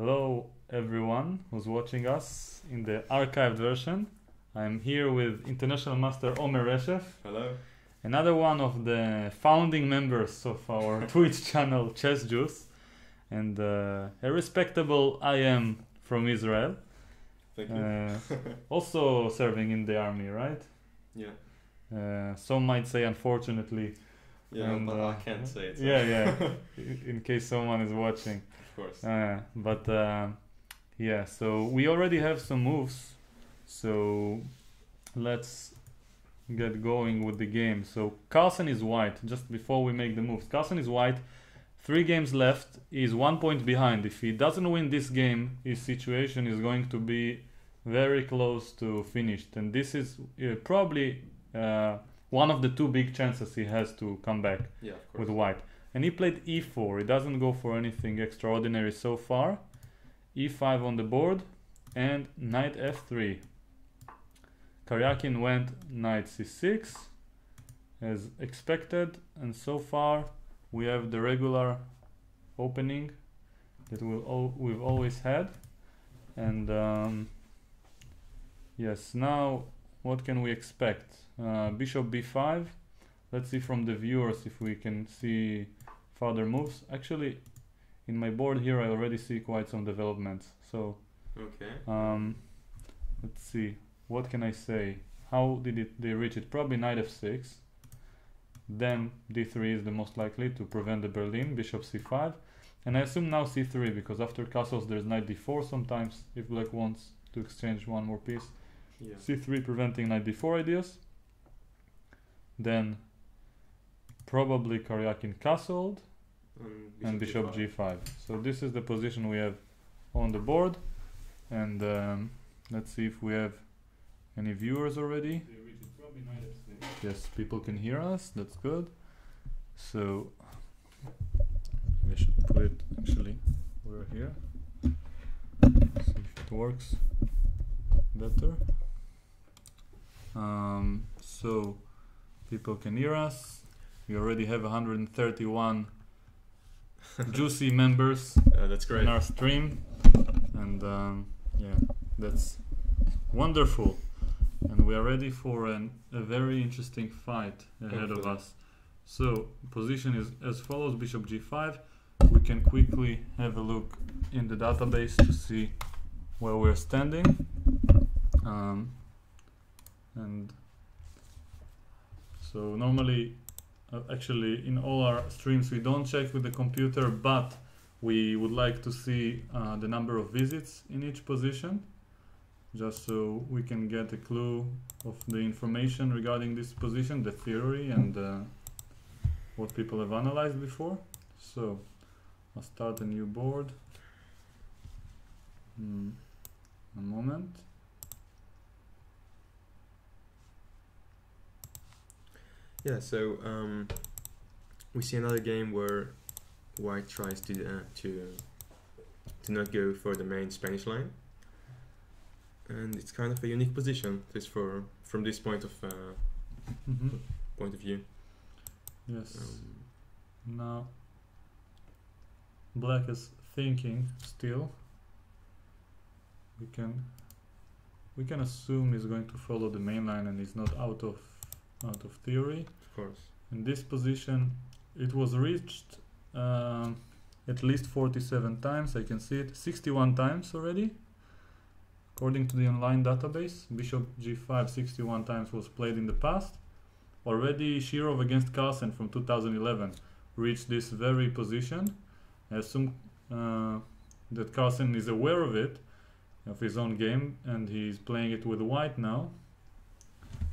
Hello everyone who's watching us in the archived version. I'm here with International Master Omer Reshef. Hello. Another one of the founding members of our Twitch channel Chess Juice, and a respectable IM from Israel. Thank you. Also serving in the army, right? Yeah. Some might say unfortunately. Yeah, And, but I can't say it. So. Yeah. In case someone is watching. Of course. Yeah, so we already have some moves, so let's get going with the game. So Carlsen is white, just before we make the moves. Carlsen is white, 3 games left, he's 1 point behind. If he doesn't win this game, his situation is going to be very close to finished, and this is probably one of the 2 big chances he has to come back with white. And he played e4, he doesn't go for anything extraordinary so far. e5 on the board and knight f3. Karjakin went knight c6 as expected, and so far we have the regular opening that we've always had. And yes, now what can we expect? Bishop b5. Let's see from the viewers if we can see further moves. Actually, in my board here I already see quite some developments. So let's see, what can I say? How did they reach it? Probably knight f6, then d3 is the most likely to prevent the Berlin. Bishop c5, and I assume now c3, because after castles there's knight d4 sometimes if black wants to exchange one more piece. c3 preventing knight d4 ideas. Then probably Karjakin castled and bishop g5. So this is the position we have on the board, and let's see if we have any viewers already. Yes, people can hear us, that's good. So we should put it actually over here, see if it works better. So people can hear us. We already have 131 juicy members that's great. in our stream, and yeah, that's wonderful. And we are ready for a very interesting fight ahead of us. So position is as follows: bishop g5. We can quickly have a look in the database to see where we're standing, and so normally actually in all our streams we don't check with the computer, but we would like to see the number of visits in each position, just so we can get a clue of the information regarding this position, the theory, and what people have analyzed before. So I'll start a new board. A moment. Yeah, so we see another game where white tries to not go for the main Spanish line, and it's kind of a unique position, just from this point of view. Yes. Now black is thinking still. We can assume he's going to follow the main line and he's not out of theory. Of course. In this position it was reached at least 47 times. I can see it 61 times already according to the online database. Bishop g5 61 times was played in the past. Already Shirov against Carlsen from 2011 reached this very position. I assume that Carlsen is aware of it, of his own game, and he's playing it with white now,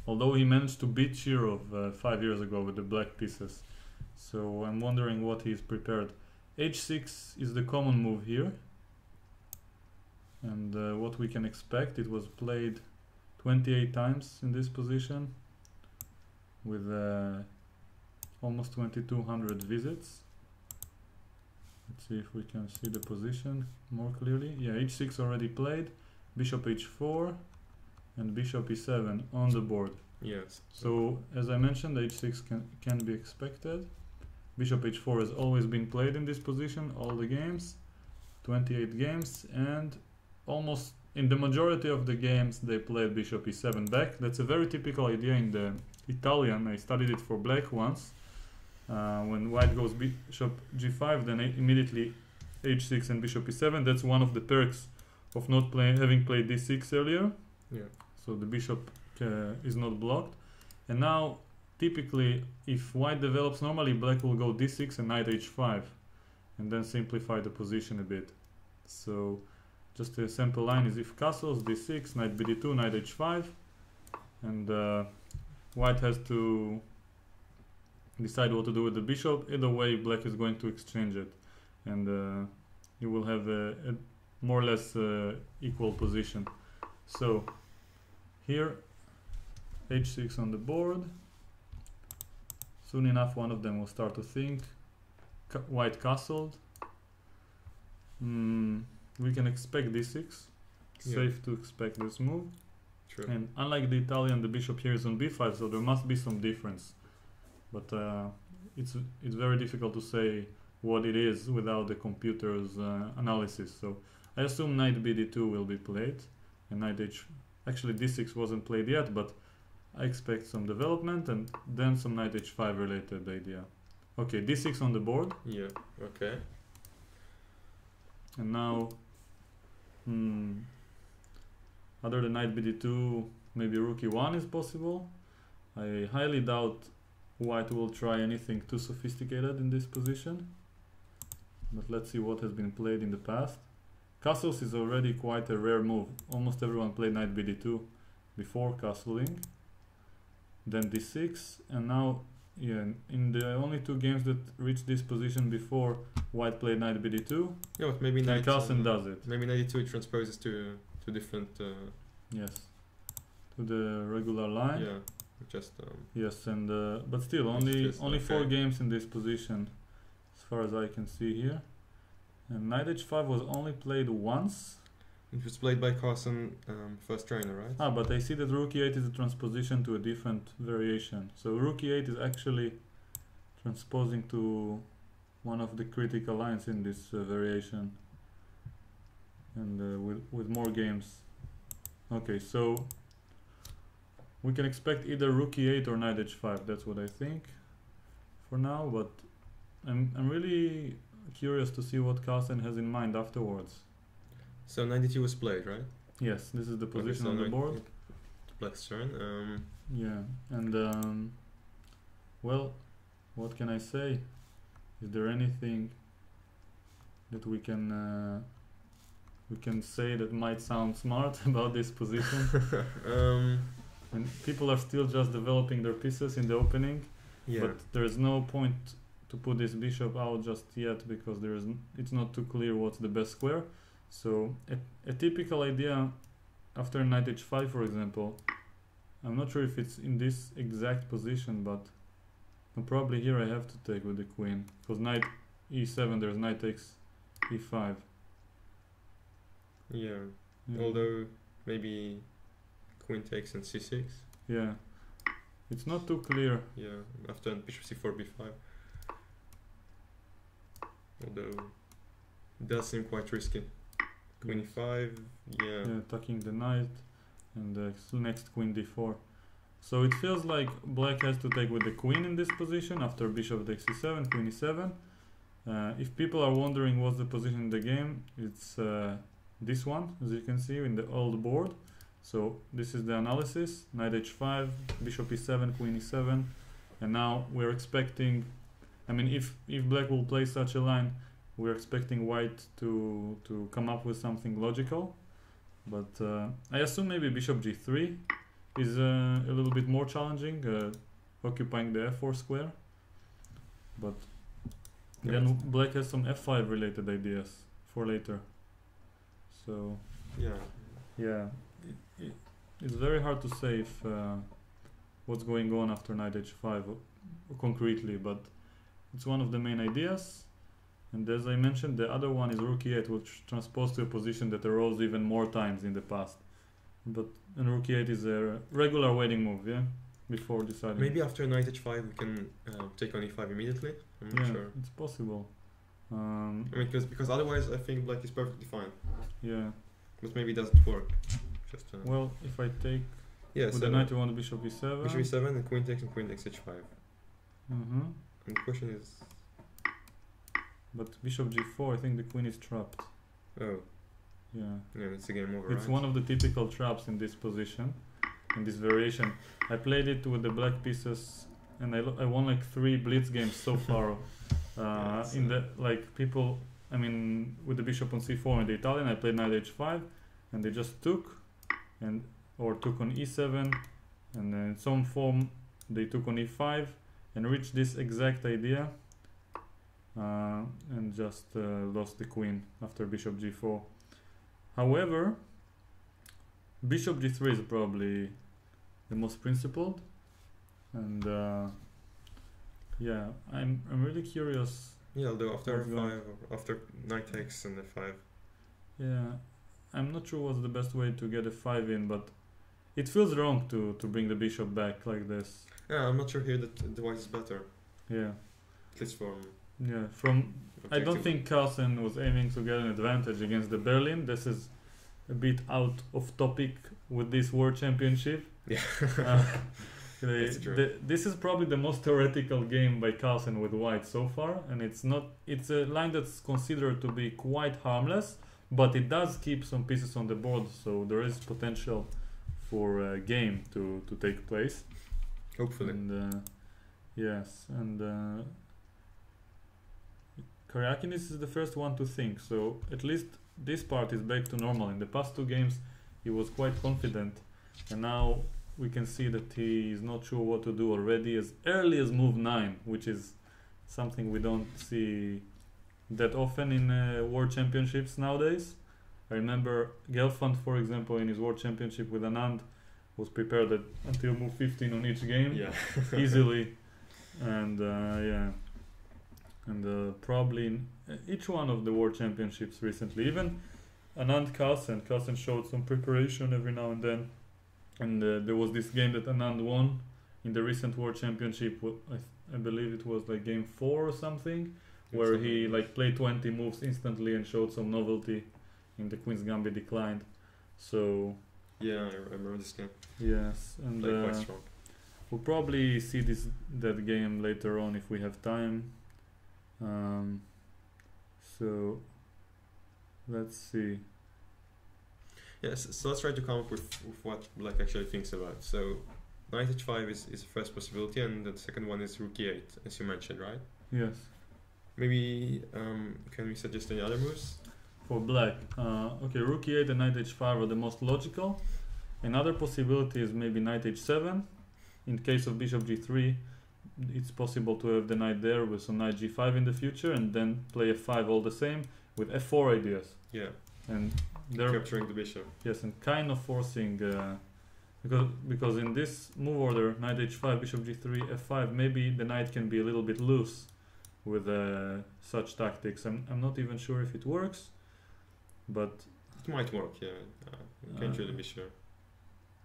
although he managed to beat Shirov 5 years ago with the black pieces. So I'm wondering what he's prepared. h6 is the common move here, and what we can expect. It was played 28 times in this position with almost 2200 visits. Let's see if we can see the position more clearly. Yeah, h6 already played, bishop h4 and bishop e7 on the board. Yes. So as I mentioned, h6 can be expected. Bishop h4 has always been played in this position, all the games. 28 games, and almost in the majority of the games they played bishop e7 back. That's a very typical idea in the Italian. I studied it for black once. When white goes bishop g5, then immediately h6 and bishop e7. That's one of the perks of not having played d6 earlier. Yeah. So the bishop is not blocked. And now, typically, if white develops normally, black will go d6 and knight h5, and then simplify the position a bit. So just a sample line is if castles, d6, knight bd2, knight h5, and white has to decide what to do with the bishop. Either way, black is going to exchange it, and you will have a more or less equal position. So here, h6 on the board. Soon enough, one of them will start to think. White castled. We can expect d6. Safe to expect this move. True. And unlike the Italian, the bishop here is on b5, so there must be some difference. But it's very difficult to say what it is without the computer's analysis. So I assume knight bd2 will be played, and knight h. Actually, d6 wasn't played yet, but I expect some development and then some knight h5 related idea. Okay, d6 on the board. Yeah. Okay. And now, other than knight bd2, maybe rook e1 is possible. I highly doubt white will try anything too sophisticated in this position. But let's see what has been played in the past. Castles is already quite a rare move. Almost everyone played knight bd2 before castling. Then d6, and now, yeah, in the only two games that reached this position before, white played knight bd2. Yeah, but maybe knight. Carlsen does it. Maybe knight e2 transposes to different. Yes, to the regular line. Yeah, just. Yes, and but still, only 4 games in this position, as far as I can see here. And knight h5 was only played once. It was played by Carlsen first trainer, right? Ah, but I see that rook e8 is a transposition to a different variation. So rook e8 is actually transposing to one of the critical lines in this variation, and with more games. Okay, so we can expect either rook e8 or knight h5. That's what I think for now. But I'm really curious to see what Carlsen has in mind afterwards. So knight e2 was played, right? Yes, this is the position so on the board. Black's turn. Yeah, and well, what can I say? Is there anything that we can say that might sound smart about this position? And people are still just developing their pieces in the opening, but there is no point to put this bishop out just yet because it's not too clear what's the best square. So a typical idea after knight h5, for example, I'm not sure if it's in this exact position, but probably here I have to take with the queen, because knight e7, there's knight takes e5. Yeah. Although maybe queen takes and c6. Yeah, it's not too clear. Yeah, after bishop c4 b5. Although it does seem quite risky. Queen e5, yeah, attacking the knight, and the next queen d4. So it feels like black has to take with the queen in this position after bishop takes e7, queen e7. If people are wondering what's the position in the game, it's this one, as you can see in the old board. So this is the analysis: knight h5, bishop e7, queen e7, and now we're expecting. I mean, if black will play such a line, we're expecting white to come up with something logical, but I assume maybe bishop g3 is a little bit more challenging, occupying the f4 square. But then black has some f5 related ideas for later. So yeah, it's very hard to say if what's going on after knight h5 concretely, but it's one of the main ideas. And as I mentioned, the other one is rook e8, which transposed to a position that arose even more times in the past. But rook e8 is a regular waiting move, yeah, before deciding. Maybe after knight h5 we can take on e5 immediately. I'm not sure. It's possible. I mean, because otherwise I think black is perfectly fine. Yeah. But maybe it doesn't work. Just well, if I take yeah, with so the knight, you want bishop e7. bishop e7 and queen takes h5. Mm-hmm. And the question is, but bishop g4, I think the queen is trapped. oh, Yeah. yeah, it's a game over. It's right? one of the typical traps in this position, in this variation. I played it with the black pieces, and I won like 3 blitz games so far. In the like people, I mean, with the bishop on c4 in the Italian, I played knight h5, and they just took, and or took on e7, and then in some form they took on e5 and reached this exact idea, and just lost the queen after bishop g4. However, bishop g3 is probably the most principled, and yeah, I'm really curious. Yeah, although after What's going- f5, or after knight takes and f5. Yeah, I'm not sure what's the best way to get a 5 in, but it feels wrong to bring the bishop back like this. Yeah, I'm not sure here that the white is better. Yeah, At least from. yeah. From I don't objective- think Carlsen was aiming to get an advantage against the Berlin. This is a bit out of topic with this World Championship. Yeah. They- That's true. this is probably the most theoretical game by Carlsen with white so far, and it's a line that's considered to be quite harmless, but it does keep some pieces on the board, so there is potential for a game to take place. Hopefully. And yes, and Karjakin is the first one to think, so at least this part is back to normal. In the past 2 games he was quite confident, and now we can see that he is not sure what to do already as early as move 9, which is something we don't see that often in World Championships nowadays. I remember Gelfand, for example, in his World Championship with Anand, was prepared until move 15 on each game Yeah. easily, and yeah, and probably in each one of the World Championships recently, even Anand Carlsen showed some preparation every now and then, and there was this game that Anand won in the recent World Championship. I believe it was like game 4 or something, where he like played 20 moves instantly and showed some novelty in the Queen's Gambit declined. So Yeah, I remember this game. yes, and Played quite strong. we'll probably see that game later on if we have time. So let's see. Yes, so let's try to come up with what black actually thinks about. So knight h5 is the first possibility, and the second one is rook e8, as you mentioned, right? Yes, Maybe can we suggest any other moves? for black. Okay, rook e8 and knight h5 are the most logical. Another possibility is maybe knight h7. In case of bishop g3, it's possible to have the knight there with some knight g5 in the future, and then play f5 all the same with f4 ideas. Yeah, And they're capturing the bishop. yes, and kind of forcing because in this move order, knight h5, bishop g3, f5, maybe the knight can be a little bit loose with such tactics. I'm not even sure if it works, but It might work, yeah. Can't really be sure.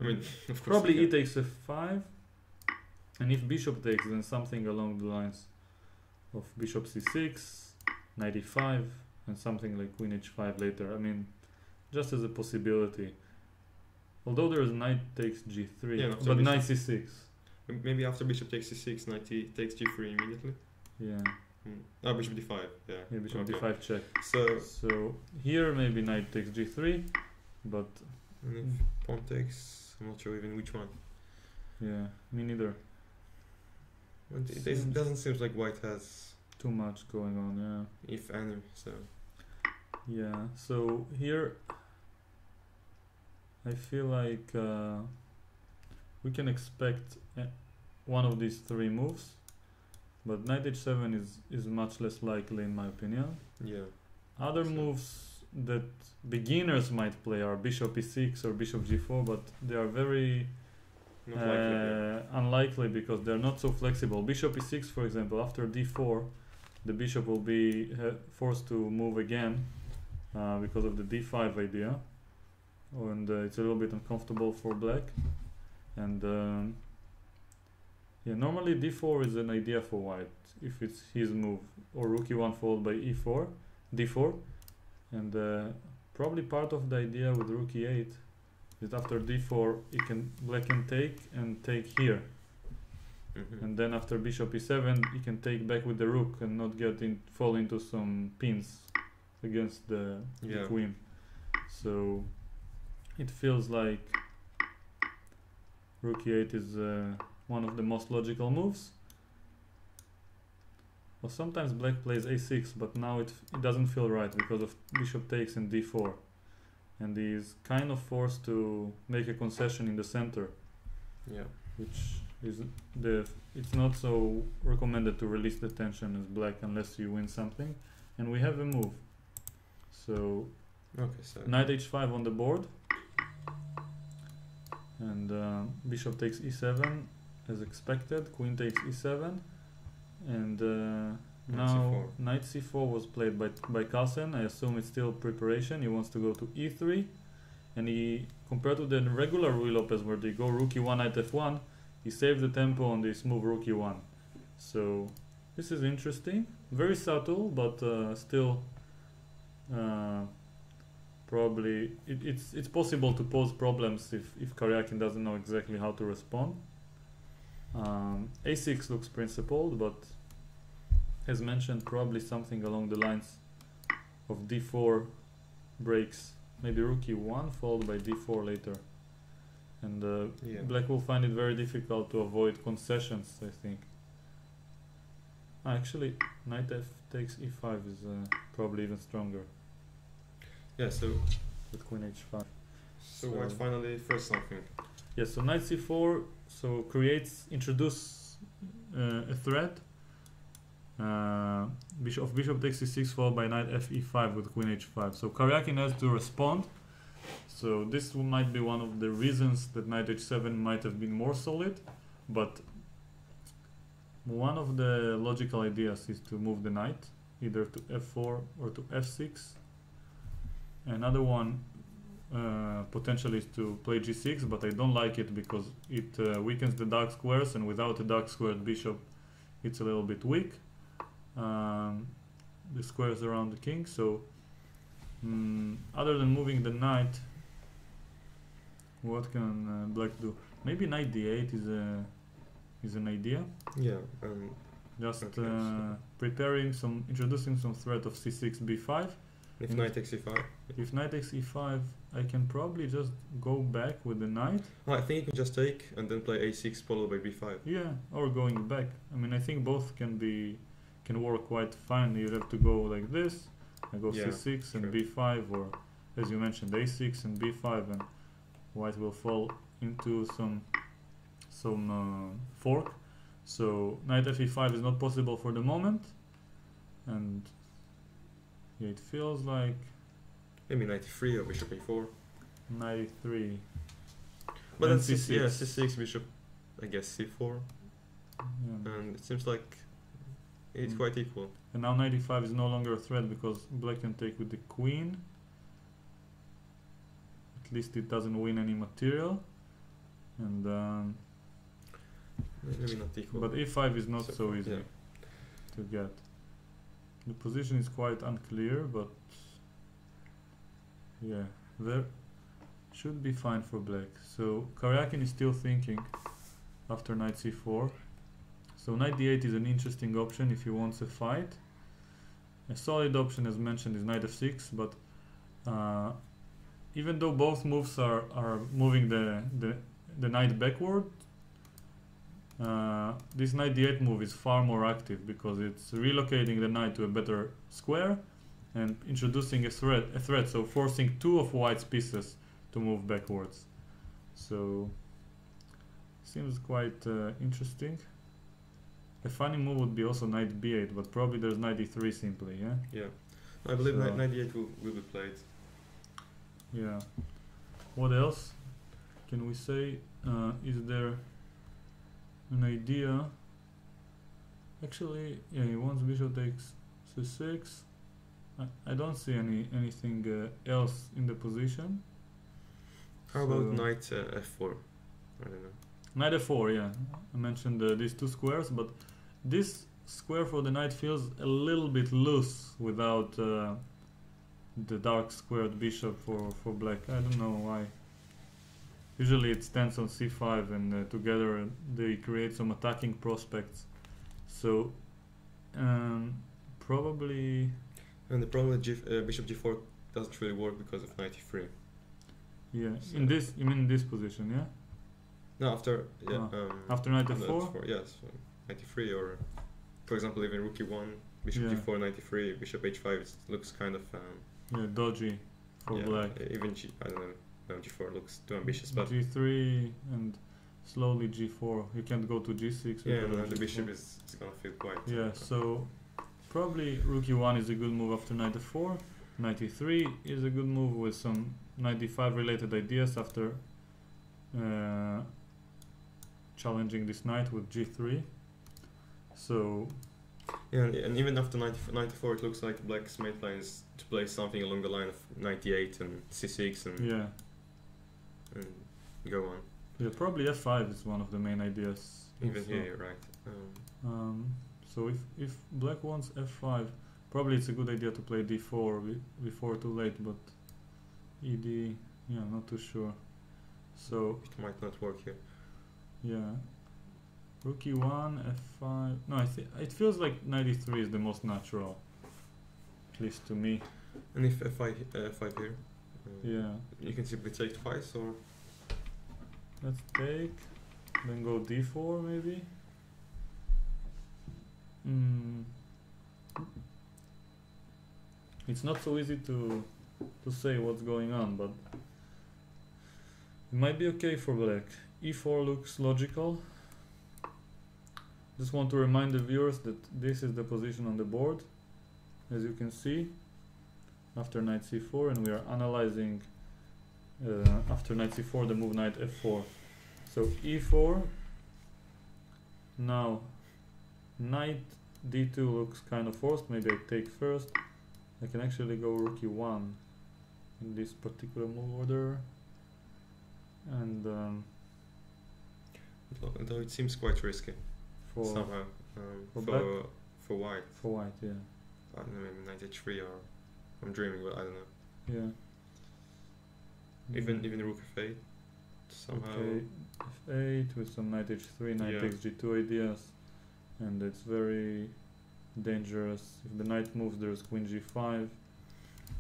I mean, of course. probably you e takes f5, and if bishop takes, then something along the lines of bishop c6, knight e5, and something like queen h5 later. I mean, just as a possibility. Although there is knight takes g3, Yeah, after but bishop- knight c6. maybe after bishop takes c6, knight takes g3 immediately. Yeah, Oh, bishop d5, yeah. yeah, bishop Okay. d5 check. So, So here maybe knight takes g3, but and if pawn takes, I'm not sure even which one. yeah, me neither. But it doesn't seem like white has, Too much going on. Yeah. if any, so. Yeah, so here I feel like we can expect one of these 3 moves, but knight h7 is much less likely in my opinion. Yeah. Other So- moves that beginners might play are bishop e6 or bishop g4, but they are very Not likely. Yeah. unlikely because they're not so flexible. Bishop e6, for example, after d4, the bishop will be forced to move again because of the d5 idea, and it's a little bit uncomfortable for black. And Yeah, normally d4 is an idea for white if it's his move, or rook e1 followed by e4, d4, and probably part of the idea with rook e8 is after d4 black can take and take here, and then after bishop e7 he can take back with the rook and not fall into some pins against the queen. So it feels like rook e8 is one of the most logical moves. Well, sometimes black plays a6, but now it doesn't feel right because of bishop takes and d4, and he's kind of forced to make a concession in the center, which is it's not so recommended to release the tension as black unless you win something. And we have a move, so knight h5 on the board, and bishop takes e7 as expected, queen takes e7, and now knight c4 was played by Carlsen. I assume it's still preparation. He wants to go to e3, and he, compared to the regular Ruy Lopez where they go rook e1 knight f1, he saved the tempo on this move rook e1. So this is interesting, very subtle, but still probably it's possible to pose problems if Karjakin doesn't know exactly how to respond. A6 looks principled, but as mentioned, probably something along the lines of d4 breaks, maybe rook e1 followed by d4 later, and black will find it very difficult to avoid concessions, I think. Actually, knight f takes e5 is probably even stronger. Yeah, so with queen h5. So white finally first something. Yeah, so knight c4 introduce a threat. Bishop takes c6 followed by knight f e5 with queen h5. So Karjakin has to respond. So this might be one of the reasons that knight h7 might have been more solid, but one of the logical ideas is to move the knight either to f4 or to f6. Another one potentially is to play g6, but I don't like it because it weakens the dark squares, and without a dark squared bishop it's a little bit weak, the squares around the king. So other than moving the knight, what can black do? Maybe knight d8 is an idea. Just introducing some threat of c6 b5. If knight takes e5. If knight takes e5, I can probably just go back with the knight. I think you can just take and then play a6 followed by b5. Yeah, or going back. I mean, I think both can work quite fine. You have to go like this. I go c6 and b5, or as you mentioned, a6 and b5, and white will fall into some fork. So knight fe5 is not possible for the moment, and yeah, it feels like maybe knight e3 or bishop a4. Knight e3. But then c6. C6 bishop, I guess c4. Yeah. And it seems like it's quite equal. And now knight e5 is no longer a threat because black can take with the queen. At least it doesn't win any material. And maybe not equal. But e5 is not so easy to get. The position is quite unclear, but yeah, there should be fine for black. So Karjakin is still thinking after knight c4. So knight d8 is an interesting option if he wants a fight. A solid option, as mentioned, is knight f6, but even though both moves are moving the knight backward, this knight d8 move is far more active because it's relocating the knight to a better square and introducing a threat, so forcing two of white's pieces to move backwards. So seems quite interesting. A funny move would be also knight b8, but probably there's knight e3 simply, yeah? Yeah. I believe knight d8 will be played. Yeah. What else can we say? Is there an idea? Actually, yeah, once bishop takes c6, I don't see anything else in the position. How about knight f4? I don't know. Knight f4, yeah. I mentioned these two squares, but this square for the knight feels a little bit loose without the dark squared bishop for black. I don't know why. Usually it stands on c5 and together they create some attacking prospects. So probably... And the problem with bishop g4 doesn't really work because of knight e3. Yeah, So in this, you mean in this position, yeah? No, after After knight f4? Yes, knight e3, or for example even rook e1, bishop g4, knight e3, bishop h5. It looks kind of yeah, dodgy for black. Even I don't know. No, g4 looks too ambitious, but g3 and slowly g4. You can't go to g6. Yeah, and the bishop is gonna feel quite. Yeah, so probably rook e1 is a good move after knight f4. Knight e3 is a good move with some knight d5 related ideas after challenging this knight with g3. So yeah, and even after knight e4, it looks like black's main plan is to play something along the line of knight e8 and c6 and and go on. Yeah, probably f5 is one of the main ideas. Even also. here, you're right. So if black wants f5, probably it's a good idea to play d4 before too late, but ed, yeah, not too sure. So it might not work here. Yeah, rook e1, f5. No, it feels like knight e3 is the most natural, at least to me. And if f5 here, yeah, you can simply take twice, or let's take, then go d4 maybe. It's not so easy to say what's going on, but it might be okay for black. e4 looks logical. Just want to remind the viewers that this is the position on the board, as you can see, after knight c4, and we are analyzing after knight c4 the move knight f4. So e4, now knight d2 looks kind of forced. Maybe I take first. I can actually go rook e1 in this particular move order, and though it seems quite risky for somehow for white. For white, yeah. I don't know, maybe knight h3, or I'm dreaming, but I don't know. Yeah. Even rook f8 somehow. Okay, f8 with some knight h3, knight takes g2 ideas, and it's very dangerous. If the knight moves, there's queen g5.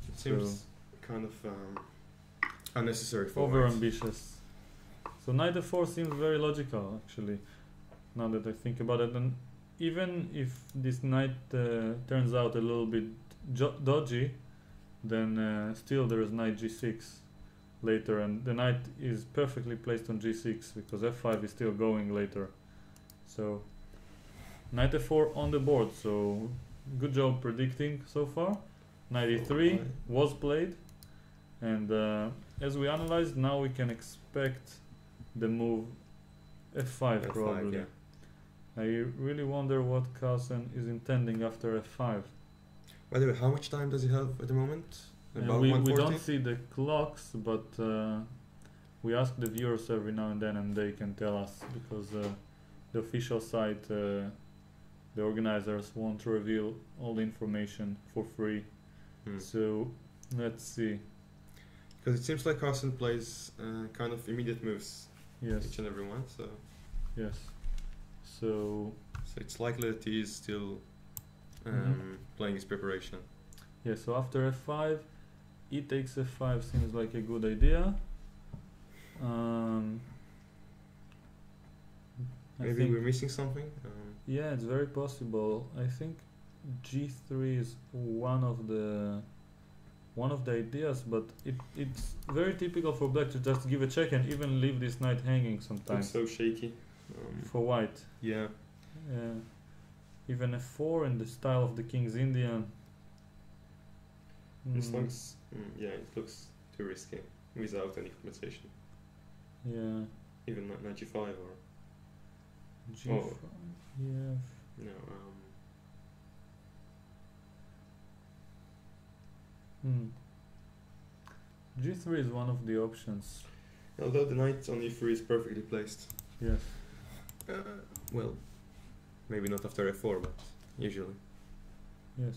It seems kind of unnecessary for over white. Ambitious. So knight f4 seems very logical, actually, now that I think about it. And even if this knight turns out a little bit dodgy, then still there is knight g6 later, and the knight is perfectly placed on g6 because f5 is still going later. So knight f4 on the board, so good job predicting so far. Knight e3 was played, and as we analyzed, now we can expect the move f5 probably. Yeah. I really wonder what Carlsen is intending after f5. By the way, how much time does he have at the moment? About We 140? don't see the clocks, but we ask the viewers every now and then, and they can tell us, because the official site, the organizers won't reveal all the information for free. So let's see. Because it seems like Carlsen plays kind of immediate moves, Yes. each and every one. So Yes. So it's likely that he is still playing his preparation. yeah. So after f5, e takes f5 seems like a good idea. Maybe we're missing something. Yeah, it's very possible. I think g3 is one of the ideas, but it's very typical for black to just give a check and even leave this knight hanging sometimes. It's so shaky. For white. Yeah. Even f4 in the style of the King's Indian. This looks, it looks too risky without any compensation. Yeah. Even knight g5 or g5. Yeah. no. G3 is one of the options. Although the knight on e3 is perfectly placed. Yes. Well, maybe not after f4, but usually. Yes.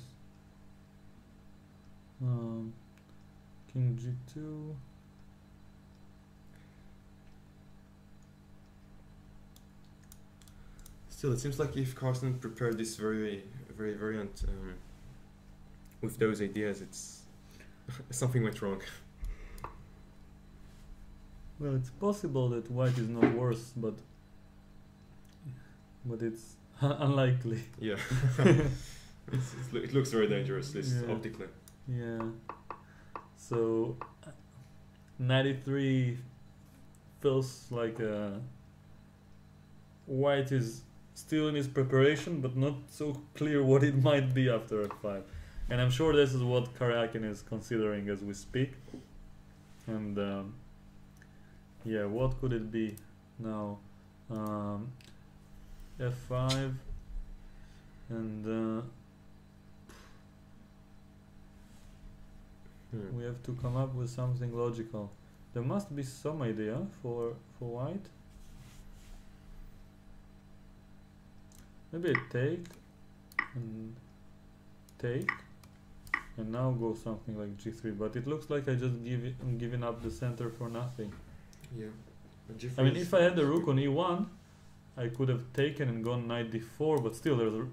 King g2. Still, it seems like if Carlsen prepared this very variant with those ideas, it's something went wrong. Well, it's possible that white is not worse, but it's unlikely. Yeah. It looks very dangerous, this Yeah. optically. Yeah. So 93 feels like white is still in his preparation, but not so clear what it might be after f5. And I'm sure this is what Karjakin is considering as we speak. And yeah, what could it be now? f5 and we have to come up with something logical. There must be some idea for white. Maybe I take and now go something like g3, but it looks like I'm giving up the center for nothing. Yeah. I mean, if I had the rook on e1, I could have taken and gone knight d4, but still there's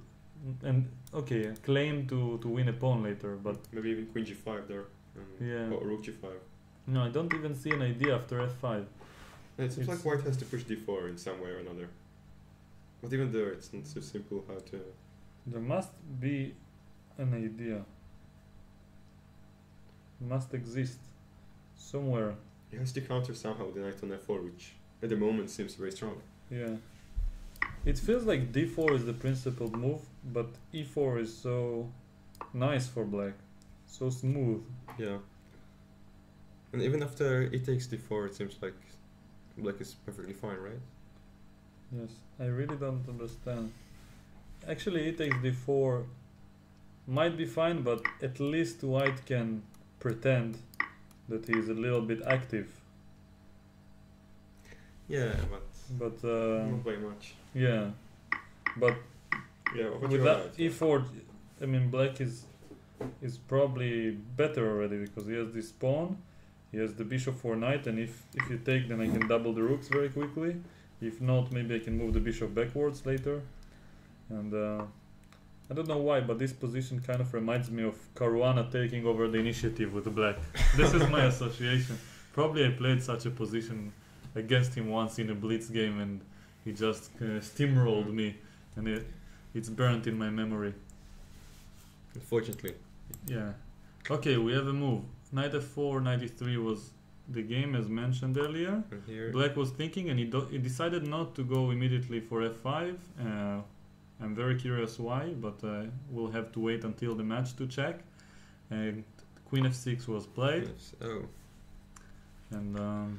a claim to win a pawn later, but maybe even queen g5 there. Yeah. Or rook g5. No, I don't even see an idea after f5. It seems like white has to push d4 in some way or another. But even there, it's not so simple how to... There must be an idea. It must exist somewhere. He has to counter somehow the knight on f4, which at the moment seems very strong. Yeah. It feels like d4 is the principal move, but e4 is so nice for black. So smooth. Yeah. And even after it takes d4, it seems like black is perfectly fine, right? Yes, I really don't understand. Actually, it takes d4 might be fine, but at least white can pretend that he is a little bit active. Yeah, but not very much. Yeah, but yeah, but with you're that right, e4, I mean, black is probably better already because he has this pawn, he has the bishop for knight, and if you take, then I can double the rooks very quickly. If not, maybe I can move the bishop backwards later. And I don't know why, but this position kind of reminds me of Caruana taking over the initiative with the black. This is my association. Probably I played such a position against him once in a blitz game, and he just steamrolled me, and it's burnt in my memory. Unfortunately. Yeah. Okay, we have a move. Knight f4, knight e3 was the game as mentioned earlier. And here Black was thinking, and he decided not to go immediately for f5. I'm very curious why, but we'll have to wait until the match to check. And queen f6 was played. yes. Oh. And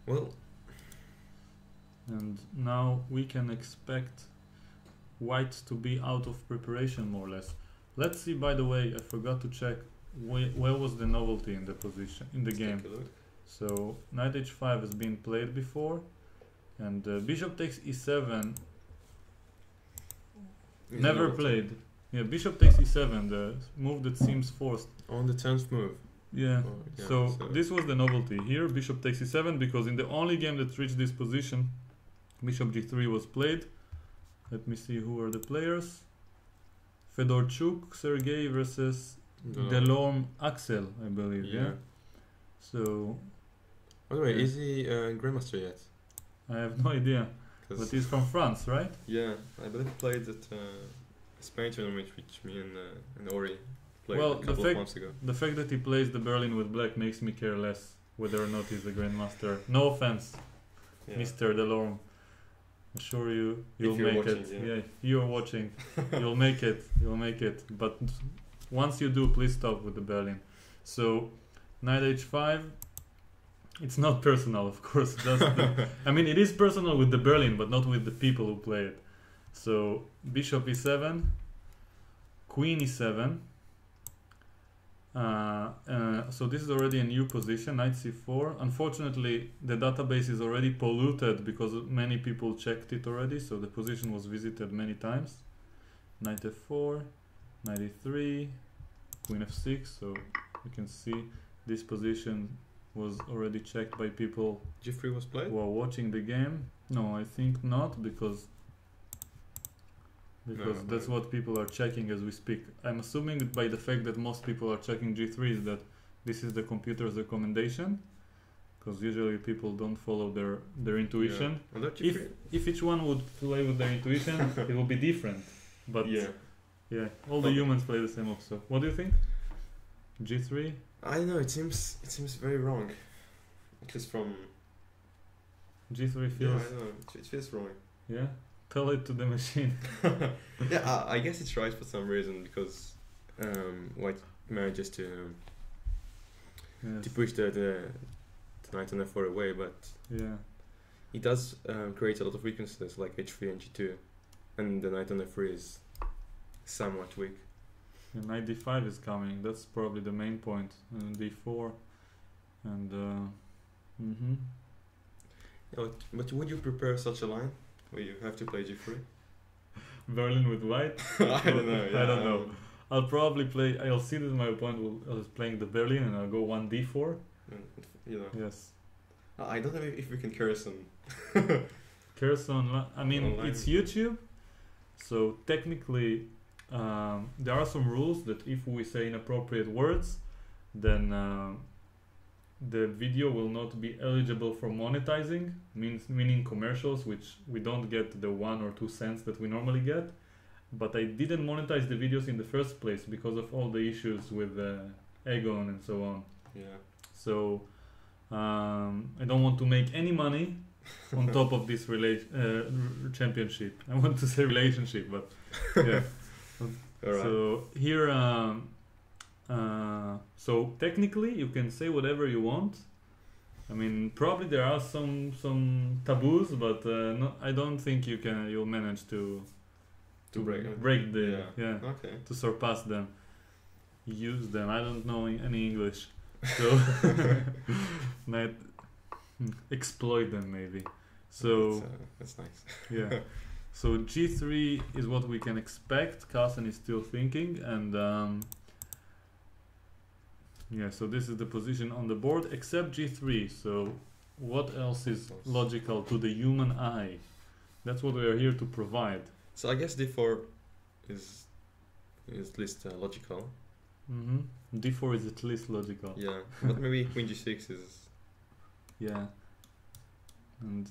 Well, and now we can expect white to be out of preparation more or less. Let's see, by the way, I forgot to check where was the novelty in the position in the let's game. take a look. So knight h5 has been played before, and bishop takes e7 Is never novelty. played. Yeah, bishop takes e7, the move that seems forced. On the 10th move. Yeah. Oh, yeah, So this was the novelty here. Bishop takes e7 because in the only game that reached this position, bishop g3 was played. Let me see who are the players. Fedorchuk, Sergey versus Delorme Axel, I believe. Yeah. So By the way, Yeah. is he Grandmaster yet? I have no idea. But he's from France, right? Yeah, I believe he played at a Spain tournament which me and Ori played Well, a the couple fact- of months ago. The fact that he plays the Berlin with black makes me care less whether or not he's a grandmaster. No offense, Yeah. Mr. Delorme. I'm sure you'll you're make watching, it. yeah. Yeah, you're watching. You'll make it. You'll make it. But once you do, please stop with the Berlin. So, knight h5. It's not personal, of course. I mean, it is personal with the Berlin, but not with the people who play it. So, bishop e7, queen e7, So this is already a new position, knight c4. Unfortunately, the database is already polluted because many people checked it already, so the position was visited many times. Knight f4, knight e3, queen f6, so you can see this position was already checked by people G3 was played? who are watching the game. No, I think not, because that's what people are checking as we speak. I'm assuming by the fact that most people are checking G3 is that this is the computer's recommendation, because usually people don't follow their intuition. Yeah. If each one would play with their intuition, it would be different. But yeah, all the humans play the same also. What do you think? G3? I don't know. It seems very wrong. At least from G3 feels. Yeah, I know. It feels wrong. Yeah. Tell it to the machine. Yeah, I guess it's right for some reason, because White manages to push the knight on f4 away, but yeah, it does create a lot of weaknesses like h3 and g2, and the knight on f3 is somewhat weak. and knight d5 is coming. That's probably the main point. And d4, and Yeah, but would you prepare such a line where you have to play g3? Berlin with white. I don't know. Yeah, I don't know. I'll probably play. I'll see that my opponent is playing the Berlin, and I'll go 1 d4. You know. Yes. I don't know if we can Carlsen. Carlsen. I mean, Online. it's YouTube, so technically there are some rules that if we say inappropriate words, then the video will not be eligible for monetizing, meaning commercials, which we don't get the 1 or 2 cents that we normally get. But I didn't monetize the videos in the first place because of all the issues with Egon and so on. Yeah. So I don't want to make any money on top of this championship. I want to say relationship, but yeah. Alright. So here, so technically you can say whatever you want. I mean, probably there are some taboos, but no, I don't think you'll manage to break the Okay. to surpass them, use them. I don't know any English, so might exploit them maybe. So that's nice. yeah. So G3 is what we can expect. Carlsen is still thinking, and yeah. So this is the position on the board, except G3. So what else is logical to the human eye? That's what we are here to provide. So I guess d4 is at least logical. D4 is at least logical. Yeah, but maybe queen g6 is. Yeah. And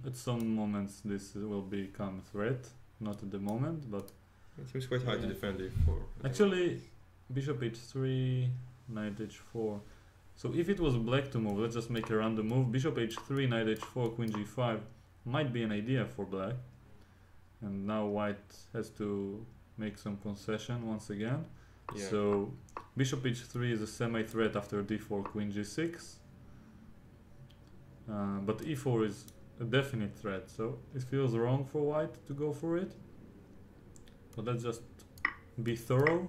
at some moments this will become a threat. Not at the moment, but It seems quite hard to defend d4. actually, bishop h3, knight h4. So if it was black to move, let's just make a random move. Bishop h3, knight h4, queen g5 might be an idea for black. And now white has to make some concession once again. Yeah. So bishop h3 is a semi-threat after d4, queen g6. But e4 is a definite threat, so it feels wrong for white to go for it. But let's just be thorough.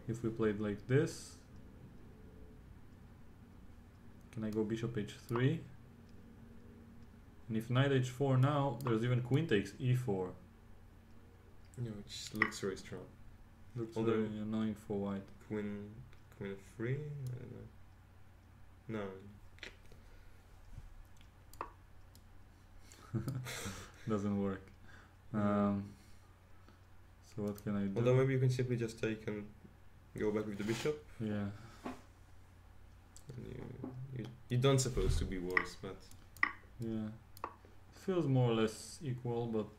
If we played like this, can I go bishop h3? And if knight h4 now, there's even queen takes e4. Yeah, which looks very strong. Looks Although very annoying for white. Queen f3? I don't know. No. Doesn't work. So what can I do? Although maybe you can simply just take and go back with the bishop. Yeah. And you don't supposed to be worse, but Yeah. Feels more or less equal, but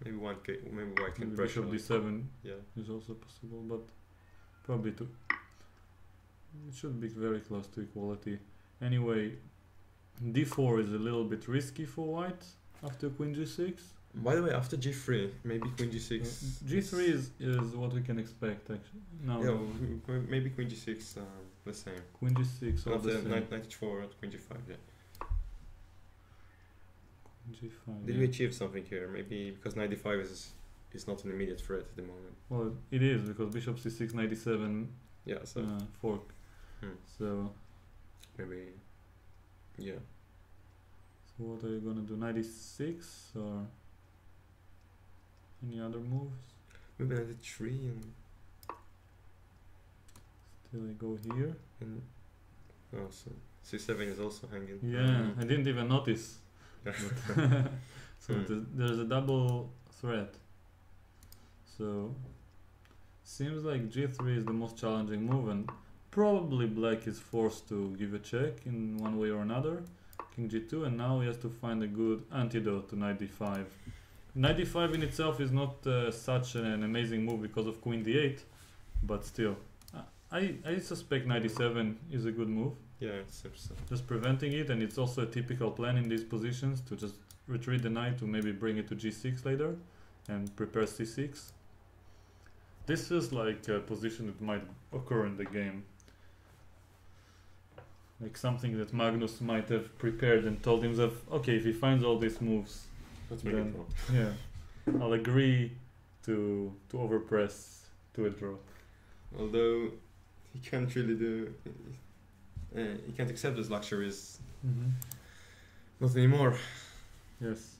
maybe white can maybe pressure. bishop d7 Yeah. is also possible, but probably it should be very close to equality. Anyway, d4 is a little bit risky for white after queen g6. By the way, after g3, maybe queen g6. G3 is what we can expect actually. No, Yeah, maybe queen g6 the same. queen g6 all the After same. knight h4, queen g5. Yeah. G5. Did yeah. we achieve something here? Maybe because knight d5 is not an immediate threat at the moment. Well, it is because bishop c6, knight d7 Yeah, so fork. So maybe, yeah. So what are you gonna do? 96 or any other moves? Maybe 93 and Still I go here. so C7 is also hanging. Yeah, I didn't even notice. So there's a double threat. So seems like G3 is the most challenging move, and probably black is forced to give a check in one way or another. King G2, and now he has to find a good antidote to knight D5. Knight D5 in itself is not such an amazing move because of Queen D8, but still, I suspect knight D7 is a good move. Yeah, it seems so. Just preventing it, and it's also a typical plan in these positions to just retreat the knight to maybe bring it to G6 later and prepare C6. This feels like a position that might occur in the game. Like something that Magnus might have prepared and told himself, okay, if he finds all these moves, then yeah, I'll agree to overpress to a draw. Although he can't really do, he can't accept those luxuries. Not anymore. Yes.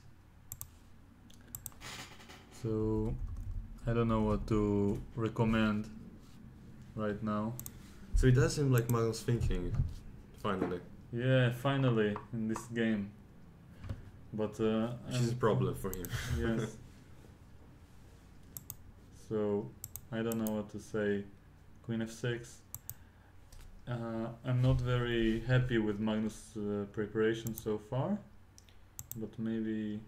So I don't know what to recommend right now. So it does seem like Magnus thinking, finally. Yeah, finally in this game. But which is a problem for him. Yes. So I don't know what to say. Queen f6. I'm not very happy with Magnus' preparation so far, but maybe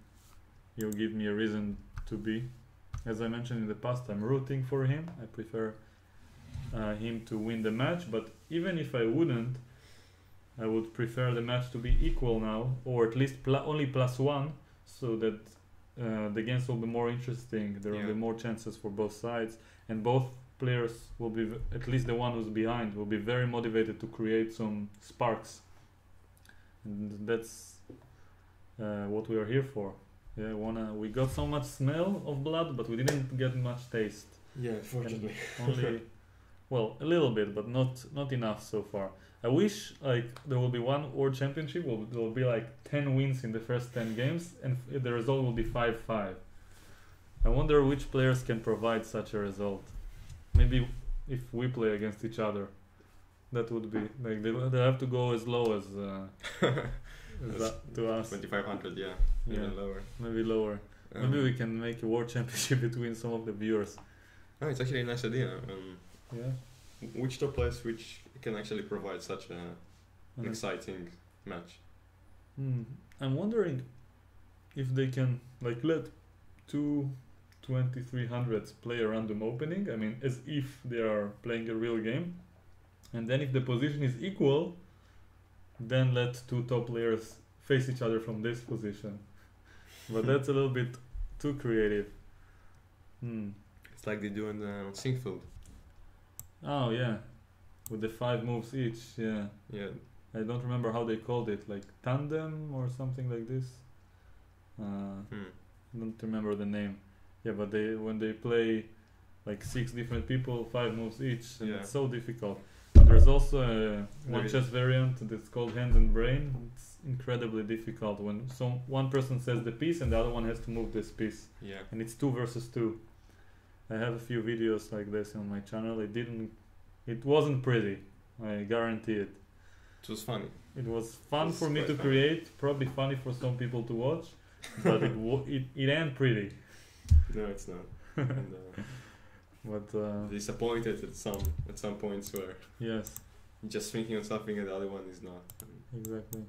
he'll give me a reason to be. As I mentioned in the past, I'm rooting for him. I prefer him to win the match, but even if I wouldn't, I would prefer the match to be equal now, or at least only +1, so that the games will be more interesting. There will be more chances for both sides, and both players will be, at least the one who's behind, will be very motivated to create some sparks. And that's what we are here for. Yeah, we got so much smell of blood, but we didn't get much taste. Yeah, fortunately. Only, well, a little bit, but not enough so far. I wish like there will be one World Championship. There will be like 10 wins in the first 10 games, and the result will be 5-5. I wonder which players can provide such a result. Maybe if we play against each other, that would be like they have to go as low as to us. 2500, yeah, even lower. Maybe lower. Maybe we can make a World Championship between some of the viewers. Oh, it's actually a nice idea. Yeah. Which top players which can actually provide such an exciting match? I'm wondering if they can like let two 2300s play a random opening. I mean, as if they are playing a real game, and then if the position is equal, then let two top players face each other from this position. But that's a little bit too creative. It's like they do on Singfield. Oh yeah, with the 5 moves each. Yeah. I don't remember how they called it, like tandem or something like this. Don't remember the name. Yeah, but when they play like 6 different people, 5 moves each, and it's so difficult. There's also one chess variant that's called Hand and Brain. It's incredibly difficult when one person says the piece and the other one has to move this piece. Yeah. And it's 2 versus 2. I have a few videos like this on my channel. It wasn't pretty. I guarantee it. It was funny. It was fun for me to create. Probably funny for some people to watch, but it ain't pretty. No, it's not. And, but disappointed at some points where you're just thinking of something and the other one is not. Exactly.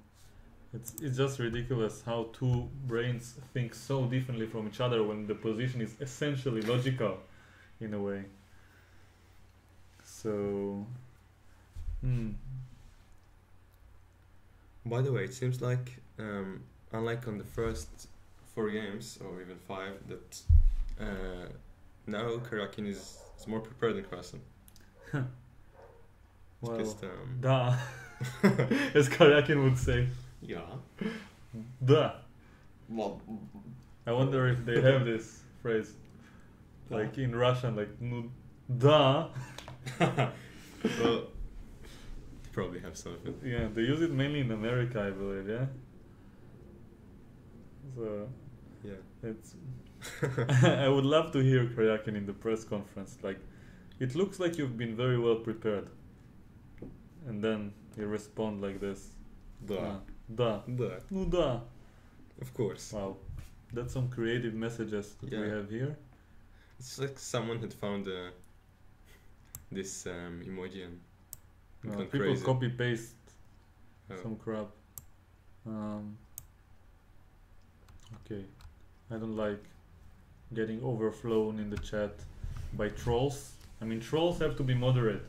It's just ridiculous how 2 brains think so differently from each other when the position is essentially logical, in a way. So, By the way, it seems like, unlike on the first 4 games, or even 5, that now Karjakin is more prepared than Carlsen. Well, just, duh. As Karjakin would say. Yeah. Duh. Well, I wonder if they have this phrase, like in Russian, like duh. Well, you probably have something. Yeah, they use it mainly in America, I believe. Yeah. So Yeah. it's. I would love to hear Karjakin in the press conference. Like, it looks like you've been very well prepared, and then you respond like this. Da. Da. Da. No da. Of course. Wow, that's some creative messages that we Yeah. have here. It's like someone had found this emoji and gone People crazy. copy paste Oh. some crap. Okay, I don't like getting overflown in the chat by trolls. I mean, trolls have to be moderate.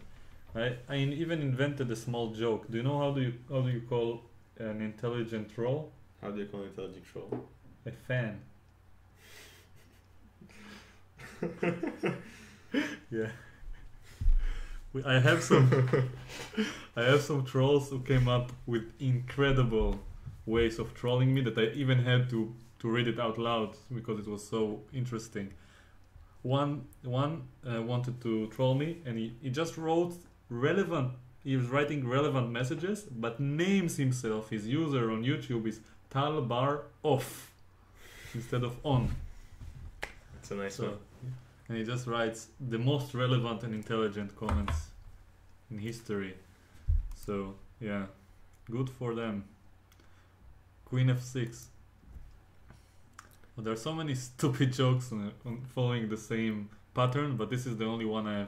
I even invented a small joke. Do you know how do you call an intelligent troll? How do you call intelligent troll? A fan. Yeah. I have some trolls who came up with incredible ways of trolling me that I even had to read it out loud because it was so interesting. One wanted to troll me, and he just wrote relevant. He was writing relevant messages, but names himself. His user on YouTube is Talbar Off instead of on. It's a nice one. And he just writes the most relevant and intelligent comments in history. So yeah, good for them. Queen F6. Well, there are so many stupid jokes on following the same pattern, but this is the only one I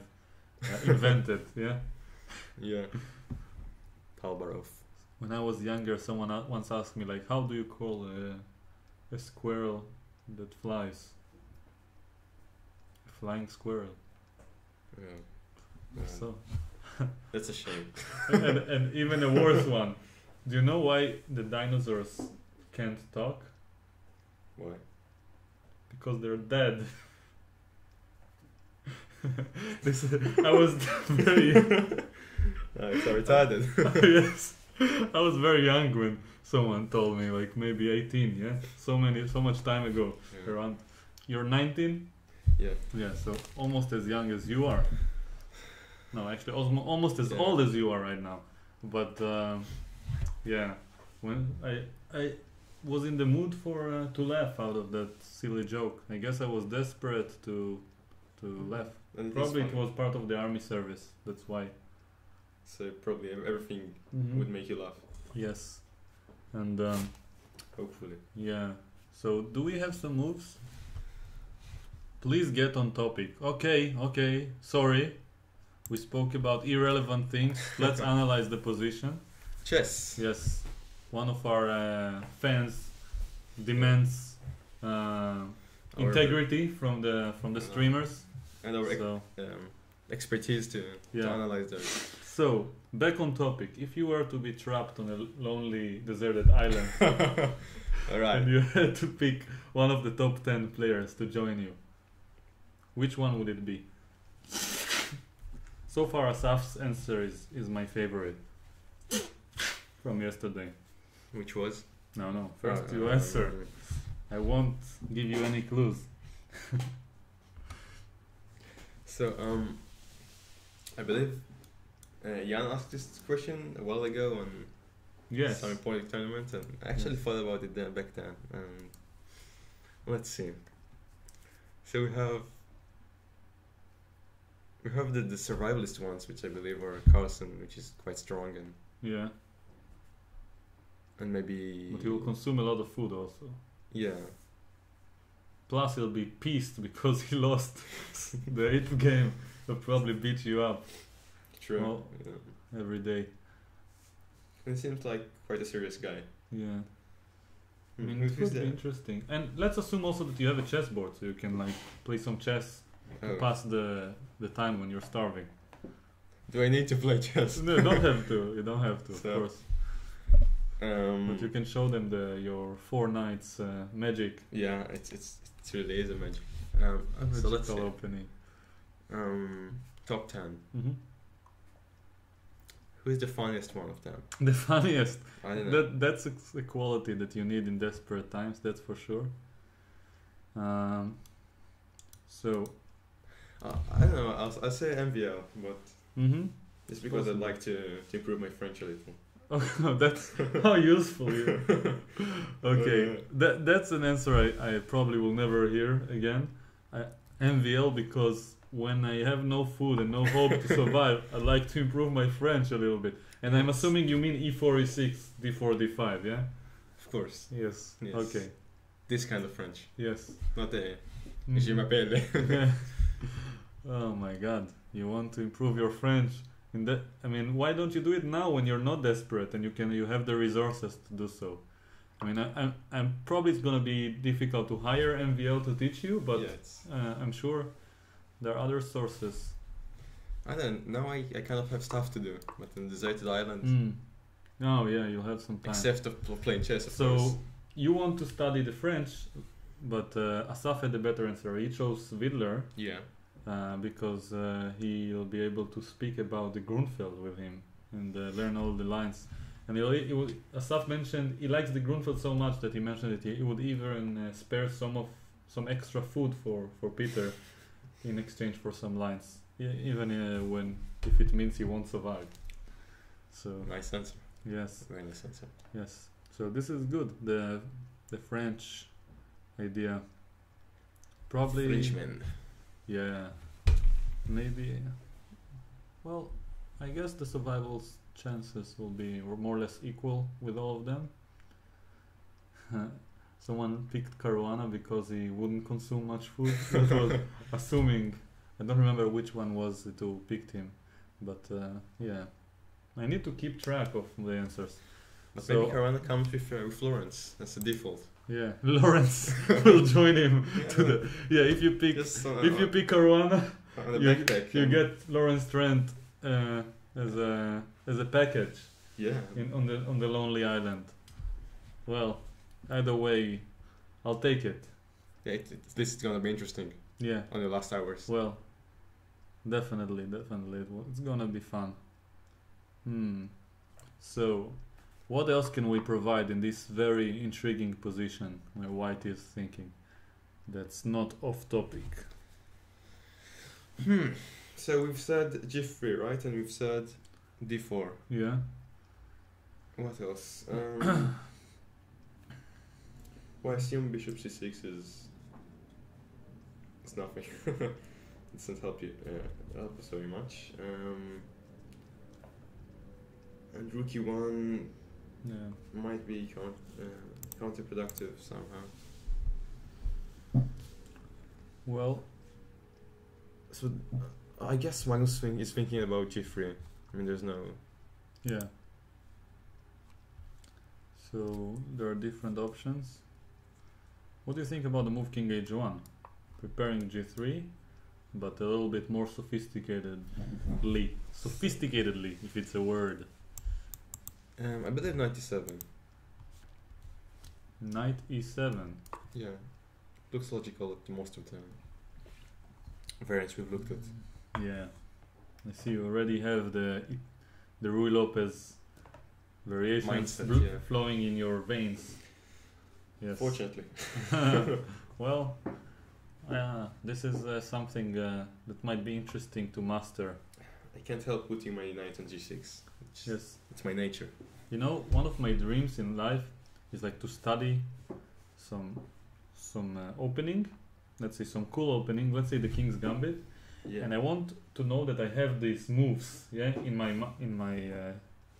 have invented. Yeah. Yeah. Talbarov. When I was younger, someone once asked me, like, how do you call a squirrel that flies? A flying squirrel. Yeah. So. That's a shame. and even a worse one. Do you know why the dinosaurs can't talk? Why? Because they're dead. I was very It's retarded. yes, I was very young when someone told me, like maybe 18. Yeah, so much time ago. Yeah. Around, you're 19. Yeah. Yeah, so almost as young as you are. No, actually, almost as Yeah. old as you are right now. But yeah, when I was in the mood for to laugh out of that silly joke. I guess I was desperate to laugh. And Probably it's it was part of the army service. That's why. So probably everything Mhm. would make you laugh. Yes, and Hopefully. yeah. So do we have some moves? Please get on topic. Okay. Sorry, we spoke about irrelevant things. Let's analyze the position. Chess. Yes, one of our fans demands integrity from the streamers. And our So expertise to analyze them. so back on topic. If you were to be trapped on a lonely, deserted island, Alright. and you had to pick one of the top 10 players to join you, which one would it be? So far, Asaf's answer is my favorite from yesterday. Which was? No. First you answer. I won't give you any clues. So, I believe Jan asked this question a while ago on Yes. some important tournament, and I actually thought about it then, back then. And let's see. So we have the survivalist ones, which I believe are Carlsen, which is quite strong, Yeah. and maybe. But he will consume a lot of food also. Yeah. Plus he'll be pissed because he lost the 8th game. He'll probably beat you up True. Well, Yeah. every day. And he seems like quite a serious guy. Yeah. I Hmm, mean, who's it would be there? interesting. And let's assume also that you have a chessboard, so you can like play some chess to Oh. pass the time when you're starving. Do I need to play chess? No, you don't have to. You don't have to, So, of course. But you can show them your 4 knights magic. Yeah, it's really is a magic. So let's Magical see. opening. Top 10. Hmm. Who is the funniest one of them? The funniest. I don't know. That's a quality that you need in desperate times. That's for sure. So. I don't know. I'll say MVL, but Mm-hmm. It's because Possible. I'd like to improve my French a little. Oh, that's how useful you. Okay, that's an answer I probably will never hear again. MVL, because when I have no food and no hope to survive, I like to improve my French a little bit. And I'm assuming you mean E4, E6, D4, D5, yeah? Of course. Yes. Yes. Okay. This kind of French. Yes. Not the Mhm. Je m'appelle. Oh my God! You want to improve your French? I mean, why don't you do it now when you're not desperate and you have the resources to do so? I mean, I'm probably it's gonna be difficult to hire MVL to teach you, but I'm sure there are other sources. I don't know. I kind of have stuff to do, but in the deserted island, Oh yeah, you'll have some time. except of playing chess, of course. So you want to study the French, but Asaf had a better answer. He chose Widler. Yeah. Because he'll be able to speak about the Grunfeld with him and learn all the lines. And Asaf mentioned he likes the Grunfeld so much that he mentioned that he would even spare some extra food for Peter in exchange for some lines, even if it means he won't survive. So Nice answer. yes, Very nice answer. yes. So this is good. The French idea. Probably. Frenchman. Yeah, maybe. Well, I guess the survival chances will be more or less equal with all of them. Someone picked Caruana because he wouldn't consume much food. That was assuming. I don't remember which one was it who picked him, but yeah, I need to keep track of the answers. But So- maybe Caruana comes with Florence. That's the default. Yeah, Lawrence will join him to the. Yeah, if you pick Just if you pick Caruana, on the you, backpack. you get Lawrence Trent as a package Yeah. on the lonely island. Well, either way, I'll take it. Yeah. This is gonna be interesting Yeah. on the last hours. Well, definitely. It's gonna be fun. So, what else can we provide in this very intriguing position where White is thinking? That's not off topic. So we've said G3, right? And we've said D4. Yeah. What else? Well, I assume Bishop C6 is nothing. It doesn't help us very much. And Rook E1 Yeah. might be counterproductive somehow. Well, So I guess Magnus is thinking about G3. I mean, there's no. yeah. So there are different options. What do you think about the move King H1? Preparing G3, but a little bit more sophisticatedly, if it's a word. I believe 97. Knight E7. Yeah, looks logical at most of the variants we've looked at. Yeah, I see you already have the Rui Lopez variations Mindset, yeah. flowing in your veins. Yes. Fortunately. Well, this is something that might be interesting to master. I can't help putting my knight on G6. Yes. It's my nature. You know, one of my dreams in life is like to study some opening. Let's say some cool opening. Let's say the King's Gambit, Yeah. and I want to know that I have these moves. Yeah, in my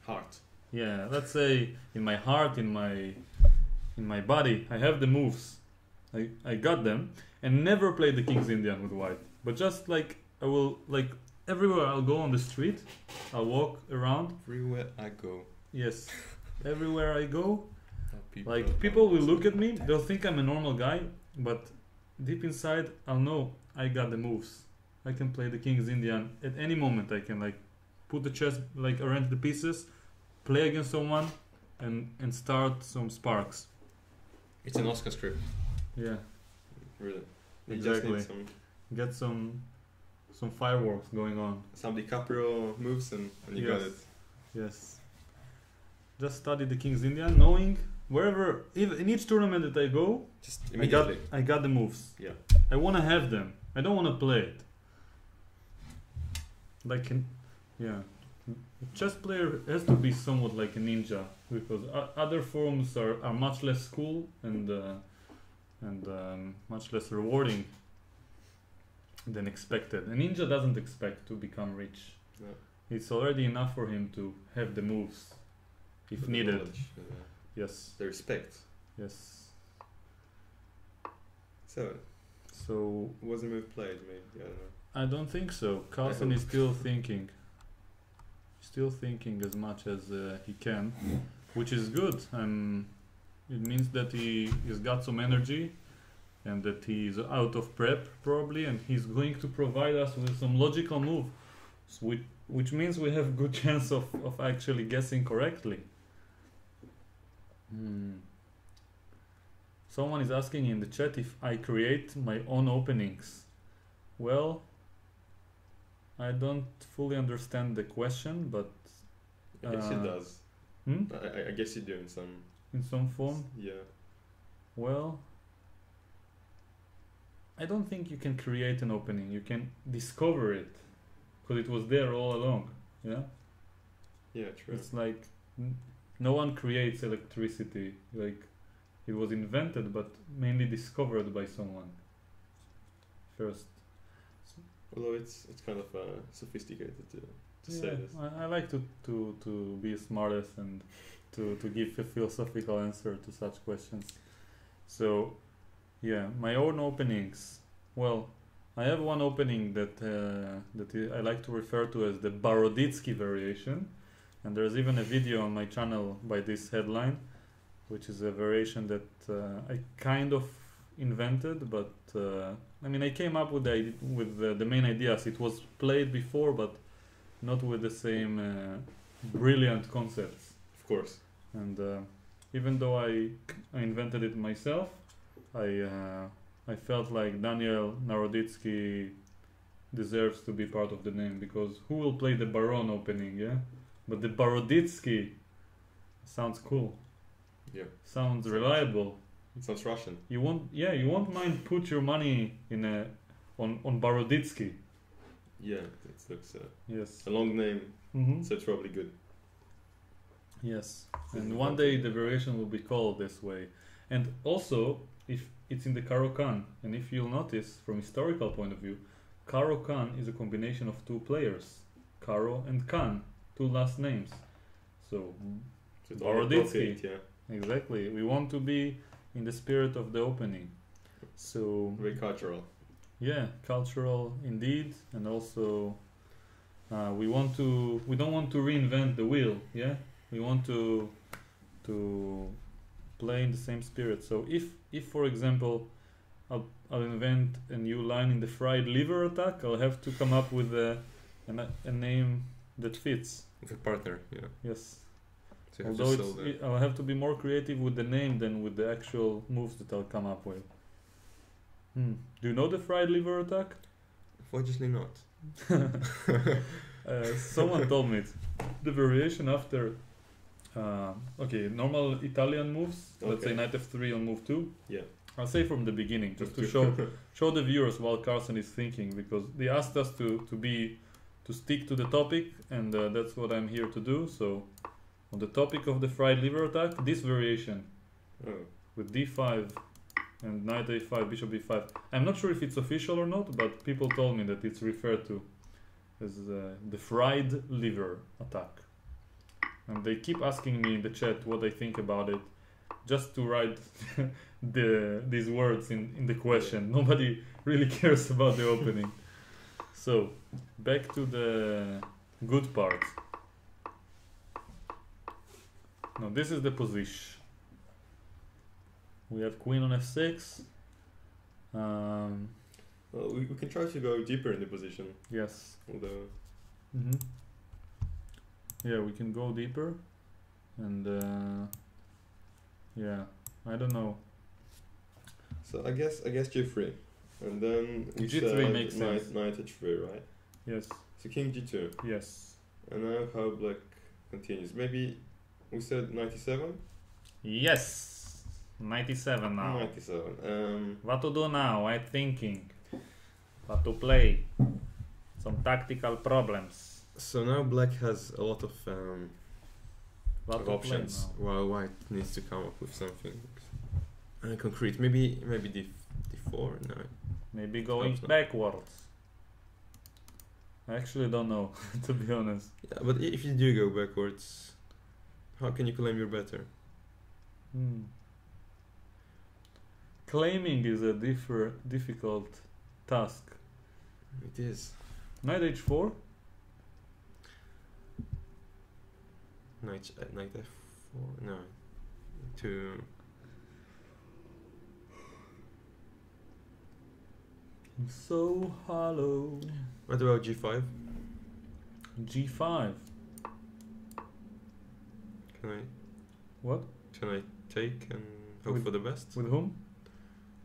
Heart. yeah. Let's say in my heart, in my body, I have the moves. I got them, and never played the King's Indian with White. But just like I will like everywhere I'll go on the street, I'll walk around. Everywhere I go. Yes, everywhere I go. People Like people will look at me, they'll think I'm a normal guy, but deep inside I'll know I got the moves. I can play the King's Indian at any moment. I can like put the chess, like arrange the pieces, play against someone, and start some sparks. It's an Oscar script, Yeah, really. You Exactly. just need get some fireworks going on. some DiCaprio moves and you got Yes. it. Yes. Just study the King's Indian, knowing wherever, in each tournament that I go, Just immediately. I got the moves. Yeah. I want to have them. I don't want to play it. Like, yeah. a chess player has to be somewhat like a ninja, because other forms are much less cool and much less rewarding than expected. A ninja doesn't expect to become rich. No. It's already enough for him to have the moves if The needed. knowledge, Yes. the respect. Yes. So was the move played? Maybe I don't know. I don't think so. Carlsen is still thinking. Still thinking as much as he can, which is good. It means that he's got some energy and that he's out of prep probably, and he's going to provide us with some logical move, which means we have good chance of actually guessing correctly. Someone is asking in the chat if I create my own openings. Well, I don't fully understand the question, but I guess it does. I guess you do in some form. Yeah. Well, I don't think you can create an opening. You can discover it, because it was there all along. Yeah. Yeah, true. It's like no one creates electricity. Like it was invented, but mainly discovered by someone first. Although it's kind of sophisticated to say this. I like to be smartest and to give a philosophical answer to such questions. So, yeah, my own openings. Well, I have one opening that I like to refer to as the Boroditsky variation, and there's even a video on my channel by this headline, which is a variation that I kind of invented, but I mean I came up with the main ideas. It was played before, but not with the same brilliant concepts. Of course. And even though I invented it myself, I felt like Daniel Naroditsky deserves to be part of the name, because who will play the Baron opening, yeah? But the Boroditsky sounds cool. Yeah. Sounds reliable. It sounds Russian. You won't mind put your money in on Boroditsky. Yeah, it looks yes. a long name, so it's probably good. Yes, and one day the variation will be called this way. And also, if it's in the Caro-Kann, and if you'll notice from historical point of view, Caro-Kann is a combination of two players, Caro and Khan, two last names. So Boroditsky. Yeah. Exactly. We want to be in the spirit of the opening. So very cultural. Yeah, cultural indeed, and also we don't want to reinvent the wheel. Yeah, we want to play in the same spirit. So if for example I'll invent a new line in the fried liver attack, I'll have to come up with a name that fits. With a partner, yeah. Yes. So although I'll have to be more creative with the name than with the actual moves that I'll come up with. Do you know the fried liver attack? Unfortunately not. Someone told me it. The variation after okay, normal Italian moves, let's say knight f3 on move 2. Yeah. I'll say from the beginning, just to show the viewers while Carlsen is thinking, because they asked us to stick to the topic, and that's what I'm here to do. So on the topic of the fried liver attack, this variation with d5 and knight a5, bishop b5. I'm not sure if it's official or not, but people told me that it's referred to as the fried liver attack. And they keep asking me in the chat what I think about it, just to write these words in the question. Nobody really cares about the opening. So, back to the good part. Now this is the position. We have queen on f6. Well, we can try to go deeper in the position. Yes. Although. Yeah, we can go deeper, and yeah, I don't know. So I guess g3, and then we g3 makes knight, sense. Knight h3, right? Yes. So king g2. Yes. And now how black continues. Maybe we said 97. Yes. 97 now. 97. What to do now? I'm thinking. What to play? Some tactical problems. So now black has a lot of Lot of options, play now. while white needs to come up with something concrete. Maybe d4. No. Maybe going Perhaps not. backwards. I actually don't know, to be honest. Yeah, but if you do go backwards, how can you claim you're better? Claiming is a difficult task. It is. Knight h4. Knight f4. No. To I'm so hollow. what about g5? G5. What? Can I take and hope With- for the best? With whom?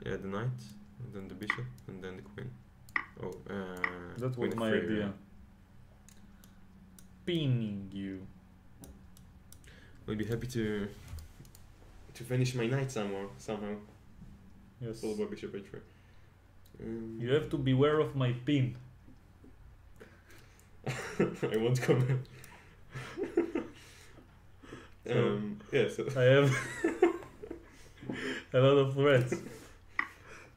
Yeah, the knight, and then the bishop, and then the queen. Oh, That queen was my f3, idea. yeah. Pinning you. I'll be happy to finish my knight somehow. Yes. Followed by bishop h3. You have to beware of my pin. I won't comment. Yeah, so I have a lot of threats.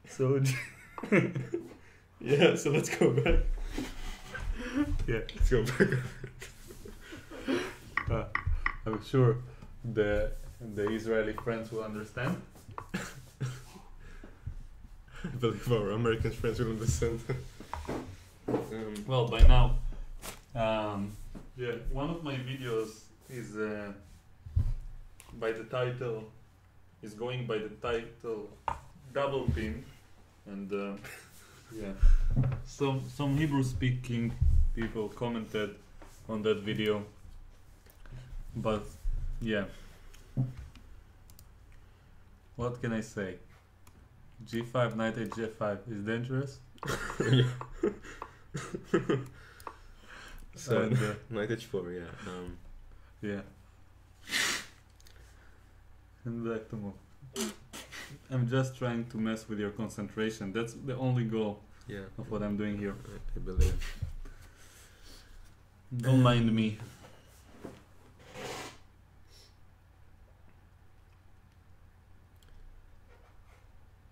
So yeah, so let's go back. yeah, Let's go back. I'm sure the Israeli friends will understand. I believe our American friends will understand. Well, by now, yeah, one of my videos is going by the title Double Pin, and yeah, some Hebrew speaking people commented on that video, but yeah, what can I say? G5 knight h f5 is dangerous. Yeah. So And, knight h4, yeah. yeah. And back to move. I'm just trying to mess with your concentration. That's the only goal Yeah. of what I'm doing here. I believe. Don't mind me.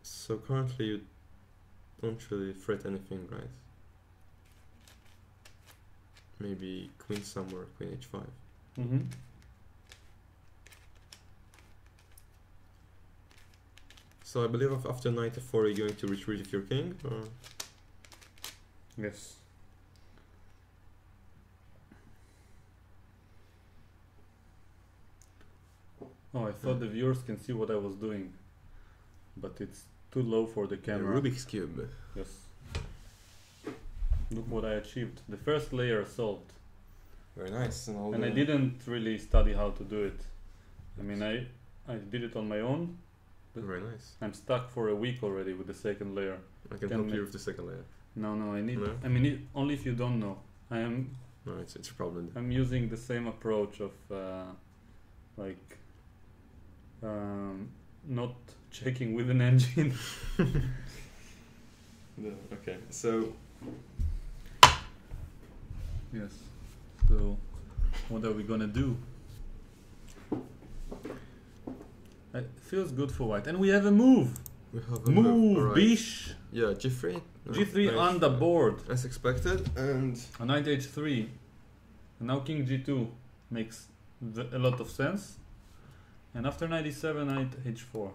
So currently you don't really threat anything, right? Maybe queen somewhere, queen h5. Mm-hmm. So I believe after knight f4 you're going to retreat with your king, or? Yes. Oh, I thought the viewers can see what I was doing, but it's too low for the The camera. Rubik's Cube. Yes. Look what I achieved. The first layer solved. Very nice. And I didn't really study how to do it. I mean, I did it on my own. Very nice. I'm stuck for a week already with the second layer. I can Can help we- you with the second layer. No, I need. No? I mean, only if you don't know. No, it's a problem. I'm using the same approach of like not checking with an engine. Okay, so Yes. So, what are we gonna do? It feels good for white, and we have a move. we have a Move, alright. bish. Yeah, g3. G3 Nice. on the board. As expected, and A knight h3. And now king g2 makes a lot of sense. And after knight e7, knight h4.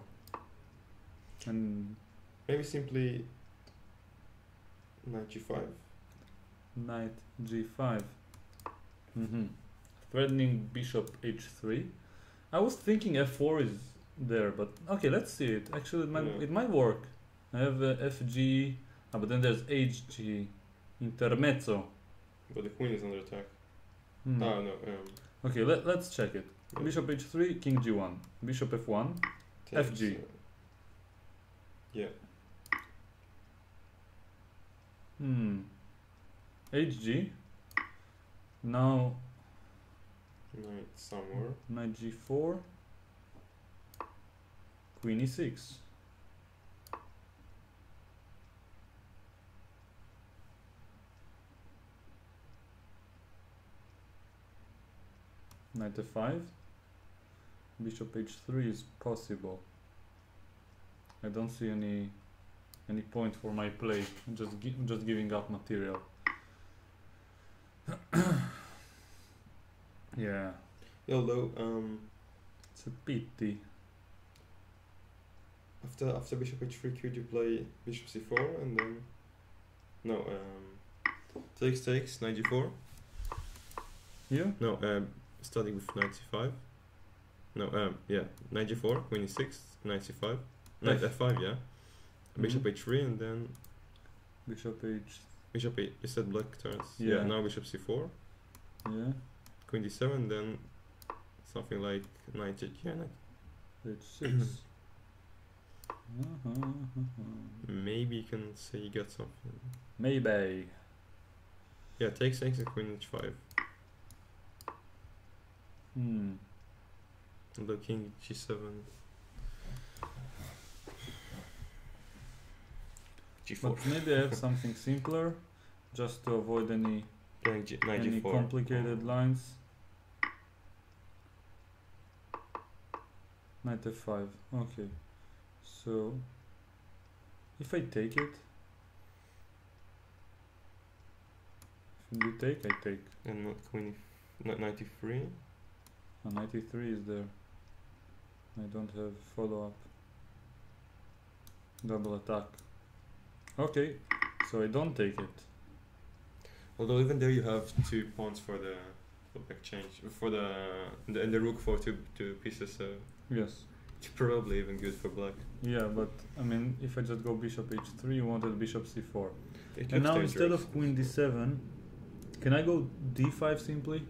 And maybe simply knight g5. knight g5. Threatening bishop h3. I was thinking f4 is there, but okay, let's see it. Actually, it might work. I have fg, but then there's hg, intermezzo. But the queen is under attack. Hmm. Oh no. Okay, let's check it. Yeah. Bishop h3, king g1, bishop f1, Takes, FG. Yeah. hg. Now Knight somewhere. knight g4, queen e6. Knight f5. Bishop h3 is possible. I don't see any point for my play. I'm just giving up material. Yeah. Although It's a pity. after bishop h3, could you play bishop c4 and then takes knight g4? Yeah. No, starting with knight c5. No, yeah, knight g4, queen e6, knight c5, knight f5, yeah. Bishop h3 and then Bishop you said black turns. Yeah. Now bishop c4, yeah. queen d7, then something like knight yeah, h6. maybe you can say you got something. Maybe. Yeah, takes and queen h5. Although king g7. g4. But maybe I have something simpler, just to avoid any Playing knight any g4. complicated lines. Knight f5. Okay. So if I take it, if you take, I take. And not queen knight e3. And knight e3 is there. I don't have follow-up. Double attack. Okay, so I don't take it. Although even there you have 2 pawns for the exchange for and the rook for two pieces, so Yes. it's probably even good for black. Yeah, but I mean, if I just go bishop h3, you wanted bishop c4. It And looks now instead dangerous. of queen d7, can I go d5 simply?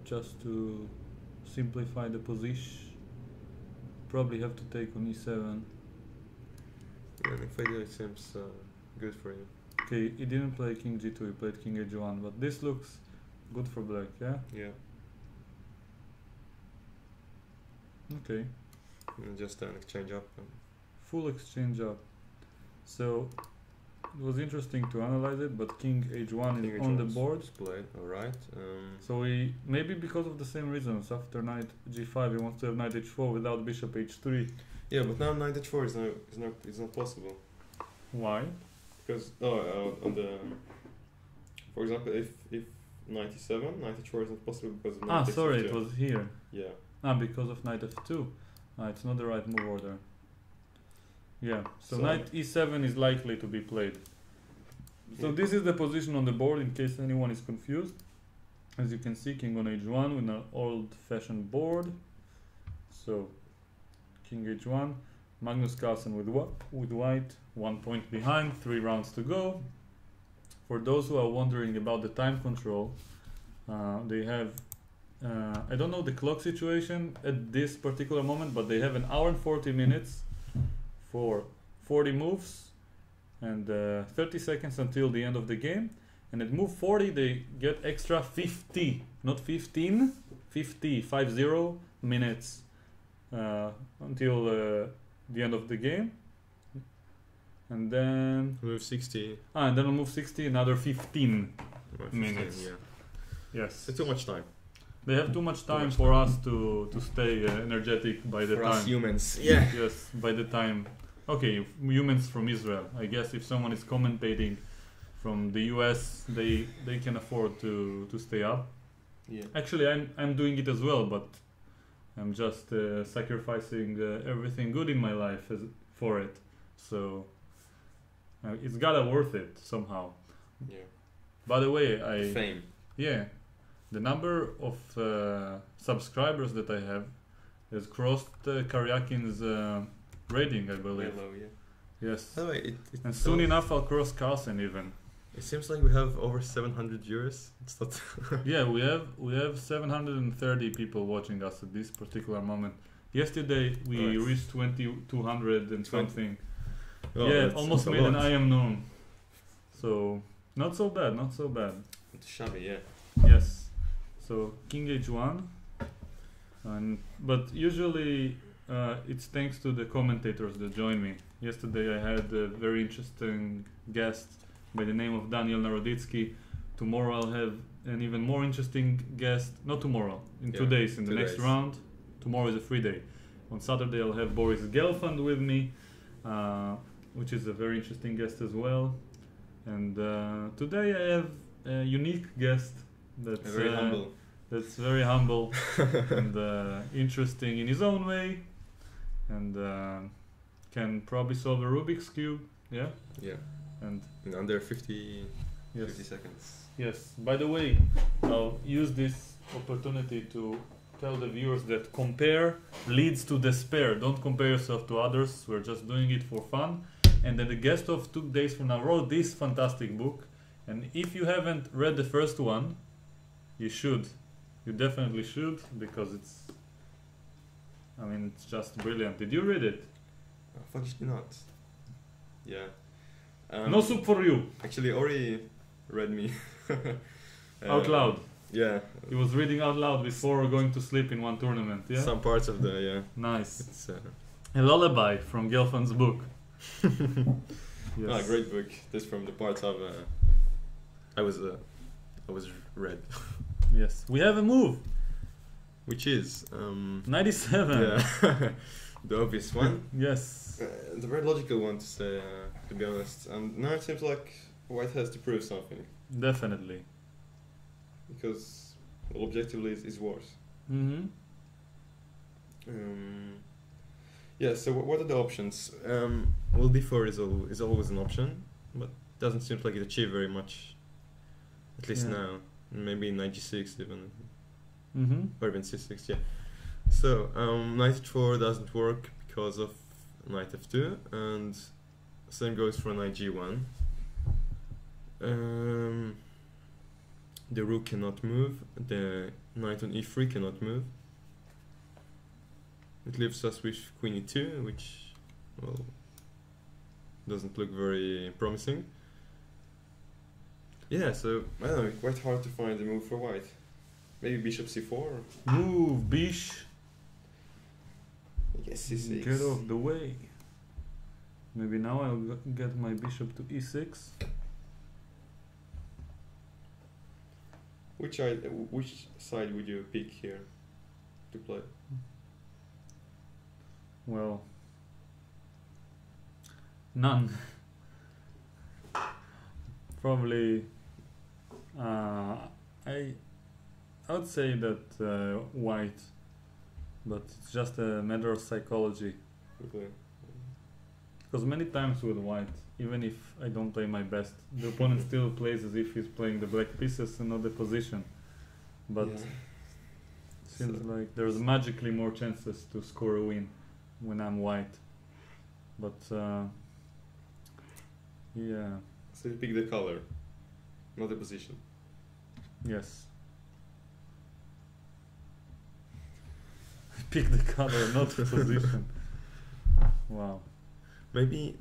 Just to simplify the position. Probably have to take on e7. And if I do, it seems good for you. Okay, he didn't play king g2, he played king h1, but this looks good for black, yeah? Yeah. Okay, And just an exchange up. full exchange up. So it was interesting to analyze it, but king h1 King is on the h1 board. is played. All right. So he, maybe because of the same reasons, after knight g5 he wants to have knight h4 without bishop h3. Yeah, but now knight h4 is not possible Why? because on the for example if knight e7, knight h4 is not possible because of knight Sorry, h2. it was here. Yeah. Because of knight f2. It's not the right move order. Yeah, so So- knight e7 is likely to be played. So this is the position on the board in case anyone is confused. As you can see, king on h1 with an old-fashioned board. So king h1, Magnus Carlsen with white, 1 point behind, 3 rounds to go. For those who are wondering about the time control, they have I don't know the clock situation at this particular moment, but they have an hour and 40 minutes for 40 moves and 30 seconds until the end of the game. And at move 40 they get extra 50, not 15, 50 minutes until the end of the game. And then Move 60. and then on move 60 another 15 or 15, minutes. Yeah. Yes, It's too much time. they have too much time much for us to stay energetic by the For time. us humans. Yeah. Yes, by the time. Okay, humans from Israel. I guess if someone is commentating from the US, they can afford to stay up. Yeah. Actually, I'm doing it as well, but I'm just sacrificing everything good in my life for it. So it's gotta worth it somehow. Yeah. By the way, Fame. the number of subscribers that I have has crossed Karjakin's rating, I believe. Hello, yeah. Yes. By the way, And soon enough I'll cross Carlsen even. it seems like we have over 700 viewers. It's not. Yeah, we have 730 people watching us at this particular moment. Yesterday we Nice. reached 200 and something. Oh, Yeah, that's- almost that's a made an lot. IM known. So not so bad, not so bad. It's shabby, yeah. Yes. So king h1, but usually it's thanks to the commentators that join me. Yesterday I had a very interesting guest by the name of Daniel Naroditsky, tomorrow I'll have an even more interesting guest. Not tomorrow, in 2 Yeah, days, in the 2 next days. round. Tomorrow is a free day. On Saturday I'll have Boris Gelfand with me, which is a very interesting guest as well. And today I have a unique guest that's Very humble. that's very humble and interesting in his own way, and can probably solve a Rubik's Cube. Yeah? Yeah. And In under 50 yes. 50 seconds. Yes. By the way, I'll use this opportunity to tell the viewers that compare leads to despair. Don't compare yourself to others. We're just doing it for fun. And then the guest of 2 days from now wrote this fantastic book. And if you haven't read the first one, you should. You definitely should, because it's just brilliant. Did you read it? Unfortunately not. Yeah. No soup for you. Actually, Ori read me. Out loud. Yeah. He was reading out loud before going to sleep in one tournament. Yeah. Some parts of the, yeah. Nice. It's A lullaby from Gelfand's book. Yes. Ah, great book. This from the parts of I was read. Yes. We have a move. Which is 97. yeah. The obvious one. Yes. The very logical one to say, to be honest. And now it seems like White has to prove something. Definitely. Because, well, objectively it's worse. Mm-hmm. Yeah, so what are the options? Well, D4 is always an option, but doesn't seem like it achieved very much, at least Yeah. now. Maybe knight g6 even, Mm-hmm. or even c6, yeah. So, knight h4 doesn't work because of knight f2, and same goes for knight g1. The rook cannot move, the knight on e3 cannot move. It leaves us with queen e2, which, well, doesn't look very promising. Yeah, so, I don't know, quite hard to find a move for white. Maybe bishop c4? Move, bish. I guess c6. Get off the way. Maybe now I'll get my bishop to e6. Which side would you pick here to play? Well, none. Probably, I would say that white, but it's just a matter of psychology. Okay. Because many times with white, even if I don't play my best, the opponent still plays as if he's playing the black pieces and not the position. But Yeah. seems So- like there's magically more chances to score a win when I'm white. But yeah, So you pick the color, not the position. yes. Pick the color, not the position. Wow. Maybe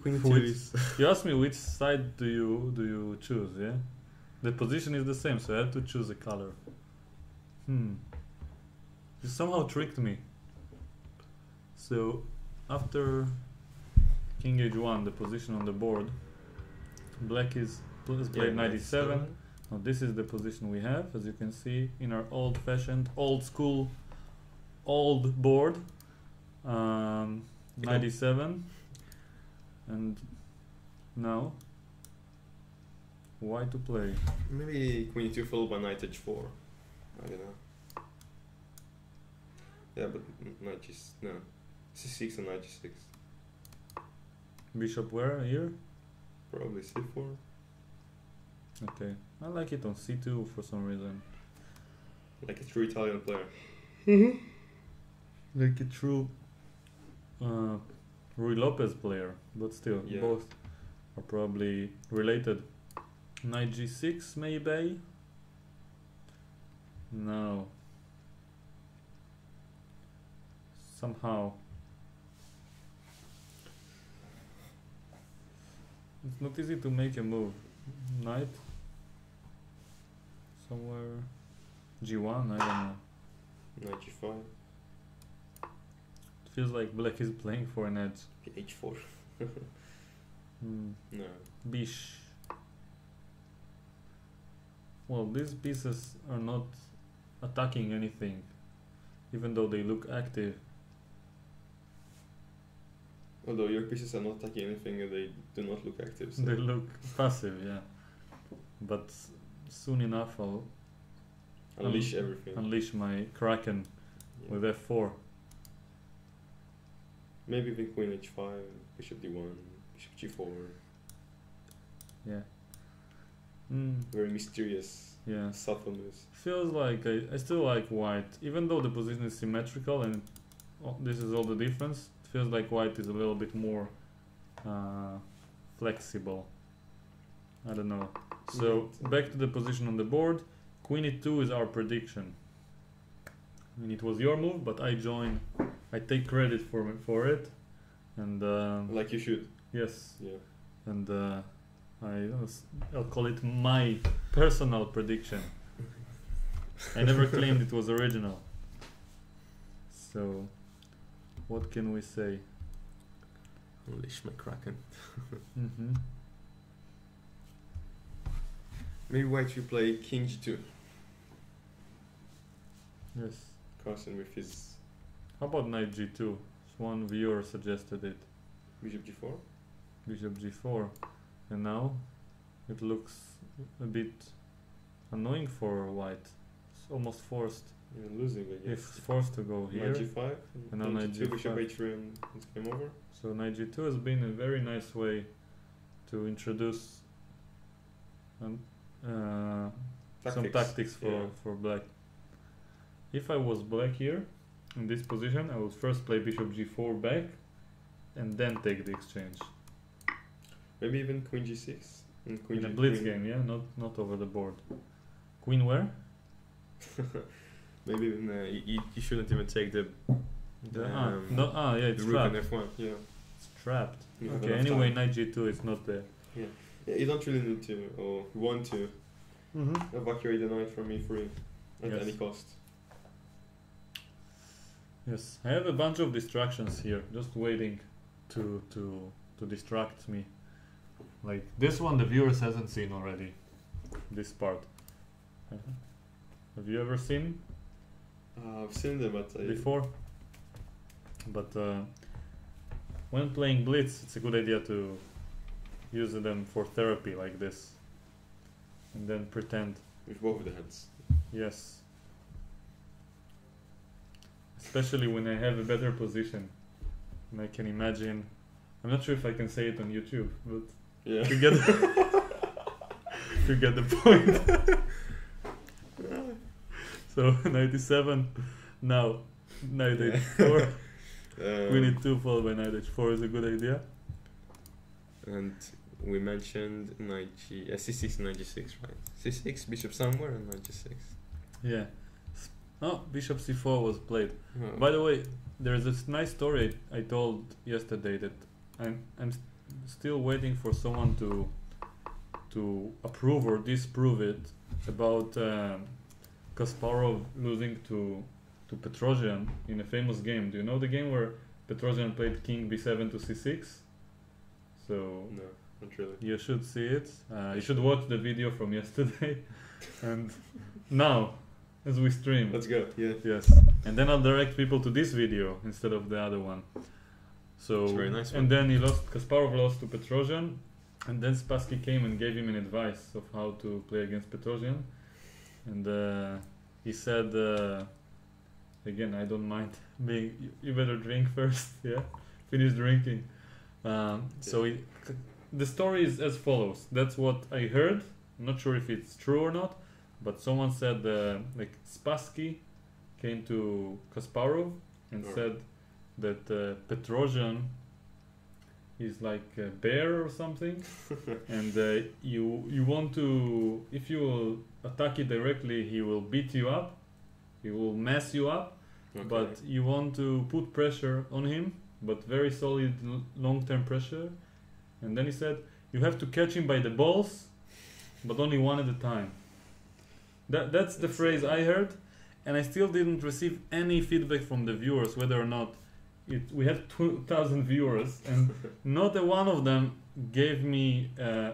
queen Which- 2 is. You asked me which side do you choose, yeah? The position is the same, so I have to choose a color. You somehow tricked me. So after king h1, the position on the board, black is played knight e7. Now this is the position we have, as you can see, in our old-fashioned, old-school, old board. Knight e7. And now, why to play? Maybe queen 2 followed by knight h4. I don't know. Yeah, but knight no. c6 and knight g6. Bishop where? Here? Probably c4. Okay. I like it on c2 for some reason. Like a true Italian player. Like a true Rui Lopez player, but still, Yeah. both are probably related. Knight g6 maybe? No. Somehow. It's not easy to make a move. Knight? Somewhere. g1? I don't know. Knight g5. It feels like black is playing for an edge. h4. Hmm. No. Bish. well, these pieces are not attacking anything, even though they look active. Although your pieces are not attacking anything, they do not look active. So. They look passive, yeah. But soon enough I'll Unleash everything. unleash my Kraken with F4. Maybe even Queen H5, Bishop D1, Bishop G4. Yeah. Very mysterious, Yeah. subtle moves. Feels like I still like white, even though the position is symmetrical and this is all the difference. It feels like white is a little bit more flexible. I don't know. So back to the position on the board. Queen E2 is our prediction. I mean, it was your move, but I join. I take credit for it, and Like you should. yes, Yeah. and I'll call it my personal prediction. I never claimed it was original. So, what can we say? Unleash my Kraken. Mm-hmm. Maybe white should play King G2. Yes. Carlsen with his How about Knight G2? One viewer suggested it. Bishop G4. Bishop G4, and now it looks a bit annoying for white. It's almost forced. You're losing, I guess. It's forced to go here. Knight G5. And now King Knight G2, Bishop G5. H3, and it's game over. So Knight G2 has been a very nice way to introduce some tactics for black. If I was black here, in this position, I would first play Bishop G4 back, and then take the exchange. Maybe even Queen G6 and Queen In a G3. blitz game, yeah, not over the board. Queen where? Maybe even you shouldn't even take the yeah, it's the rook and trapped. F1. Yeah. It's trapped. You have Okay, enough anyway, time. Knight G2 is not there. Yeah, you don't really need to or want to evacuate the knight from E3 at Yes. any cost. Yes, I have a bunch of distractions here, just waiting to distract me. Like this one, the viewers hasn't seen already. This part. Have you ever seen I've seen them, but before? But when playing blitz, it's a good idea to use them for therapy like this, and then pretend. with both the hands. Yes. Especially when I have a better position, and I can imagine. I'm not sure if I can say it on YouTube, but Yeah. you get you get the point. So 97. Now Knight H4. Queen E2 followed by Knight H4 is a good idea. And we mentioned Knight G, C6 and Knight G6, right? C6, Bishop somewhere, and Knight G6. Yeah. Oh, Bishop C4 was played. Oh. By the way, there's this nice story I told yesterday that I'm still waiting for someone to approve or disprove it about Kasparov losing to Petrosian in a famous game. Do you know the game where Petrosian played King B7 to C6? So No, not really. you should see it. You should watch the video from yesterday and now as we stream. Let's go. Yeah. Yes, and then I'll direct people to this video instead of the other one. So It's a very nice one. and then Kasparov lost to Petrosian, and then Spassky came and gave him an advice of how to play against Petrosian, and he said, again, I don't mind being. You better drink first, yeah. Finish drinking. So the story is as follows. That's what I heard. I'm not sure if it's true or not. But someone said like Spassky came to Kasparov and said that Petrosian is like a bear or something, and you want to, if you will attack it directly, he will beat you up, he will mess you up, Okay. but you want to put pressure on him, but very solid long-term pressure. And then he said you have to catch him by the balls, but only one at a time. That's the phrase I heard, and I still didn't receive any feedback from the viewers whether or not we had 2,000 viewers, and not a one of them gave me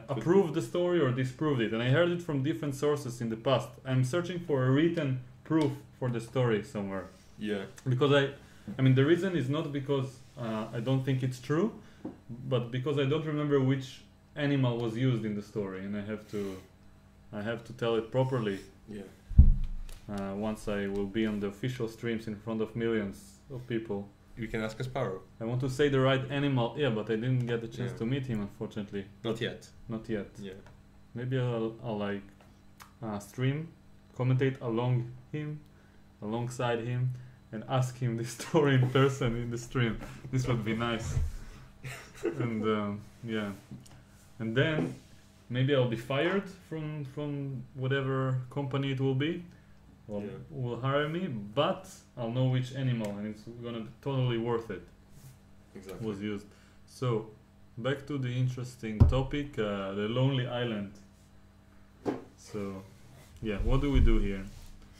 approved the story or disproved it, and I heard it from different sources in the past. I'm searching for a written proof for the story somewhere. Yeah. Because I mean, the reason is not because I don't think it's true, but because I don't remember which animal was used in the story, and I have to tell it properly. Yeah. Once I will be on the official streams in front of millions of people. You can ask Kasparov. I want to say the right animal, yeah, but I didn't get the chance Yeah. to meet him, unfortunately. Not yet. Not yet. Yeah. Maybe I'll like stream, commentate alongside him, and ask him this story in person in the stream. This would be nice. And yeah, and then maybe I'll be fired from whatever company it will be, or will hire me, but I'll know which animal, and it's gonna be totally worth it. Exactly. Was used. So back to the interesting topic, the Lonely Island. So yeah, what do we do here?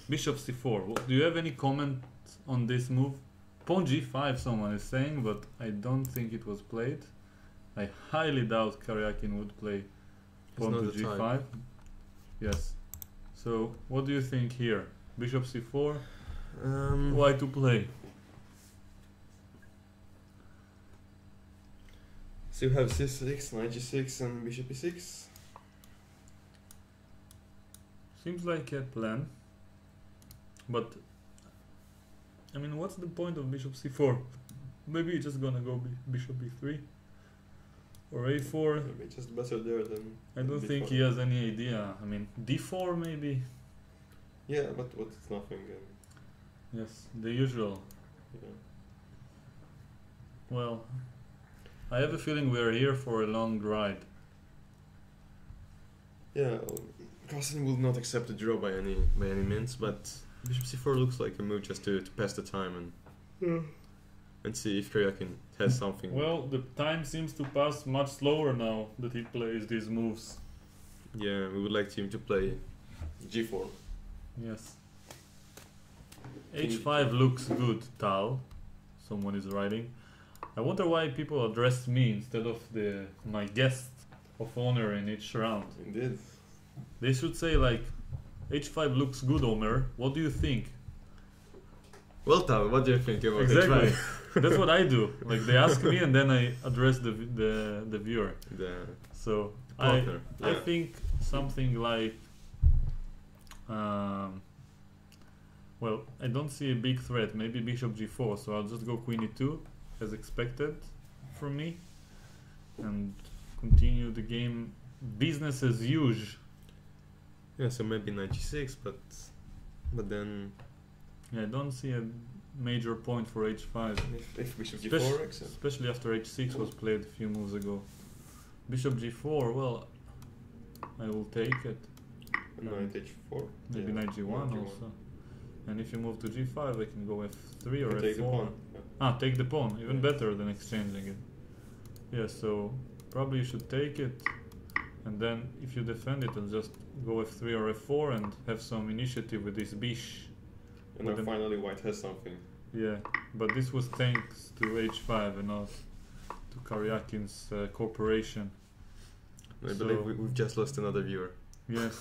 Bishop c4. Do you have any comment on this move? Pawn g5 someone is saying, but I don't think it was played. I highly doubt Karjakin would play pawn to g5. Time. Yes. So what do you think here? Bishop c4? Um, Why to play? So you have c6, knight g6, and bishop e6. Seems like a plan. But I mean, what's the point of bishop c4? Maybe you're just gonna go bishop b3 or a4. Maybe just better there than. I don't b4. think he has any idea. I mean, d4 maybe. Yeah, but it's nothing. Yes, the usual. Yeah. Well, I have a feeling we are here for a long ride. Yeah, Carlsen will not accept a draw by any means, but bishop c4 looks like a move just to pass the time and see if Karjakin has something. Well, the time seems to pass much slower now that he plays these moves. Yeah, we would like him to play g4. Yes. h5 looks good, Tal. Someone is writing. I wonder why people address me instead of my guest of honor in each round. Indeed. They should say like, h5 looks good, Omer. What do you think? Well, Tal, what do you think about Exactly. h5? That's what I do. Like they ask me and then I address the viewer. So I think something like well, I don't see a big threat. Maybe bishop g4. So I'll just go queen e2 as expected from me and continue the game business as usual. Yeah, so maybe knight g6, but then Yeah, I don't see a major point for h5. if bishop g4, especially after h6 was played a few moves ago. Bishop g4, well, I will take it. Knight h4. Maybe knight g1 also. And if you move to g5, I can go f3 or take the f4. pawn. Ah, take the pawn. Even better than exchanging it. Yeah, so probably you should take it. And then if you defend it, I'll just go f3 or f4 and have some initiative with this bish. And then finally white has something. Yeah, but this was thanks to h5 and not to Karjakin's cooperation. I believe we've just lost another viewer. Yes.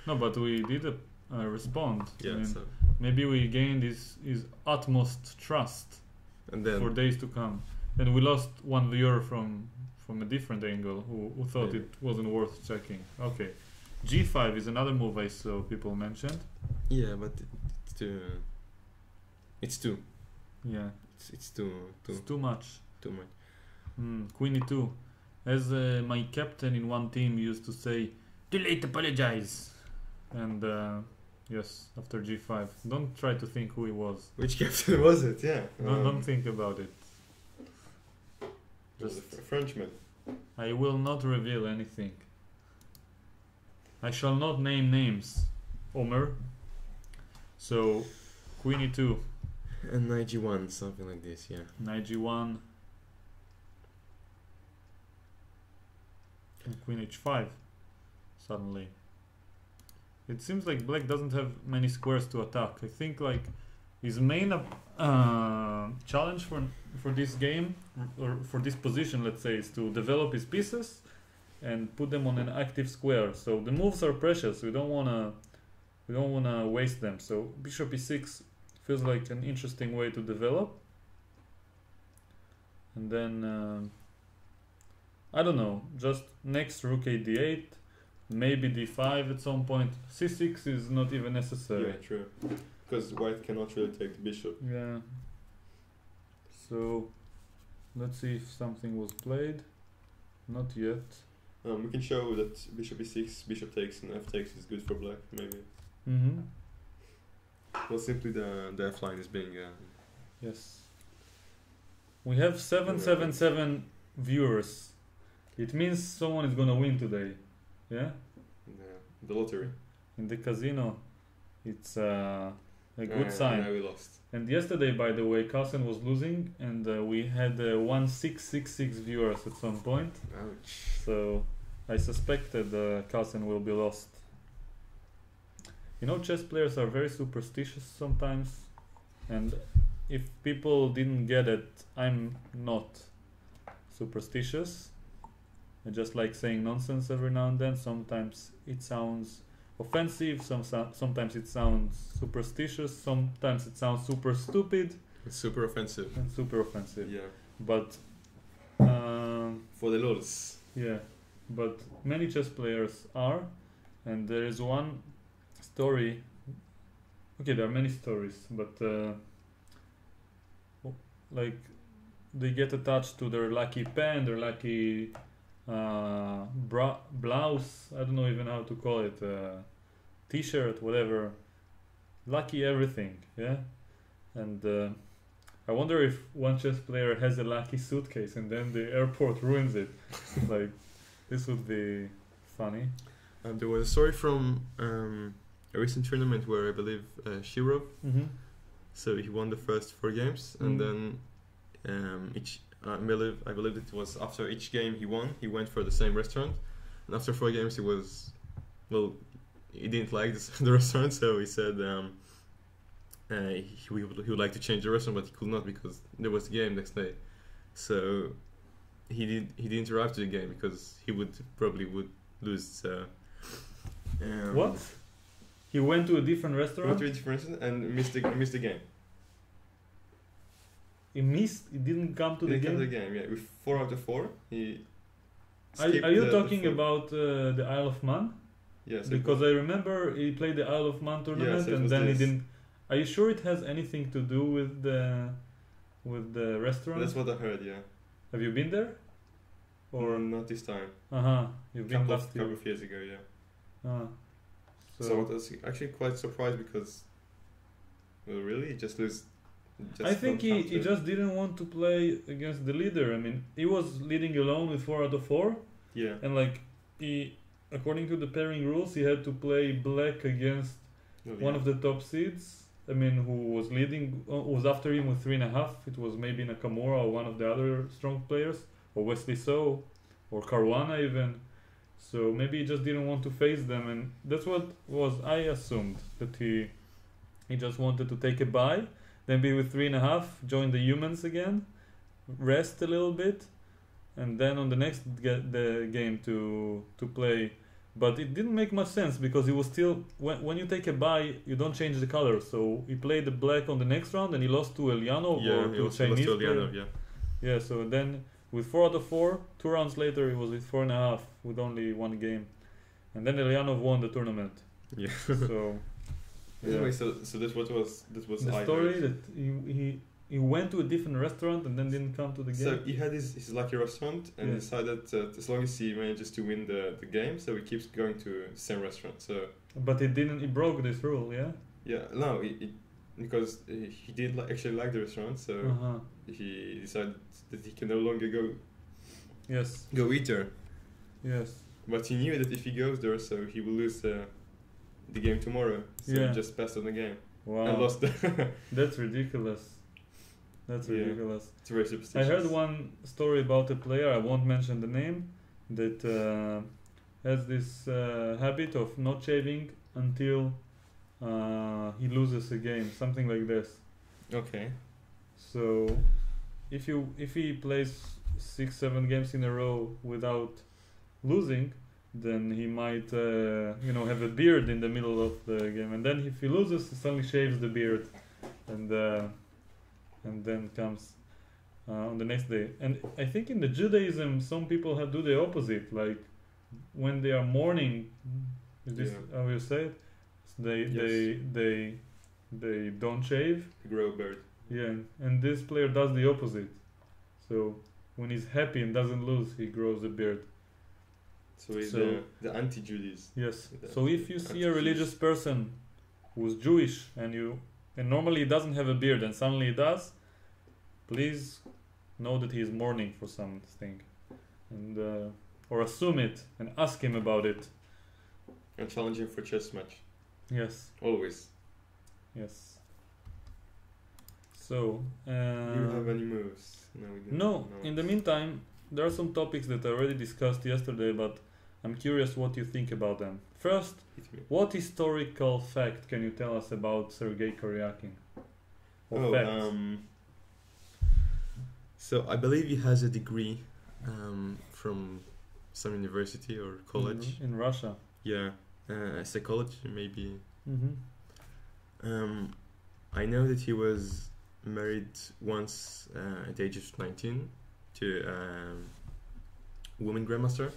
No, but we did respond. Yeah, I mean, so. maybe we gained his utmost trust And then for days to come. And we lost one viewer from a different angle who thought it wasn't worth checking. Okay. G5 is another move I saw people mentioned. Yeah, but it's too. Yeah. It's too much. Too much. Queen e2. As my captain in one team used to say, too late, apologize. And yes, after g5. Don't try to think who he was. Which captain was it? Yeah. Don't think about it. Just a Frenchman. I will not reveal anything. I shall not name names, Omer. So, queen e2. And knight g1, something like this, yeah. Knight g1. And queen h5. Suddenly. It seems like black doesn't have many squares to attack. I think like his main challenge for this game or for this position, let's say, is to develop his pieces and put them on an active square. So the moves are precious. We don't wanna waste them. So bishop e6 feels like an interesting way to develop. And then I don't know. Just next rook a d8, maybe d5 at some point. c6 is not even necessary. Yeah, true. Because white cannot really take the bishop. Yeah. So let's see if something was played. Not yet. We can show that bishop e6, bishop takes, and f takes is good for black, maybe. Mm-hmm. Well, simply the f line is being. Yes. We have 777 viewers. It means someone is gonna win today. Yeah? The lottery. In the casino. It's a good sign. Yeah, we lost. And yesterday, by the way, Carlsen was losing, and we had 1666 viewers at some point. Ouch. So I suspected Carlsen will be lost. You know, chess players are very superstitious sometimes, and if people didn't get it, I'm not superstitious. I just like saying nonsense every now and then. Sometimes it sounds offensive, sometimes it sounds superstitious, sometimes it sounds super stupid. It's super offensive. And super offensive. Yeah. But for the lols. yeah, but many chess players are, and there is one story. Okay, there are many stories, but like they get attached to their lucky pen, their lucky blouse. I don't know even how to call it. T-shirt, whatever. Lucky everything, yeah. And I wonder if one chess player has a lucky suitcase and then the airport ruins it. Like, this would be funny. There was a story from a recent tournament where I believe Shirov. Mm-hmm. So he won the first 4 games, and then I believe it was after each game he went for the same restaurant, and after 4 games he didn't like the restaurant, so he said he would like to change the restaurant, but he could not because there was a game next day. So he didn't arrive to the game because he would lose. What? He went to a different restaurant? Went to a different restaurant and missed the game. He didn't come to the game? Come to the game, yeah. With 4 out of 4, he Are you talking about the Isle of Man? Yes. Because I remember he played the Isle of Man tournament, and then he didn't. Are you sure it has anything to do with the restaurant? That's what I heard, yeah. Have you been there? Or not this time. You've been last year. Couple of years ago, yeah. So I was actually quite surprised because, really, he just lose. I think he just didn't want to play against the leader. I mean, he was leading alone with 4 out of 4. Yeah. And according to the pairing rules, he had to play black against one of the top seeds. I mean, who was leading, was after him with 3.5. It was maybe Nakamura or one of the other strong players, or Wesley So, or Caruana even. So maybe he just didn't want to face them, and that's what I assumed, that he just wanted to take a bye, then be with 3.5, join the humans again, rest a little bit, and then on the next the game to play. But it didn't make much sense because he was still, when you take a bye, you don't change the color. So he played the black on the next round and he lost to Elyanov or to Chinese player. Yeah, so then with 4 out of 4, 2 rounds later he was with 4.5 with only 1 game. And then Elyanov won the tournament. Yeah. So yeah. Anyway, so this was the story that he went to a different restaurant and then didn't come to the game. So he had his lucky restaurant and decided that as long as he manages to win the game, so he keeps going to the same restaurant. So. But he broke this rule, yeah. Yeah, no, because he didn't actually like the restaurant, so he decided that he can no longer go eat there. Yes. But he knew that if he goes there, so he will lose the game tomorrow. So he just passed on the game. Wow. And lost. That's ridiculous. That's ridiculous. It's very superstitious. I heard one story about a player, I won't mention the name, that has this habit of not shaving until he loses a game, something like this. Okay. So if he plays 6-7 games in a row without losing, then he might have a beard in the middle of the game, and then if he loses, he suddenly shaves the beard, and then comes on the next day. And I think in the Judaism, some people do the opposite, like when they are mourning. Is this how you say it? They don't shave. Grow a beard. Yeah, and this player does the opposite. So when he's happy and doesn't lose, he grows a beard. So he's So- the anti-Judaism. Yes. The So if you see a anti-Jews. religious person who's Jewish and normally he doesn't have a beard and suddenly he does, please know that he is mourning for something, and or assume it and ask him about it. And challenge him for chess match. Yes. Always. Yes. So. Do you have any moves? No, we don't. No. In the meantime, there are some topics that I already discussed yesterday, but I'm curious what you think about them. First, Hit me. what historical fact can you tell us about Sergey Karjakin? Or Oh, facts? So I believe he has a degree from some university or college. In Russia. Yeah, psychology maybe. Mm-hmm. I know that he was married once at the age of 19 to a woman grandmaster,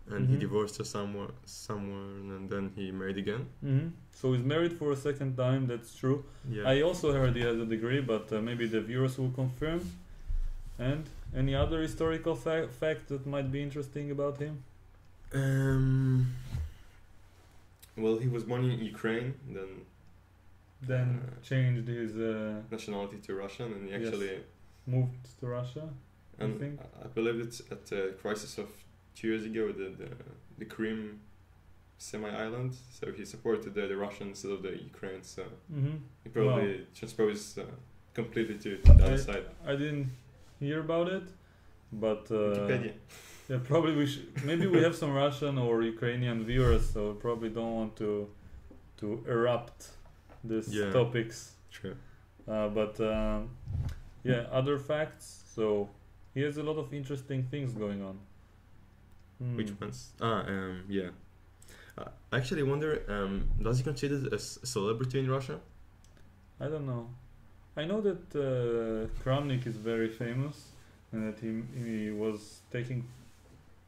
and he Mhm. divorced to someone, and then he married again. Mm-hmm. So he's married for a second time, that's true. Yeah. I also heard he has a degree, but maybe the viewers will confirm. And any other historical fact that might be interesting about him? Well, he was born in Ukraine, then Changed his nationality to Russian, and he Yes. actually. moved to Russia. And think? I believe it's at the crisis of 2 years ago, the Crim semi-island. So he supported the Russians instead of the Ukraine. So Mm-hmm. he probably transposed completely to the other side. I didn't hear about it, but Wikipedia. yeah, probably maybe we have some Russian or Ukrainian viewers, so probably don't want to erupt these Yeah. topics. True. But yeah, other facts. So he has a lot of interesting things going on. Which ones? Yeah. I actually wonder, does he consider as a celebrity in Russia? I don't know. I know that Kramnik is very famous and that he was taking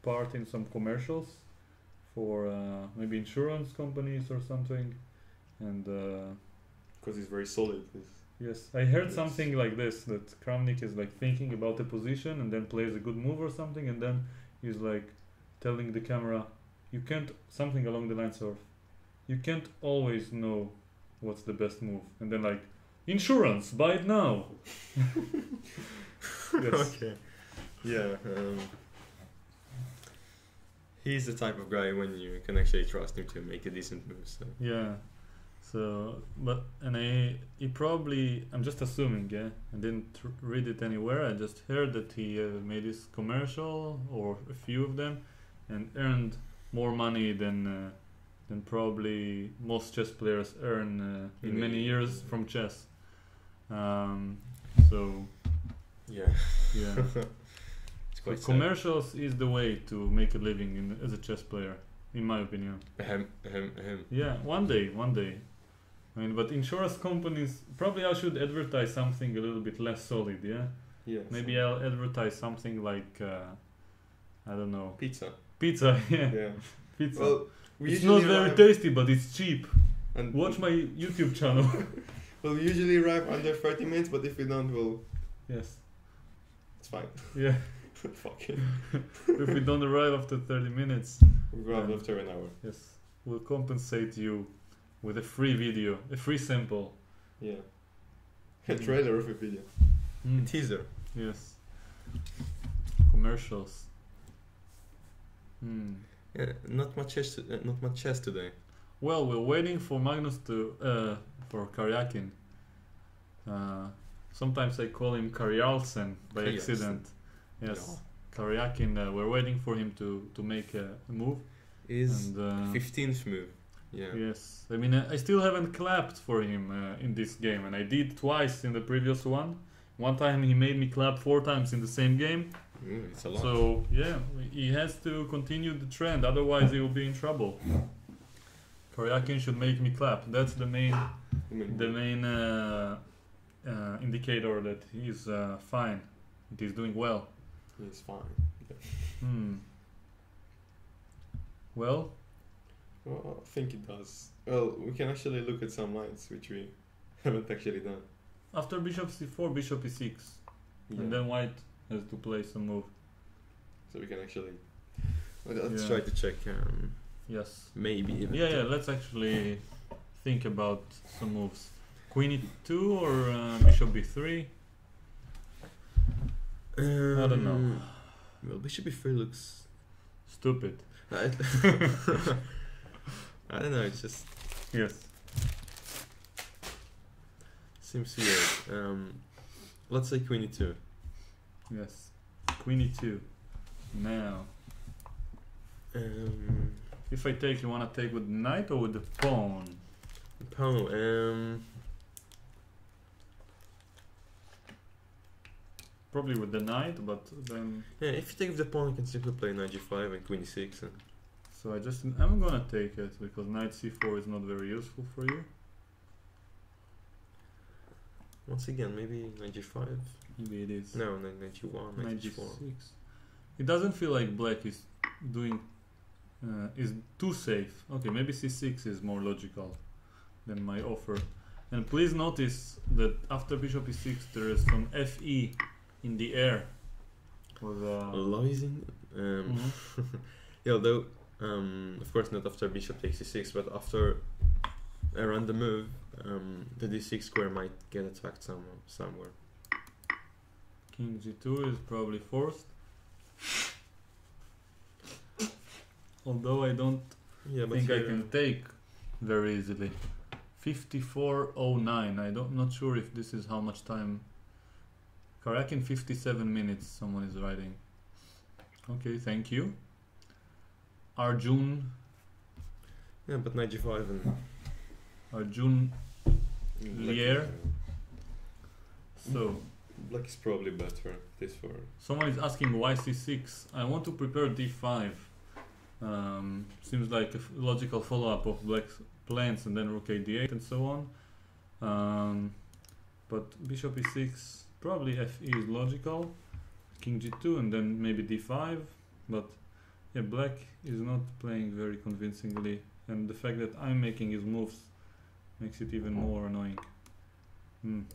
part in some commercials for maybe insurance companies or something. And Because he's very solid. yes, I heard Yes. something like this, that Kramnik is like thinking about a position and then plays a good move or something, and then he's like telling the camera, you can't, something along the lines of, you can't always know what's the best move, and then like, insurance, buy it now. Yes. Okay. Yeah. He's the type of guy when you can actually trust him to make a decent move. So. Yeah. So, he probably, I'm just assuming, yeah, I didn't read it anywhere, I just heard that he made this commercial, or a few of them, and earned more money than probably most chess players earn in many years from chess. So, Yeah. yeah. It's So quite sad. commercials is the way to make a living as a chess player, in my opinion. Ahem. Yeah, one day. I mean, but insurance companies, probably I should advertise something a little bit less solid, yeah? Yeah. Maybe I'll advertise something like, I don't know, Pizza. pizza, yeah, Yeah. pizza. Well, we It's not usually very arrive- tasty, but it's cheap. and Watch my YouTube channel. Well, we usually arrive under 30 minutes, but if we don't, Yes, it's fine. yeah. Fuck it. If we don't arrive after 30 minutes, We'll go out Yeah. after an hour. yes, we'll compensate you with a free video, a free sample. Yeah. A trailer of a video. Mm. Teaser. Yes. Commercials. Yeah, not much chess today. Well, we're waiting for Magnus for Karjakin. Sometimes I call him Karjalsen by Karjalsen. accident. Yes, Karjakin. We're waiting for him to make a move. Is And 15th move. Yeah. Yes, I mean I still haven't clapped for him in this game, and I did twice in the previous one. One time he made me clap 4 times in the same game. It's a lot. So yeah, he has to continue the trend, otherwise he will be in trouble. Karjakin should make me clap. That's the main indicator that he's fine. That he's doing well. He's fine. Well, Well, I think it does. Well, we can actually look at some lines which we haven't actually done. after bishop c4, bishop e6, Yeah. and then white has to play some move. So we can actually. Let's Yeah. try to check. Yes. Maybe even. Yeah, let's actually think about some moves. Queen e2 or bishop b3? I don't know. Well, bishop e3 looks. Stupid. I don't know. It's just Yes. seems weird. Let's say queen e2. Yes. Queen e2. Now, if I take, you wanna take with the knight or with the pawn? Pawn. Probably with the knight, but then. Yeah, if you take with the pawn, you can simply play knight g5 and queen e6. And So I'm gonna take it because knight c4 is not very useful for you. once again, maybe knight g5. Maybe it is. No, knight g1, knight g4. g6. It doesn't feel like black is doing is too safe. Okay, maybe c6 is more logical than my offer. And please notice that after bishop e6 there is some fe in the air. With Loising. Yeah, although of course not after bishop takes e6, but after a random move, the d6 square might get attacked somewhere. king g2 is probably forced. Although I don't think I can take very easily. 54:09. Not sure if this is how much time. Karjakin 57 minutes. Someone is writing. Okay, thank you. Arjun. Yeah, but knight g5 and Arjun Lier. So black is probably better. This for someone is asking why c6. I want to prepare d5. Seems like a logical follow-up of black's plans, and then rook a8 and so on. But bishop e6, probably fe is logical. King g2 and then maybe d5. But yeah, black is not playing very convincingly, and the fact that I'm making his moves makes it even more annoying.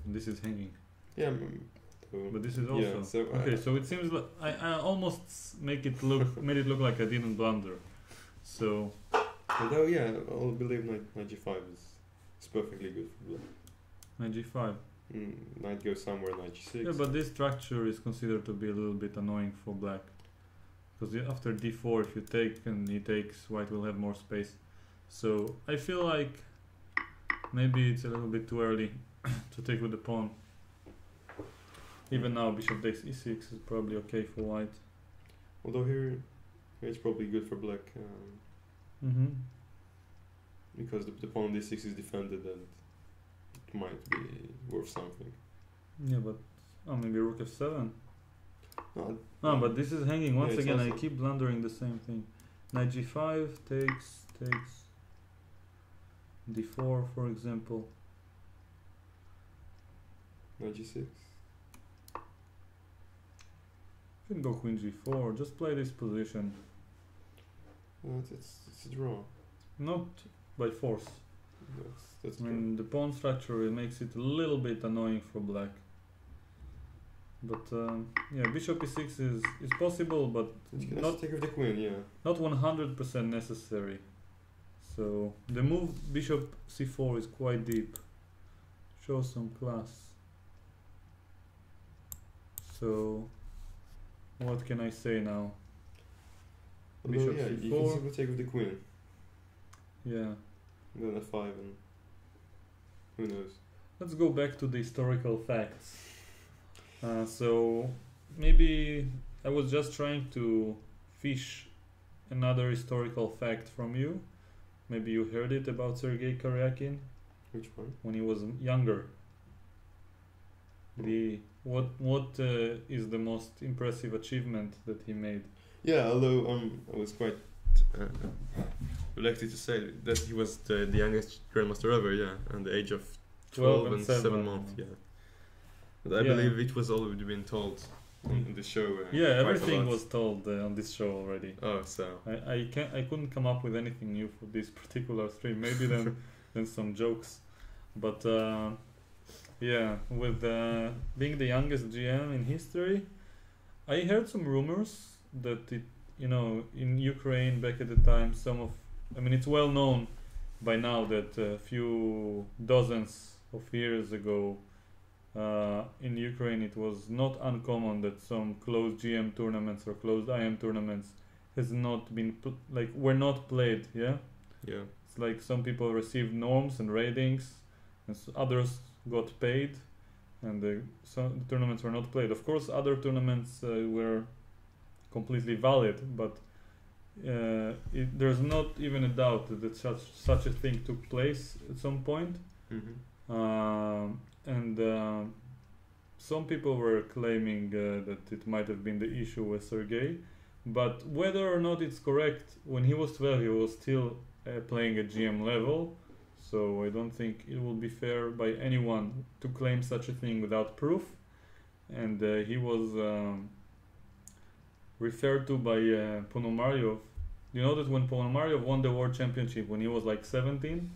This is hanging. yeah. But this is also Yeah, so okay. So it seems like I almost made it look like I didn't blunder. So although yeah, I'll believe knight g5 is perfectly good for black. knight g5. Knight goes somewhere, knight g6. Yeah, but this structure is considered to be a little bit annoying for black, because after d4, if you take and he takes, white will have more space. So I feel like maybe it's a little bit too early to take with the pawn. Even now, bishop takes e6 is probably okay for white. Although here it's probably good for black because the pawn on d6 is defended and it might be worth something. Yeah, but maybe rook f7. No, But this is hanging once it's again. I also- keep blundering the same thing. Knight g5 takes d4, for example. knight g6. You can go queen g4. Just play this position, No, it's a draw. not by force. That's I mean, the pawn structure it makes it a little bit annoying for black. But yeah, bishop e6 is possible, but You can not also take with the queen, yeah. not 100% necessary. So the move bishop c4 is quite deep. Shows some class. So what can I say now? Although, Bishop yeah, you can c4. simply take with the queen. Yeah. And then f5 and who knows. Let's go back to the historical facts. So maybe I was just trying to fish another historical fact from you, maybe you heard it about Sergey Karjakin Which one? when he was younger. What is the most impressive achievement that he made? Yeah, although I was quite reluctant to say that he was the youngest grandmaster ever. Yeah, at the age of 12 and 7 months. Yeah, but I believe it was already been told on the show. Yeah, everything was told on this show already. Oh, so I couldn't come up with anything new for this particular stream. Maybe then some jokes, but yeah, with being the youngest GM in history, I heard some rumors that it, in Ukraine back at the time, it's well known by now that a few dozens of years ago, in Ukraine it was not uncommon that some closed GM tournaments or closed IM tournaments has not been were not played. Yeah, it's like some people received norms and ratings, and others got paid, and some tournaments were not played. Of course, other tournaments were completely valid, but there's not even a doubt that such a thing took place at some point. And some people were claiming that it might have been the issue with Sergey, but whether or not it's correct, when he was 12 he was still playing at GM level, so I don't think it would be fair by anyone to claim such a thing without proof. And he was referred to by Ponomaryov. You know that when Ponomaryov won the world championship when he was like 17,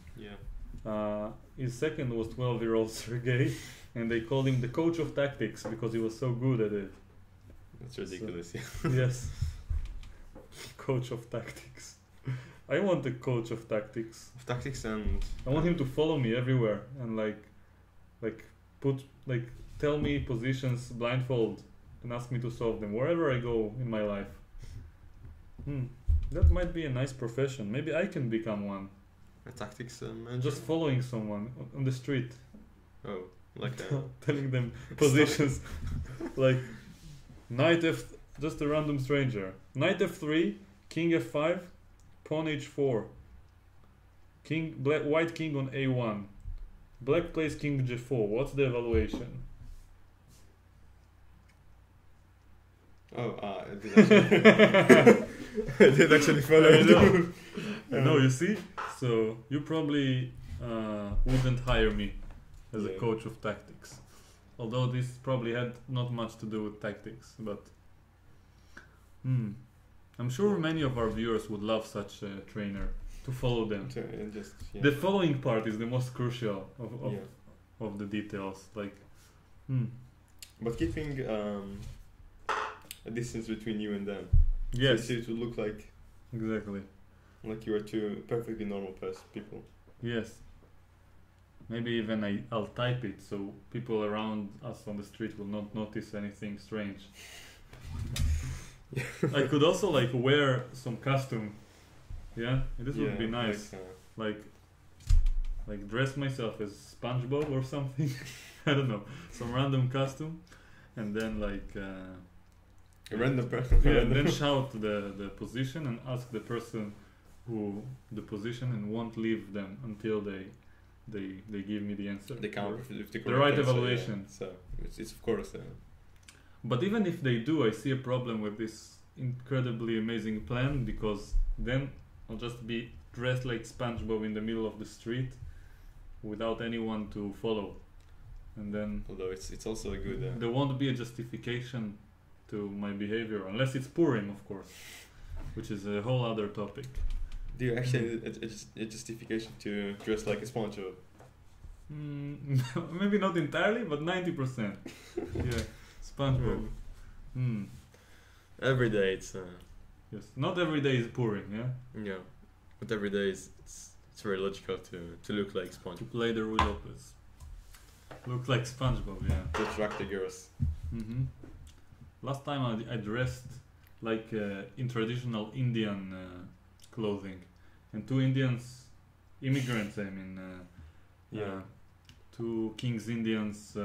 his second was 12-year-old Sergey, and they called him the coach of tactics because he was so good at it. That's ridiculous. So, yes, coach of tactics. I want the coach of tactics. And I want him to follow me everywhere and tell me positions blindfold and ask me to solve them wherever I go in my life. That might be a nice profession. Maybe I can become one. A tactics manager? Just following someone on the street. Oh, like telling them positions. Like knight f, just a random stranger. Knight f3, king f5, pawn h4. White king on a1. Black plays king g4. What's the evaluation? Oh, I did actually, I did actually follow it. No, you see? So you probably wouldn't hire me as a coach of tactics. Although this probably had not much to do with tactics, but I'm sure many of our viewers would love such a trainer to follow them. The following part is the most crucial of the details. But keeping a distance between you and them. Yes. So it will look like exactly like you are two perfectly normal people. Yes. Maybe even I'll type it so people around us on the street will not notice anything strange. I could also wear some costume. Yeah, this would be nice. Like dress myself as SpongeBob or something. I don't know, some random costume, and then a random person. Yeah, and then shout the position and ask the person who the position and won't leave them until they give me the answer. They come with the right answer, evaluation. So it's of course. But even if they do, I see a problem with this incredibly amazing plan, because then I'll just be dressed like SpongeBob in the middle of the street without anyone to follow, and then although it's also a good there won't be a justification to my behavior unless it's Purim, of course, which is a whole other topic. Do you actually a justification to dress like a SpongeBob? Maybe not entirely, but 90%. Yeah, SpongeBob. Every day it's yes, not every day is Purim, yeah, but every day it's very logical to look like SpongeBob. To play the Rui Lopez, look like SpongeBob, yeah. To attract the girls. Last time I dressed like in traditional Indian clothing, and two Indians, immigrants, I mean, two King's Indians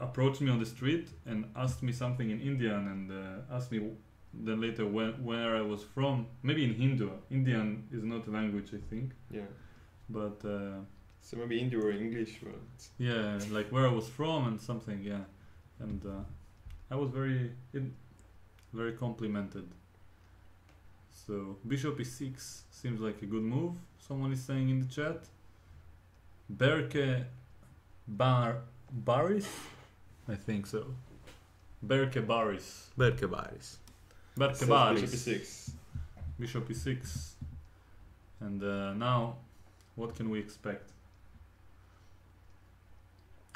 approached me on the street and asked me something in Indian, and asked me then later where I was from, maybe in Hindu. Indian is not a language, I think, Yeah. but So maybe Hindi or English, but yeah, like where I was from and something, yeah, and I was very complimented. So bishop e6 seems like a good move. Someone is saying in the chat. Berke Baris, I think so. Berke Baris. Berke Baris. Berke So Baris. Bishop e6. Bishop e6. And now, what can we expect?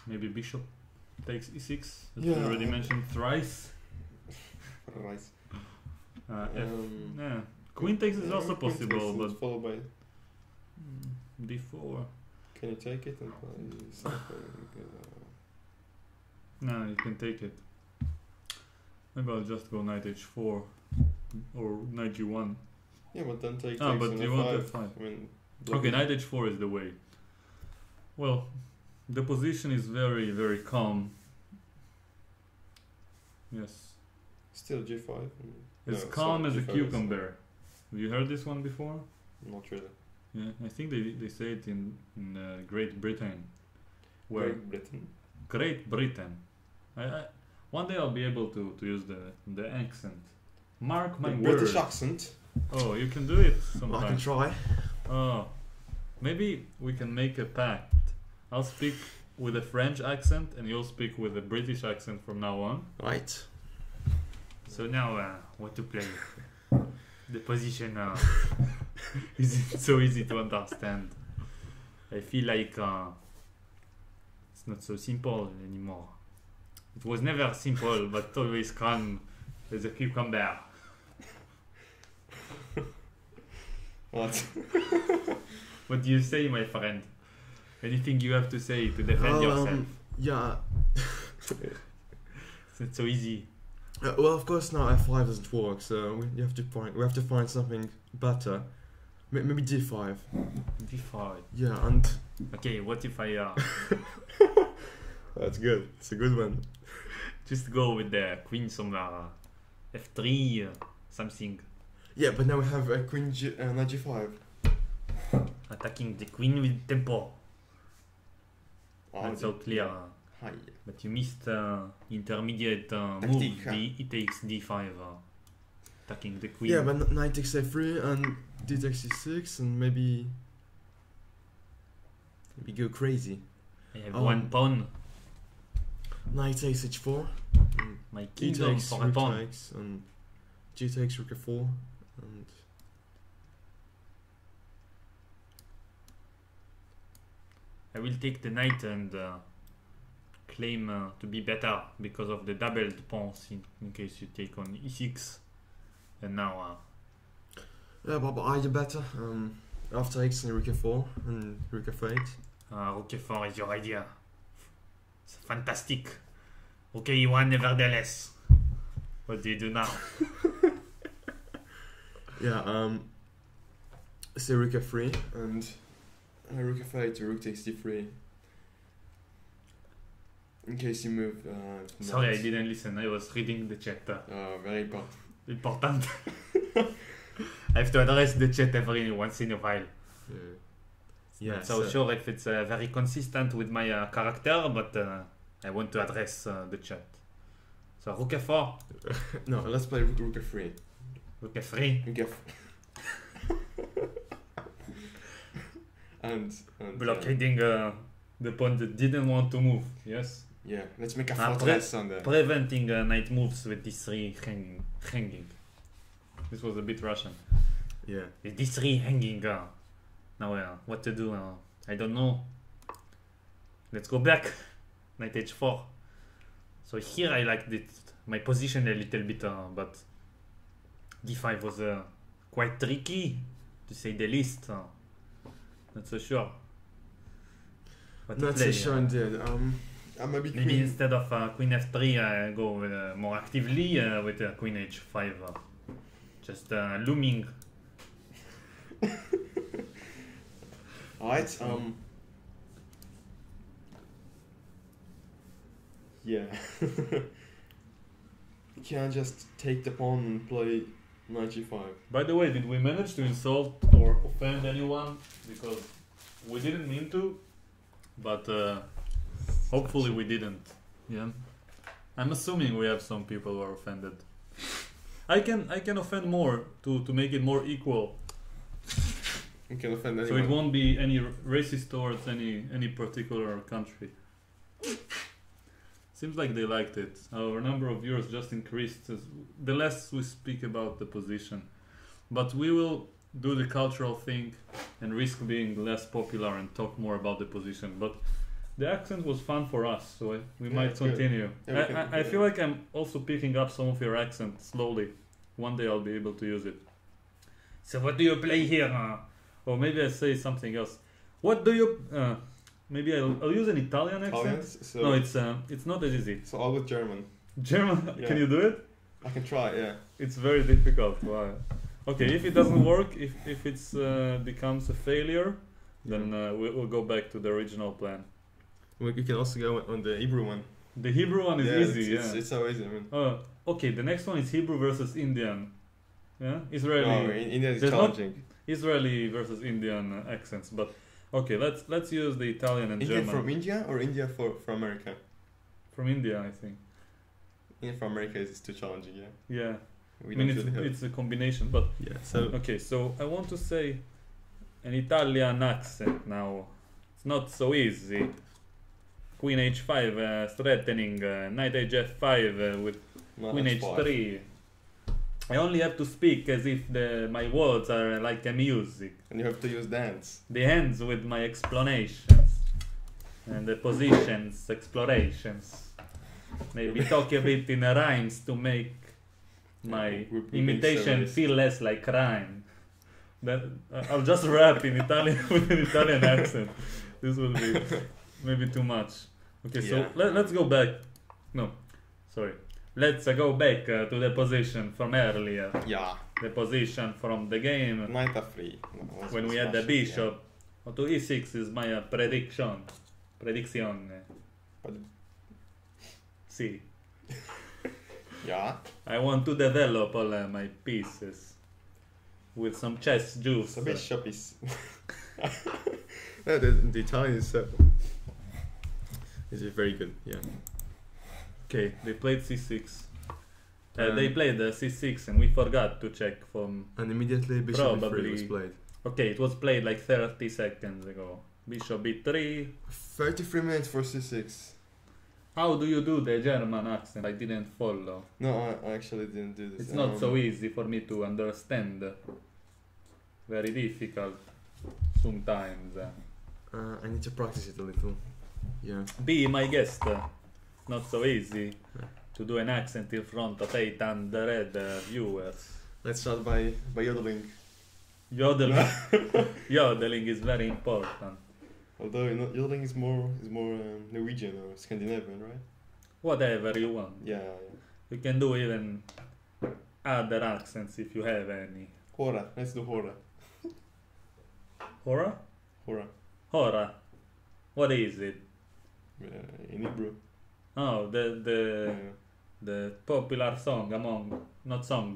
Maybe bishop takes e6, as we Yeah. already mentioned thrice. Right. Yeah. Queen takes is also Queen possible, takes, but followed by. d4. Can you take it and play something? No, you can take it. Maybe I'll just go knight h4 or knight g1. Yeah, but then take. Ah, takes but on you want f5. f5. I mean. Okay, knight h4 is the way. Well, the position is very, very calm. Yes. Still g5. It's No, calm sorry, as a G5 is- cucumber. Have you heard this one before? Not really. Yeah, I think they say it in Great Britain. Where Great Britain. Great Britain. One day I'll be able to use the accent. Mark my The words. British accent. Oh, you can do it I can sometimes. try. Oh, maybe we can make a pact. I'll speak with a French accent and you'll speak with a British accent from now on. Right. So now, what to play? The position isn't so easy to understand. I feel like it's not so simple anymore. It was never simple, but always calm as a cucumber. What? What do you say, my friend? Anything you have to say to defend yourself? Yeah. It's not so easy. Well, of course now f5 doesn't work, so we have to find something better. Maybe d5. D5. Yeah, and Okay, what if I that's good. It's a good one. just go with the queen somewhere? F3, something. Yeah, but now we have a queen knight g5. Attacking the queen with tempo. Not so d- clear. Hi. But you missed intermediate move. Tactica. It takes d5. Attacking the queen. Yeah, but knight takes a3 and d takes e6 and maybe go crazy. I have one pawn. Knight takes h4. My E kingdom takes, for a rook pawn. takes, and g takes rook f4, and I will take the knight and claim to be better because of the doubled pawns in case you take on e6. And now yeah, but I do better. After takes rook f4 and rook f8. rook f4 is your idea. It's fantastic. Okay, you won nevertheless. What do you do now? Yeah, say rook f3 and rook f8, rook takes d3. In case you move. Sorry, I knight. didn't listen. I was reading the chat. Very important. Important. I have to address the chat every once in a while. Yeah. Not so sure if it's very consistent with my character, but I want to address the chat. So rook f4, No, let's play rook f3. rook f3, Rook f. and blockading the pawn that didn't want to move. Yes, yeah, let's make a Ah, fortress on the. preventing knight moves with d3 hanging. This was a bit Russian. Yeah. With d3 hanging. Now what to do? I don't know. Let's go back. Knight h4. So here I liked it, my position a little bit, but d5 was quite tricky, to say the least. Not so sure. What to Not play, so sure indeed. Maybe maybe queen. instead of queen f3, I go more actively with queen h5. Just looming. Alright. Yeah. You can't just take the pawn and play knight g5. By the way, did we manage to insult or offend anyone? Because we didn't mean to, but hopefully we didn't. Yeah, I'm assuming we have some people who are offended. I can offend more to make it more equal. You can offend anyone. So it won't be any racist towards any particular country. Seems like they liked it. Our number of viewers just increased the less we speak about the position. But we will do the cultural thing and risk being less popular and talk more about the position. But the accent was fun for us, so we might continue. I feel like I'm also picking up some of your accent slowly. One day I'll be able to use it. So what do you play here? Or maybe I say something else. What do you... maybe I'll use an Italian accent. So No, it's not as easy. So I'll go German. German? Yeah. Can you do it? I can try, yeah. It's very difficult. Wow. Okay, if it doesn't work, if it's becomes a failure, then we'll go back to the original plan. Well, you can also go on the Hebrew one. The Hebrew one is easy, It's so easy, I mean. Okay, the next one is Hebrew versus Indian. Yeah? Israeli. Oh, India is There's challenging. Israeli versus Indian accents, but okay, let's use the Italian and Indian German. from India or India for America? From India, I think. India from America is too challenging, yeah. Yeah. We I mean, don't really have. it's a combination, but Yeah, so okay. So I want to say an Italian accent now. It's not so easy. Queen h5 threatening, knight h5 with Queen h3. I only have to speak as if my words are like a music. and you have to use dance. The ends with my explanations and the positions, explorations. Maybe talk a bit in rhymes to make my imitation feel less like rhyme. I'll just rap in Italian with an Italian accent. This will be maybe too much. Okay, so let's go back. No, sorry. Let's go back to the position from earlier. Yeah. The position from the game Knight f3. when we had the bishop. To e6 is my prediction. Predizione. See. Yeah. I want to develop all my pieces with some chess juice. The bishop is. No, the Italian is very good. Yeah. Okay, they played c6. They played the c6 and we forgot to check from... And immediately bishop Probably. b3 was played. Okay, it was played like 30 seconds ago. Bishop b3. 33 minutes for c6. How do you do the German accent? I didn't follow. No, I actually didn't do this. It's not so easy for me to understand. Very difficult sometimes. I need to practice it a little. Yeah. Be my guest. Not so easy to do an accent in front of 800 viewers. Let's start by yodeling. Yodeling. Yodeling is very important. Although yodeling is more Norwegian or Scandinavian, right? Whatever you want. Yeah. You can do even other accents if you have any. Hora. Let's do hora. Hora? Hora. Hora. What is it? In Hebrew. Oh, the popular song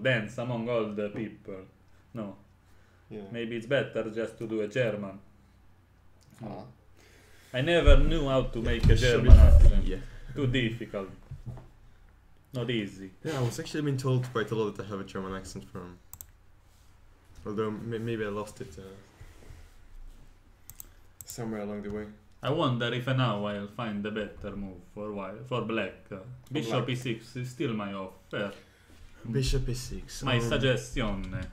dance among all the people. No. Yeah. Maybe it's better just to do a German. Ah. I never knew how to make a German accent. Yeah. Too difficult. Not easy. Yeah, I was actually been told quite a lot that I have a German accent from. Although maybe I lost it somewhere along the way. I wonder if now I'll find a better move for black. Bishop e6 is still my offer. Bishop e6. My suggestion.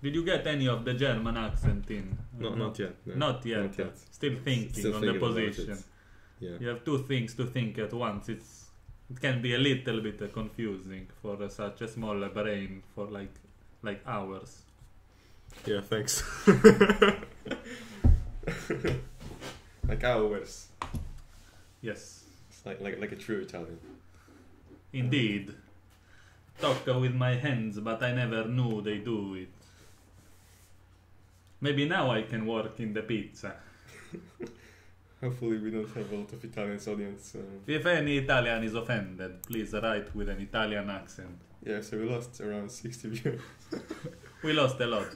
Did you get any of the German accent in? No, not yet. No. Not yet. Not yet. Still thinking Still on thinking the about position. it. Yeah. You have two things to think at once. It can be a little bit confusing for such a small brain for like hours. Yeah, thanks. Like hours. Yes. It's like a true Italian. Indeed. Talk with my hands, but I never knew they do it. Maybe now I can work in the pizza. Hopefully we don't have a lot of Italians audience. If any Italian is offended, please write with an Italian accent. Yeah, so we lost around 60 viewers. We lost a lot.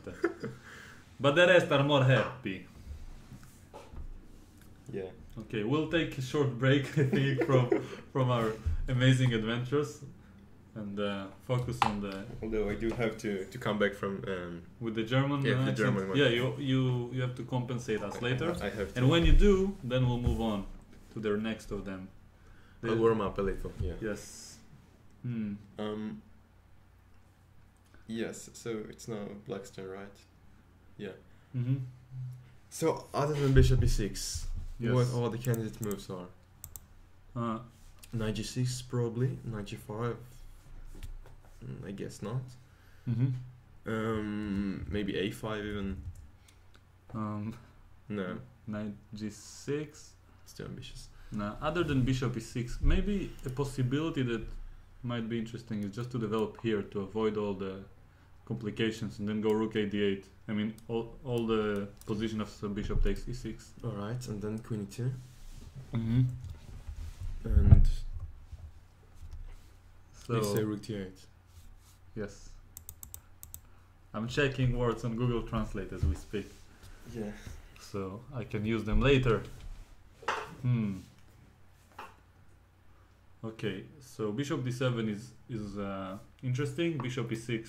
But the rest are more happy. Yeah. Okay, we'll take a short break, I think, from our amazing adventures and focus on the... Although I do have to come back from... with the German the accent. German one. Yeah, you have to compensate us later. I have to. And when you do, then we'll move on to the next of them. I'll warm up a little, yeah. Yes. Yes, so it's now Black's turn, right? Yeah. Mm-hmm. So, other than bishop e6, Yes. what all the candidate moves are? Knight g6 probably, knight g5, I guess not. Mm-hmm. Maybe a5 even. No, Knight g6. it's too ambitious. No, other than bishop e6, maybe a possibility that might be interesting is just to develop here to avoid all the complications and then go rook a8. I mean, all the position of the bishop takes e6. Alright, and then queen e2. Mm-hmm. And So, they say rook d8. yes. I'm checking words on Google Translate as we speak, Yeah. so I can use them later. Okay, so bishop d7 is interesting. Bishop e6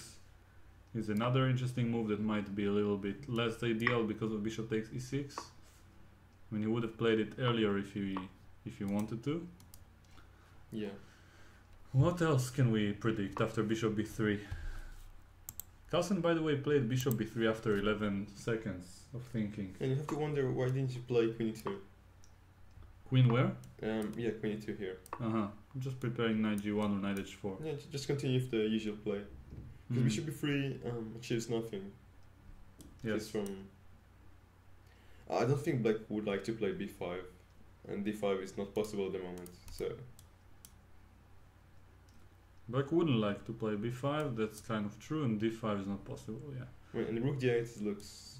is another interesting move that might be a little bit less ideal because of bishop takes e6. I mean, you would have played it earlier if you wanted to. Yeah. What else can we predict after bishop b3? Carlsen, by the way, played bishop b3 after 11 seconds of thinking. And you have to wonder, why didn't you play queen e2? Queen where? Yeah, queen e2 here. I'm just preparing knight g1 or knight h4. Yeah, just continue with the usual play. Because bishop b3 achieves nothing. Yes. It's from... I don't think black would like to play b5. And d5 is not possible at the moment, so... Black wouldn't like to play b5, that's kind of true, and d5 is not possible, yeah. Well, and rook d8 looks...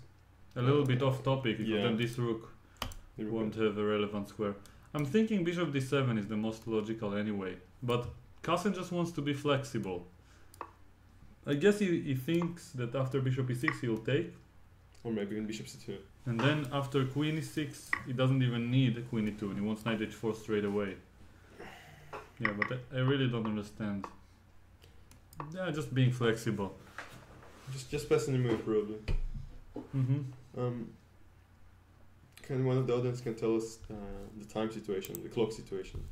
A little bit off topic, because Yeah. then this rook the rook won't have a relevant square. I'm thinking bishop d7 is the most logical anyway, but Carlsen just wants to be flexible. I guess he thinks that after bishop e6 he'll take, Or maybe even bishop c2. and then after queen e6 he doesn't even need a queen e2 and he wants knight h4 straight away. Yeah, but I really don't understand. Yeah, just being flexible. Just passing the move, probably. Can one of the audience can tell us the time situation, the clock situation?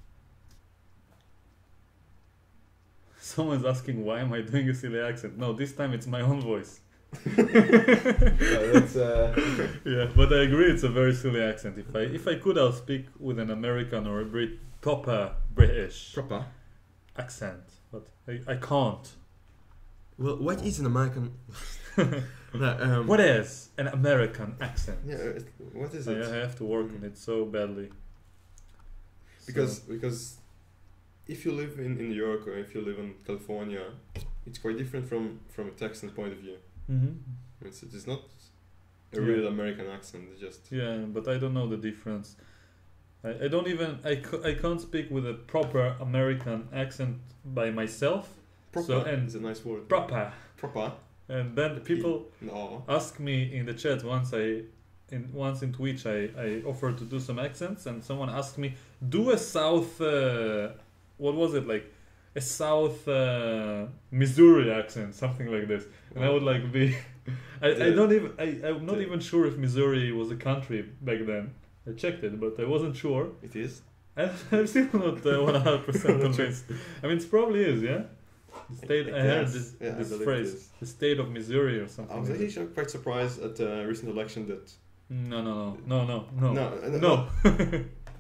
Someone's asking why am I doing a silly accent. No, this time it's my own voice. That's Yeah, but I agree it's a very silly accent. If I could, I'll speak with an American or a proper British proper. accent, but I can't. Well, what is an American? No, What is an American accent? Yeah, what is I it? have to work on it so badly. Because if you live in New York or if you live in California, it's quite different from a Texan point of view. It's not a real American accent. It's just Yeah, but I don't know the difference. I don't even I can't speak with a proper American accent by myself. proper. and is a nice word. Proper. Proper. And then people No. ask me in the chat once in Twitch I offered to do some accents and someone asked me do a South what was it, like a South Missouri accent, something like this, and I would like be I'm not even sure if Missouri was a country back then. I checked it, but I wasn't sure. It is. I'm still not 100% convinced. I mean, it probably is, yeah. The state. I heard this I phrase, the state of Missouri or something. I was like actually quite surprised at the recent election that No.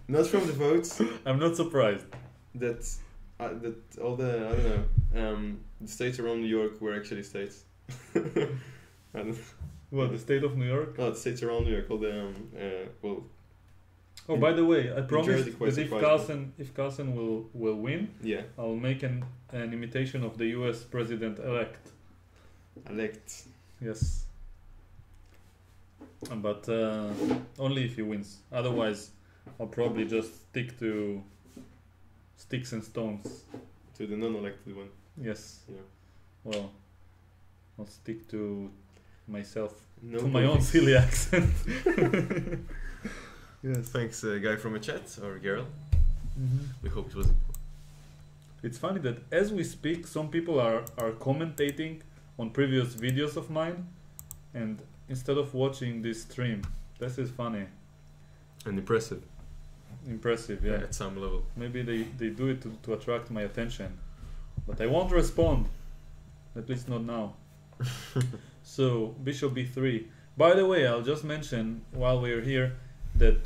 not from the votes I'm not surprised. that all the I don't know the states around New York were actually states. And What, the state of New York? no, the states around New York, all the well. Oh, by the way, I promised Jersey quite that surprising. if Carlsen will win, Yeah, I'll make an imitation of the U.S. president-elect. elect. Yes. But only if he wins. Otherwise, I'll probably just stick to sticks and stones. To the non-elected one. Yes. Yeah. Well, I'll stick to myself, No to my own politics. silly accent. Yes. Thanks, guy from a chat or girl. Mm-hmm. We hope it was. It's funny that as we speak, some people are commentating on previous videos of mine, and instead of watching this stream, this is funny. And impressive. Impressive, yeah. At some level. Maybe they do it to attract my attention. But I won't respond. At least not now. So, bishop b3. By the way, I'll just mention while we're here that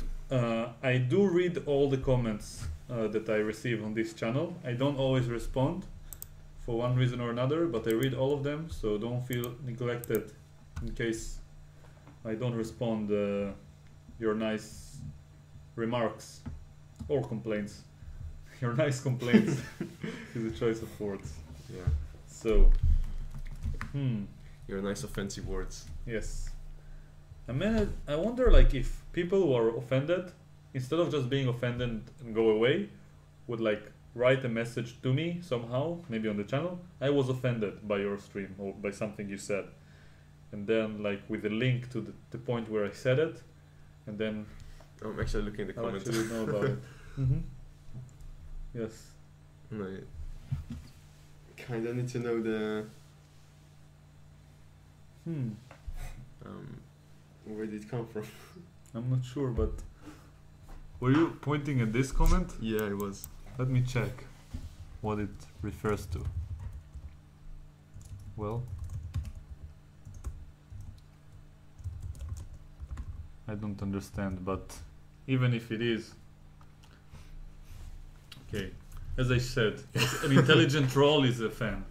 I do read all the comments that I receive on this channel. I don't always respond for one reason or another, but I read all of them, so don't feel neglected in case I don't respond your nice remarks or complaints. Your nice complaints is a choice of words. Yeah. So, Your nice offensive words. yes. I wonder, like, if people who are offended, instead of just being offended and go away, would like write a message to me somehow, maybe on the channel. I was offended by your stream or by something you said, and then like with a link to the point where I said it, and then I'm actually looking at the I'll comments. actually know about it. Mm-hmm. Yes. No, kinda need to know the where did it come from? I'm not sure, but were you pointing at this comment? Yeah, it was. Let me check what it refers to. Well, I don't understand, but even if it is, okay, as I said, an intelligent troll is a fan.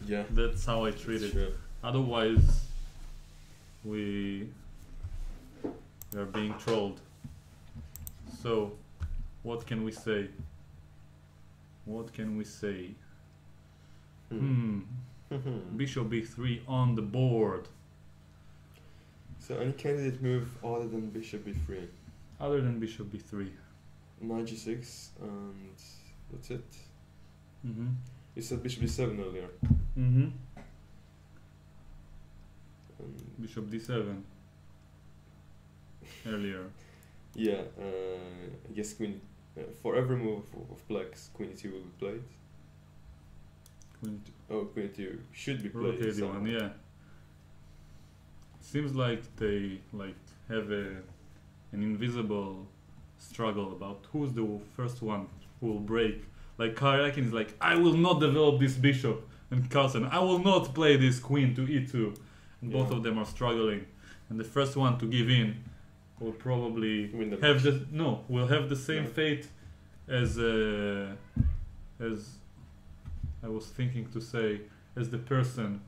Yeah. That's how I treat it. Sure. Otherwise, we are being trolled. So, what can we say? What can we say? Bishop b3 on the board. So any candidate move other than bishop b3? Other than bishop b3. Knight g6 and that's it. Mm-hmm. You said bishop d7 earlier. Mm-hmm. And Bishop d7. Earlier. yeah, I guess queen. For every move of black's, queen e2 will be played. Queen Oh, queen e2 should be rook played. a1, yeah. Seems like they have an invisible struggle about who's the first one who will break. Like Karjakin is like, I will not develop this bishop, and Carlsen, I will not play this queen to e2, and both Yeah. of them are struggling. And the first one to give in will probably Win the have match. will have the same Yeah. fate as I was thinking to say, as the person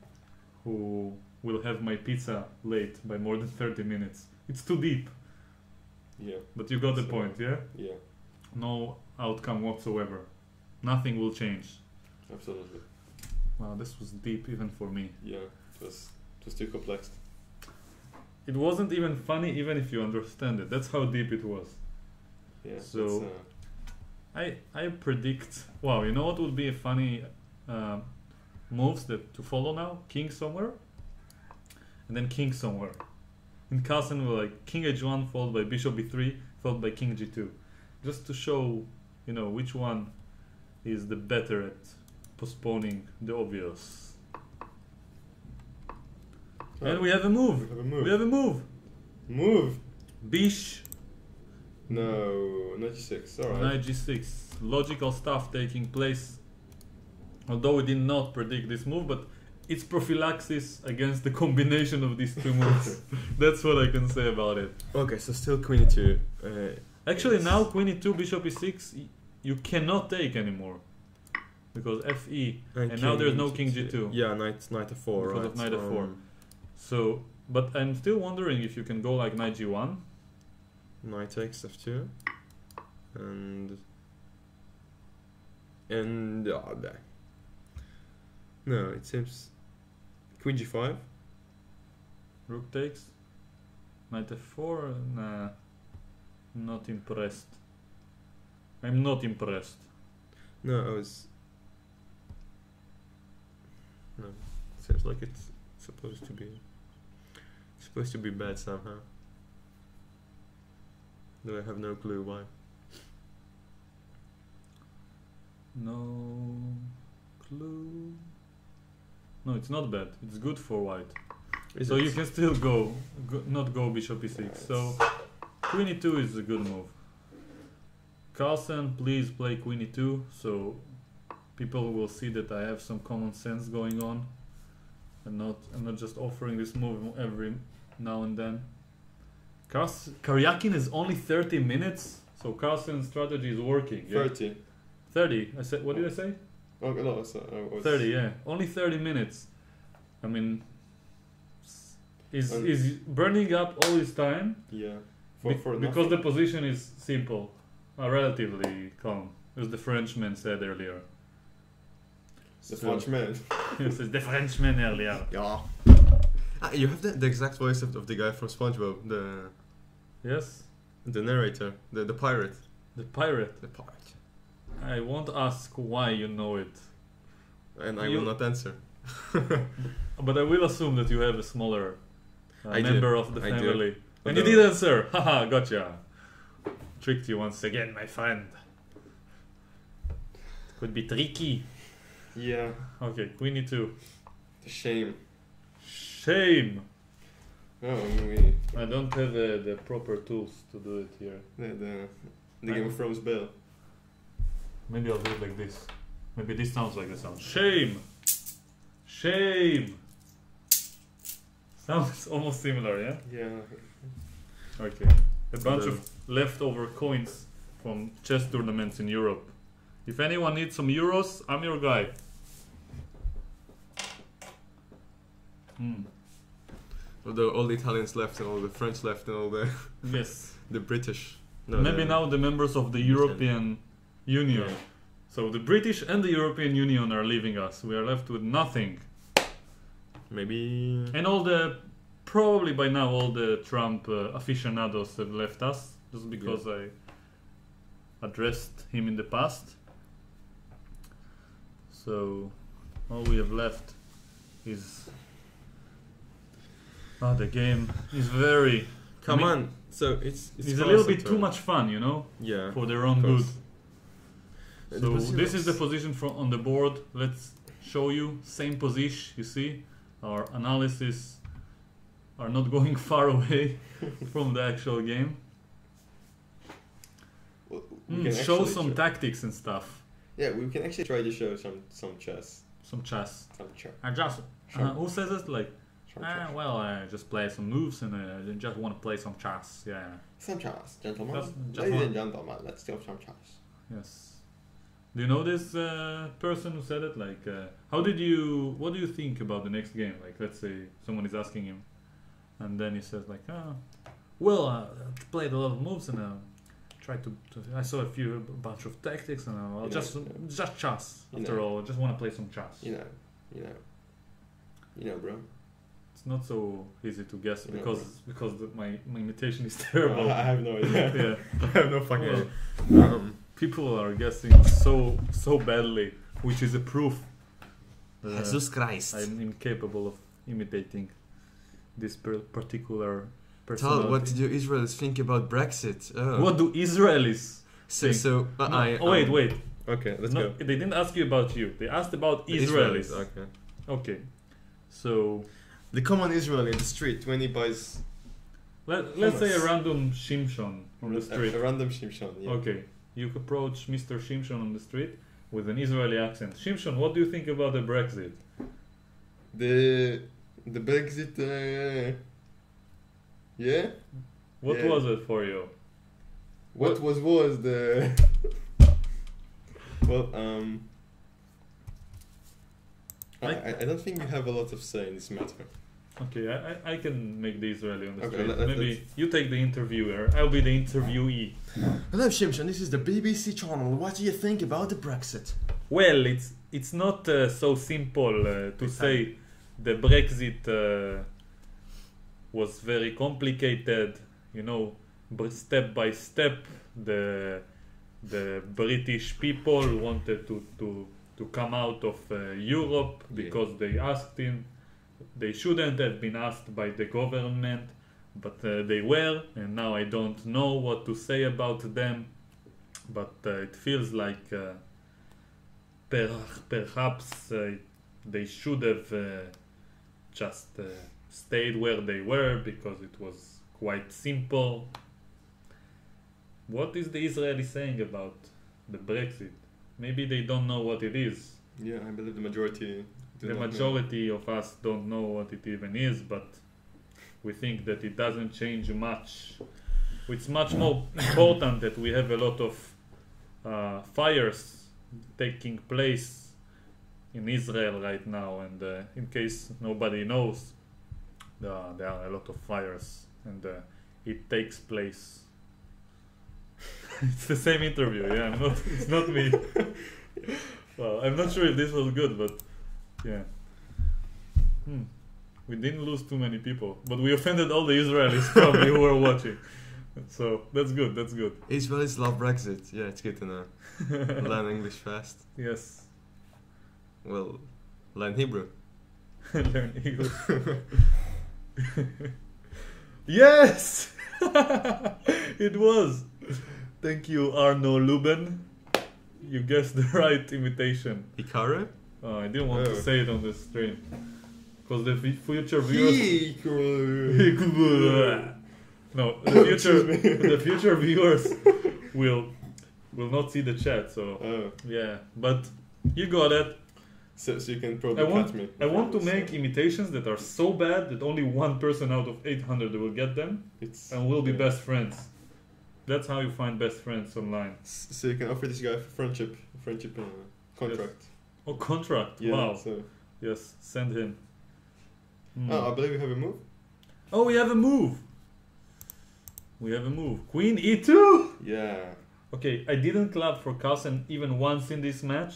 who will have my pizza late by more than 30 minutes. It's too deep, Yeah, but you got the So- point, yeah? yeah, No outcome whatsoever. Nothing will change. absolutely. Wow, this was deep even for me. Yeah, it was too complex. It wasn't even funny even if you understand it. That's how deep it was. Yeah. So- that's, I predict. Wow, you know what would be a funny moves that to follow now? King somewhere, and then king somewhere. In Carlsen, we're like king h1 followed by bishop b3 followed by king g2, just to show, you know, which one is the better at postponing the obvious. And we have a move. we have a move. We have a move. Move. Bish, No, knight g6. All right. knight g6. Logical stuff taking place. Although we did not predict this move, but it's prophylaxis against the combination of these two moves. That's what I can say about it. Okay, so still queen e2. Actually, Yes. now queen e2, bishop e6, you cannot take anymore because fe, and now there's no king g2 Yeah, knight f4. because right. of knight f4. So, but I'm still wondering if you can go like knight g1. Knight takes f2, and no, it seems queen g5. Rook takes. Knight f4, nah, not impressed. I'm not impressed. No, I was. No, seems like it's supposed to be bad somehow. No, I have no clue why. No clue. No, it's not bad. It's good for white. So you can still not go bishop e6. So queen e2 is a good move. Carlsen, please play queen e2, so people will see that I have some common sense going on, and I'm not just offering this move every now and then. Karjakin is only 30 minutes, so Carlsen's strategy is working. Yeah? 30. 30. I said. What did I say? Oh no, so I was 30. Yeah, only 30 minutes. I mean, is burning up all his time. Yeah. Because the position is simple, relatively calm, as the Frenchman said earlier. The Frenchman. Yes, the Frenchman earlier. Yeah. You have the exact voice of the guy from SpongeBob, Yes? the narrator, the pirate. The pirate. The pirate. I won't ask why you know it. And I will not answer. But I will assume that you have a smaller member of the family. And you Although- did answer! Haha, gotcha. Tricked you once again, my friend. Could be tricky. Yeah. Okay, queen e2. The shame. Shame! Oh, we I don't have the proper tools to do it here. the Game of Thrones bell. Maybe I'll do it like this. Maybe this sounds like the sound. Shame! Shame! Sounds almost similar, yeah? Yeah. Okay. A bunch of leftover coins from chess tournaments in Europe. If anyone needs some euros, I'm your guy. Although all the Italians left and all the French left and all the Yes. the British. Maybe now the members of the European Union. Yeah. So the British and the European Union are leaving us. We are left with nothing. Maybe. And probably by now all the Trump aficionados have left us. Just because I addressed him in the past. So all we have left is... the game is very... Come on. So it's a little bit too much fun, you know? Yeah. For their own good. So position this is the position on the board. Let's show you. Same position, you see? Our analysis are not going far away from the actual game. Well, we can Show actually some tactics and stuff. Yeah, we can actually try to show some chess. Some chess. Some chess. I just... who says it? Like, chess. well, I just play some moves and I just want to play some chess. Yeah. Some chess, gentlemen. Just Ladies and gentlemen, let's do some chess. Yes. Do you know this person who said it? Like, what do you think about the next game? Like, let's say someone is asking him, and then he says like, I played a lot of moves and tried to I saw a bunch of tactics and I'll just chess. After all, I just want to play some chess. You know, bro. It's not so easy to guess because my imitation is terrible. I have no idea. Yeah. I have no fucking idea. People are guessing so badly, which is a proof that Jesus Christ. I'm incapable of imitating this particular personality. Tal, what do Israelis think about Brexit? What do Israelis think? Wait. Okay, let's go. They didn't ask you about you. They asked about Israelis. Okay. Okay. So The common Israeli in the street when he buys. let's say a random Shimshon on the street. A random Shimshon. Yeah. Okay. You approach Mr. Shimshon on the street with an Israeli accent. Shimshon, what do you think about the Brexit? The Brexit. Yeah. What was it for you? What was the? Well, I don't think you have a lot of say in this matter. Okay, I can make the Israeli on the Okay, street. Maybe you take the interviewer. I'll be the interviewee. Hello, Shimshon. This is the BBC channel. What do you think about the Brexit? Well, it's not so simple to say the Brexit was very complicated. You know, but step by step the the British people wanted to come out of Europe because they asked him. They shouldn't have been asked by the government, but they were, and now I don't know what to say about them. But it feels like perhaps they should have just stayed where they were because it was quite simple. What is the Israeli saying about the Brexit? Maybe they don't know what it is. Yeah, I believe the majority do The not know. majority of us don't know what it even is, but we think that it doesn't change much. It's much more important that we have a lot of fires taking place in Israel right now, and in case nobody knows, there are a lot of fires, and it takes place. It's the same interview, yeah. It's not me. Well, I'm not sure if this was good, but yeah. We didn't lose too many people, but we offended all the Israelis probably who were watching. So that's good. That's good. Israelis love Brexit. Yeah, it's good to know. Learn English fast. Yes. Well, learn Hebrew. Learn English. Yes. It was. Thank you, Arno Luben. You guessed the right imitation. Hikaru? Oh, I didn't want to Oh. say it on the stream because the future viewers. Hikaru. No, the future viewers will not see the chat. So Oh, yeah, but you got it. so you can probably catch me. I want to So make imitations that are so bad that only one person out of 800 will get them, it's and we'll be yeah. best friends. That's how you find best friends online. So you can offer this guy for friendship contract. Oh, contract! Yeah. Wow. So. Yes, send him. Oh, I believe we have a move. Oh, we have a move. We have a move. Queen E2. Yeah. Okay, I didn't clap for Carlsen even once in this match.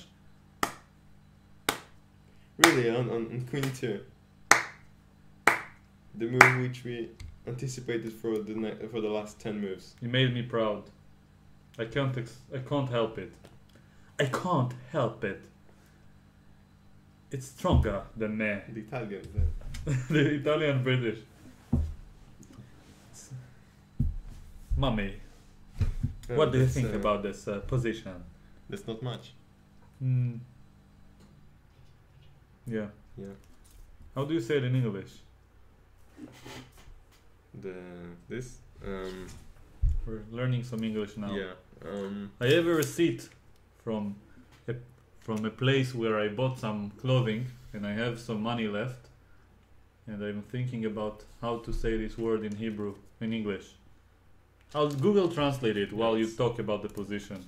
Really, on Queen 2. The move which we anticipated for the last 10 moves. He made me proud. I can't help it. I can't help it. It's stronger than me. The Italian. The Italian British. Mummy, what do you think about this position? That's not much. Yeah. Yeah. How do you say it in English? This. We're learning some English now. Yeah. I have a receipt from a place where I bought some clothing, and I have some money left, and I'm thinking about how to say this word in Hebrew, in English. I'll Google translate it while you talk about the position.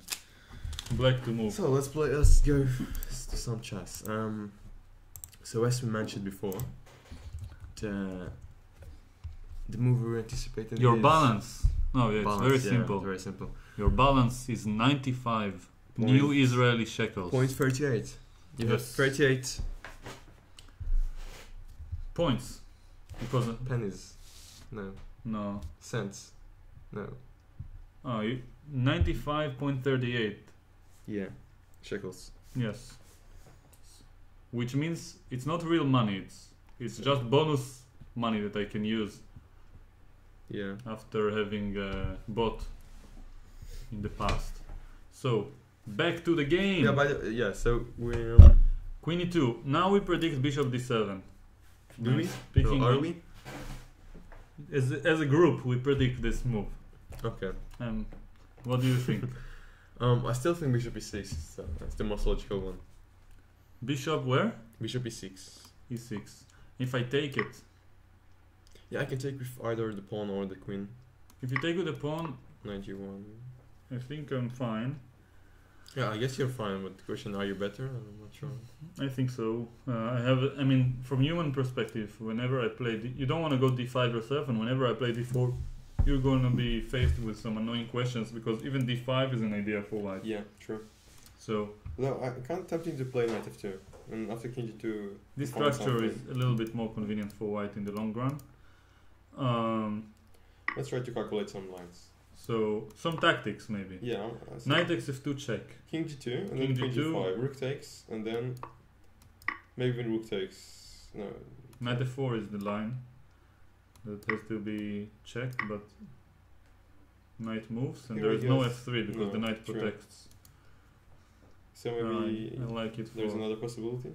Black to move. So let's go to some chess. So as we mentioned before, the move we anticipated. Your is balance. No, yeah, balance, it's very yeah, simple. Very simple. Your balance is 95 new Israeli shekels. 0.38. You have Yes. 38 Points. Because pennies. No. Cents. No. Oh, 95.38. Yeah. Shekels. Yes. Which means it's not real money. It's just bonus money that I can use Yeah. after having bought in the past. So back to the game. Yeah. So we. Queen E2. Now we predict Bishop D7. Do we? Speaking Or are of- we? As a group, we predict this move. Okay. What do you think? I still think Bishop E6. So that's the most logical one. Bishop where? Bishop E6. E6. If I take it, Yeah, I can take with either the pawn or the queen. if you take with the pawn, 91. I think I'm fine. Yeah, I guess you're fine. But the question, are you better? I'm not sure. I think so. I mean, from human perspective, whenever I play, you don't want to go D5 yourself, and whenever I play D4, you're going to be faced with some annoying questions because even D5 is an idea for white. Yeah, true. So No, I can't tempting to play knight F2, and after king G2. this pawn structure is something. a little bit more convenient for white in the long run. Let's try to calculate some lines. So some tactics maybe. Yeah. Knight takes f2 check. King g2 and King then king g2. g5. Rook takes and then maybe when rook takes. No. Knight f4 is the line that has to be checked, but knight moves and Here there I is no guess- f3 because no, the knight true. protects. So maybe I like it there's for another possibility.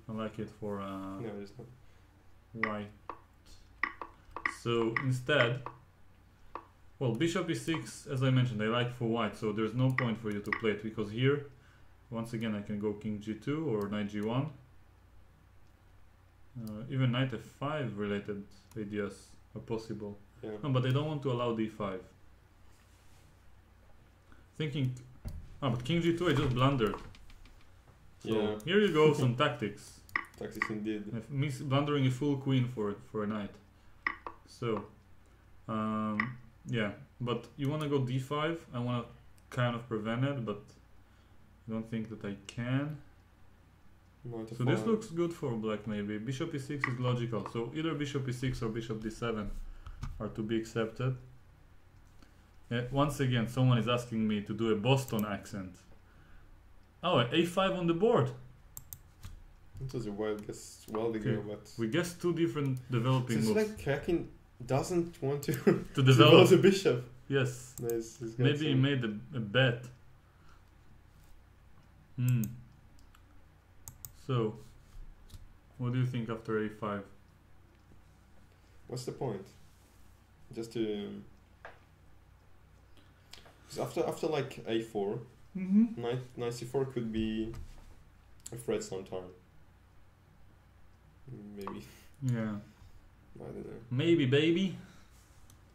I like it for No, there's not. white. So instead, well, bishop e6, as I mentioned, I like for white, so there's no point for you to play it because here, once again, I can go king g2 or knight g1. Even knight f5 related ideas are possible. Yeah. No, but I don't want to allow d5. Thinking, but king g2 I just blundered. So Yeah. here you go, some tactics. Tactics indeed. Blundering a full queen for a knight. So, yeah, but you want to go d5. I want to kind of prevent it, but I don't think that I can. Knight So this f5. looks good for black maybe. Bishop e6 is logical. So either bishop e6 or bishop d7 are to be accepted. Once again, someone is asking me to do a Boston accent. Oh, a5 on the board. It was a wild guess a while ago, Okay. but We guess two different developing it's moves like Karjakin doesn't want to to develop develop. the bishop. Yes, Nice. He's got maybe he some- made a bet. So, what do you think after a5? What's the point? Just to. Because after like a4, knight c4 could be a threat sometime. Maybe. Yeah, I don't know. maybe baby.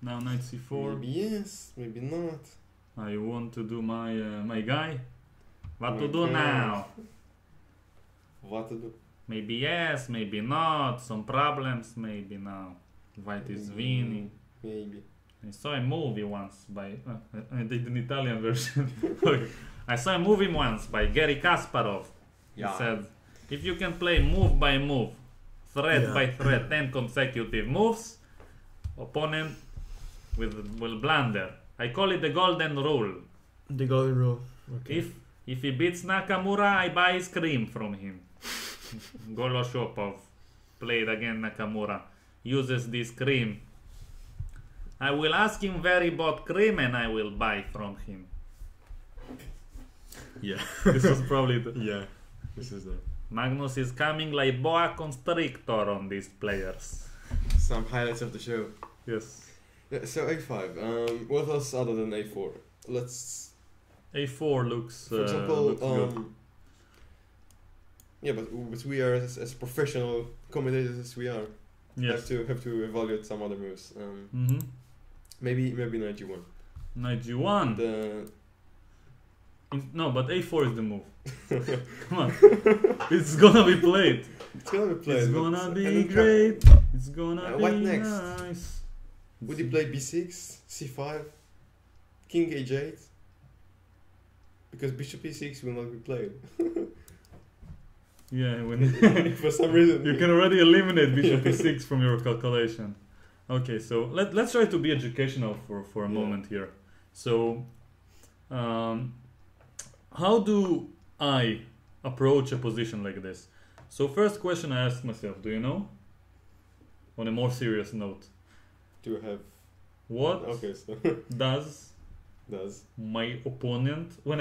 Now knight c4. Maybe yes, maybe not. I want to do my guy. What to My do guy. now? What to do? Maybe yes, maybe not. Some problems, maybe now. White is winning. Maybe. I saw a movie once by I did an Italian version. Okay. I saw a movie once by Gary Kasparov. He said, if you can play move by move, thread by thread, 10 consecutive moves, opponent will blunder. I call it the golden rule. The golden rule. Okay. If he beats Nakamura, I buy his cream from him. Goloshopov played again Nakamura. Uses this cream. I will ask him where he bought cream and I will buy from him. Yeah. This was probably the... Yeah. This is the. Magnus is coming like boa constrictor on these players. Some highlights of the show. Yes. Yeah, so a5. What else other than a4? Let's. A4 looks, For example, looks good. yeah, but we are as professional commentators as we are. Yes. Have to evaluate some other moves. Maybe knight g1. Knight g1. The No, but a4 is the move. Come on. It's gonna be played. it's gonna be played. It's but- gonna and be then great. It's gonna be what next? nice. Would he play b6, c5, king h8? Because bishop e6 will not be played. Yeah, when For some reason. you can already eliminate bishop e6 from your calculation. Okay, so let's try to be educational for a Yeah. moment here. So, how do I approach a position like this? So first question I ask myself, do you know? On a more serious note, Do you have. what Okay, so. does does. my opponent, when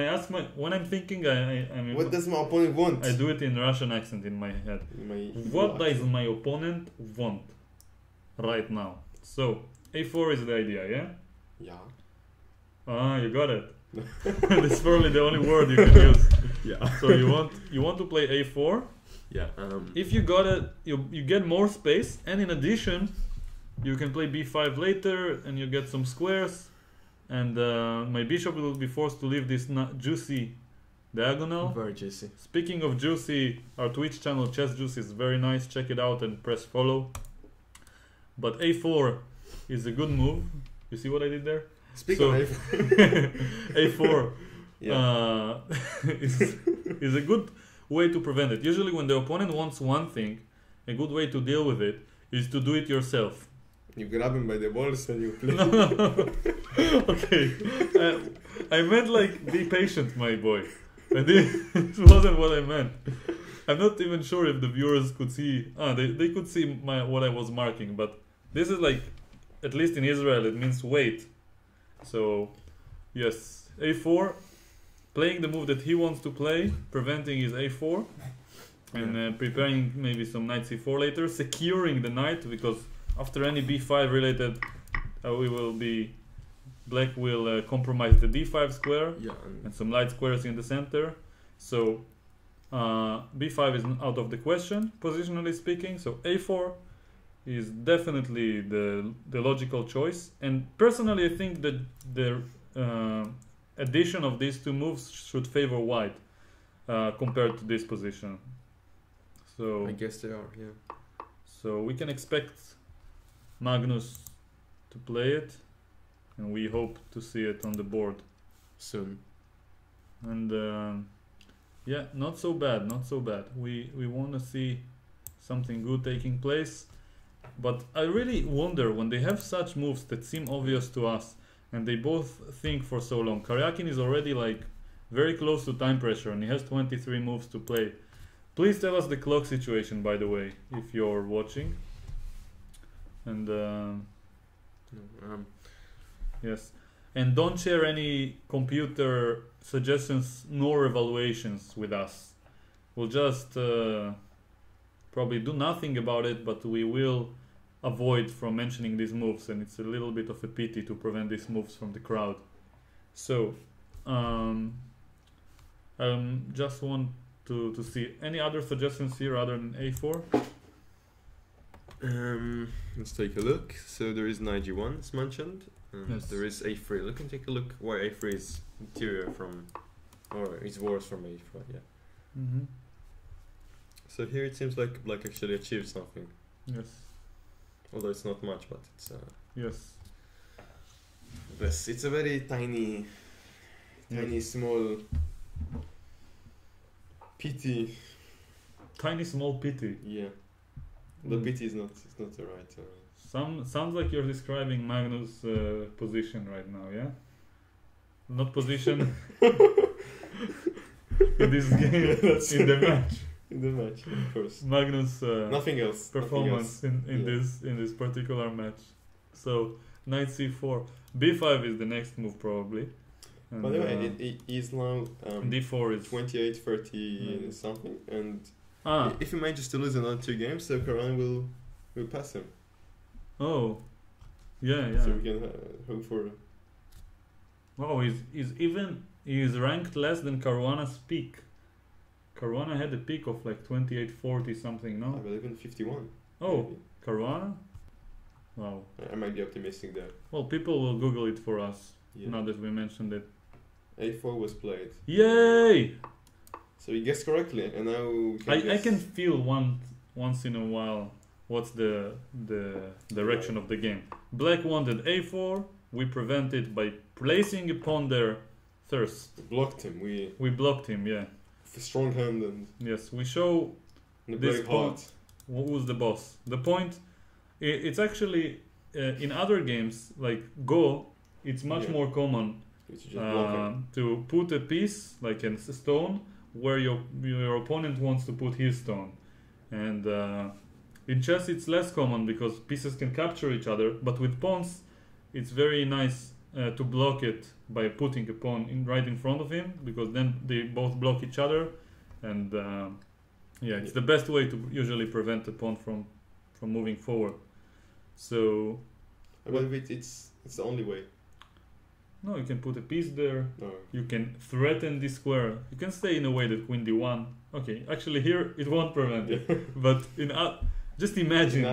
I'm thinking, I What does my opponent want? I do it in Russian accent in my head. What does my opponent want right now? So a4 is the idea, yeah? Yeah. Ah, you got it. That's probably the only word you can use. Yeah. So you want to play a4. Yeah. If you got it, you get more space, and in addition, you can play b5 later, and you get some squares, and my bishop will be forced to leave this juicy diagonal. Very juicy. Speaking of juicy, our Twitch channel Chess Juice is very nice. Check it out and press follow. But a4 is a good move. You see what I did there? Speak So- of a4. a4 Yeah. is a good way to prevent it. Usually when the opponent wants one thing, a good way to deal with it is to do it yourself. You grab him by the balls and you play. Okay, I meant like be patient, my boy. It wasn't what I meant. I'm not even sure if the viewers could see. They could see what I was marking, but this is like, at least in Israel, it means wait. So, yes, a4, playing the move that he wants to play, preventing his a4, and preparing maybe some knight c4 later, securing the knight, because after any b5 related, black will compromise the d5 square, and some light squares in the center. So b5 is out of the question, positionally speaking. So a4 is definitely the logical choice. And personally, I think that the addition of these two moves should favor white compared to this position. So I guess they are, yeah. So we can expect Magnus to play it, and we hope to see it on the board soon. And yeah, not so bad, not so bad. We want to see something good taking place, but I really wonder when they have such moves that seem obvious to us, and they both think for so long. Karjakin is already like very close to time pressure, and he has 23 moves to play. Please tell us the clock situation, by the way, if you're watching. And yes, and don't share any computer suggestions nor evaluations with us. We'll just probably do nothing about it, but we will avoid from mentioning these moves, and it's a little bit of a pity to prevent these moves from the crowd. So just want to see any other suggestions here other than a4. Let's take a look. So there is knight g1 as mentioned. Yes. There is a3. Look and take a look why a3 is interior from, or is worse from a4. Yeah. Mm-hmm. So here it seems like black actually achieved something. Yes. Although it's not much, but it's yes. Yes, it's a very tiny, small pity. Tiny small pity. Yeah. The pity is not. It's not the right. Sounds like you're describing Magnus' position right now, yeah? Not position in this game, in the match. In the match, of course. Magnus' nothing else. performance in this particular match. So knight c4, b5 is the next move probably. And, by the way, it is now d4 is 28, 30 something, and if he manages to lose another 2 games, so Karjakin will pass him. Oh, yeah. So we can hope for. Oh, he's ranked less than Caruana's peak. Caruana had a peak of like 28-40 something, no? I believe in 51. Oh, maybe. Caruana? Wow. I might be optimistic there. Well, people will Google it for us Yeah. now that we mentioned it. A4 was played. Yay! So he guessed correctly, and now we I can feel once in a while what's the direction of the game. Black wanted a4. We prevented by placing a pawn there first. We blocked him. We blocked him, yeah. With a strong hand and. Yes, we show And this very pawn. hard. Who's the boss? The point. It's actually in other games like Go. It's much more common to put a piece like a stone where your opponent wants to put his stone, and in chess it's less common because pieces can capture each other. But with pawns, it's very nice to block it by putting a pawn right in front of him, because then they both block each other, and it's the best way to usually prevent a pawn from moving forward. So I believe it's the only way. no, you can put a piece there. No. You can threaten this square. You can stay in a way that queen d1. Okay, actually here it won't prevent it. But just imagine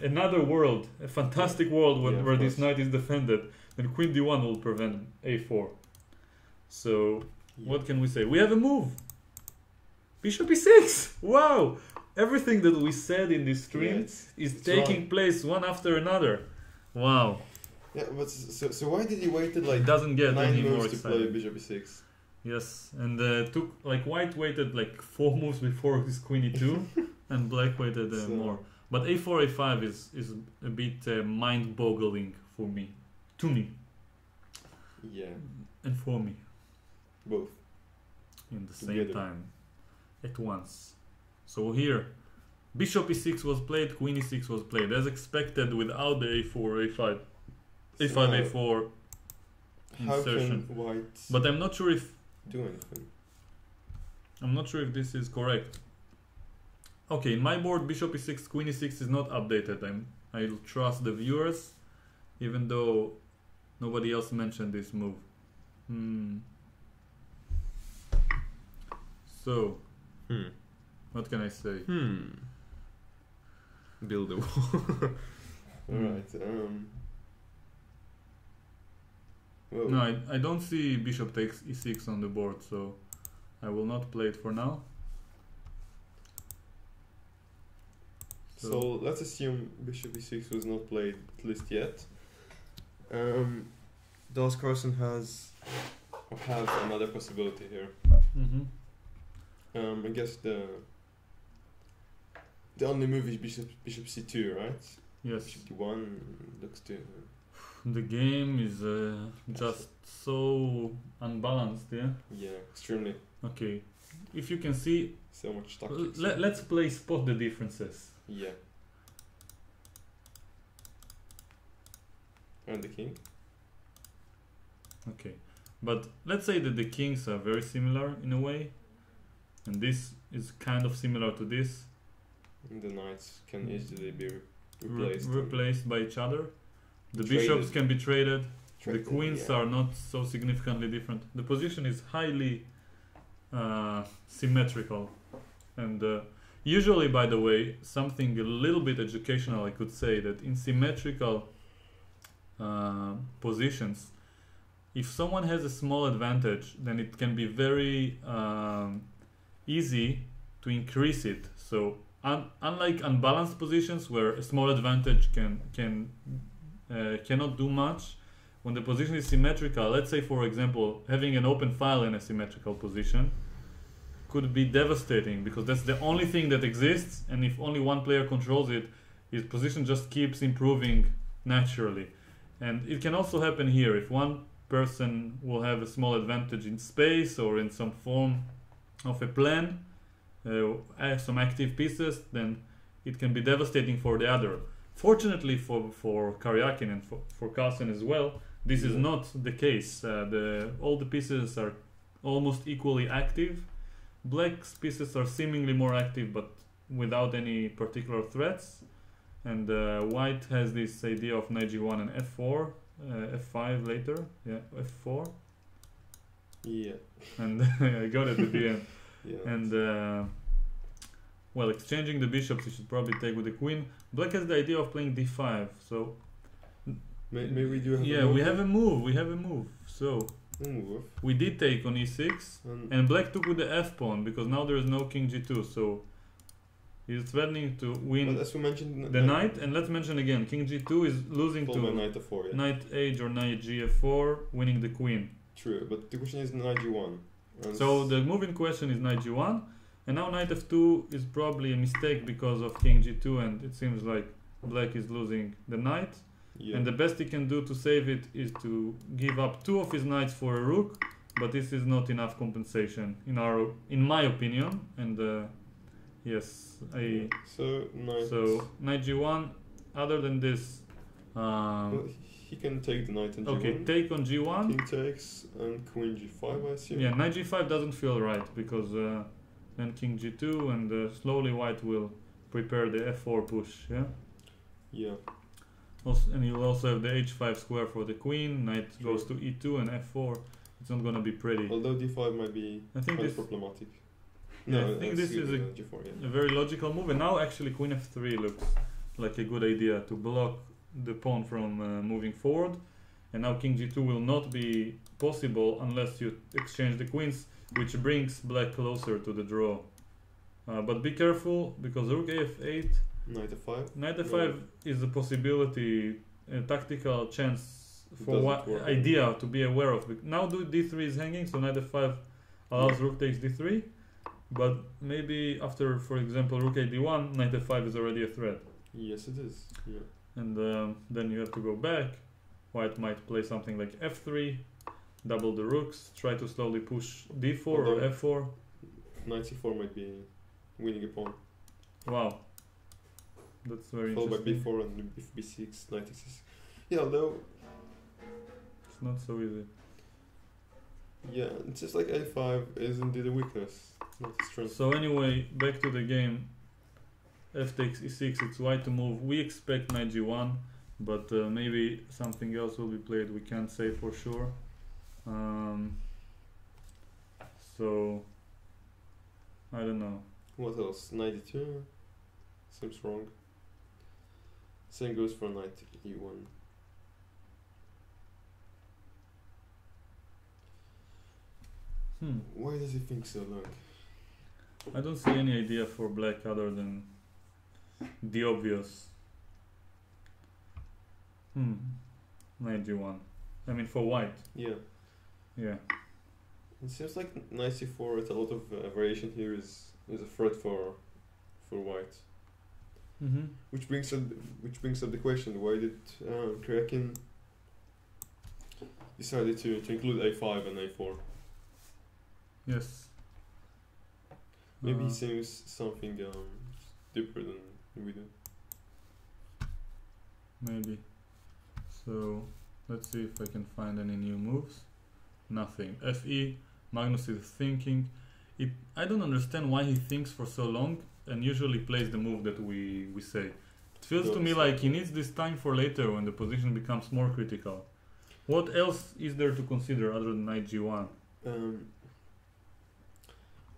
another world, a fantastic world where this knight is defended, then queen d1 will prevent a4. So what can we say? We have a move. Bishop e6. Wow! Everything that we said in this stream is taking place one after another. Wow. Yeah, but so why did he waited like it doesn't get 9 any more moves to exciting. play bishop e6? Yes, and took like white waited like 4 moves before his queen e2, and black waited more. But a4 a5 is a bit mind-boggling for me. to me Yeah, and for me both. in the same Together. time at once. So here, bishop e6 was played, queen e6 was played as expected without the a4, a5, a5, So now, a4 how insertion. can white But I'm not sure if do anything? this is correct. Okay, in my board, bishop e6, queen e6 is not updated. I'll trust the viewers, even though nobody else mentioned this move. So, what can I say? Build a wall. Alright, whoa. No, I don't see bishop takes e6 on the board, so I will not play it for now. So let's assume bishop e6 was not played, at least yet. Does Carlsen have another possibility here? I guess the only move is bishop c2, right? Yes. Bishop d1 looks to... The game is just so unbalanced, yeah? Yeah, extremely. Okay. If you can see, So much tactics. let's play spot the differences. Yeah. And the king. Okay. But let's say that the kings are very similar in a way. And this is kind of similar to this. And the knights can easily be Replaced. replaced. By each other. The Traded. bishops can be traded. The Traded, queens yeah. are not so significantly different. The position is highly symmetrical. And usually, by the way, something a little bit educational, I could say that in symmetrical positions, if someone has a small advantage, then it can be very easy to increase it. So unlike unbalanced positions where a small advantage cannot do much, when the position is symmetrical, let's say for example having an open file in a symmetrical position could be devastating, because that's the only thing that exists, and if only one player controls it, his position just keeps improving naturally. And it can also happen here if one person will have a small advantage in space or in some form of a plan, some active pieces, then it can be devastating for the other. Fortunately for Karjakin and for Carlsen as well, this is not the case. All the pieces are almost equally active. Black's pieces are seemingly more active, but without any particular threats. And white has this idea of knight g1 and f4, f5 later, yeah, f4. Yeah. And I got it at the end. Yeah. And well, exchanging the bishops, you should probably take with the queen. Black has the idea of playing d5, so Maybe we do have yeah, we have a move. So move. we did take on e6, and black took with the f pawn because now there is no king g2, so he's threatening to win But as we mentioned, the knight. And let's mention again, king g2 is losing to to knight f4. Yeah. knight h or knight gf4, winning the queen. True, but the question is knight g1. And So the move in question is knight g1, and now knight f2 is probably a mistake because of king g2, and it seems like black is losing the knight. yeah. And the best he can do to save it is to give up 2 of his knights for a rook, but this is not enough compensation in my opinion. And yes, So knight g1. Other than this, well, he can take the knight on g1. okay, take on g1. King takes and queen g5, I assume. Yeah, knight g5 doesn't feel right because then king g2, and slowly white will prepare the f4 push. Yeah. Yeah. Also, and you'll also have the h5 square for the queen. Knight goes to e2 and f4. It's not gonna be pretty. Although d5 might be I think quite this problematic. Yeah, I think this is g4, yeah. a very logical move. And now actually queen f3 looks like a good idea to block the pawn from moving forward. And now king g2 will not be possible unless you exchange the queens, which brings black closer to the draw. But be careful, because rook af8, Knight f5. knight f5 is a possibility, a tactical chance for Doesn't what work. idea to be aware of. Now d3 is hanging, so knight f5 allows rook takes d3. But maybe after, for example, rook ad1, knight f5 is already a threat. Yes, it is. Yeah. And then you have to go back. white might play something like f3, double the rooks, try to slowly push d4 or Although- f4. Knight c4 might be winning a pawn. Wow, that's very Followed by interesting. b4 and b6, knight e6. Yeah, although It's not so easy. yeah, it's just like a5 is indeed a weakness. It's not a strength. So anyway, back to the game. F takes e6, it's white to move. We expect knight g1, but maybe something else will be played. We can't say for sure. So I don't know. What else? Knight e2 seems wrong. Same goes for knight e1. Why does he think so long? I don't see any idea for black other than the obvious. Knight g1. I mean for white. Yeah. Yeah. It seems like knight c4 with a lot of variation here is a threat for white. Mm-hmm. Which brings up the question: why did Karjakin decided to include a5 and a4? Yes. Maybe he seems something deeper than we do. Maybe. So let's see if I can find any new moves. Nothing. Fe. Magnus is thinking. I don't understand why he thinks for so long and usually plays the move that we say. It feels to me like he needs this time for later when the position becomes more critical. What else is there to consider other than knight g1?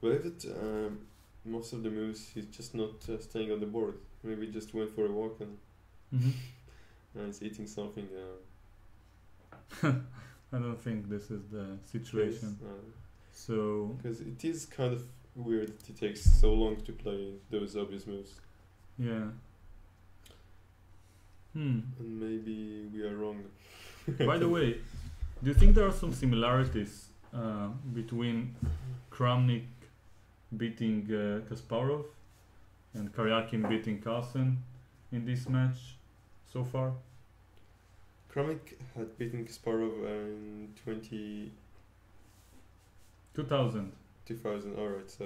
Believe that most of the moves he's just not staying on the board. Maybe just went for a walk and is eating something. I don't think this is the situation. So because it is kind of weird that it takes so long to play those obvious moves. yeah. And maybe we are wrong. By the way, do you think there are some similarities between Kramnik beating Kasparov and Karjakin beating Carlsen in this match so far? Kramnik had beaten Kasparov in 2000. 2000. Alright, so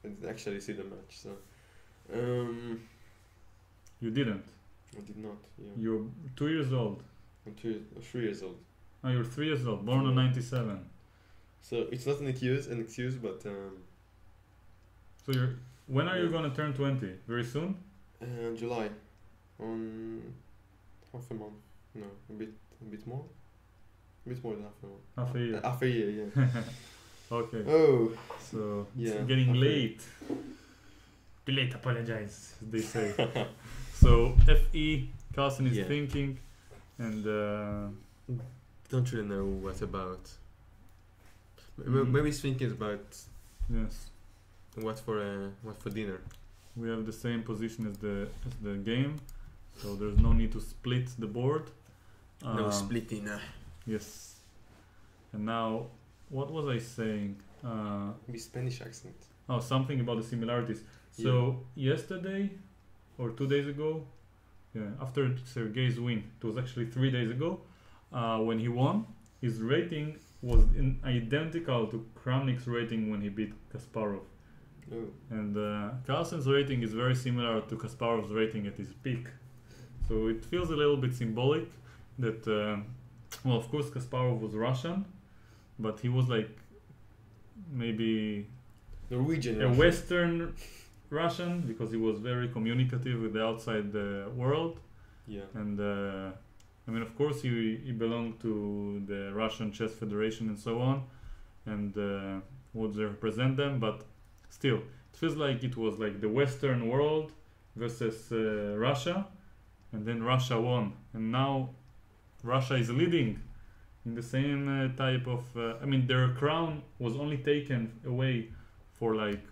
I didn't actually see the match. So You didn't. I did not. Yeah, You're 2 years old. I'm 3 years old. Oh, you're 3 years old, born in 97. So it's not an excuse, but So when are you gonna turn 20? Very soon? July, on half a month. No, a bit more. A bit more than half a month. Half a year. Half a year, yeah. Okay. Oh, So yeah. it's getting half a year. late. Be late, apologize, as they say. So Fe, Carlsen is Yeah. thinking, and Don't really know what about. Mhm. Maybe he's thinking about yes, what for dinner. we have the same position as the game, so there's no need to split the board. No splitting. Yes. And now, what was I saying? With Spanish accent. Oh, something about the similarities. So yesterday, or 2 days ago, yeah, after Sergey's win, it was actually 3 days ago, when he won, his rating was identical to Kramnik's rating when he beat Kasparov. Oh. And Carlsen's rating is very similar to Kasparov's rating at his peak. So it feels a little bit symbolic that, well, of course, Kasparov was Russian, but he was like maybe Norwegian. a Russian. Western Russian because he was very communicative with the outside world. Yeah. And I mean, of course, he belonged to the Russian Chess Federation and so on, and would represent them. But still, it feels like it was like the Western world versus Russia, and then Russia won, and now Russia is leading in the same type of. I mean, their crown was only taken away for like.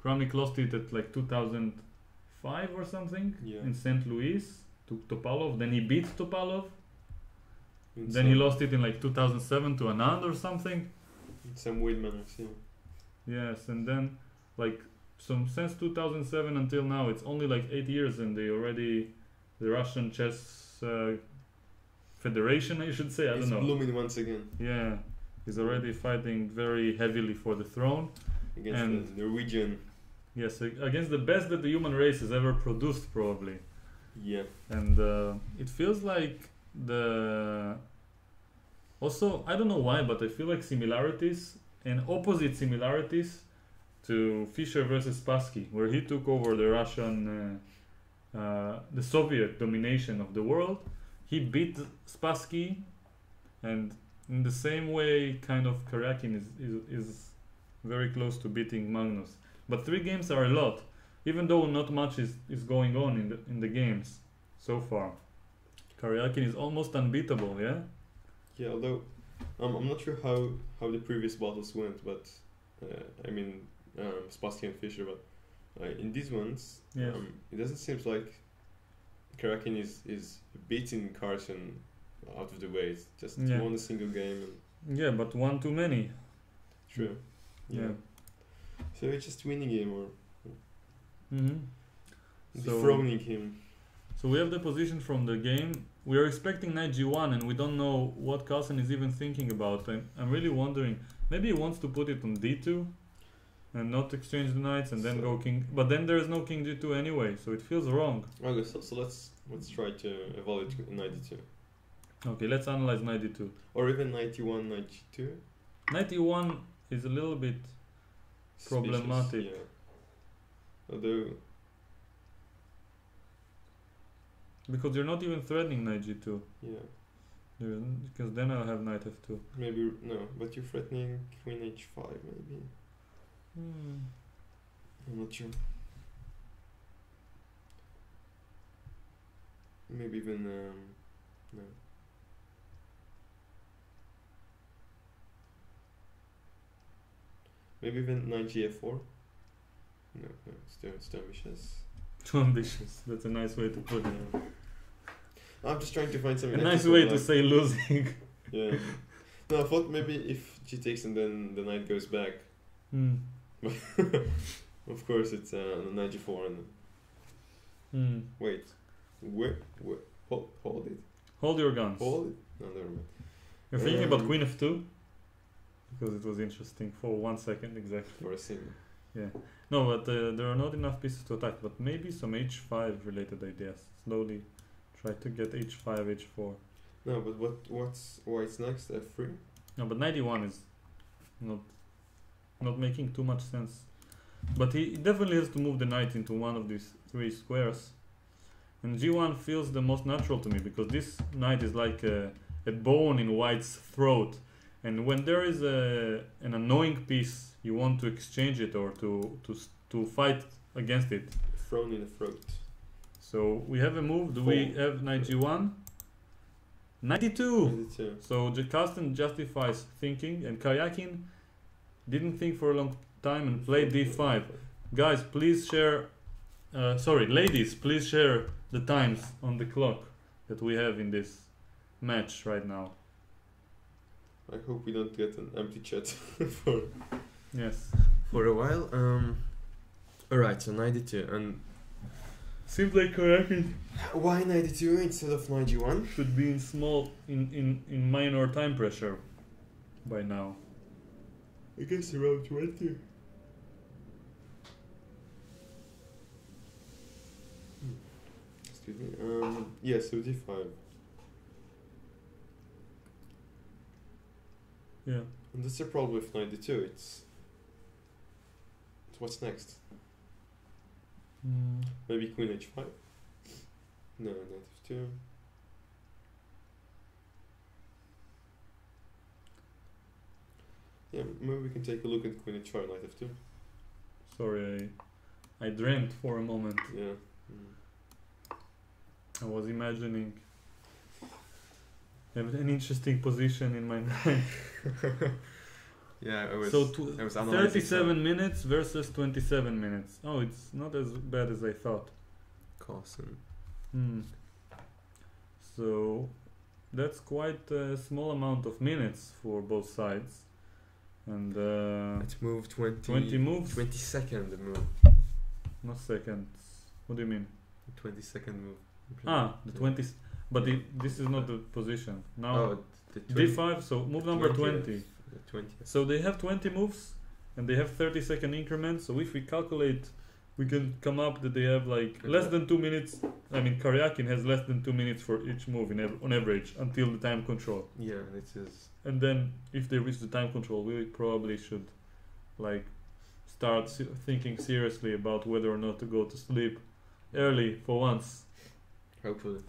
Kramnik lost it at like 2005 or something Yeah. in St. Louis to Topalov. Then he beat Topalov. In Then he some- lost it in like 2007 to Anand or something. in some weird manners. Yeah. Yes, and then like since 2007 until now, it's only like 8 years, and the Russian chess federation, I should say. I don't know. He's blooming once again. Yeah, he's already fighting very heavily for the throne. Against the Norwegian. Yes, against the best that the human race has ever produced, probably. Yeah. And it feels like also, I don't know why, but I feel like similarities and opposite similarities to Fischer versus Spassky, where he took over the Russian, the Soviet domination of the world. He beat Spassky, and in the same way, kind of Karjakin is very close to beating Magnus. But 3 games are a lot, even though not much is going on in the games so far. Karjakin is almost unbeatable, yeah? Yeah, although I'm not sure how the previous battles went, but I mean Spassky and Fischer, but in these ones, Yes. it doesn't seem like Karjakin is beating Carlsen out of the way. It's just Yeah. won a single game. And Yeah, but one too many. true. Yeah. So it's just winning him or Mm-hmm. dethroning him. So we have the position from the game. We are expecting knight g1 and we don't know what Carlsen is even thinking about. I'm really wondering, maybe he wants to put it on d2 and not exchange the knights and then So- go king. But then there is no king g2 anyway, so it feels wrong. Okay, so let's try to evaluate knight d2. Okay, let's analyze knight d2. Or even knight e1, knight g2. Knight e1 is a little bit Suspicious, Problematic. Yeah. Although, because you're not even threatening knight g2. yeah, Because then I'll have knight f2. maybe no, but you're threatening queen h5 maybe. I'm not sure. Maybe even no. Maybe even knight gf4. No, it's too ambitious. Too ambitious. That's a nice way to put it. Yeah. I'm just trying to find A something. nice that way people to say losing. Yeah. No, I thought maybe if g takes and then the knight goes back. Of course, it's knight g4 and wait, hold it, Hold your guns. hold it. No, never mind. You're thinking about queen f2? Because it was interesting for 1 second exactly. For a single. No, but there are not enough pieces to attack. But maybe some h5 related ideas. Slowly try to get h5, h4. No, but what's white's next? f3. No, but knight e1 is not making too much sense. But he definitely has to move the knight into one of these 3 squares. And g1 feels the most natural to me because this knight is like a bone in white's throat. And when there is an annoying piece, you want to exchange it or to fight against it. Thrown in the throat. So we have a move. Do we have knight g1? 92! So Carlsen justifies thinking, and Karjakin didn't think for a long time and played d5. Guys, please share. Ladies, please share the times on the clock that we have in this match right now. I hope we don't get an empty chat for For a while. Alright, so 92. And Seems like Karjakin why 92 instead of 91? should be in minor time pressure by now. I guess around 20. Excuse me. Yeah, so d5. Yeah. And that's the problem with 92. It's what's next? Maybe queen h5? No, knight f2. Yeah, maybe we can take a look at queen h5, knight f2. Sorry, I dreamt for a moment. Yeah. I was imagining an interesting position in my mind. Yeah, I was. So I was analyzing 37 minutes versus 27 minutes. Oh, it's not as bad as I thought. Carlsen. So that's quite a small amount of minutes for both sides. And Let's move 20 moves? 22nd move. not seconds. What do you mean? 22nd move. The 20. But this is not the position. Now Oh, the 20, d5, so move number 20. 20. The 20. So they have 20 moves and they have 30-second increments. So if we calculate, we can come up that they have like less than 2 minutes. I mean, Karjakin has less than 2 minutes for each move on average until the time control. Yeah, this is. And then if they reach the time control, we probably should like start thinking seriously about whether or not to go to sleep early for once. Hopefully.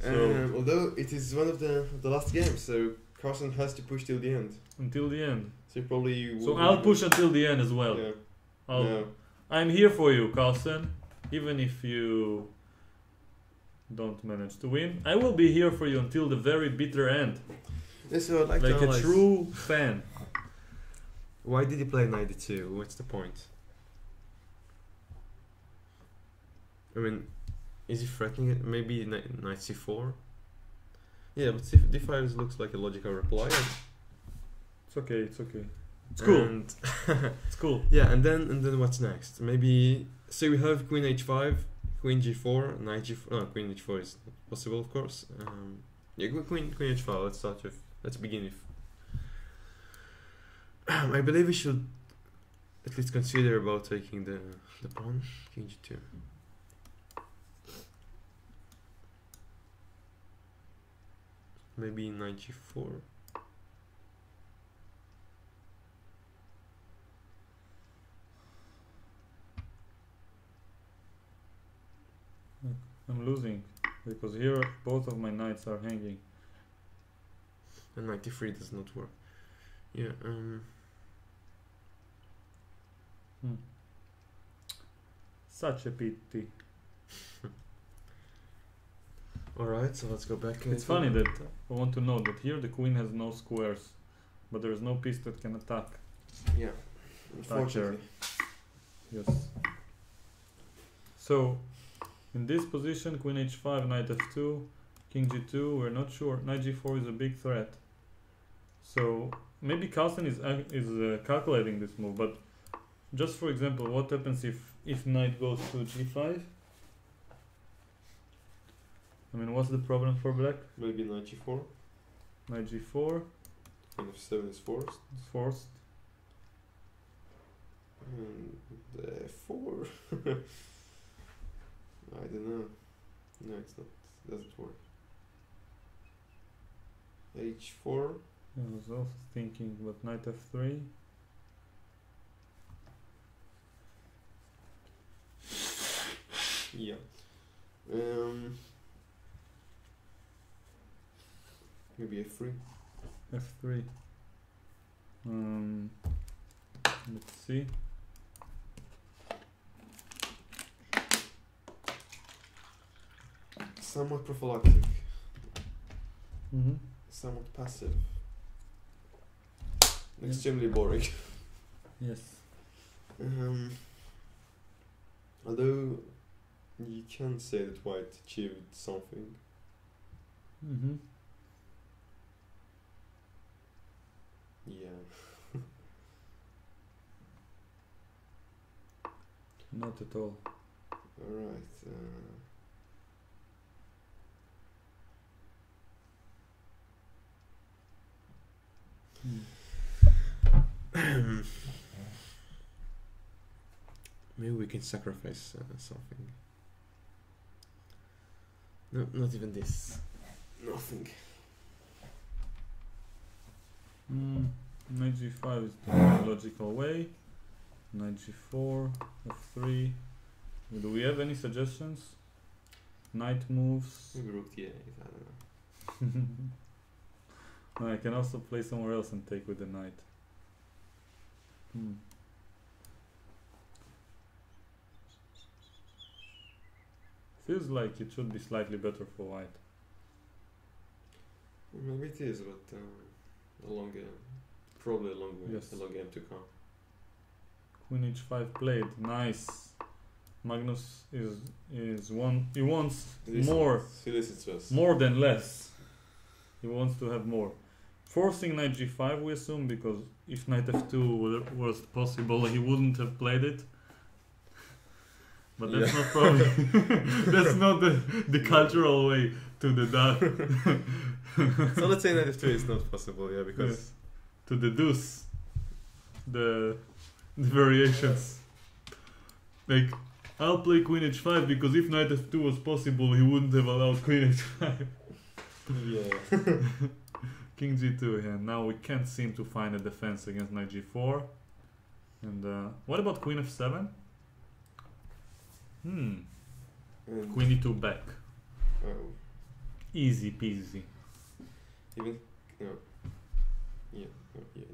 So- Although it is one of the last games, so Carlsen has to push till the end. Until the end. So probably. So I'll push until the end as well. Yeah. I'll, I'm here for you, Carlsen. Even if you don't manage to win, I will be here for you until the very bitter end. Yeah, so I'd like to Like a analyze. true fan. Why did he play 92? What's the point? I mean, is he threatening it? Maybe knight c4? Yeah, but d5 looks like a logical reply. It's okay, it's okay. It's cool. And It's cool. yeah, and then what's next? Maybe so we have queen h5, queen g4, knight g4. No, queen h4 is not possible, of course. Yeah, queen h5. Let's start with. Let's begin with. I believe we should at least consider about taking the pawn, king g2. Maybe knight g4. I'm losing because here both of my knights are hanging. And 93 does not work. Yeah. Such a pity. Alright, so let's go back. It's funny that I want to know that here the queen has no squares, but there is no piece that can attack. Yeah. Unfortunately. Yes. So, in this position, queen h5, knight f2, king g2, we're not sure. Knight g4 is a big threat. So, maybe Carlsen is calculating this move, but just for example, what happens if knight goes to g5? I mean, what's the problem for black? Maybe knight g4. Knight g4, Queen f7 is forced. it's forced. And f4. I don't know. No, it's not. Doesn't work. h4. I was also thinking, but knight f3. Yeah. Maybe f3. f3. Let's see. Somewhat prophylactic. Mm-hmm. Somewhat passive. Extremely boring. Yes. Although you can say that white achieved something. Mm-hmm. Yeah. Not at all. Alright. Maybe we can sacrifice something. No, not even this. Nothing. Knight g5 is the more logical way. Knight g4, f3. Do we have any suggestions? Knight moves. Maybe rook d8, I don't know. No, I can also play somewhere else and take with the knight. Feels like it should be slightly better for white. Maybe it is, but a long game. Probably a long way. Yes. A long game to come. Queen h5 played. Nice. Magnus is one. He wants more. He listens to us. More than less. He wants to have more. Forcing knight g5, we assume, because if knight f2 was possible, he wouldn't have played it. But that's not probably that's not the cultural way to the dot. So let's say knight f2 is not possible, yeah, because To the deuce. The variations. Like, I'll play queen h5 because if knight f2 was possible, he wouldn't have allowed queen h5. yeah. King g2, yeah. Now we can't seem to find a defense against knight g4. And what about queen f7? And Queen e2 back. oh, Easy peasy. even no. Yeah, no, yeah,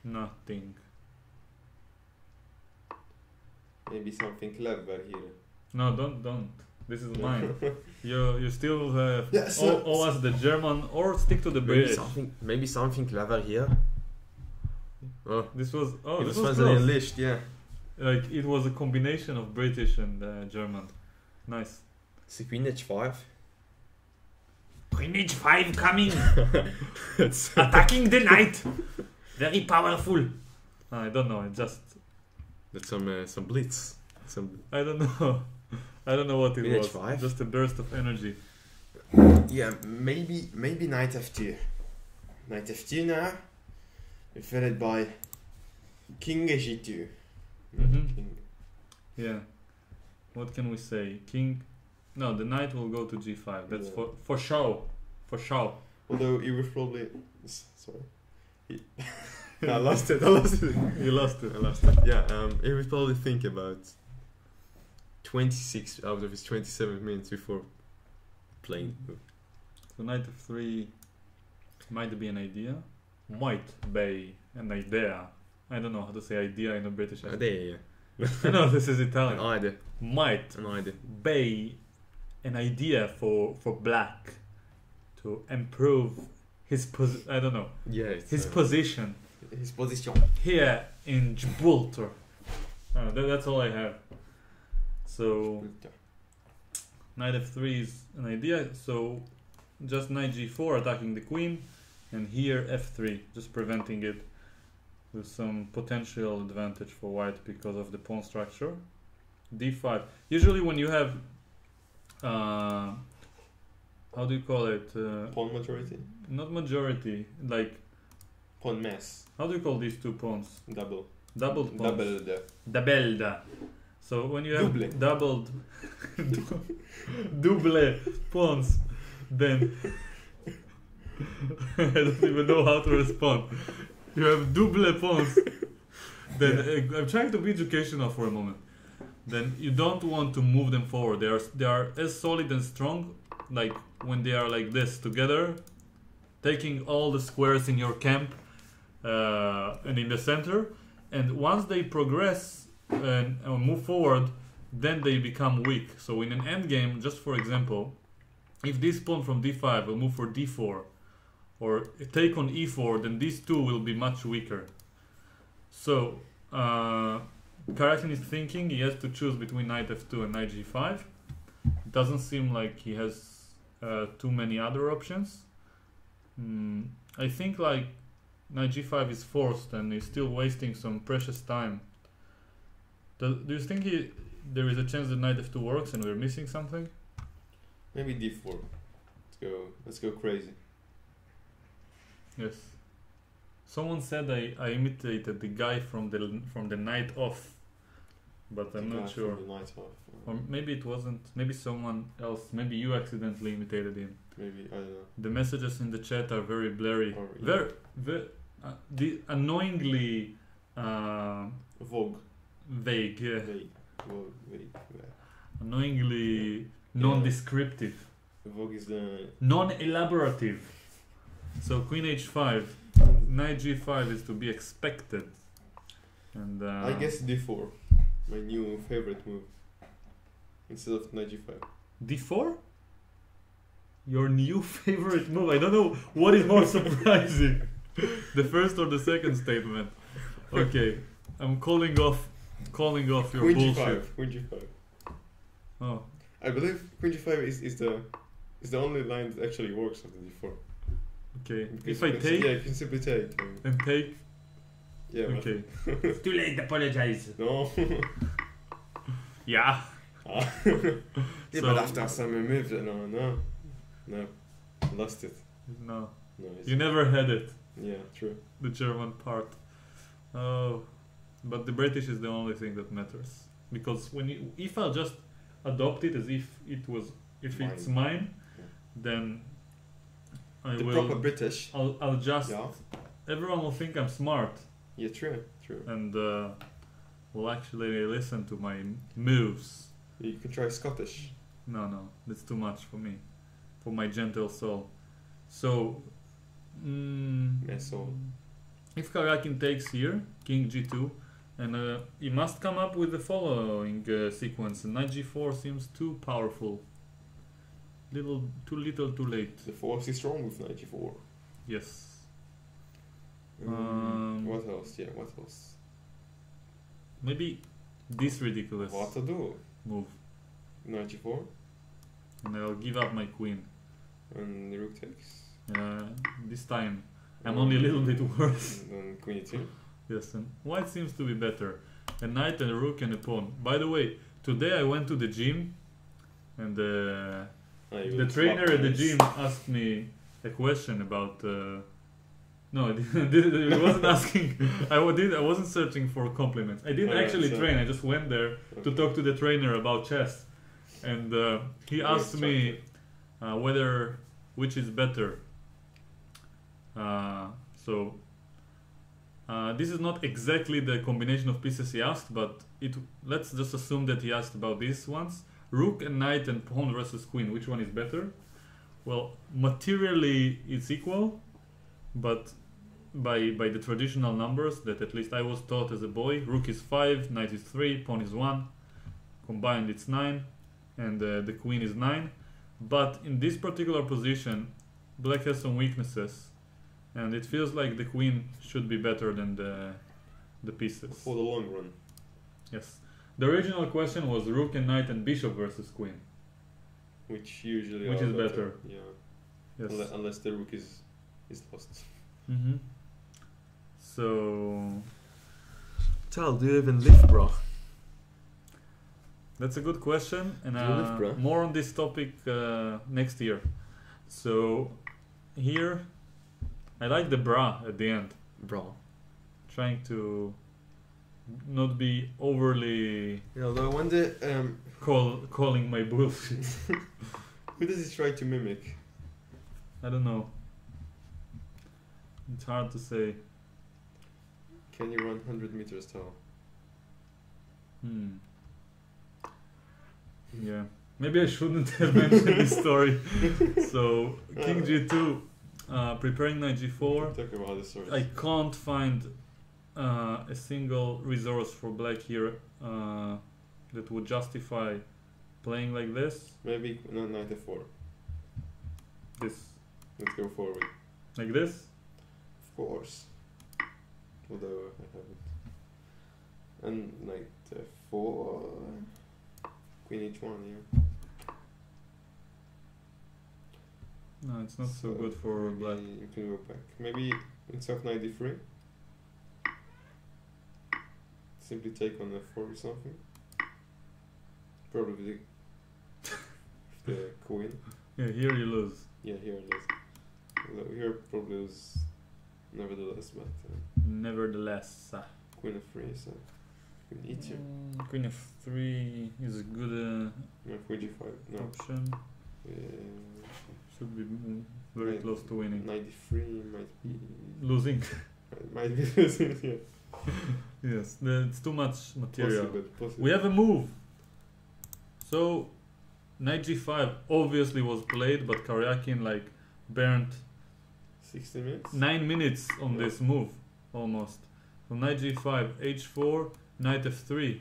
no. Nothing. Maybe something clever here. No, don't. This is mine. You still have Yeah, so- owe us the German or stick to the British. Maybe something clever here. Oh, This was it this was was finally close. unleashed, yeah. Like it was a combination of British and German. Nice. So queen h5. Queen h5 coming, attacking the knight. Very powerful. I don't know. I just That's some blitz. Some I don't know. I don't know what it Queen was. h5? Just a burst of energy. yeah, maybe knight f2. Knight f2 now, followed by king g2. Mhm. King. Yeah. What can we say? King. No, the knight will go to g5. That's Yeah. for show. For show. Although he was probably sorry. I lost it. I lost it. You lost it. I lost it. Yeah. He would probably think about 26 out of his 27 minutes before playing. So knight f3 might be an idea. Might be an idea. I don't know how to say idea in a British accent. Idea. No, this is An Italian. idea. Might An idea. be an idea for black to improve his I don't know, Yeah. It's, his position his position. here in Gibraltar. That's all I have. So knight f3 is an idea. So just knight g4 attacking the queen, and here f3 just preventing it with some potential advantage for white because of the pawn structure. d5. Usually when you have how do you call it? Pawn majority. Not majority. Like Pawn mess. how do you call these two pawns? Double. Doubled pawns. Double the. Dabelda. So when you have Double. doubled double pawns, then I don't even know how to respond. You have double pawns. Then I'm trying to be educational for a moment. Then you don't want to move them forward. They are as solid and strong, like when they are like this together, taking all the squares in your camp and in the center. And once they progress and move forward, then they become weak. So in an endgame, just for example, if this pawn from d5 will move for d4 or take on e4, then these two will be much weaker. So Karjakin is thinking he has to choose between knight f2 and knight g5. It doesn't seem like he has too many other options. I think like knight g5 is forced and he's still wasting some precious time. Do you think there is a chance that knight f2 works and we're missing something? Maybe d4. Let's go crazy. Yes. Someone said I imitated the guy from the night off, but I'm not sure. The knight off. Or maybe it wasn't. Maybe someone else. Maybe you accidentally imitated him. Maybe I don't know. The messages in the chat are very blurry. Or, yeah. The annoyingly Vogue. vague. Yeah. Vague. Vague. Annoyingly non-descriptive. Vogue is the. Non-elaborative. So queen h5, knight g5 is to be expected. And I guess d4. My new favorite move. Instead of knight g5. d4? Your new favorite move? I don't know what is more surprising. The first or the second statement. Okay, I'm calling off your Queen bullshit. g5. Queen g5. Oh, I believe queen g5 is the only line that actually works on the d4. okay. Because If I you can take yeah, you can simply take. and take, Yeah. okay. It's too late, apologize. No. Yeah. Yeah, So- but after some move, no. No, lost it. No, No, it's, you never had it. yeah, true. The German part. Oh, but the British is the only thing that matters, because if I'll just adopt it as if it's mine, Yeah. then I The will. proper British. I'll just. Yeah. Everyone will think I'm smart Yeah, true. and will actually listen to my moves. You can try Scottish. No, that's too much for me, for my gentle soul. So, Yeah, so if Karjakin takes here, King G2, and he must come up with the following sequence. Knight G4 seems too powerful. Too little, too late. the force is strong with 94. Yes. What else? Yeah, what else? Maybe this ridiculous What to do? move, 94 and I'll give up my queen. and the rook takes. This time, I'm only a little bit worse. And then queen e2. Yes, and white seems to be better. A knight and a rook and a pawn. By the way, today I went to the gym, and the trainer at the gym asked me a question about. No, I wasn't asking. I wasn't searching for compliments. I didn't actually train. I just went there to talk to the trainer about chess, and he asked me which is better. This is not exactly the combination of pieces he asked, but let's just assume that he asked about these ones: rook and knight and pawn versus queen. Which one is better? Well, materially it's equal, but by the traditional numbers that at least I was taught as a boy, rook is 5, knight is 3, pawn is 1, combined it's 9, and the queen is 9. But in this particular position, black has some weaknesses, and it feels like the queen should be better than the pieces. For the long run. Yes. The original question was rook and knight and bishop versus queen. Which usually Which are is better. Yeah. Yes. Unless the rook is lost. Mm-hmm. So Tal, do you even live, bro? that's a good question, and Do you live, bro? more on this topic next year. So here, I like the bra at the end, Bro. trying to not be overly Though I wonder, calling my bullshit. Who does he try to mimic? I don't know. It's hard to say. Can you run 100 meters tall? Yeah. Maybe I shouldn't have mentioned this story. So King G2, preparing knight G4. Talk about the source. I can't find a single resource for black here that would justify playing like this. Maybe not knight f4. This, Let's go forward. like this. Of course. Although I haven't. And knight f4. Queen h1, yeah. No, it's not so good for maybe black. You can go back. Maybe instead of knight d3. Simply take on f4 or something. Probably the queen. Yeah, here you lose. Yeah, here it is. Although here probably was nevertheless, but Nevertheless, queen f3, so queen e2. Queen f3 is a good No, queen g5. No. option. Should be very Knight- close to winning. Knight d3 might be Losing. might be losing. Yeah. Yes, it's too much material. Possible. We have a move. So, knight g5 obviously was played, but Karjakin burnt 60 minutes. 9 minutes on Yeah. this move, almost. So knight g5, h4, knight f3.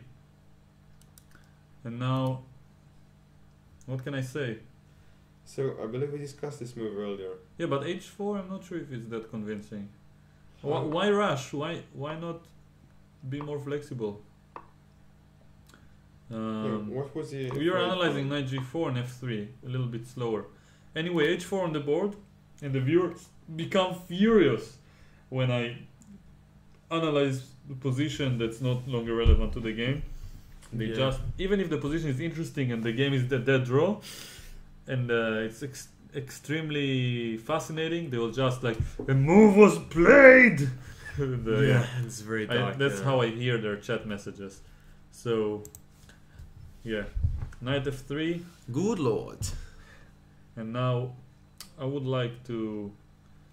And now, what can I say? So I believe we discussed this move earlier. Yeah, but h4, I'm not sure if it's that convincing. How- Why rush? Why not be more flexible? What was the? We are analyzing knight g4 and f3 a little bit slower. Anyway, h4 on the board, and the viewers become furious when I analyze the position that's not longer relevant to the game. They Yeah. just, even if the position is interesting and the game is the dead draw, and it's extremely fascinating. They will just like a move was played. It's very dark. That's how I hear their chat messages. So yeah, knight f3, Good lord. and now I would like to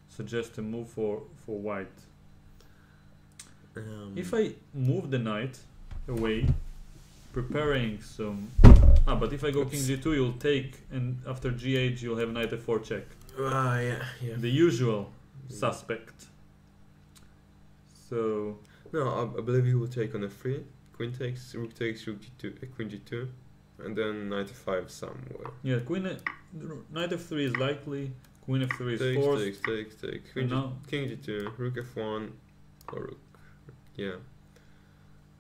suggest a move for white. If I move the knight away, preparing some. But if I go king g2, you'll take, and after g8 you'll have knight f4 check. yeah. The usual suspect. So No, I believe he will take on f3. Queen takes, rook takes, rook g2, queen g2, and then knight f5 somewhere. yeah, knight f3 is likely. Queen f3 is forced. Takes. And now King g2, rook f1, or rook. Yeah.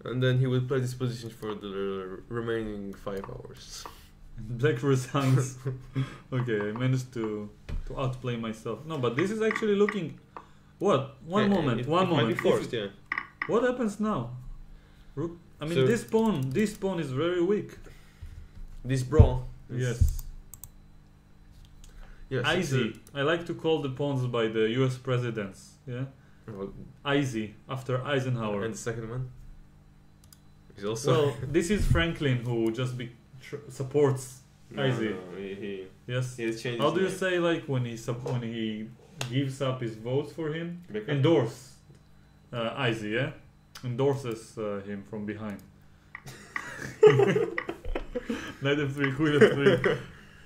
And then he will play this position for the remaining 5 hours. black resigns. Okay, I managed to outplay myself. No, but this is actually looking. What? One moment. It One might moment. be forced, yeah. What happens now? Rook. I mean, So- this pawn is very weak. This brawl. Yes. Yes. Easy. I like to call the pawns by the U.S. presidents. Yeah. Easy after Eisenhower. And the second one is also. Well, this is Franklin who just supports Easy. No, he Yes. has changed. How his do you name. say like when he gives up his votes for him? Backup? Endorse. Easy, yeah. Endorses him from behind. Knight f3, queen f3.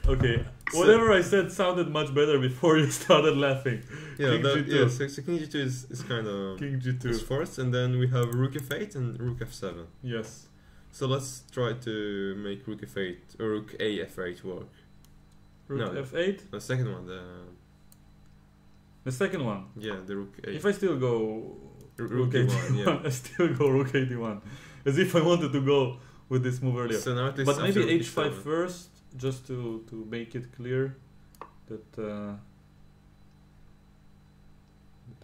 Okay. So- Whatever I said sounded much better before you started laughing. Yeah, King G2. yeah. So king g2 is kind of King is g2. forced, and then we have rook f8 and rook f7. Yes. So let's try to make rook f8 or rook a f8 work. Rook No. f8. The second one, The second one. the rook a. If I still go rook a1, a1, yeah. I still go rook a1. As if I wanted to go with this move earlier. So now at least But maybe after rook h5 e7. first, just to make it clear that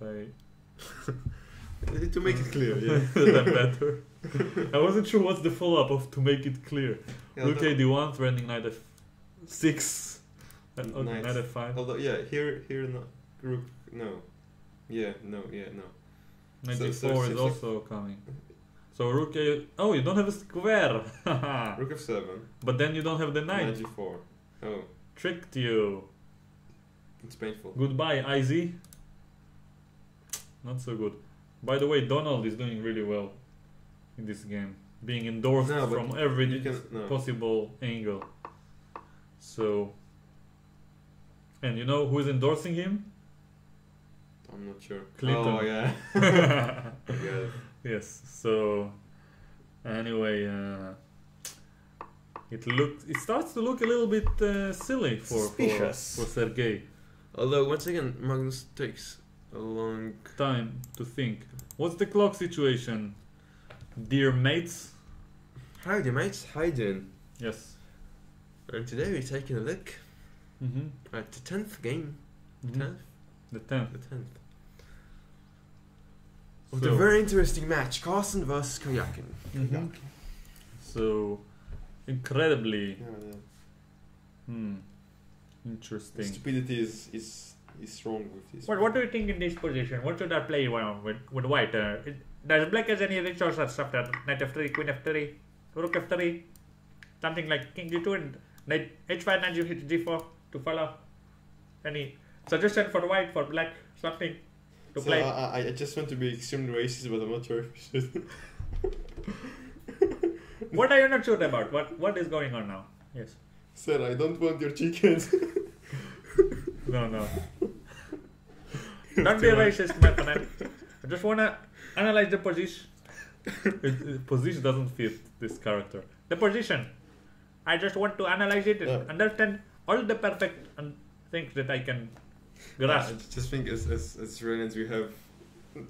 I To make it clear, yeah. that I'm better. I wasn't sure what's the follow-up of to make it clear. Yeah, Rook although- ad1, threatening knight f6. Okay, Knight. knight f5. Although, yeah, here, no, rook, no. Yeah, no. Knight so- d4 is so- also coming. So rook a. Oh, you don't have a square. Rook f7. But then you don't have the Knight knight. g4. Oh, Tricked you. it's painful. Goodbye, IZ. Not so good. By the way, Donald is doing really well in this game, being endorsed No, but from every You can, no. possible angle. So, and you know who is endorsing him? I'm not sure. Clinton. Oh, yeah. Yeah. Yes. So, anyway, it starts to look a little bit silly for Suspicious. Sergey. Although, once again, Magnus takes a long... Time to think. What's the clock situation, dear mates? Howdy, mates. How you doing? Yes. And today we're taking a look Mm-hmm. at the 10th game. 10th? The 10th. The 10th. So, Of the very interesting match, Carlsen versus Karjakin. Mhm. So, incredibly interesting. Stupidity is wrong with this. What do you think in this position? What should I play with white? Does black has any resources after knight f3, queen f3, rook f3, something like king g2 and knight h5, knight g4 to follow? Any suggestion for white, for black, something to So play? I just want to be extremely racist, but I'm not sure if we should. What are you not sure about? What is going on now? Yes. Sir, I don't want your chickens. No. Don't be racist, my friend. I just wanna analyze the position. Position doesn't fit this character. The position. I just want to analyze it and Yeah. understand all the perfect things that I can grasp. I just think as Australians we have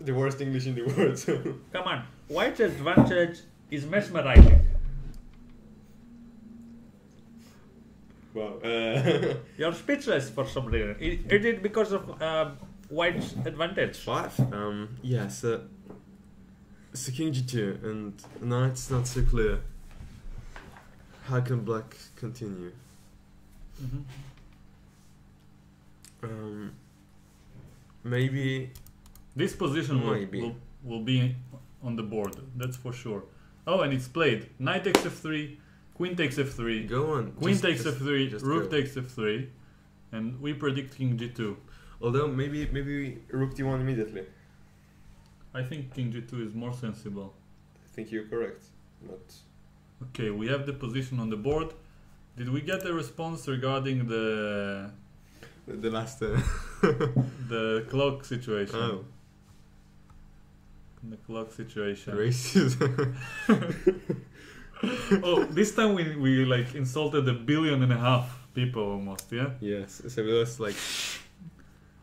the worst English in the world. So. Come on. White's advantage is mesmerizing. Wow. You're speechless for some reason. Is it because of White's advantage? 5. Yeah. So king g2, and now it's not so clear. How can black continue? Mm-hmm. Maybe. This position Maybe. will be on the board, that's for sure. Oh, and it's played. Knight takes f3, queen takes f3, Go on. queen takes f3, just rook go. takes f3, and we predict king g2. Although maybe rook d1 immediately. I think king g2 is more sensible. I think you're correct. But Okay, we have the position on the board. Did we get a response regarding the last. the clock situation? Oh, The clock situation. racism. Oh, this time we like insulted 1.5 billion people almost, yeah? Yes. So it was like.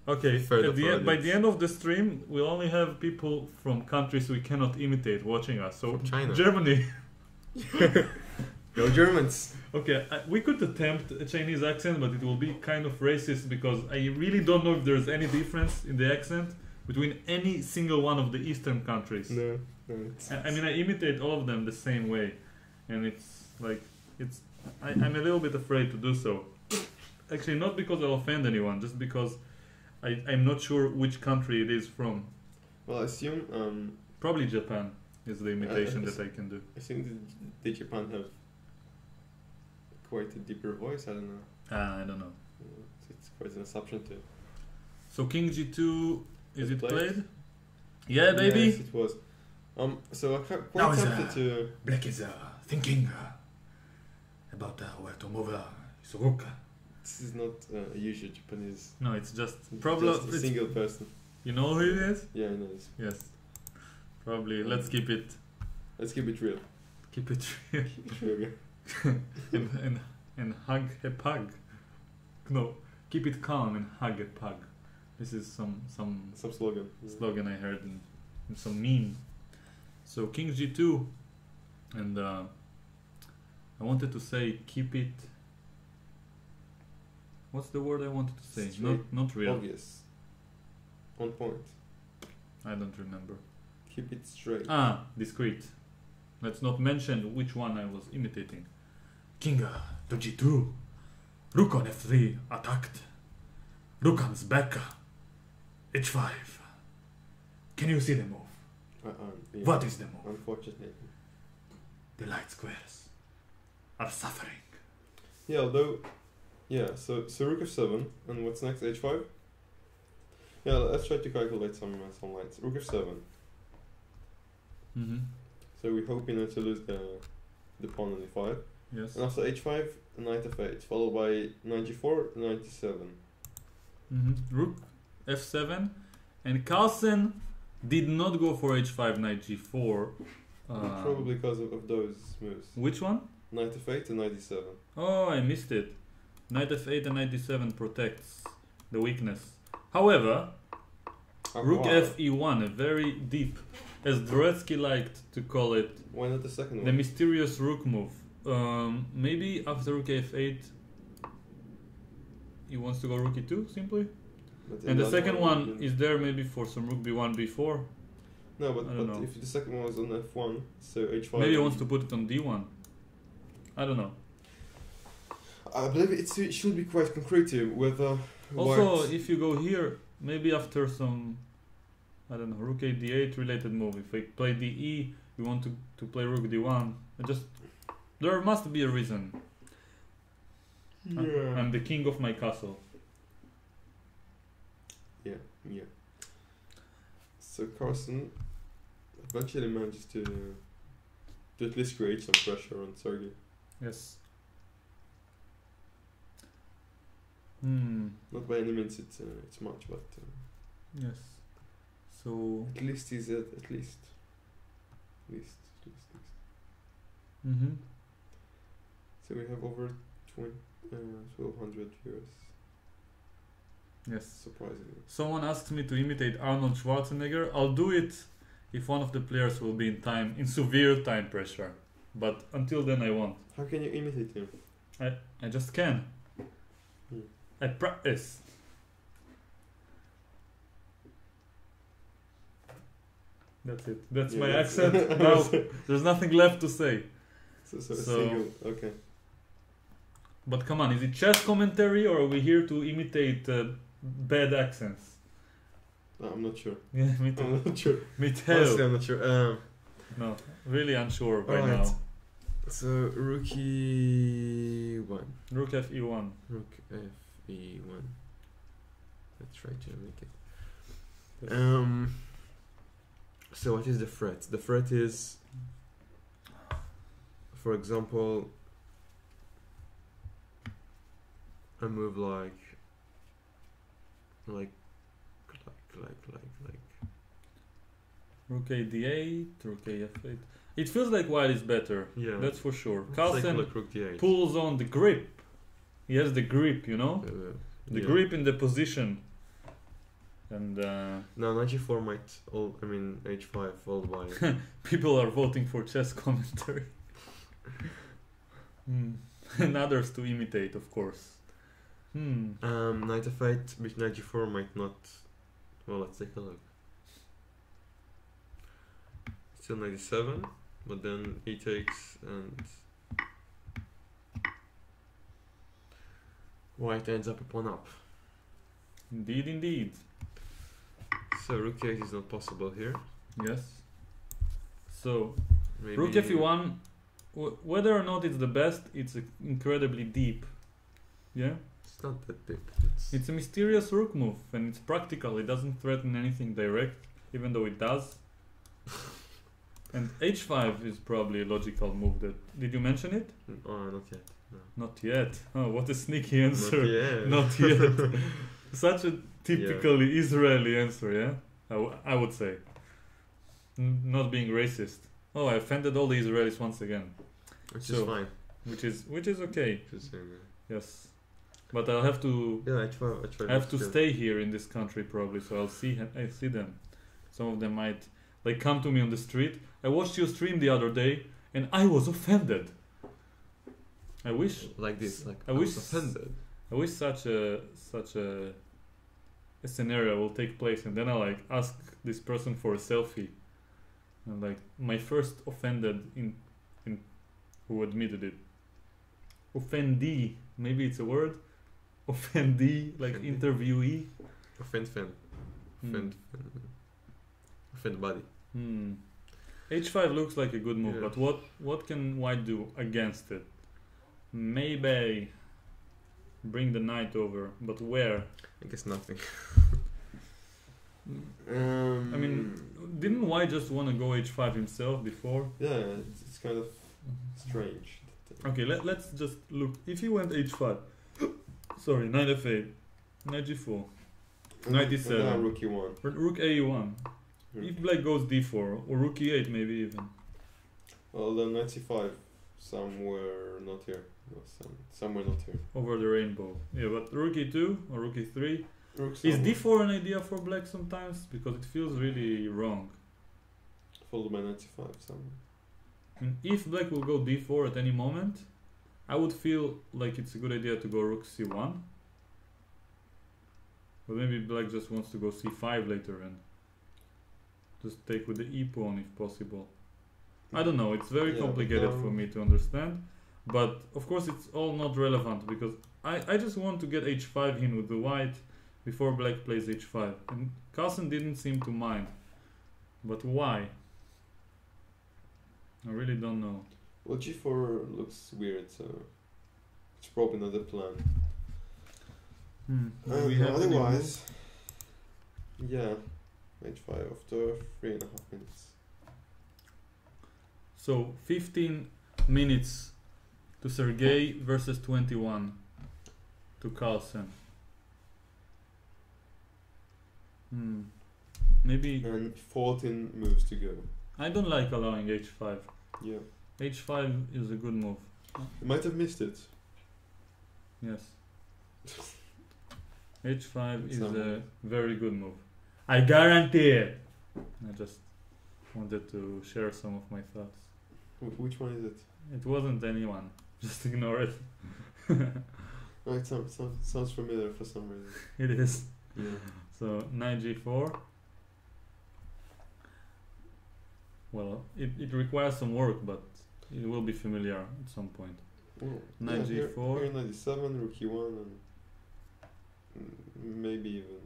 Okay, Third at of the our end, by audience. the end of the stream, we'll only have people from countries we cannot imitate watching us. So From China. Germany. Go Germans. Okay, we could attempt a Chinese accent, but it will be kind of racist because I really don't know if there's any difference in the accent between any single one of the Eastern countries. No. It's, I mean, I imitate all of them the same way, and it's like I'm a little bit afraid to do so. Actually, not because I'll offend anyone, just because I'm not sure which country it is from. well, I assume. Probably Japan is the imitation it's- that I can do. I think did Japan have quite a deeper voice? I don't know. I don't know. It's quite an assumption too. So King G2, is It's it played? played? Yeah, baby. Yes, it was. So I'm Now quite is, tempted to. Black is thinking about where to move his rook. This is not a usual Japanese. No, it's just Just probably. a single person. You know who it is? Yeah, I know this. Yes. Probably. Let's keep it. Let's keep it real. Keep it real. Sugar. and hug a pug. No, keep it calm and hug a pug. This is some Some slogan. slogan I heard in some meme. So King G2, and I wanted to say keep it. What's the word I wanted to say? Straight. Not real. Obvious. On point. I don't remember. Keep it straight. Discreet. Let's not mention which one I was imitating. King to G2. Rook on F3 attacked. Rook comes back. H5. Can you see the move? Yeah. What is the move? Unfortunately. The light squares are suffering. Yeah, although. Yeah, so rook f7, and what's next? h5? Yeah, let's try to calculate some lines. Rook f7. Mm-hmm. So we hope to lose the pawn on e5. Yes. And after h5, knight f8, followed by knight g4, knight g7. Mm-hmm. Rook f7, and Carlsen did not go for h5, knight g4. Probably because of those moves. Which one? Knight f8 and knight d7. Oh, I missed it. Knight f8 and knight d7 protects the weakness. However, rook wow. fe1, a very deep, as Dvoretsky liked to call it, Why not the second the one? mysterious rook move. Maybe after rook f8, he wants to go rook e2 simply. But in And the that second one then- is there maybe for some rook b1, b4. No, I don't but know. if the second one was on f1, so h5. Maybe he wants to put it on d1. I don't know. I believe it should be quite concrete here with Also, white. if you go here, maybe after some, I don't know, rook a d8 related move. If I play de, you want to play rook d1. There must be a reason. Yeah. I'm the king of my castle. Yeah. So Carlsen eventually manages to at least create some pressure on Sergey. Yes. Not by any means it's much, but Yes. So. at least he's at least. Mm-hmm. So we have over 1,200 viewers, Yes. surprisingly. Someone asked me to imitate Arnold Schwarzenegger. I'll do it if one of the players will be in severe time pressure. But until then, I won't. How can you imitate him? I just can. Hmm. I practice. That's it. That's Yeah, my that's- accent. Now there's nothing left to say. So a So- single, okay. But come on, is it chess commentary or are we here to imitate bad accents. I'm not sure. Yeah, me I'm too. not sure. Me Honestly, too. I'm not sure. No, really unsure right Alright. now. So rook e1. Rook fe1. Rook fe1. Let's try to make it. Yes. So what is the threat? The threat is, for example, a move like Rook a d8, rook a f8. It feels like white is better. yeah. That's for sure. It's Carlsen like rook d8. pulls on the grip. He has the grip, you know? The yeah. grip in the position. And No, knight g4 might all. I mean h5 all white. people are voting for chess commentary. And others to imitate, of course. Knight f8 with knight g4 might not. Well, let's take a look. Still knight e7, but then he takes and white ends up a pawn up. Indeed, indeed. So rook e8 is not possible here. Yes. So, Maybe rook fe1, whether or not it's the best, it's incredibly deep. Yeah? It's not that deep. It's a mysterious rook move, and it's practical. It doesn't threaten anything direct, even though it does. And h5 is probably a logical move. That did you mention it? Not yet. No. Not yet. Oh, what a sneaky answer. Not yet. Not yet. Such a typically Israeli answer, yeah? I would say. Not being racist. Oh, I offended all the Israelis once again. Which So, is fine. Which is okay. Just saying, Yes. But I'll have to yeah, h5. I have to stay here in this country probably, so I see them. Some of them might like come to me on the street. I watched your stream the other day and I was offended. I wish like this. Like I I wish- was offended. I wish such a scenario will take place, and then I like ask this person for a selfie, and like my first offended in who admitted it. Offendee, maybe it's a word. Offendee, like Offendee. interviewee. Offend body. H5 looks like a good move, Yeah. but what can white do against it? Maybe bring the knight over, but where? I guess nothing. I mean, didn't white just want to go h5 himself before? yeah, it's kind of strange. Okay, let's just look. If he went h5, sorry, knight f8, knight g4, knight And d7, now rook e1. rook a1. If black goes d4 or rook e8, maybe even. Well, then knight c5, somewhere not here. No, somewhere not here. Over the rainbow. Yeah, but rook e2 or rook e3. Rook Is somewhere. d4 an idea for black sometimes? Because it feels really wrong. Followed by knight c5 somewhere. And if black will go d4 at any moment, I would feel like it's a good idea to go rook c1. But maybe black just wants to go c5 later and just take with the e pawn if possible. I don't know, it's very Yeah, complicated but, for me to understand. But of course it's all not relevant because I just want to get h5 in with the white before black plays h5. And Carlsen didn't seem to mind. But why? I really don't know. Well, g4 looks weird, so it's probably not the plan. Do we have any Otherwise, yeah, h5 after 3.5 minutes. So 15 minutes to Sergey versus 21 to Carlsen. Maybe And 14 moves to go. I don't like allowing h5. Yeah. h5 is a good move. You might have missed it. Yes. h5 is a Someone. very good move. I guarantee it. I just wanted to share some of my thoughts. Which one is it? It wasn't anyone. Just ignore it. Oh, it sounds familiar for some reason. It is. Yeah. So knight g4. Well, it requires some work, but it will be familiar at some point. Well, Knight yeah, g4. Here knight e7, rook e1, and maybe even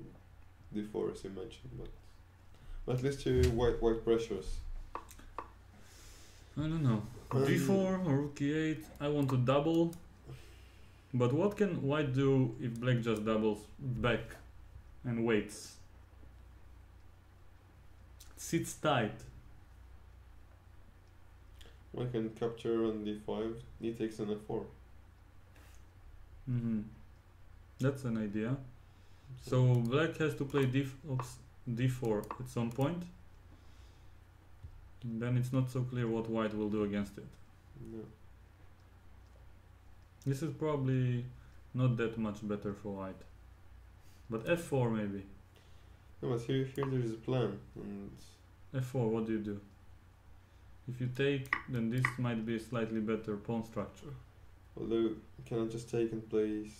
d4 as you mentioned, but at least you white pressures. I don't know. g4 or rook e8. I want to double. But what can white do if black just doubles back and waits? Sits tight. One can capture on d5, d takes on f4. That's an idea. So black has to play d4 at some point. And then it's not so clear what white will do against it. No. This is probably not that much better for white. But f4 maybe. No, but here there is a plan, and f4, what do you do? If you take, then this might be a slightly better pawn structure. although you cannot just take and place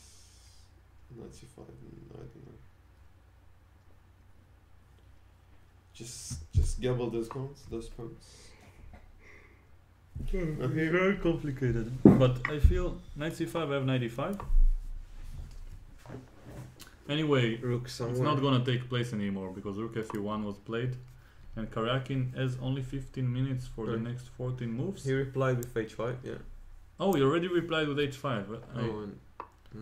knight c5. I don't know. Just gabble those pawns. Okay, very complicated. But I feel knight c5, I have knight e5. Anyway, Rook somewhere. it's not gonna take place anymore because rook fe1 was played, and Karjakin has only 15 minutes for the Right. next 14 moves. He replied with h5, yeah. Oh, you already replied with h5. Oh, and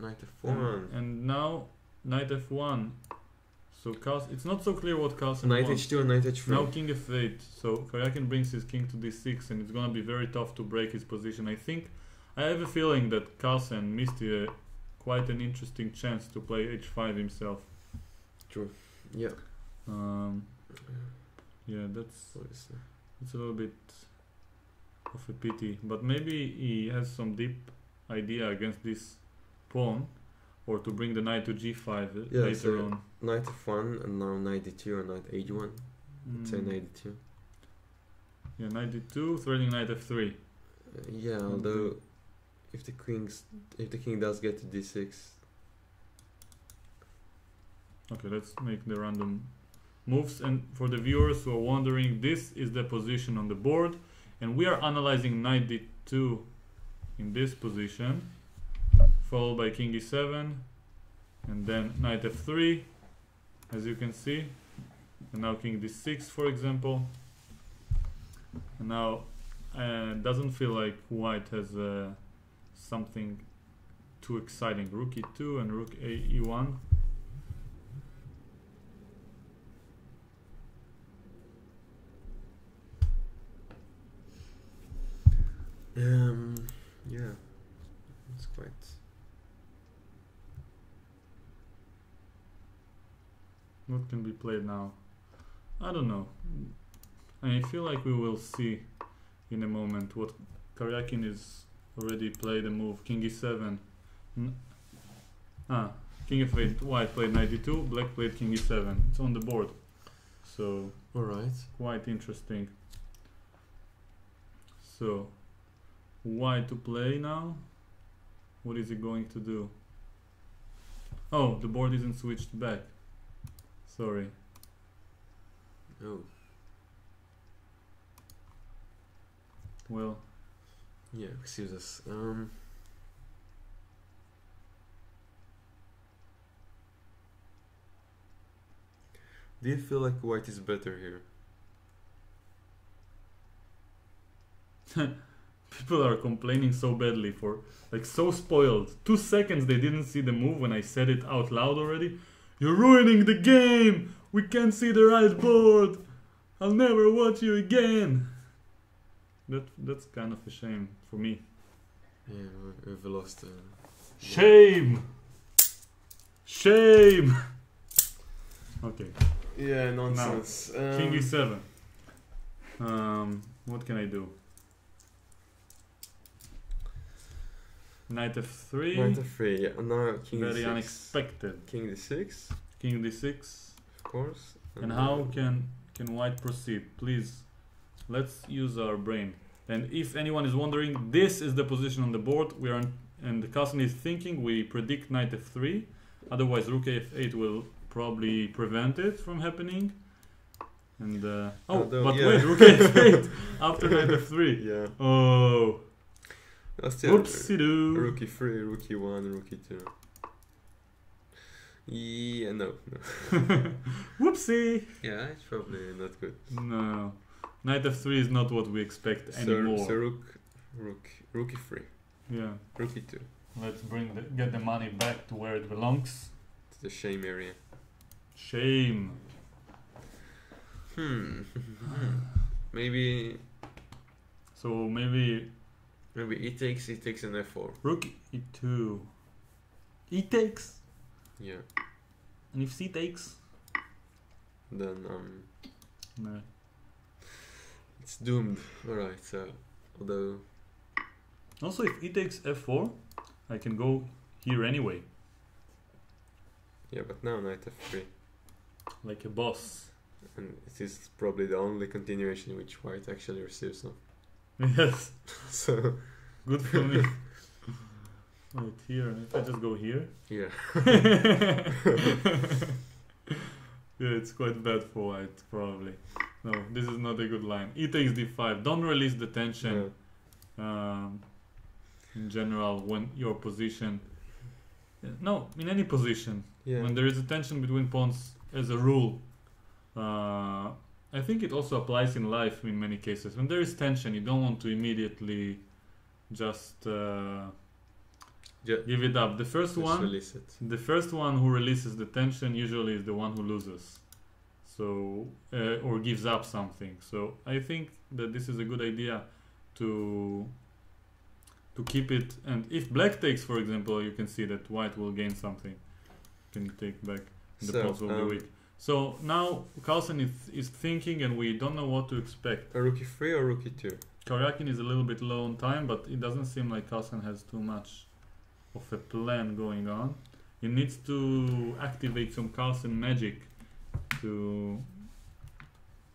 knight f1. And now knight f1. So it's not so clear what Carlsen Knight wants. h2 and knight h3. Now king f8. So Karjakin brings his king to d6, and it's gonna be very tough to break his position. I have a feeling that Carlsen missed quite an interesting chance to play h5 himself. True. Yeah. Yeah, that's Obviously. it's a little bit of a pity, but maybe he has some deep idea against this pawn, or to bring the knight to g5 Yeah, later so on. Knight f1 and now knight d2 and knight h1. Let's say knight d2. Yeah, knight d2, threatening knight f3. Yeah, although if the king does get to d6. Okay, let's make the random moves. And for the viewers who are wondering, this is the position on the board, and we are analyzing knight d2 in this position, followed by king e7, and then knight f3, as you can see, and now king d6, for example. And now doesn't feel like white has something too exciting. Rook e2 and rook e1. Yeah, it's quite. What can be played now? I don't know. I feel like we will see in a moment what Karjakin is already played a move. King e7. King f8. White played knight d2. Black played king e7. It's on the board. So Alright. quite interesting. So white to play now. What is he going to do? Oh, the board isn't switched back. Sorry. Oh. Well, Yeah, excuse us. Do you feel like white is better here? people are complaining so badly for, like, so spoiled. 2 seconds they didn't see the move when I said it out loud already. You're ruining the game! We can't see the right board! I'll never watch you again! That's kind of a shame for me. Yeah, we've lost. Shame! Shame! Okay, Yeah, nonsense. king e7. What can I do? Knight f3. Knight f3, yeah. And now king Very d6. unexpected. King d6, King d6. of course. And how can white proceed? Please, let's use our brain. And if anyone is wondering, this is the position on the board. And the Carlsen is thinking we predict knight f3. Otherwise, rook f8 will probably prevent it from happening. And Although, yeah. wait, rook f8 after knight f3. Yeah. Oh, Still, oopsie doo. rook e3, rook e1, rook e2. Yeah, no. Whoopsie! Yeah, it's probably not good. No. Knight f3 is not what we expect anymore. So rook e3, Yeah. rook e2. Let's get the money back to where it belongs. It's the shame area. Shame. Maybe So maybe e takes an f4. rook e2. E takes. Yeah. And if c takes? Then No. it's doomed. Alright, so although Also, if e takes f4, I can go here anyway, yeah, but now knight f3. like a boss. And it is probably the only continuation in which white actually receives now. Yes, So good for me. Wait, here, if I just go here. yeah. Yeah, it's quite bad for white, probably. No, this is not a good line. E takes d5. Don't release the tension. In general, when your position, no, in any position, Yeah. when there is a tension between pawns, as a rule, I think it also applies in life in many cases. When there is tension, you don't want to immediately just give it up. The first Just one, release it. the first one who releases the tension usually is the one who loses, so or gives up something. So I think that this is a good idea to keep it. And if black takes, for example, you can see that white will gain something. Can take back. The pawns will be weak. So now Carlsen is thinking, and we don't know what to expect. A rook e3 or rook e2? Karjakin is a little bit low on time, but it doesn't seem like Carlsen has too much of a plan going on. He needs to activate some Carlsen magic.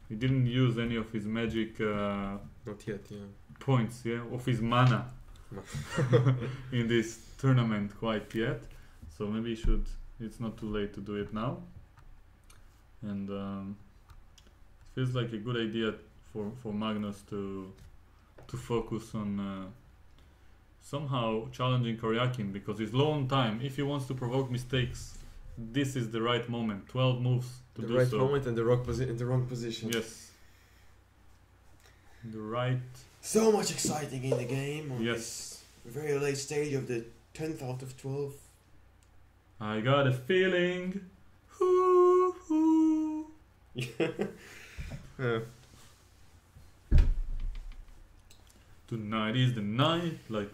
He didn't use any of his magic Not yet, yeah. points, of his mana in this tournament quite yet. So maybe it's not too late to do it now. And it feels like a good idea for Magnus to focus on somehow challenging Karjakin, because he's low on time. If he wants to provoke mistakes, this is the right moment. 12 moves to do so. The right moment and the wrong position. Yes. The right. So much exciting in the game on Yes. this very late stage of the 10th out of 12. I got a feeling. Hoo, hoo. Yeah. Tonight is the night, like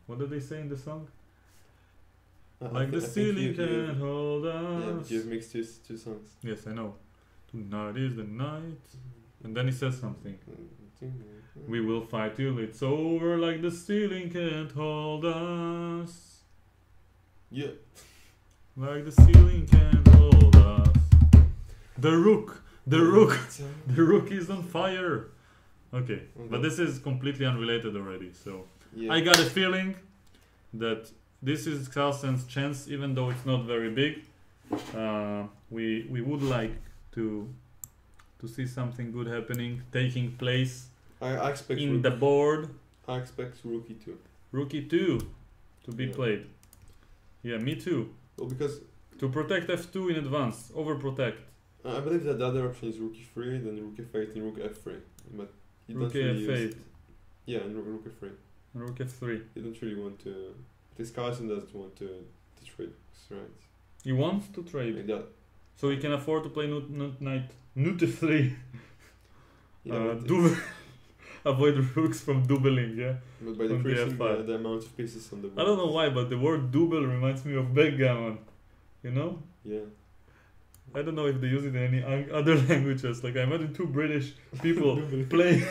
what do they say in the song? Like the ceiling can't hold us. Yeah, but you've mixed two songs. Yes, I know. Tonight is the night, and then he says something. We will fight till it's over, like the ceiling can't hold us. Yeah. Like the ceiling can't hold us. The rook is on fire. Okay, but this is completely unrelated already. So Yeah. I got a feeling that this is Carlsen's chance, even though it's not very big. We would like to see something good happening, taking place I expect in the board. I expect rook e2. Rook e2 to be Yeah. played. Yeah, me too. Well, because To protect f2 in advance, overprotect. I believe that the other option is rook e3, then rook f8 and rook f3. But you Rook don't really f8 use. Yeah, and rook f3. and rook f3. You don't really want to. This Carlsen doesn't want to trade, right? He wants to trade, Like that. so he can afford to play knight f3. Yeah, but, Avoid rooks from doubling, yeah. but by on decreasing f5. the amount of pieces on the board. I don't know why, but the word double reminds me of backgammon. You know? Yeah. I don't know if they use it in any other languages. Like, I imagine two British people play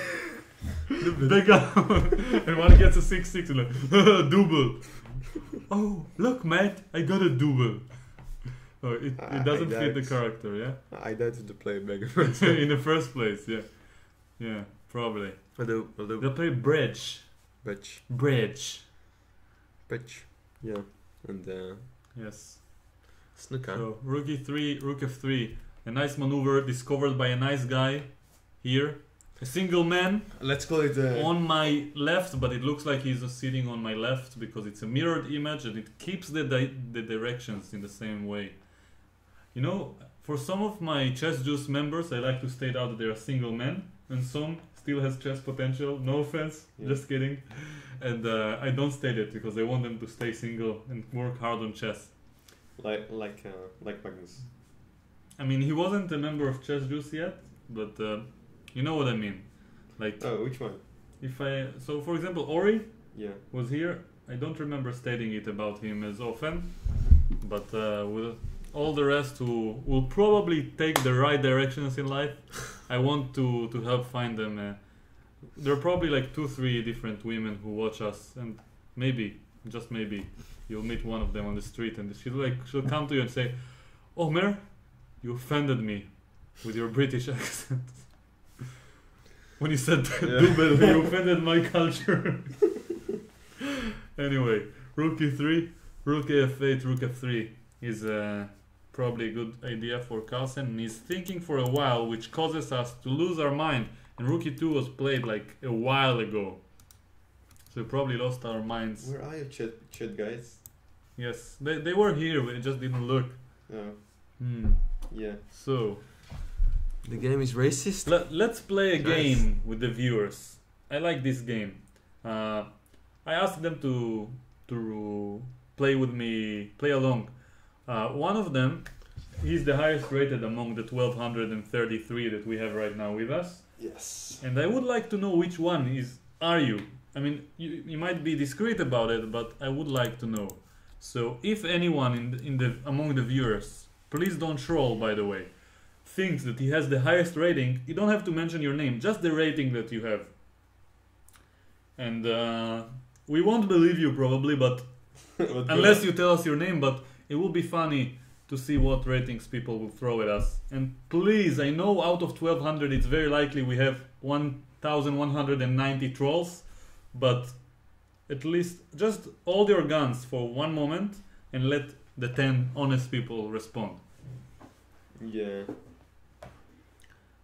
backgammon and one gets a 6-6 and like, double. Oh, look, Matt, I got a double. Oh, it doesn't fit the character, yeah? I doubted to play back. In the first place, yeah. Yeah, probably. although They'll play bridge. Bitch. Bridge. Yeah. And Yes. snooker. So, rook e3, rook f3. A nice maneuver discovered by a nice guy here. a single man Let's call it on my left, but it looks like he's sitting on my left because it's a mirrored image and it keeps the directions in the same way. You know, for some of my Chess Juice members, I like to state out that they are single men, and some still has chess potential. No offense, Yeah. just kidding. And I don't state it because I want them to stay single and work hard on chess. like Magnus. I mean, he wasn't a member of Chess Juice yet, but you know what I mean. Like, Oh, which one? so for example, Ori Yeah. was here. I don't remember stating it about him as often, but with all the rest who will probably take the right directions in life, I want to help find them. There are probably like 2-3 different women who watch us, and maybe, just maybe, you'll meet one of them on the street, and she'll come to you and say, "Omer, you offended me with your British accent." When you said Dubel, you offended my culture. Anyway, rook e3, rook f8, rook f3 is probably a good idea for Carlsen, and he's thinking for a while, which causes us to lose our mind. And rook e2 was played like a while ago, so we probably lost our minds. Where are you, chat guys? Yes, they were here, we just didn't look. Oh, yeah. So The game is racist. let's play a Nice. game with the viewers. I like this game. I asked them to play with me, play along. One of them, he's the highest rated among the 1233 that we have right now with us. Yes. And I would like to know which one are you? I mean, you might be discreet about it, but I would like to know. So if anyone among the viewers, please don't troll, by the way, thinks that he has the highest rating, you don't have to mention your name, just the rating that you have. And we won't believe you probably, but unless you tell us your name, but it will be funny to see what ratings people will throw at us. And please, I know out of 1200 it's very likely we have 1190 trolls, but at least just hold your guns for one moment and let the 10 honest people respond. Yeah.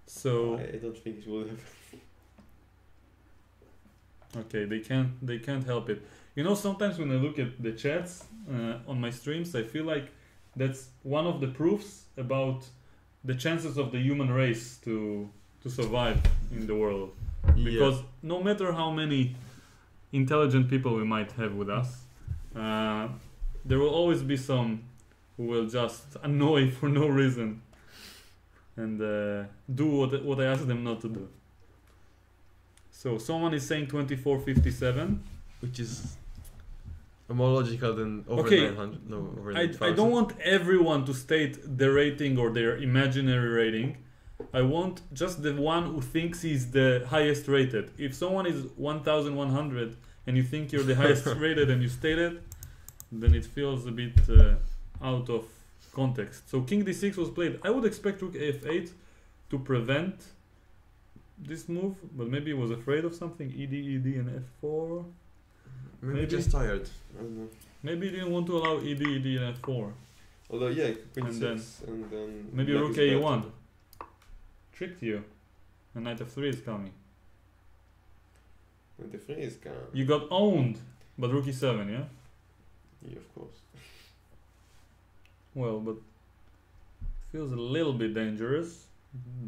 So I don't think it will happen. okay, they can't help it. You know, sometimes when I look at the chats on my streams, I feel like that's one of the proofs about the chances of the human race to survive in the world. Because no matter how many intelligent people we might have with us, there will always be some who will just annoy for no reason and do what I ask them not to do. So someone is saying 2457. Which is more logical than over Okay. 900. No, over I 9,000. don't want everyone to state the rating or their imaginary rating. I want just the one who thinks he's the highest rated. If someone is 1100 and you think you're the highest rated and you state it, then it feels a bit out of context. So king d6 was played. I would expect rook f8 to prevent this move, but maybe he was afraid of something. ed, and f4. Maybe maybe. just tired. I don't know. Maybe he didn't want to allow ed, and f4. Although, yeah, queen And 6 and then Maybe black rook is better. a1. Tricked you. And knight f3 is coming. And the 3 is gone. You got owned, but rook e7, yeah? Yeah, of course. Well, but feels a little bit dangerous,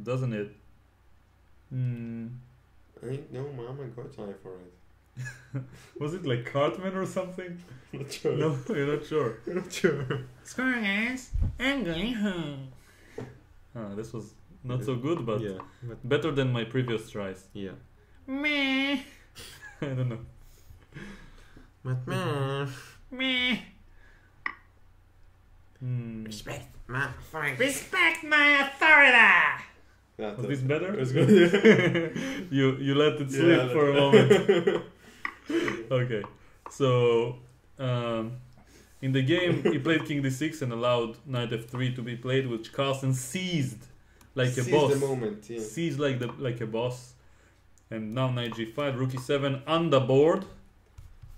doesn't it? Ain't no mama got time for it. Was it like Cartman or something? Not sure. No, you're not sure. Not sure. Score guys, I'm going home. This was not so good, but yeah. But better than my previous tries. yeah. Meh, I don't know. But man. meh. Respect my fight. Respect my authority. That Was this better? It was good. you let it slip for a moment. Okay, so in the game he played king d6 and allowed knight f3 to be played, which Carlsen seized like a Seize boss. the moment, yeah. Seized like a boss. And now knight g5, rook e7 on the board.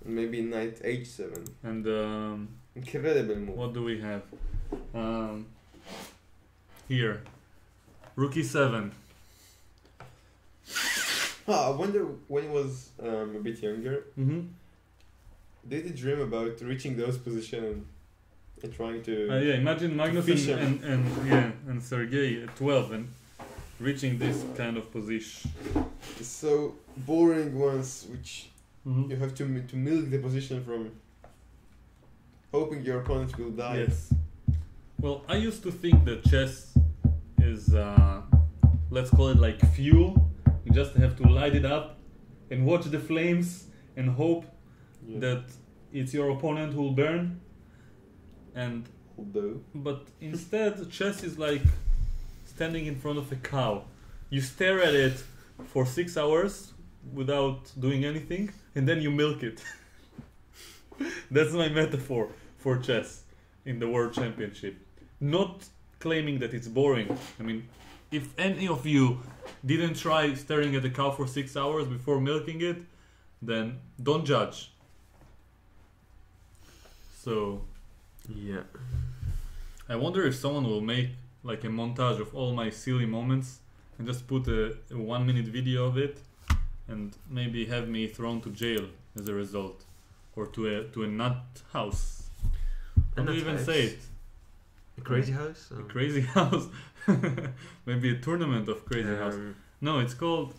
Maybe knight h7. And Incredible move. what do we have? Here, rook e7. I wonder when he was a bit younger, Mm-hmm. did he dream about reaching those positions and trying to? Yeah, imagine Magnus Fischer. and Sergey at 12 and reaching this kind of position. It's so boring ones, which Mm-hmm. you have to milk the position from hoping your opponent will die. Yes. Well, I used to think that chess is, let's call it like fuel. You just have to light it up and watch the flames and hope Yeah. that it's your opponent who will burn. And Although, but instead, chess is like standing in front of a cow. You stare at it for 6 hours without doing anything, and then you milk it. That's my metaphor for chess in the World Championship. Not claiming that it's boring. I mean, if any of you didn't try staring at a cow for 6 hours before milking it, then don't judge. So, yeah. I wonder if someone will make like a montage of all my silly moments and just put a 1 minute video of it and maybe have me thrown to jail as a result, or to a nut house. How do you even say it? A crazy house? A crazy house. Maybe a tournament of crazy house. No, it's called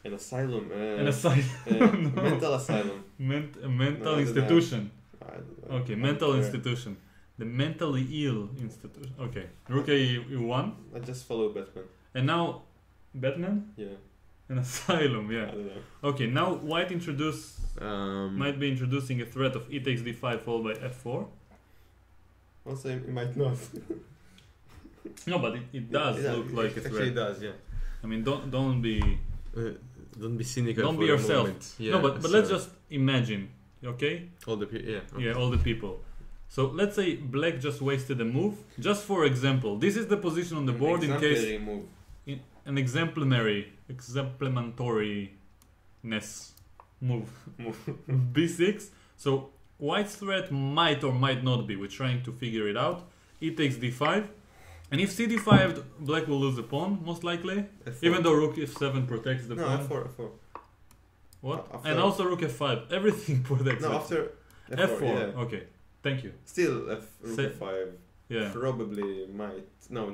An asylum. an asylum. No. Mental asylum. A mental No, I don't know. institution. I don't know. Okay, mental Yeah. institution. The mentally ill institution. Okay, Rook you won. I just follow Batman. And now, Batman? Yeah. An asylum, I yeah. don't know. Okay, now White might be introducing a threat of e takes d5 followed by f4. Also, it might not. No, but it does Yeah, look it like a actually threat. does, yeah. I mean, don't be Don't be cynical. Don't for be a yourself. moment. Yeah, no, but so let's just imagine, okay? all the yeah. Okay. Yeah, all the people. So let's say Black just wasted a move. Just for example, this is the position on the board in case Exemplary move. an exemplariness move. b6. So White's threat might or might not be. We're trying to figure it out. E takes d5. And if cd5, Black will lose the pawn, most likely. F4. Even though Rook f7 protects the No, pawn. F4, F4. What? After- And also Rook f5. Everything protects No, it. after f4. yeah. Okay. Thank you. Still, Rook Say- F5 Yeah. probably might. No.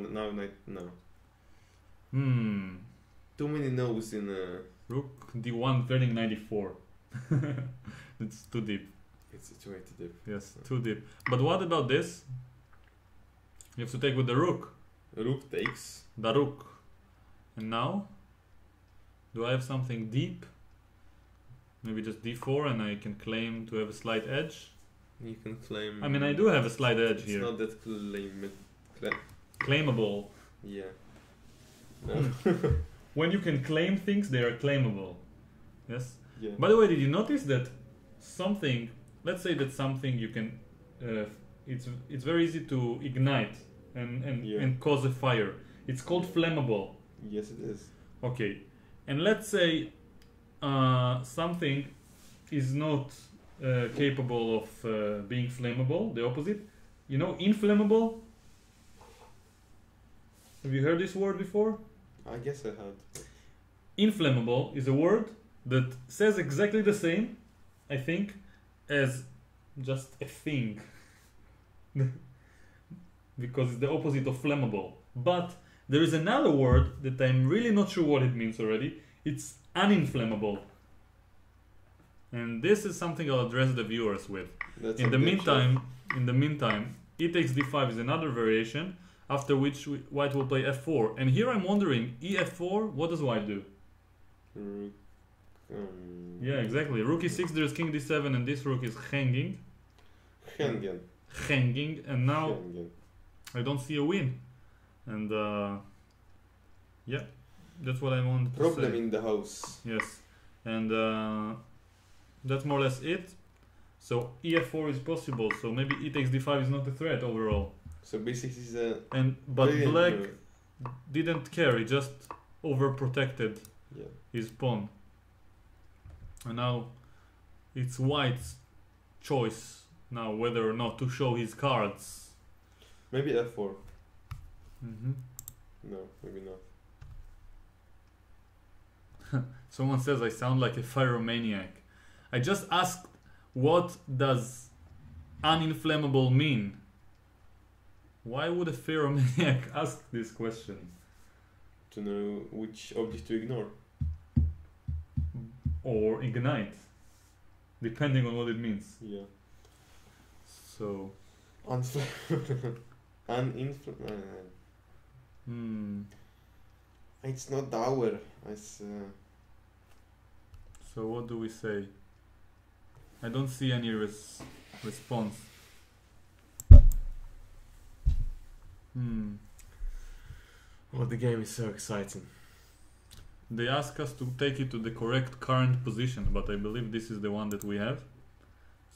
Hmm. Too many no's in. Rook d1 turning 94. It's too deep. It's way too deep. Yes, too deep. But what about this? You have to take with the rook. Rook takes. The rook. And now? Do I have something deep? Maybe just d4 and I can claim to have a slight edge? You can claim. I mean, I do have a slight edge It's here. not that Claimable. Yeah. No. When you can claim things, they are claimable. Yes? Yeah. By the way, did you notice that something, let's say that something you can, it's very easy to ignite Yeah. and cause a fire. It's called flammable. Yes, it is. Okay. And let's say something is not capable of being flammable, the opposite. You know, inflammable? Have you heard this word before? I guess I had. Inflammable is a word that says exactly the same, I think, as just a thing. Because it's the opposite of flammable. But there is another word that I'm really not sure what it means already. It's uninflammable. And this is something I'll address the viewers with. That's In the objection. meantime, e takes d5 is another variation, after which White will play f4. And here I'm wondering, ef4, what does White do? Rook. Yeah, exactly. Rook e6, there's king d7, and this rook is hanging. Hengen. Hanging, and now Hengen. I don't see a win. And yeah, that's what I wanted to Problem say. in the house. Yes, and that's more or less it. So ef4 is possible. So maybe e takes d5 is not a threat overall. So b6 is a. But brilliant Black move. didn't care. He just overprotected Yeah. his pawn. And now it's White's choice now whether or not to show his cards. Maybe f4. Mm-hmm. No, maybe not. Someone says I sound like a pyromaniac. I just asked, what does uninflammable mean? Why would a pyromaniac ask this question? To know which object to ignore. Or ignite, depending on what it means. Yeah. So, Uninflammable. It's not Dauer. It's so what do we say? I don't see any response. well, the game is so exciting. They ask us to take it to the correct current position, but I believe this is the one that we have.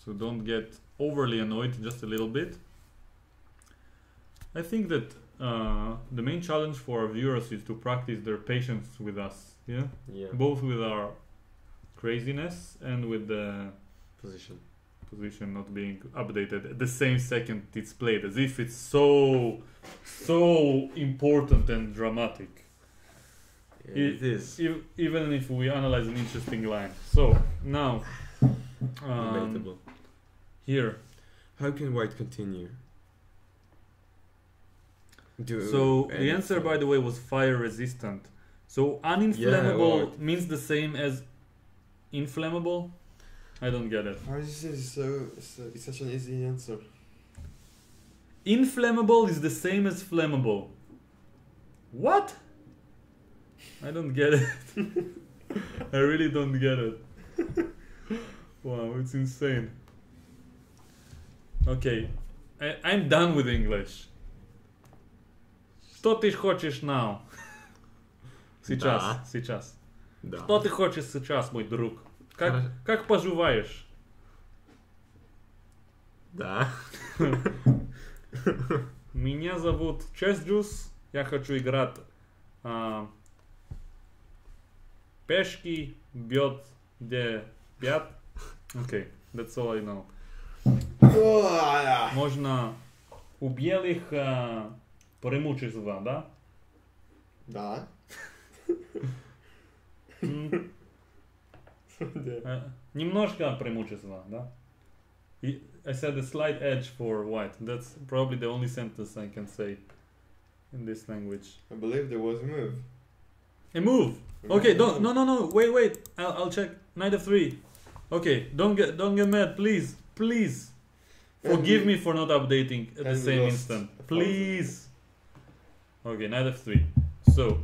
So don't get overly annoyed, just a little bit. I think that the main challenge for our viewers is to practice their patience with us, yeah? Yeah. Both with our craziness and with the Position. position not being updated at the same second it's played, as if it's so important and dramatic. Yeah, it is. Even if we analyze an interesting line. So now, Debatable. here. How can white continue? So the answer, by the way, was fire resistant. So uninflammable means the same as inflammable. I don't get it. How is this it's such an easy answer. Inflammable is the same as flammable. What? I don't get it. I really don't get it. Wow, it's insane. Okay, I'm done with English. Что ты хочешь now? Сейчас. Да. Что ты хочешь сейчас, мой друг? Как поживаешь? Да. Меня зовут Чесджус. Я хочу играть пешки, бьет, де пят. Okay, that's all I know. Можно у белых преимущества, да? Да. Немножко преимущества, да? I said a slight edge for white. That's probably the only sentence I can say in this language. I believe there was a move. A move. Okay, no. Wait. I'll check. Knight f3. Okay, don't get mad, please. Forgive me for not updating at the same instant. Please. Okay, knight f3. So,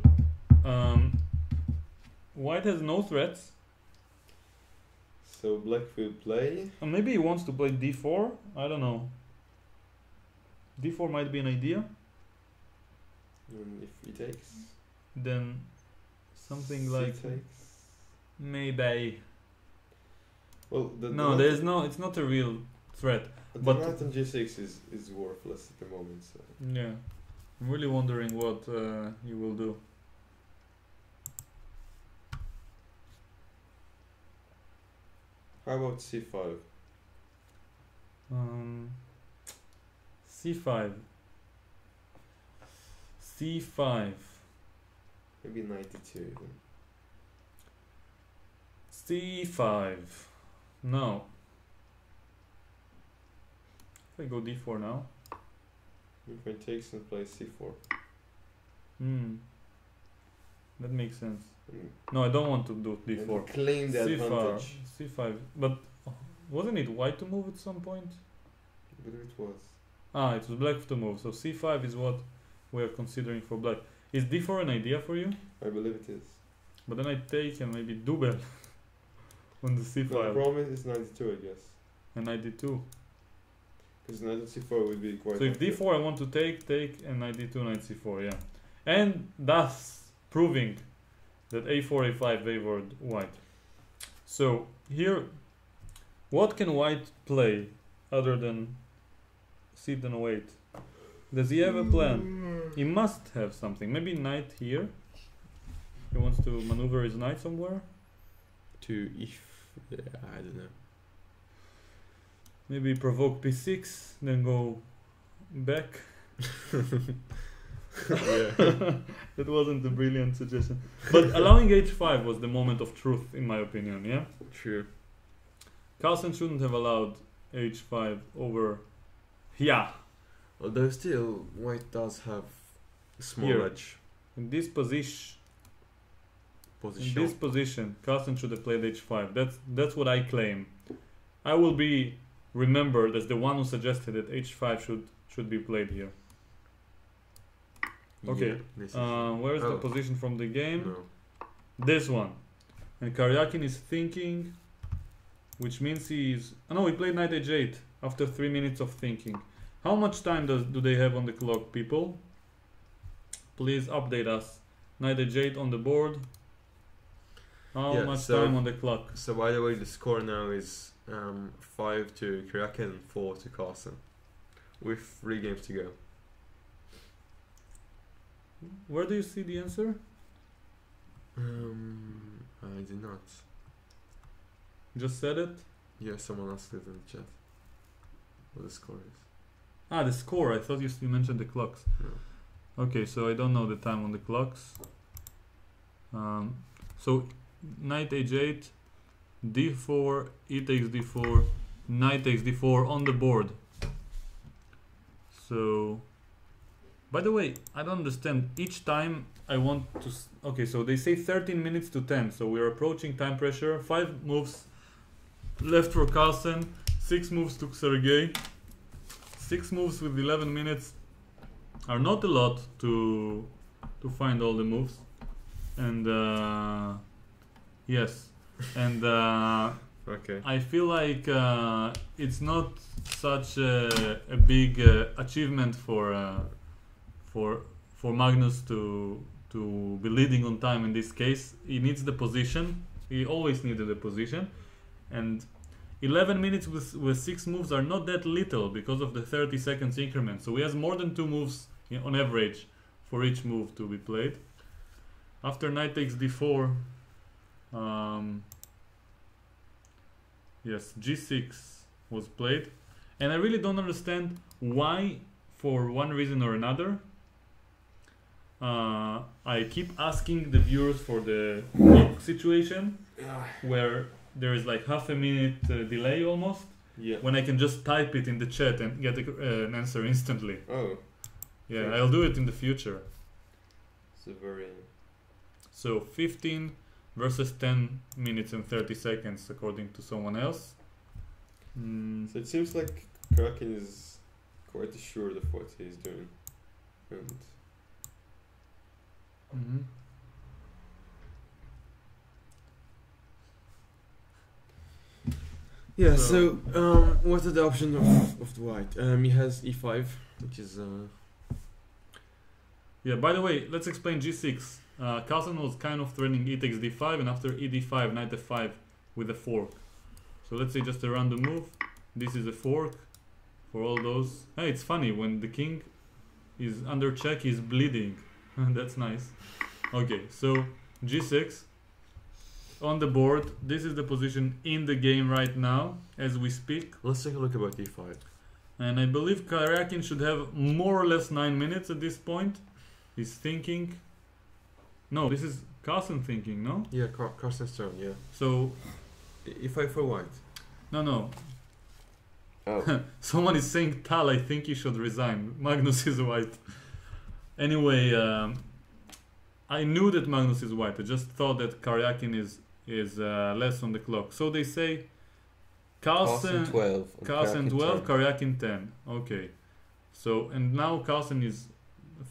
white has no threats. So black will play. Maybe he wants to play d4. I don't know. d4 might be an idea. And if he takes. Then something C like takes. maybe. Well, There's no. It's not a real threat. The knight on g6 is worthless at the moment. So. Yeah, I'm really wondering what you will do. How about c5? C5. C5. Maybe 92. C5. No. If I go d4 now. If I takes and plays c4. That makes sense. Mm. No, I don't want to do d4. And claim the advantage. C5. But wasn't it white to move at some point? I believe it was. It was black to move. So c5 is what we are considering for black. Is d4 an idea for you? I believe it is. But then I take and maybe double on the c5. No, the problem is 92, I guess. And I d2. Because knight on c4 would be quite. So if active. d4 I want to take, and knight d2, knight c4, yeah. And thus proving that a4, a5 favored white. So here, what can white play other than sit and wait? Does he have a plan? He must have something. Maybe knight here. He wants to maneuver his knight somewhere. To if. Yeah, I don't know. Maybe provoke p6, then go back. Yeah. That wasn't a brilliant suggestion. But allowing h5 was the moment of truth, in my opinion, yeah? True. Carlsen shouldn't have allowed h5 over... Yeah. Although still, white does have a small Here. edge In this position... position. In this position, Carlsen should have played h5. That's what I claim. I will be remembered as the one who suggested that h5 should be played here. Okay. Yeah, this is Where's the Oh. position from the game? no. This one. And Karjakin is thinking, which means he's... Oh, no, he played knight h8 after 3 minutes of thinking. How much time do they have on the clock, people? Please update us. Knight h8 on the board. How Yeah, much so- time on the clock? So by the way, the score now is 5 to Karjakin and 4 to Carlsen, with 3 games to go. Where do you see the answer? I did not. Just said it? Yeah, someone asked it in the chat. What the score is. Ah, the score. I thought you mentioned the clocks. No. Okay, so I don't know the time on the clocks. So knight h8, d4, e takes d4, knight takes d4 on the board. So, by the way, I don't understand. Each time I want to... Okay, so they say 13 minutes to 10. So we're approaching time pressure. 5 moves left for Carlsen, 6 moves to Sergey. 6 moves with 11 minutes are not a lot to find all the moves. And yes, and Okay. I feel like it's not such a big achievement for Magnus to be leading on time in this case. He needs the position. He always needed the position, and 11 minutes with 6 moves are not that little because of the 30 seconds increment. So he has more than 2 moves on average for each move to be played. After knight takes d4, yes, g6 was played, and I really don't understand why, for one reason or another, I keep asking the viewers for the clock situation, where there is like half a minute delay almost, Yeah. when I can just type it in the chat and get an answer instantly. Oh, Yeah, Sure. I'll do it in the future. it's a very... So 15 versus 10 minutes and 30 seconds according to someone else. So it seems like Karjakin is quite assured of what he's doing. And Mhm. yeah, So- what are the options of the white? He has e5, which is Yeah, by the way, let's explain g6. Carlsen was kind of threatening e takes d5, and after e d5, knight f5 with a fork. So let's say just a random move. This is a fork for all those. Hey, it's funny, when the king is under check, he's bleeding. That's nice. Okay, so g6 on the board. This is the position in the game right now as we speak. let's take a look about e5. And I believe Karjakin should have more or less 9 minutes at this point. He's thinking. No, this is Carlsen thinking, no? Yeah, Carlsen's turn, yeah. So, e5 for white. no. Oh. Someone is saying, Tal, I think you should resign. Magnus is white. Anyway, I knew that Magnus is white. I just thought that Karjakin is less on the clock. So they say Carlsen 12. and Carlsen Karjakin 12, 10. Karjakin 10. Okay. So, and now Carlsen is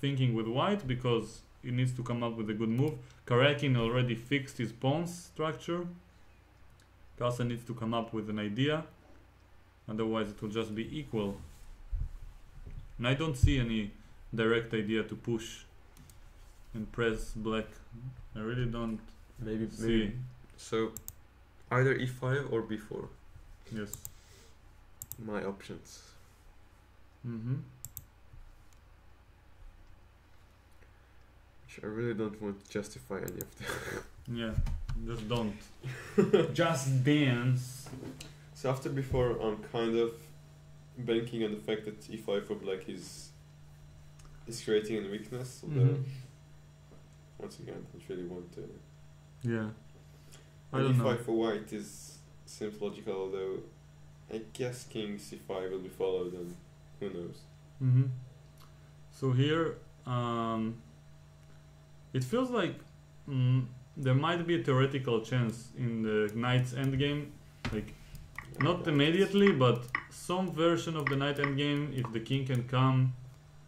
thinking with white because he needs to come up with a good move. Karjakin already fixed his pawn's structure. Carlsen needs to come up with an idea. Otherwise it will just be equal. And I don't see any direct idea to push and press black. I really don't Maybe see. So either e5 or b4. Yes. My options. Mm-hmm. Which I really don't want to justify any of them. Yeah. Just don't. Just dance. So after before, I'm kind of banking on the fact that e5 for black is is creating a weakness. Although, Mhm. once again, I don't really want to. Yeah. I And don't know. E5 for white seems logical, although I guess king c5 will be followed, and who knows. Mm-hmm. So here, it feels like there might be a theoretical chance in the knight's endgame, like not immediately, but some version of the knight endgame if the king can come,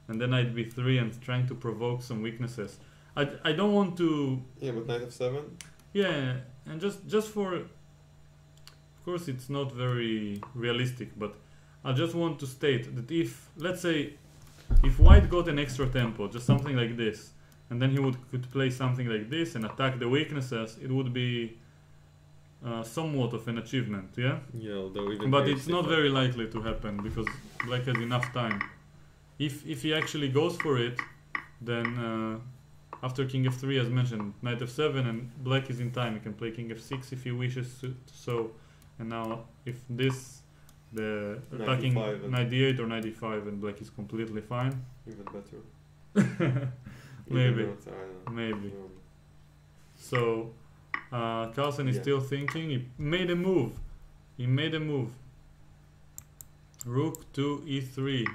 and then knight b3 and trying to provoke some weaknesses. I don't want to. Yeah, but knight f7. Yeah, and just for. Of course, it's not very realistic, but I just want to state that if, let's say, if white got an extra tempo, just something like this, and then he could play something like this and attack the weaknesses, it would be somewhat of an achievement, yeah? Yeah, although even But here it's not c5. very likely to happen because black has enough time. If he actually goes for it, then after king f3, as mentioned, knight f7, and black is in time. He can play king f6 if he wishes to. So, and now if this, the Knight attacking e5 and- knight d8 or knight d5, and black is completely fine. Even better. Maybe. Even not, I don't know. Maybe. So, Carlsen is Yeah. still thinking. He made a move. Rook to e3.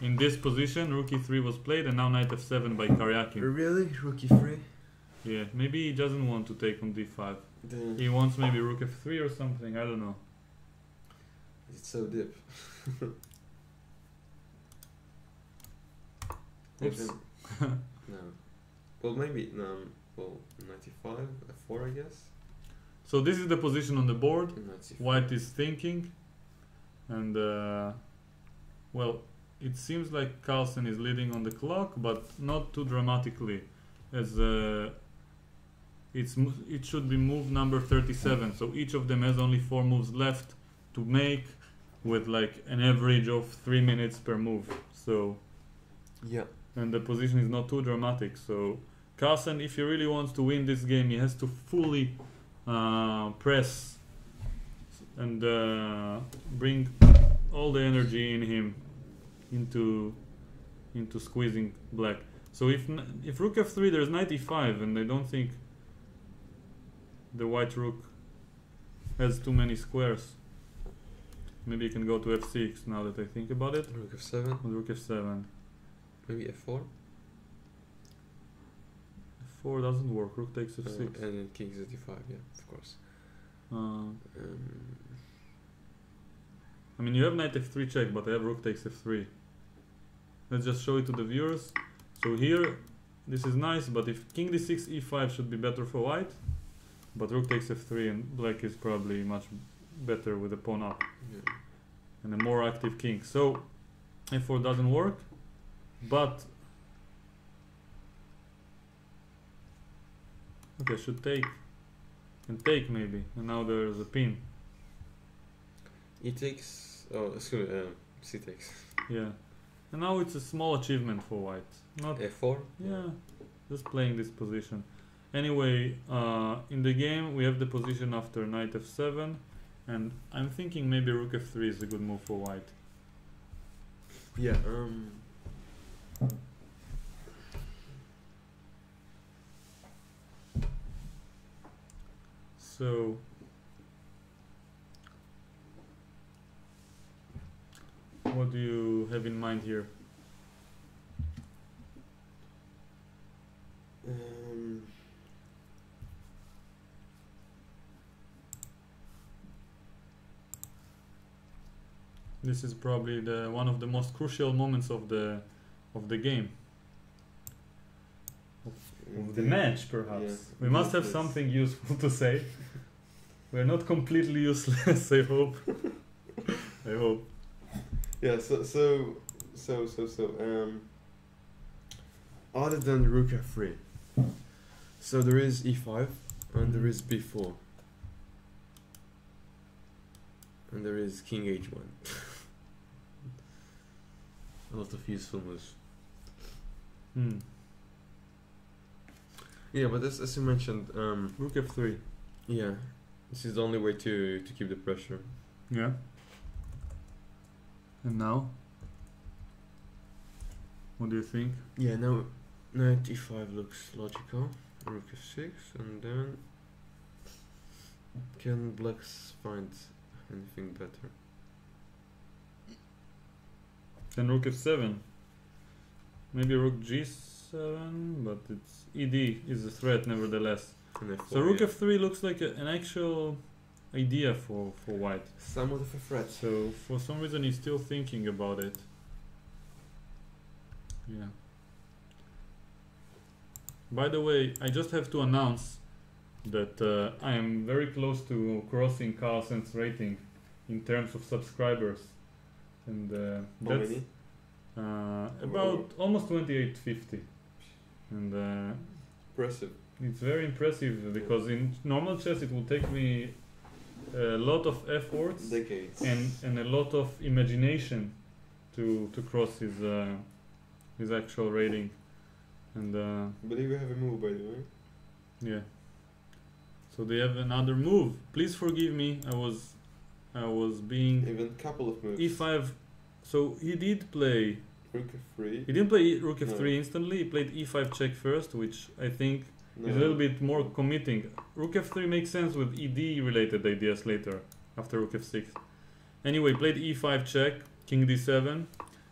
In this position, rook e3 was played, and now knight f7 by Karjakin. Really? Rook e3? Yeah, maybe he doesn't want to take on d5. Then He wants maybe rook f3 or something. I don't know. it's so deep. Oops. Even- no. Well, maybe no. Well, 95, f4, I guess. So this is the position on the board. Knight c4. White is thinking, and well, it seems like Carlsen is leading on the clock, but not too dramatically, as it should be move number 37. So each of them has only 4 moves left to make, with like an average of 3 minutes per move. So, Yeah. and the position is not too dramatic. So Carlsen, if he really wants to win this game, he has to fully press and bring all the energy in him into squeezing black. So if rook f3, there's knight e5, and I don't think the white rook has too many squares. Maybe you can go to f6 now that I think about it. Rook f7. With rook f7. Maybe f4. f4 doesn't work. Rook takes f6. And then king z5. Yeah, of course. I mean, you have knight f3 check, but I have rook takes f3. Let's just show it to the viewers. So here, this is nice, but if king d6, e5 should be better for white. But rook takes f3, and black is probably much better with the pawn up Yeah. and a more active king. So f4 doesn't work, but okay, should take and take maybe, and now there's a pin. E takes. Oh, excuse me. C takes. Yeah, and now it's a small achievement for white. Not f4. yeah, just playing this position. Anyway, in the game we have the position after knight f7, and I'm thinking maybe rook f3 is a good move for white. Yeah. So what do you have in mind here? This is probably the one of the most crucial moments of the game. Of the match, perhaps. Yeah. We must have Useless. something useful to say. We're not completely useless, I hope. I hope. Yeah. Other than rook f3, so there is e5, and there is b4, and there is king h1. A lot of useful moves. Hmm. Yeah, but as you mentioned, Rook f3. yeah, this is the only way to keep the pressure. Yeah. And now? What do you think? Yeah, now knight e5 looks logical. Rook f6, and then can blacks find anything better? Then rook f7. Maybe rook g7, but it's ed is a threat nevertheless. And f4, So rook yeah. f3 looks like an actual idea for white. Somewhat of a threat. So for some reason he's still thinking about it. Yeah. By the way, I just have to announce that I am very close to crossing Carlsen's rating in terms of subscribers, and How that's many? about almost 2850, and Impressive. it's very impressive because in normal chess it will take me a lot of efforts Decades. and a lot of imagination to cross his actual rating, and I believe we have a move, by the way. yeah. So they have another move. Please forgive me. I was being Even couple of moves. e5. So he did play. Rook f3. He didn't play rook f3 No. instantly. He played e5 check first, which I think No. is a little bit more committing. Rook f3 makes sense with ed related ideas later after rook f6. Anyway, played e5 check, king d7.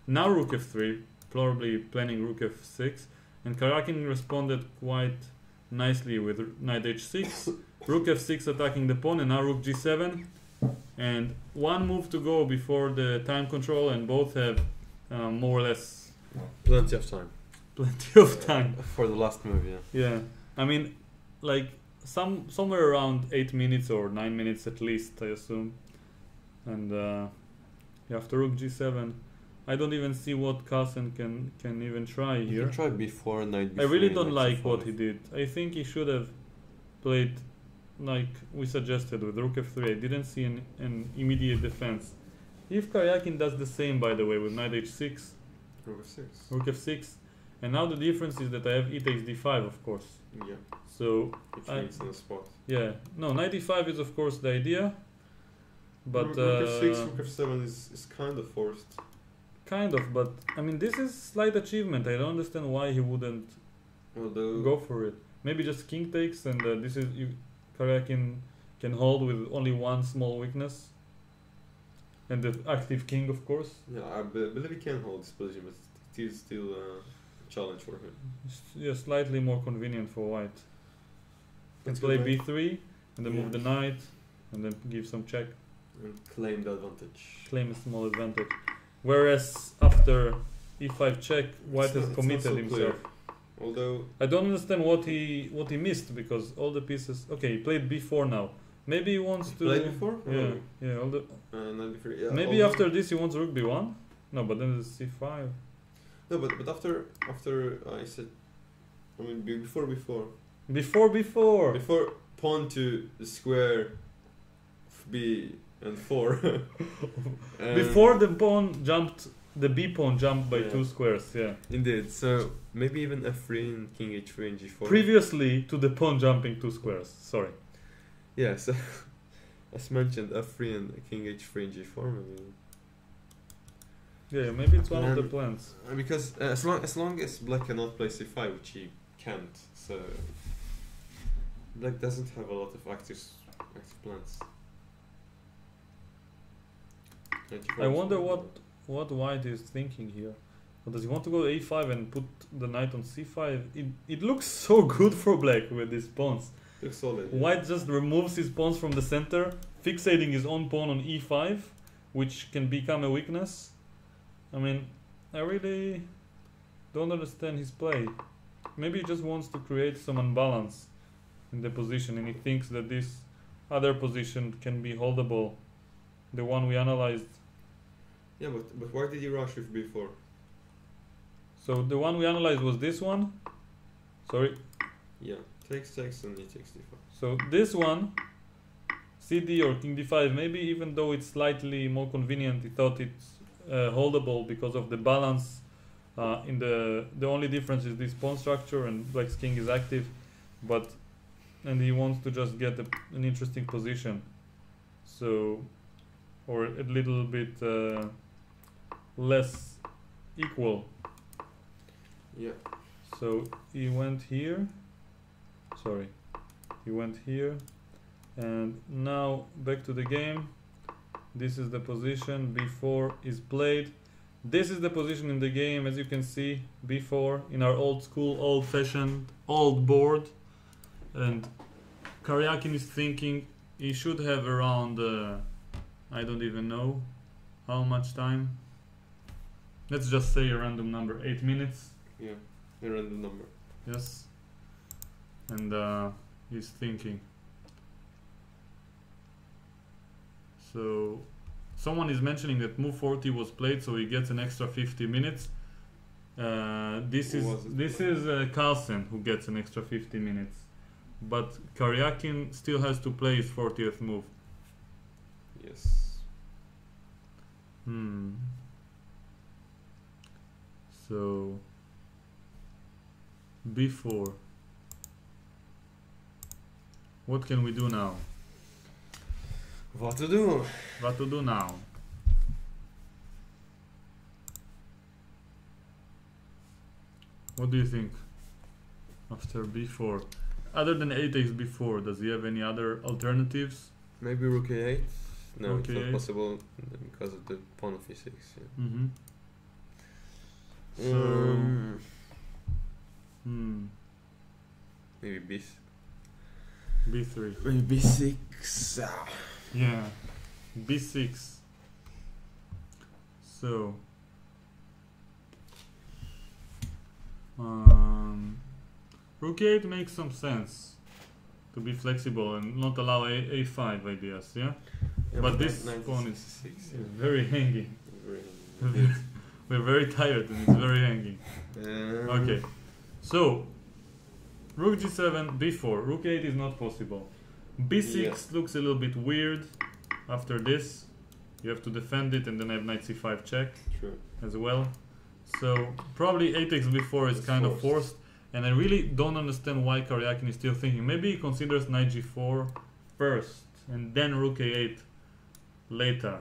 Now rook f3, probably planning rook f6, and Karjakin responded quite nicely with knight h6, rook f6 attacking the pawn, and now rook g7. And one move to go before the time control, and both have more or less Plenty of time plenty of time. for the last move. Yeah. Yeah, I mean, like somewhere around 8 minutes or 9 minutes at least, I assume. And yeah, after rook g7, I don't even see what Carlsen can even try You here. can try before knight. I really b3, don't knight like what c5. he did. I think he should have played like we suggested with rook f3. I didn't see an immediate defense. If Karjakin does the same, by the way, with knight h6, Rook f6. rook f6, and now the difference is that I have e takes d5, of course. Yeah. So Which I- means in a spot. yeah, no, knight e5 is of course the idea, but rook f6, rook f7 is kind of forced. kind of. But I mean, this is slight achievement. I don't understand why he wouldn't Although go for it. Maybe just king takes, and this is Karjakin can hold with only one small weakness, and the active king, of course. yeah, I believe he can hold this position, but it is still a challenge for him. Yeah, slightly more convenient for white. Can Let's play go back b3 and then Yeah. move the knight, and then give some check, and claim the advantage. claim a small advantage. Whereas after e5 check, white It's not- has it's committed not so himself. Although I don't understand what he missed, because all the pieces. Okay, he played b4 now. Maybe he wants to. played before? Yeah, yeah. All the, Knight b3. Yeah, maybe although- after this he wants rook b1. No, but then there's c5. No, but after I said, I mean before Before. pawn to the square b and 4. Before the pawn jumped, the b pawn jumped by Yeah. 2 squares. Yeah. Indeed. So maybe even f3 and king h3 and g4. Previously to the pawn jumping 2 squares. Sorry. Yeah. So as mentioned, f3 and king h3 and g4 maybe. Yeah, maybe it's one of the And- plans. Because as long as black cannot play c5, which he can't, so black doesn't have a lot of active plans. I wonder what white is thinking here. Or does he want to go to a5 and put the knight on c5? It looks so good for black with these pawns. Looks solid. White just removes his pawns from the center, fixating his own pawn on e5, which can become a weakness. I mean, I really don't understand his play. Maybe he just wants to create some unbalance in the position, and he thinks that this other position can be holdable, the one we analyzed. Yeah, but why did you rush with b4? So the one we analyzed was this one. Sorry. Yeah, takes and he takes d5. So this one, cd or king d5, maybe even though it's slightly more convenient, he thought it's holdable because of the balance. In the only difference is this pawn structure, and black's king is active, and he wants to just get an interesting position. So, or a little bit less equal. Yeah. So he went here. Sorry, he went here, and now back to the game. This is the position before is played. This is the position in the game, as you can see, before in our old school, old-fashioned, old board. And Karjakin is thinking he should have around, I don't even know how much time. Let's just say a random number, 8 minutes. Yeah. A random number. Yes. And he's thinking. So someone is mentioning that move 40 was played, so he gets an extra 50 minutes. This is Carlsen who gets an extra 50 minutes, but Karjakin still has to play his 40th move. Yes. So before, what can we do now? What to do? What to do now? What do you think after b4? Other than 8 takes b4, does he have any other alternatives? Maybe rook a8? No, Rook it's not a8. possible because of the pawn of e6. Yeah. Mm-hmm. Maybe b b3. maybe b6. Yeah, b6. So rook 8 makes some sense to be flexible and not allow a5 ideas, yeah? But this pawn is 6. very hanging. Very We're very tired and it's very hanging. Okay, so rook g7, b4, rook 8 is not possible. b6 Yeah. looks a little bit weird after this. You have to defend it and then I have knight c5 check True. as well. So probably 8 takes b4 is It's kind of forced. forced, and I really don't understand why Karjakin is still thinking. Maybe he considers knight g4 first and then rook a8 later.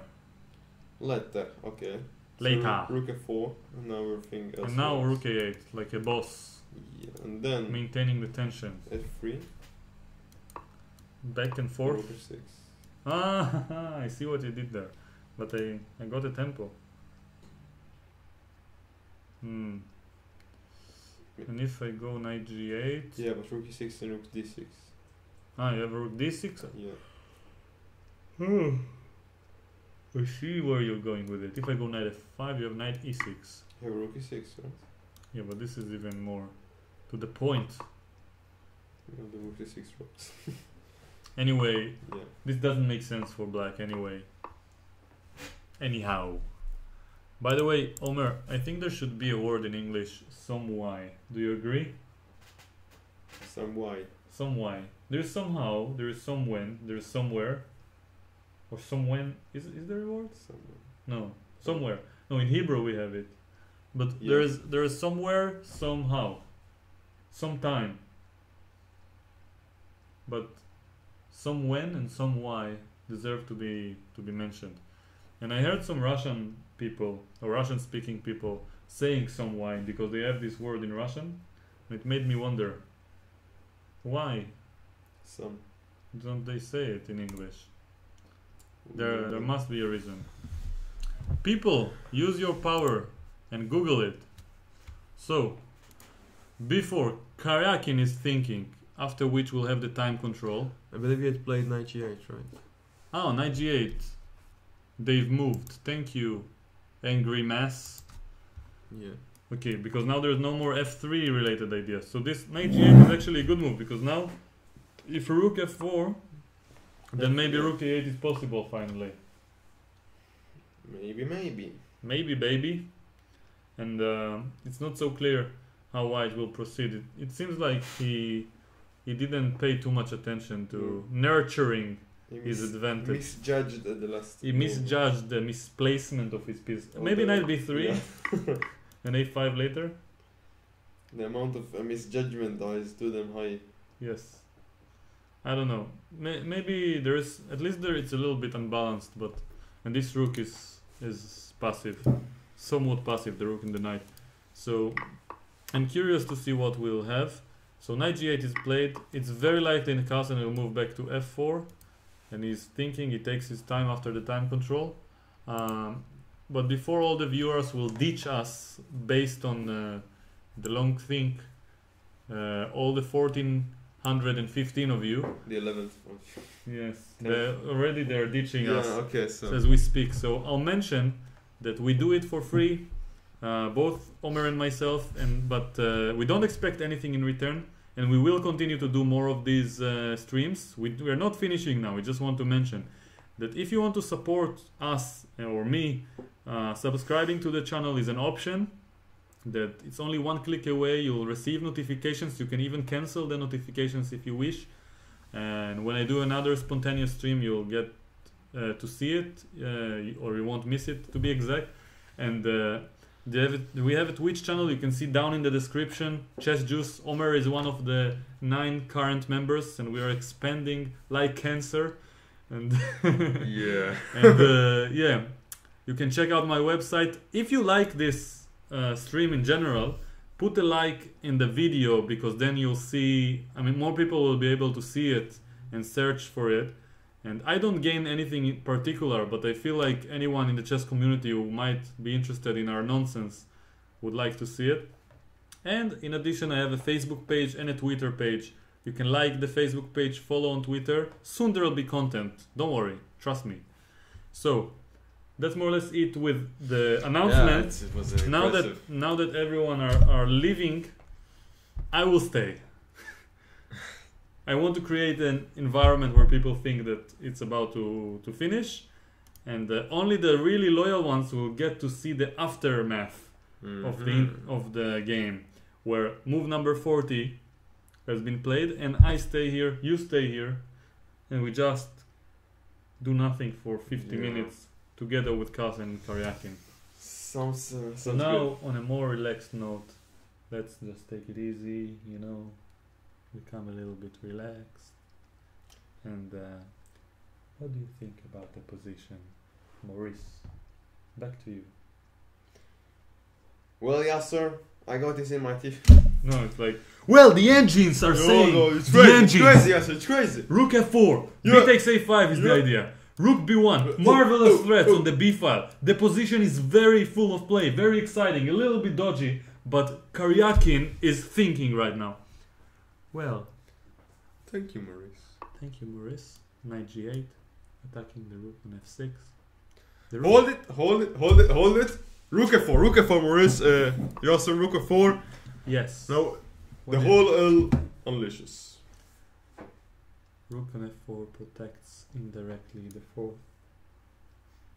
Later, okay. Later. So rook a4, and now we're thinking. And now rook a8 like a boss, Yeah, and then maintaining the tension. f3. Back and forth. Rook f6. Ah, I see what you did there, but I got a tempo. And if I go knight g8, Yeah, but rook e6 and rook d6. you have rook d6. Yeah. I see where you're going with it. If I go knight f5, you have knight e6. You have rook e6, right? Yeah, but this is even more to the point. You have the rook e6 rocks. Anyway, Yeah. this doesn't make sense for black anyway. Anyhow. By the way, Omer, I think there should be a word in English, some why. Do you agree? Some y. Some why. There is somehow, there is some when, there is somewhere. Or some when. Is there a word? Somewhere. No. Somewhere. No, in Hebrew we have it. But Yeah. there is somewhere, somehow. Sometime. But some when and some why deserve to be mentioned. And I heard some Russian people or Russian speaking people saying some why because they have this word in Russian. And it made me wonder, why Some. don't they say it in English? There must be a reason. People, use your power and Google it. So, before Karjakin is thinking, after which we'll have the time control. I believe you had played knight g8, right? Oh, knight g8. They've moved. Thank you, angry mass. Yeah. Okay, because now there's no more f3 related ideas. So this knight g8 is actually a good move because now, if rook f4, then maybe rook a8 is possible finally. Maybe. Maybe, baby. And it's not so clear how white will proceed. It seems like he didn't pay too much attention to nurturing his advantage. Misjudged at the last. He misjudged the misplacement of his piece. Maybe knight b3 Yeah. and a5 later. The amount of misjudgment is to them high. Yes. I don't know. Maybe there is, at least there it's a little bit unbalanced, but and this rook is passive, somewhat passive. The rook and the knight. So I'm curious to see what we'll have. So knight g8 is played. It's very likely in Carlsen will move back to f4, and he's thinking. He takes his time after the time control. But before all the viewers will ditch us based on the long think, all the 1415 of you. The 11th one. Yes, they're ditching us. Okay, so As we speak. So I'll mention that we do it for free, both Omer and myself, but we don't expect anything in return, and we will continue to do more of these streams. We're not finishing now. We just want to mention that if you want to support us or me, subscribing to the channel is an option. That it's only one click away. You'll receive notifications. You can even cancel the notifications if you wish. And when I do another spontaneous stream, you'll get to see it, or you won't miss it, to be exact. And we have a Twitch channel. You can see down in the description. Chess Juice Omer is one of the 9 current members, and we are expanding like cancer. And yeah. and yeah, you can check out my website. If you like this stream in general, put a like in the video, because then you'll see, I mean, more people will be able to see it and search for it. And I don't gain anything in particular, but I feel like anyone in the chess community who might be interested in our nonsense would like to see it. And in addition, I have a Facebook page and a Twitter page. You can like the Facebook page, follow on Twitter. Soon there will be content. Don't worry, trust me. So that's more or less it with the announcement. Yeah, it was now that everyone are leaving, I will stay. I want to create an environment where people think that it's about to finish, and only the really loyal ones will get to see the aftermath of the game, where move number 40 has been played, and I stay here, you stay here, and we just do nothing for 50 minutes together with Carlsen and Karjakin. Sounds so now, on a more relaxed note, let's just take it easy, become a little bit relaxed. And what do you think about the position? Maurice, back to you. Well, yeah, sir, I got this in my teeth. No, it's like, well, the engines are saying, no, it's the crazy, engines. it's crazy, yes, it's crazy. Rook f4, Yeah. b takes a5 is the idea. Rook b1, marvelous threats on the b file. The position is very full of play, very exciting, a little bit dodgy, but Karjakin is thinking right now. Well, Thank you, Maurice. thank you, Maurice. Knight g8, attacking the rook on f6. The Hold it. Rook f4, Maurice. Yasser, rook f4. Yes. Now, What the is- whole L unleashes. Rook on f4 protects indirectly the fourth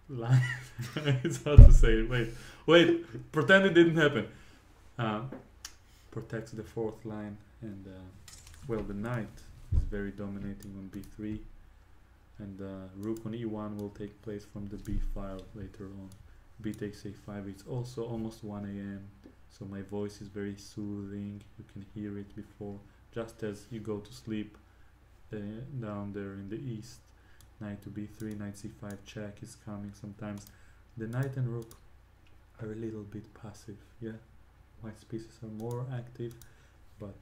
line. It's hard to say. Wait. Pretend it didn't happen. Protects the fourth line, and well, the knight is very dominating on b3, and rook on e1 will take place from the b file later on. B takes a5. It's also almost 1 a.m. So my voice is very soothing. You can hear it before, just as you go to sleep. Down there in the east, knight to b3, knight c5 check is coming sometimes. The knight and rook are a little bit passive, yeah. White's pieces are more active, but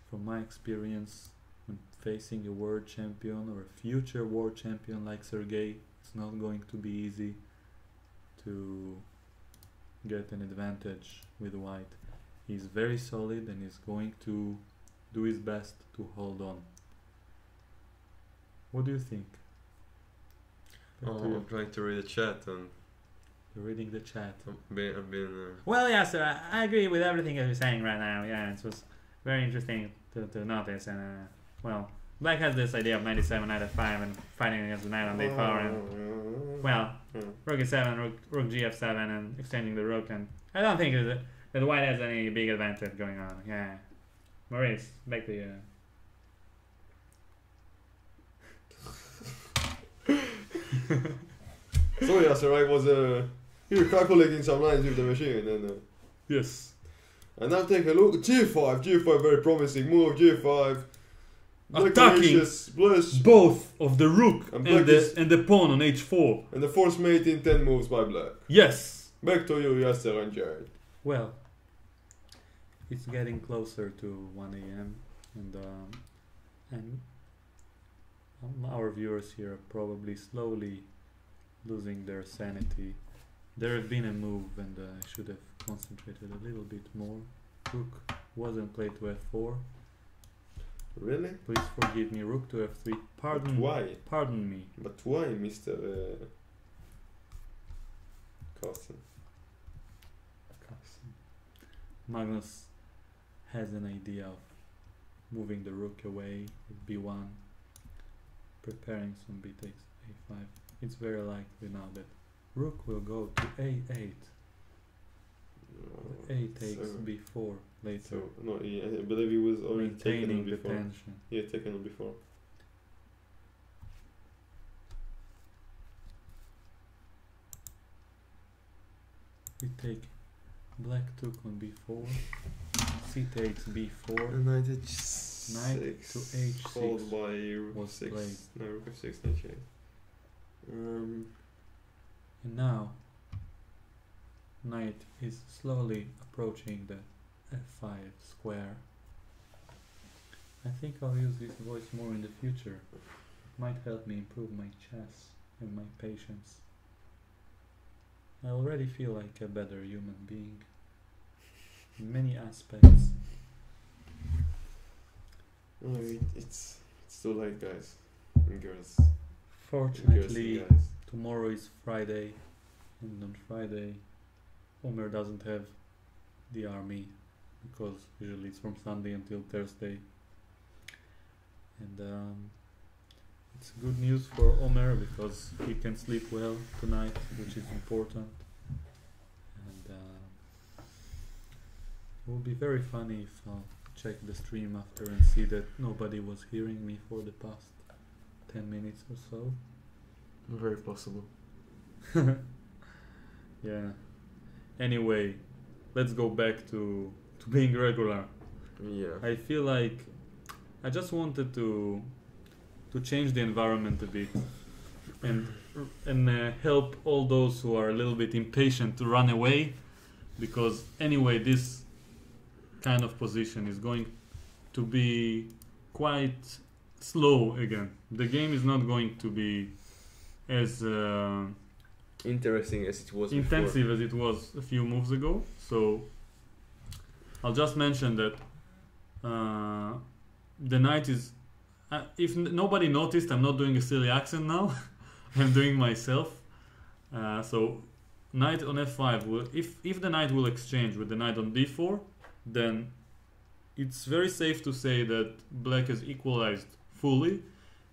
from my experience, when facing a world champion or a future world champion like Sergey, it's not going to be easy to get an advantage with white. He's very solid and he's going to do his best to hold on. What do you think? I'm trying to read the chat and You're reading the chat. I've been Well, yeah, sir, I agree with everything that you're saying right now. Yeah, it was very interesting to notice. And, well, Black has this idea of 97 knight f5 and fighting against the knight on d4. And, well, rook e7, rook gf7, and exchanging the rook. And I don't think that white has any big advantage going on. Yeah. Maurice, back to you. So yeah, sir, I was here calculating some lines with the machine, and Yes. and now take a look. G5, very promising move. G5, Black Attacking malicious, bless, both of the rook And and black is- the pawn on h4. and the force mate in 10 moves by black. Yes. Back to you, Yasser and Jared. Well, it's getting closer to 1 a.m. and our viewers here are probably slowly losing their sanity. There had been a move and I should have concentrated a little bit more. Rook wasn't played to f4. Really? Please forgive me. Rook to f3. But why? Pardon me. But why, Mr. Carlsen? Magnus has an idea of moving the rook away with b1, preparing some b takes a5. It's very likely now that rook will go to a8. A takes b4 later. So no, I believe he was already taken Maintaining on the before. tension. He had taken on before. We take black took on b4. C takes b4. And knight h6. Knight to h6 Followed by rook was f6. played. No, rook f6, knight h8. And now knight is slowly approaching the f5 square. I think I'll use this voice more in the future. Might help me improve my chess and my patience. I already feel like a better human being in many aspects. No, it's too late, guys and girls. Fortunately, Girls and guys. tomorrow is Friday, and on Friday Omer doesn't have the army because usually it's from Sunday until Thursday. And it's good news for Omer because he can sleep well tonight, which is important. And it will be very funny if I'll check the stream after and see that nobody was hearing me for the past 10 minutes or so. Very possible. Yeah. Anyway, let's go back to being regular. Yeah. I feel like I just wanted to change the environment a bit and help all those who are a little bit impatient to run away, because anyway this kind of position is going to be quite slow again. The game is not going to be as Interesting as it was intensive as it was a few moves ago. So I'll just mention that the knight is if nobody noticed, I'm not doing a silly accent now. I'm doing myself. So knight on f5 will, if the knight will exchange with the knight on d4, then it's very safe to say that black has equalized fully,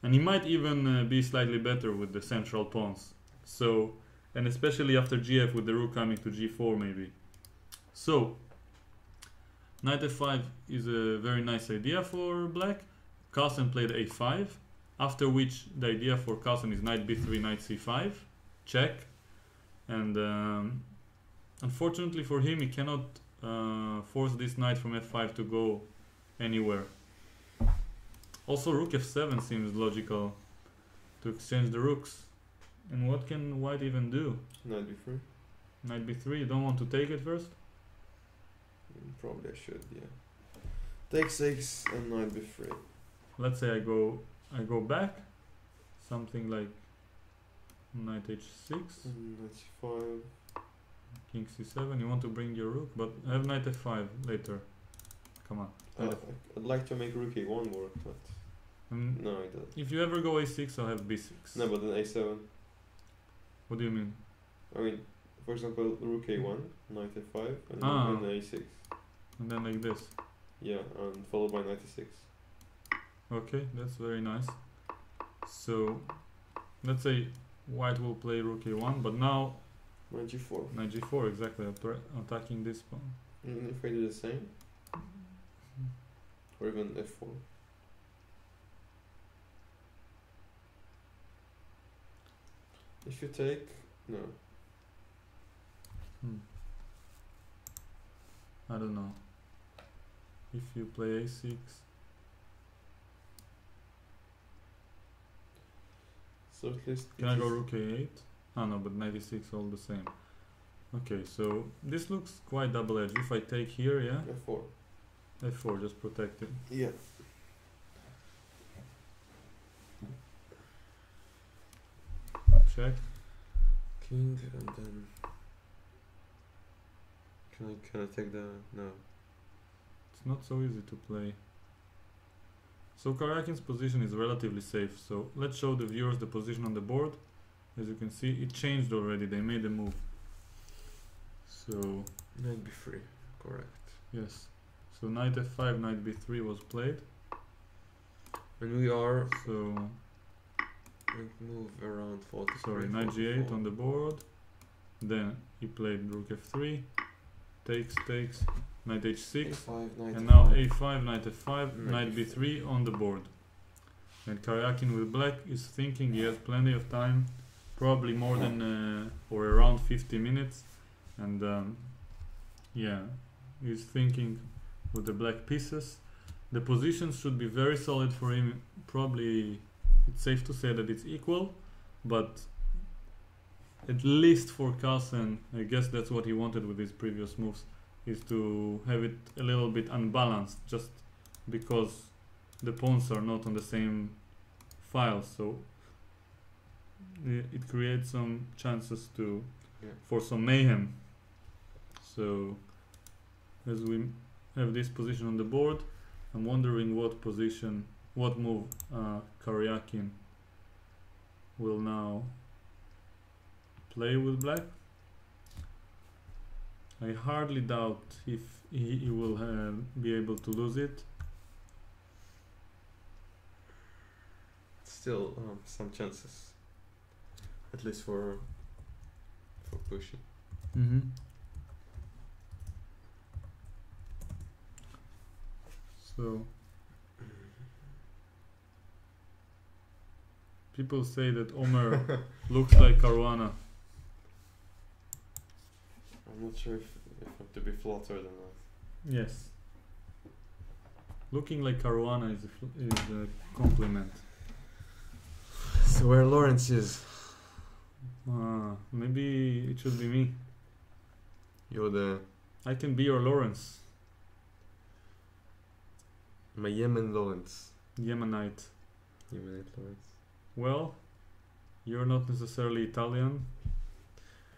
and he might even be slightly better with the central pawns. So, and especially after gf with the rook coming to g4 maybe. So knight f5 is a very nice idea for black. Carlsen played a5, after which the idea for Carlsen is knight b3, knight c5, check. And unfortunately for him, he cannot force this knight from f5 to go anywhere. Also rook f7 seems logical to exchange the rooks. And what can white even do? Knight b3. Knight b3, you don't want to take it first? Probably I should, yeah. Take 6 and knight b3. Let's say I go back, something like knight h6, Knight c5. king c7. You want to bring your rook, but I have knight f5 later. Come on. I'd like to make rook a1 work, but no, I don't. If you ever go a6, I'll have b6. No, but then a7. What do you mean? I mean, for example, rook a1, knight f5, and then a6. And then like this. Yeah, and followed by knight e6. Okay, that's very nice. So let's say white will play rook a1, but now Knight g4. knight g4, exactly, attacking this pawn. And if I do the same, or even f4. If you take, no. I don't know. If you play a6, So at least. can I go rook a8? Ah no, but knight e6 all the same. Okay, so this looks quite double-edged. If I take here, yeah, f4. F4, just protect it. Yeah. Check. King and then. Can I take the no? It's not so easy to play. So Karjakin's position is relatively safe. So let's show the viewers the position on the board. As you can see, it changed already. They made a move. So Knight b3, correct. yes. So knight f5, knight b3 was played. And we are So going to move around 40. sorry, knight g8 on the board. Then he played rook f3. Takes, knight h6. A5, knight And f5. now a5, knight f5, Knight knight b3 on the board. And Karjakin with black is thinking he has plenty of time, probably more than or around 50 minutes. And yeah, he's thinking with the black pieces. The positions should be very solid for him. Probably it's safe to say that it's equal, but at least for Carlsen, I guess that's what he wanted with his previous moves, is to have it a little bit unbalanced, just because the pawns are not on the same file, so it creates some chances to for some mayhem. So as we have this position on the board, I'm wondering what move Karjakin will now play with black. I hardly doubt if he will be able to lose it. Still some chances, at least for pushing. Mm-hmm. So people say that Omer looks like Caruana. I'm not sure if I'm to be flattered or not. Yes. Looking like Caruana is a compliment. So where Lawrence is? Maybe it should be me. You're the I can be your Lawrence. my Yemen Lawrence. Yemenite. Yemenite Lawrence. Well, you're not necessarily Italian.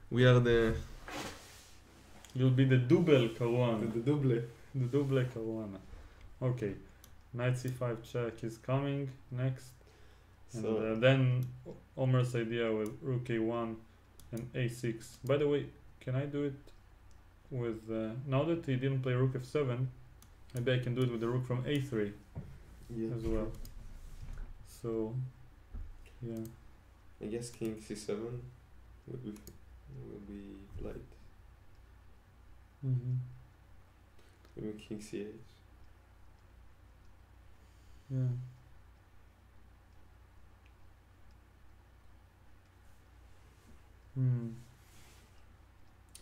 We are the You'll be the double Caruana. the double. The double Caruana. Okay. Knight c5 check is coming next. And So then Omer's idea with rook a1 and a6. By the way, can I do it with now that he didn't play rook f7, maybe I can do it with the rook from a3 yeah, as well. So yeah. I guess King c7 will be played. Mm-hmm. Maybe King c8. Yeah. Hmm.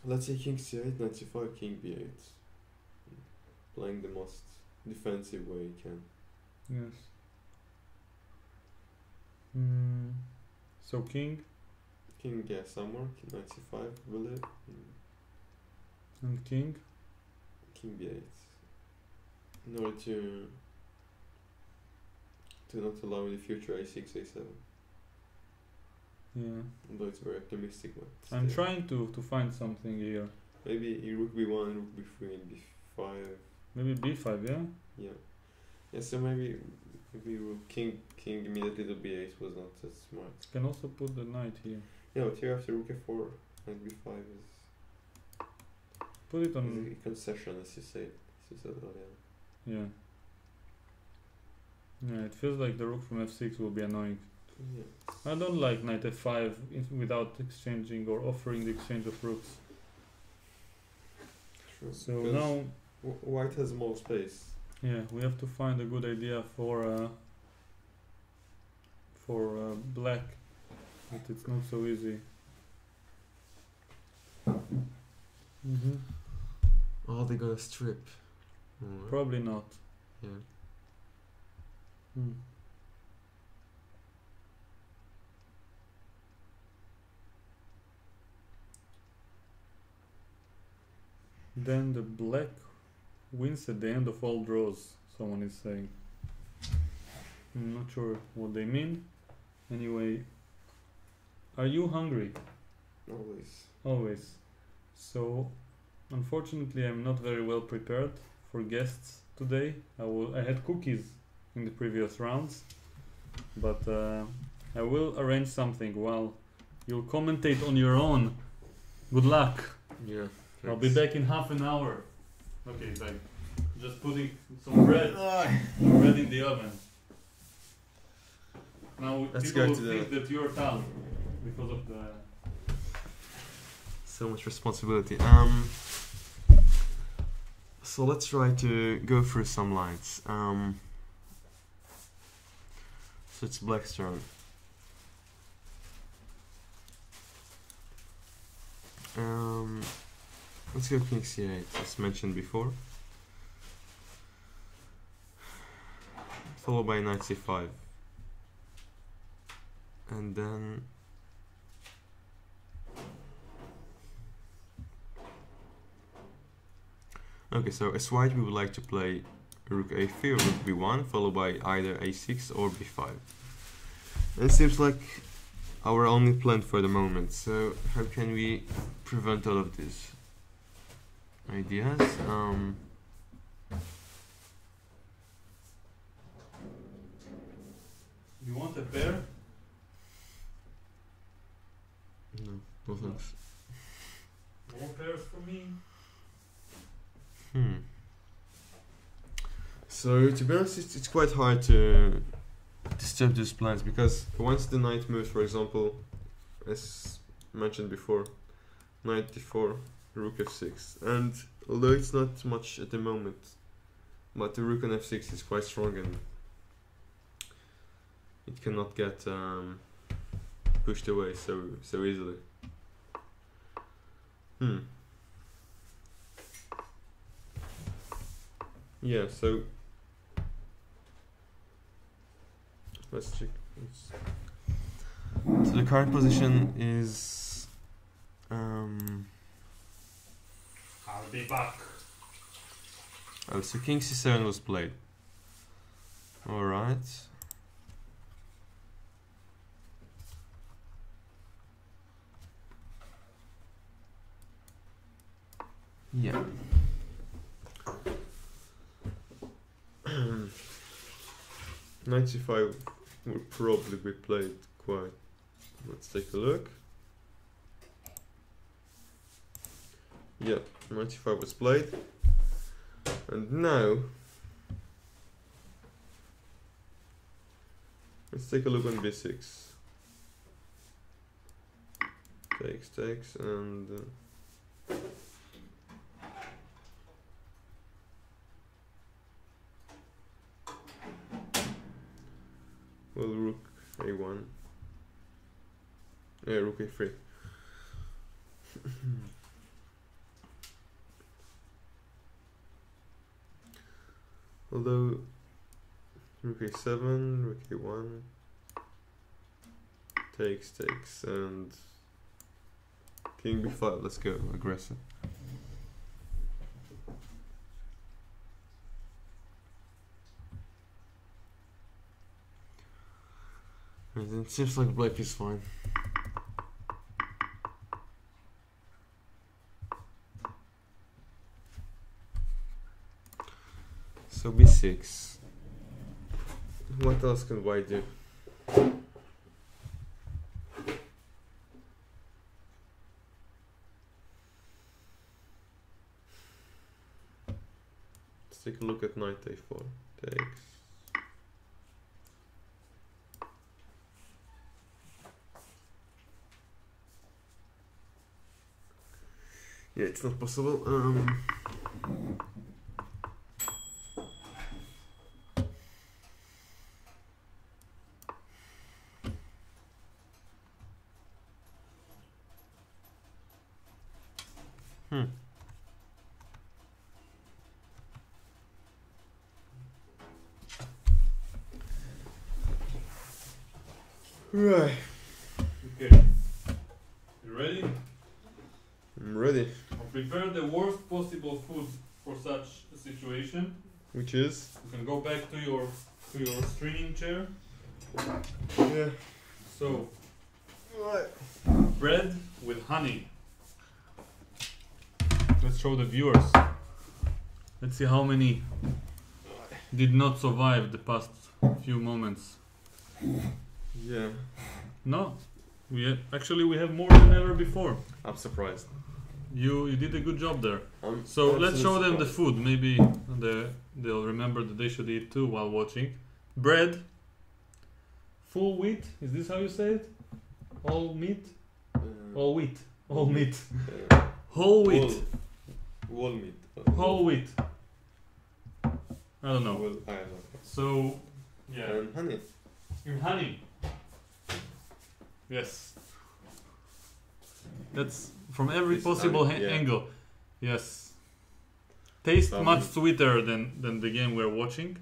Let's say King c8, Knight c5, King b8. Playing the most defensive way you can. Yes. Hmm. So king King, yeah, somewhere. Knight c5, will it? and king. King b8. In order to not allow in the future a6, a7. Yeah. Although it's very optimistic, but I'm still. trying to find something here. Maybe rook b1, rook b3, and b5. Maybe b5, yeah? Yeah. Yeah, so maybe rook king immediately to b8 was not as smart. Can also put the knight here. Yeah, but here after rook f4, knight b5 is Put it on. a concession, as you said earlier. Yeah. Yeah, it feels like the rook from f6 will be annoying. Yeah. I don't like knight f5 without exchanging or offering the exchange of rooks. True. So Because now, white has more space. yeah, we have to find a good idea for black, but it's not so easy. Mm-hmm. Oh, they're gonna strip. Probably not. Yeah. Hmm. Then the black wins at the end of all draws, someone is saying. I'm not sure what they mean. Anyway, are you hungry? Always. Always. So, unfortunately, I'm not very well prepared for guests today. I had cookies in the previous rounds, but I will arrange something while you'll commentate on your own. Good luck. Yeah. I'll be back in half an hour. Okay, like just putting some bread in the oven. Now Let's people go will to think that you're Tal because of the. So much responsibility. So let's try to go through some lines. So it's black's turn. Let's go king c8, as mentioned before. Followed by knight c5. And then okay, so as white we would like to play rook a3 or rook b1, followed by either a6 or b5. And it seems like our only plan for the moment. So how can we prevent all of these ideas? You want a pair? No thanks. More pairs for me. So to be honest, it's quite hard to disturb these plans, because once the knight moves, for example, as mentioned before, knight d4, rook f6, and although it's not much at the moment, but the rook on f6 is quite strong and it cannot get pushed away so easily. Yeah, so let's check. So the current position is I'll be back. oh, so king c7 was played. All right. Yeah. Knight c5 will probably be played quite. Let's take a look. Yeah, knight c5 was played. And now let's take a look on b6. Takes, and well, rook a1. Yeah, rook a3. Although rook a7, rook a1, takes, and king b5. Let's go aggressive. And it seems like black is fine. So b6. What else can white do? Let's take a look at knight a4. Takes. Yeah, it's not possible. Right. Okay. You ready? I'm ready. I'll prepare the worst possible food for such a situation. Which is? You can go back to your streaming chair. Yeah. So, bread with honey. Let's show the viewers. Let's see how many did not survive the past few moments. Yeah. No, actually we have more than ever before. I'm surprised. You did a good job there. I'm So let's show them the surprised. food. Maybe they'll remember that they should eat too while watching. Bread, full wheat. Is this how you say it? All meat, all wheat, all meat, whole wheat, Wall meat. whole wheat. I don't know. Well, I don't know. So yeah, And honey. and honey. Yes. That's from every This possible honey, yeah. angle. Yes. Taste Lovely. much sweeter than the game we're watching.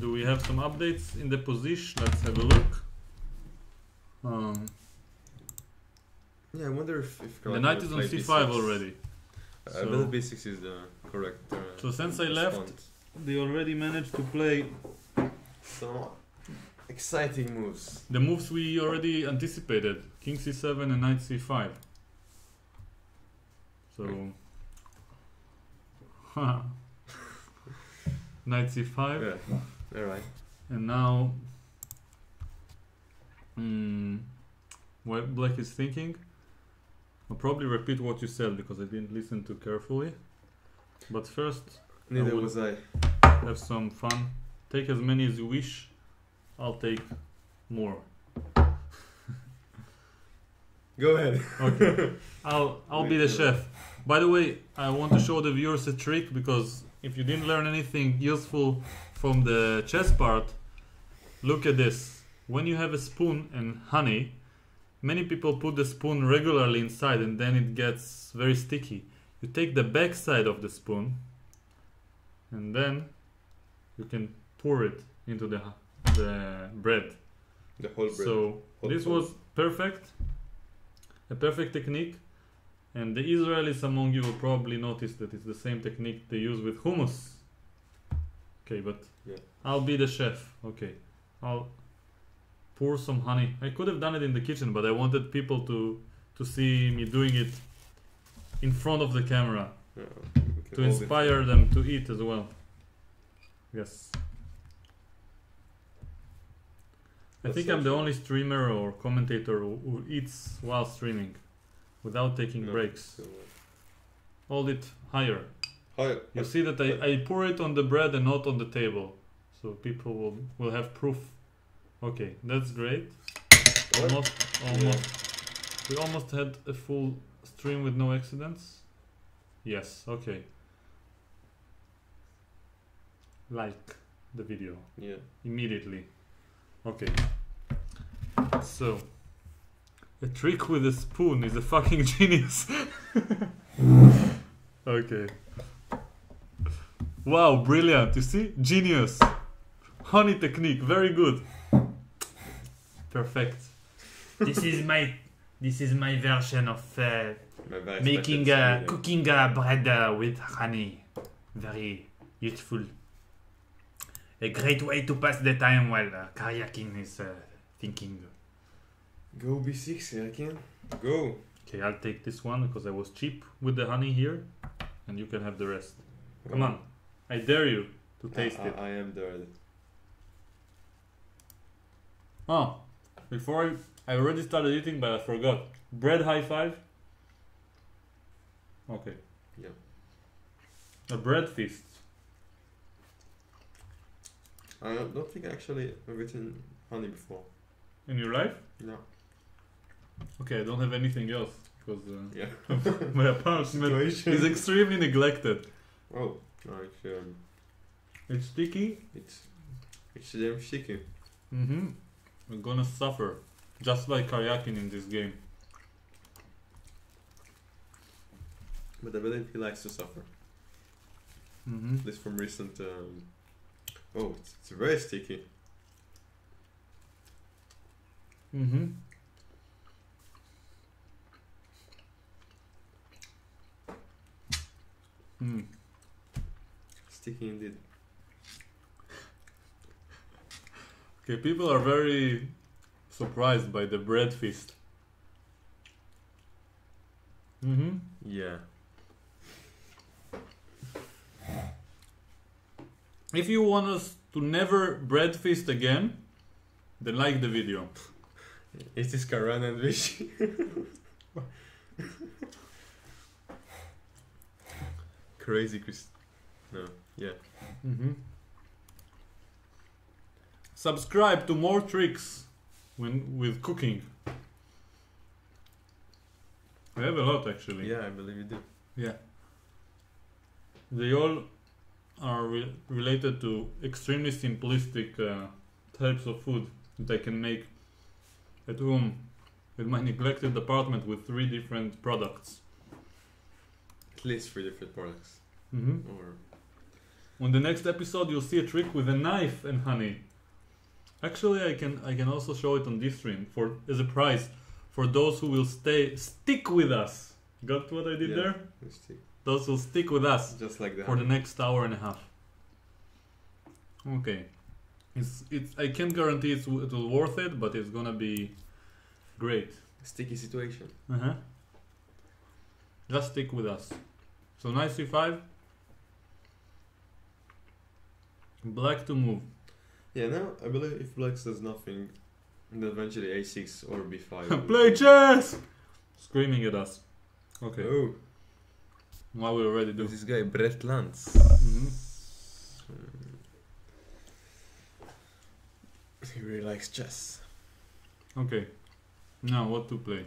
Do we have some updates in the position? Let's have a look. Yeah, I wonder if The knight is on c5 already. I So- believe b6 is the correct. So since I left, response. they already managed to play Some exciting moves. the moves we already anticipated. King c7 and knight c5. So... knight c5. Yeah. All right. And now... what black is thinking? I'll probably repeat what you said because I didn't listen too carefully. But first, Neither will- was I. have some fun. Take as many as you wish. I'll take more. Go ahead. Okay. I'll be the chef. By the way, I want to show the viewers a trick because if you didn't learn anything useful from the chess part, look at this. When you have a spoon and honey, many people put the spoon regularly inside and then it gets very sticky. You take the back side of the spoon and then you can pour it into the bread. The whole bread. So Whole this bread. was perfect, a perfect technique, and the Israelis among you will probably notice that it's the same technique they use with hummus. Okay, but Yeah. I'll be the chef. Okay, I'll pour some honey. I could have done it in the kitchen, but I wanted people to see me doing it in front of the camera Yeah, we can to hold it. inspire them to eat as well. Yes. I That's think I'm the awesome. only streamer or commentator who eats while streaming without taking No, breaks. so, Hold it higher. higher. You see that I pour it on the bread and not on the table. So people will have proof. Okay, that's great. What? Almost. We almost had a full stream with no accidents. Yes, okay. Like the video Yeah. immediately. Okay. So, a trick with a spoon is a fucking genius. Okay. Wow, brilliant. You see? Genius. Honey technique, very good. Perfect. This is my version of My vice making president. cooking bread with honey. Very useful. A great way to pass the time while Karjakin is thinking. Go b6, Karjakin. Go. Okay, I'll take this one because I was cheap with the honey here, and you can have the rest. Come on, I dare you to taste it. I am there. Oh, before I already started eating, but I forgot. Bread high five. Okay. Yeah. A bread feast. I don't think I actually have eaten honey before. In your life? No. Okay, I don't have anything else because Yeah. my apartment Situation. is extremely neglected. Oh, no, It's sticky. it's damn sticky. Mm-hmm. We're gonna suffer, just like Karjakin in this game. But I believe he likes to suffer. Mm-hmm. At least from recent. Oh, it's very sticky. Mm-hmm. Mm. Sticky indeed. Okay, people are very surprised by the bread feast. Mm-hmm. Yeah. If you want us to never bread feast again, then like the video. Is this Karan and Vishi? Crazy Chris. No. Yeah. Mm-hmm. Subscribe to more tricks with cooking. We have a lot actually. Yeah, I believe you do. Yeah. They all are related to extremely simplistic types of food that I can make at home with my neglected apartment with 3 different products. At least 3 different products. Mm-hmm. Or On the next episode, you'll see a trick with a knife and honey. Actually, I can also show it on this stream as a prize for those who will stick with us. Got what I did there? Those who stick with us just like that. for the next hour and a half. Okay, it's I can't guarantee it will worth it, but it's gonna be great. Sticky situation. Just stick with us. So knight c5. Black to move. Yeah, now I believe if black does nothing, then eventually a6 or b5. Play chess! Screaming at us. Okay. Oh, What we already do. this guy Brett Lantz. Mm-hmm. He really likes chess. Okay. Now what to play?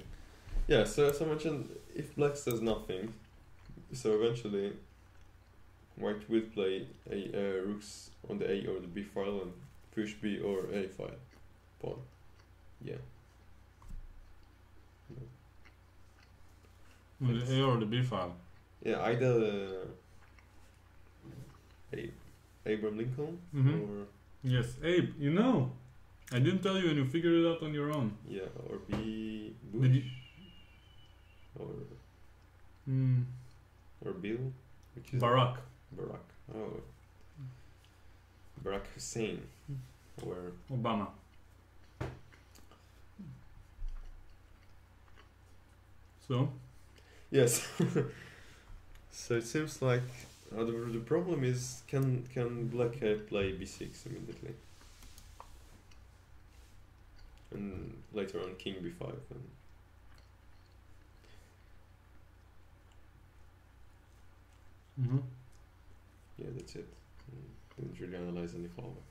Yeah, so as I mentioned, if black does nothing, so eventually white will play rooks on the a or the b file and push b or a file pawn. Yeah. On the A or the B file? Yeah, either Abraham Lincoln or Yes, Abe, you know. I didn't tell you and you figured it out on your own. yeah, or B Did Bush you? or Bill, which is Barack. Barack. Oh, Barack Hussein, or Obama. So? yes. So it seems like the problem is can black play b6 immediately, and later on king b5 and yeah, that's it. Didn't really analyze any farther.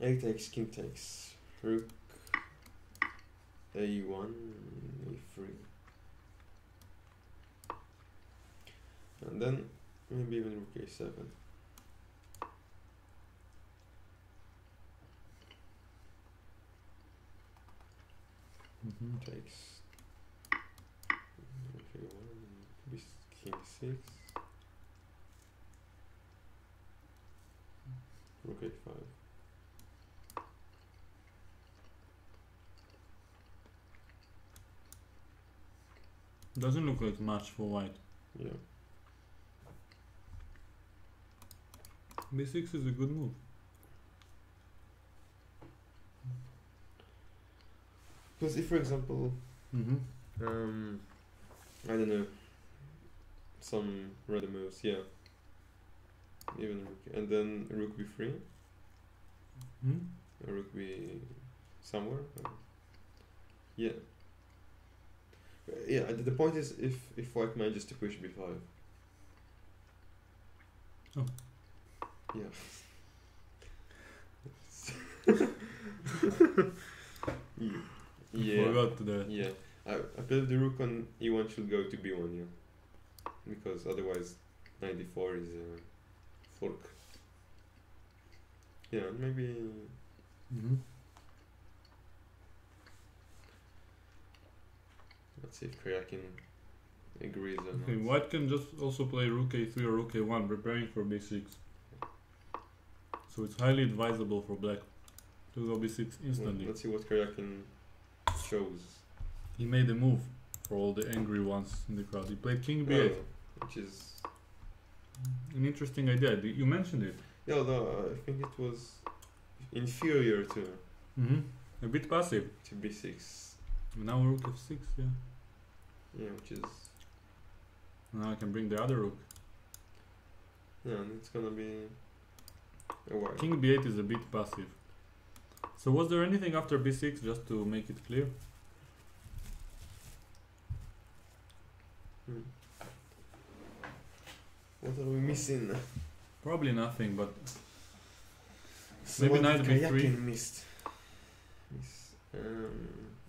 A takes, king takes, rook a1, a3, and then maybe even rook a7. Takes rook a1, king 6, rook a5. Doesn't look like much for white. Yeah. B6 is a good move. Because if, for example, I don't know, some random moves, yeah, even rook, and then rook b3, or rook b somewhere, yeah. Yeah, the point is if white manages to push b5. Oh. Yeah. Yeah. Forgot that. Yeah. I believe the rook on e1 should go to b1, yeah. Because otherwise knight d4 is a fork. Yeah, maybe let's see if Karjakin agrees or Okay, not. white can just also play rook a3 or rook a1, preparing for b6. So it's highly advisable for black to go b6 instantly. Let's see what Karjakin shows. He made a move. for all the angry ones in the crowd. He played king b8. Which is An interesting idea. You mentioned it. yeah, although I think it was inferior to A bit passive. b6. Now rook f6, yeah. Yeah, which is Now I can bring the other rook. yeah, and it's gonna be a while. King b8 is a bit passive. So was there anything after b6, just to make it clear? What are we missing? Probably nothing, but So maybe what knight did b3. Karjakin missed.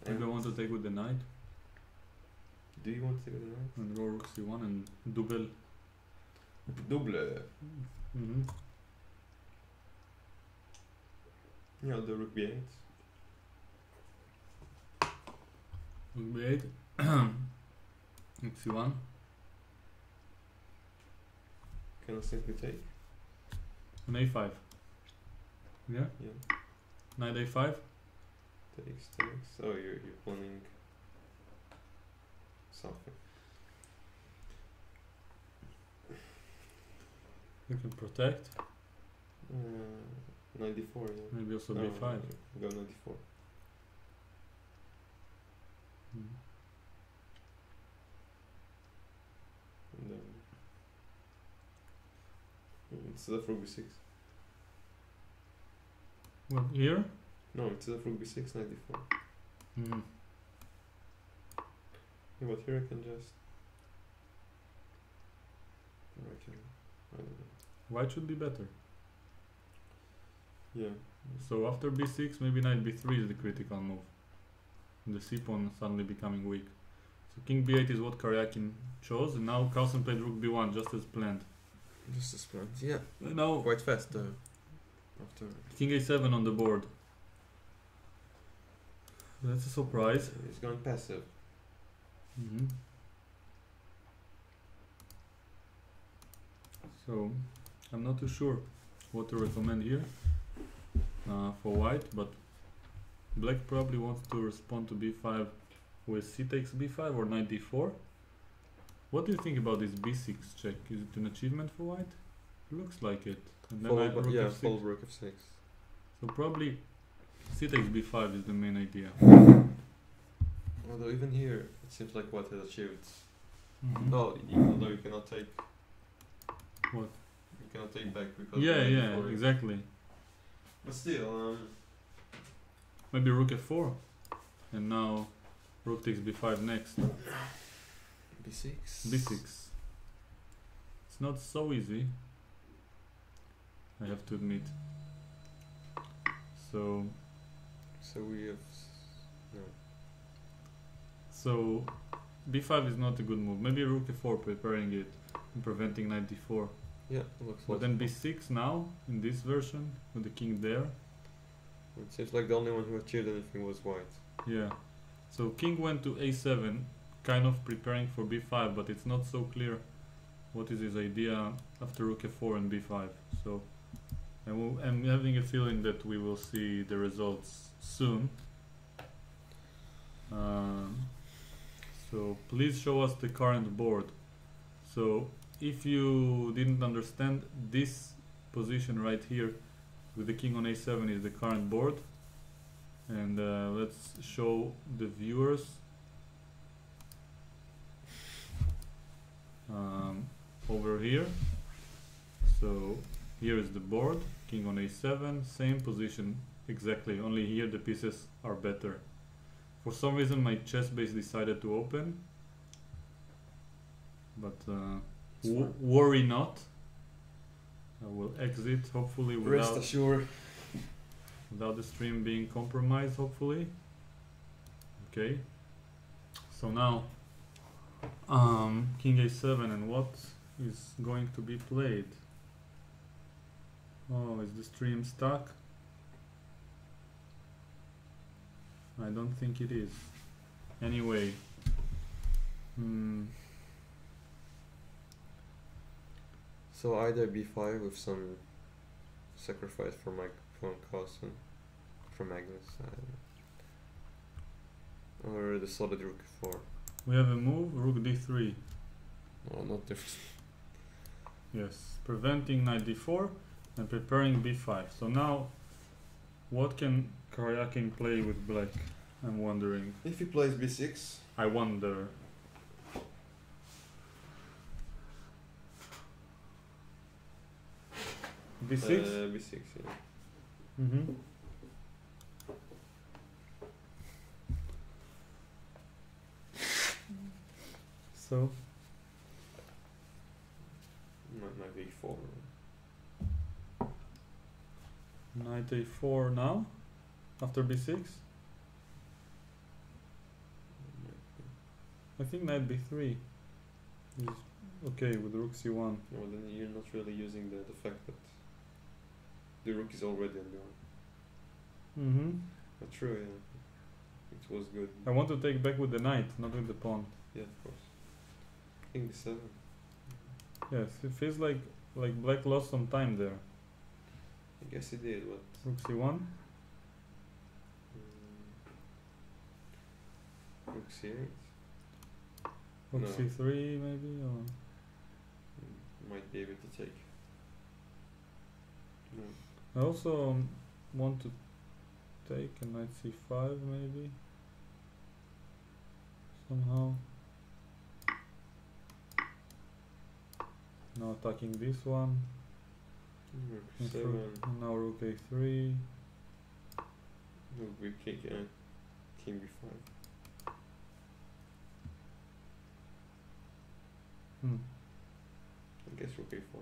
Maybe I want to take with the knight Do you want to take the knight? and go rook c1 and double. Double. Mm-hmm. Yeah, the rook b8. Rook b8. Rook c1. Can I simply take? And a5. Yeah? Yeah. Knight a5. Takes. Oh, you're planning something. You can protect. Knight d4, yeah. Maybe also No, b5. Go knight d4. Mm. And then instead of rook b6. Well, here? No, instead of rook b6, knight d4. Mm. Yeah, but here I can just. Or I don't know. White should be better. Yeah. So after b6, maybe knight b3 is the critical move. The c pawn suddenly becoming weak. So king b8 is what Karjakin chose, and now Carlsen played rook b1 just as planned. Just as planned. Yeah. Now Quite fast though. After. king a7 on the board. That's a surprise. He's going passive. Mm-hmm. So I'm not too sure what to recommend here for white, but black probably wants to respond to b5 with c takes b5 or knight d4. What do you think about this b6 check? Is it an achievement for white? Looks like it. And then rook f6. Full rook f6. So probably c takes b5 is the main idea. Although even here, it seems like white has achieved. Mhm. No, although you cannot take. What? You cannot take back because. Yeah, knight yeah, d4 is- exactly. But still, Maybe rook f4, and now rook takes b5 next. b6. b6. It's not so easy, I have to admit. So we have. No. so b5 is not a good move. Maybe rook f4 preparing it and preventing knight d4. Yeah, looks But then b6 now in this version with the king there. It seems like the only one who achieved anything was white. Yeah. So king went to a7, kind of preparing for b5, but it's not so clear what is his idea after rook f4 and b5. So I'm having a feeling that we will see the results soon. So please show us the current board. So if you didn't understand, this position right here with the king on a7 is the current board. And let's show the viewers over here. So here is the board, king on a7, same position exactly, only here the pieces are better. For some reason my chess base decided to open, but worry not. I will exit hopefully Rest without assured. the stream being compromised, hopefully. Okay. So now king a7, and what is going to be played? Oh, is the stream stuck? I don't think it is. Anyway. So either b5 with some sacrifice from Carlsen, from Magnus, or the solid rook 4. We have a move, rook d3. Oh, not different. Yes, preventing knight d4 and preparing b5. So now, what can Karjakin play with black? I'm wondering. If he plays b6, I wonder. b6? b6, yeah. Mm-hmm. So, Knight a4. knight a4 now? After b6? I think knight b3 is okay with rook c1. No, then you're not really using the fact that the rook is already on the arm. Mm-hmm. But true, yeah. It was good. I want to take back with the knight, not with the pawn. Yeah, of course. King b7. Yes, it feels like black lost some time there. I guess he did, but Rook c1. rook c8 Rook No. c3 maybe, or might be able to take. No. I also want to take a knight c5 maybe. Somehow. Now attacking this one. Rook And c7. and now rook a3. Rook b king b5. Hmm. I guess rook a4.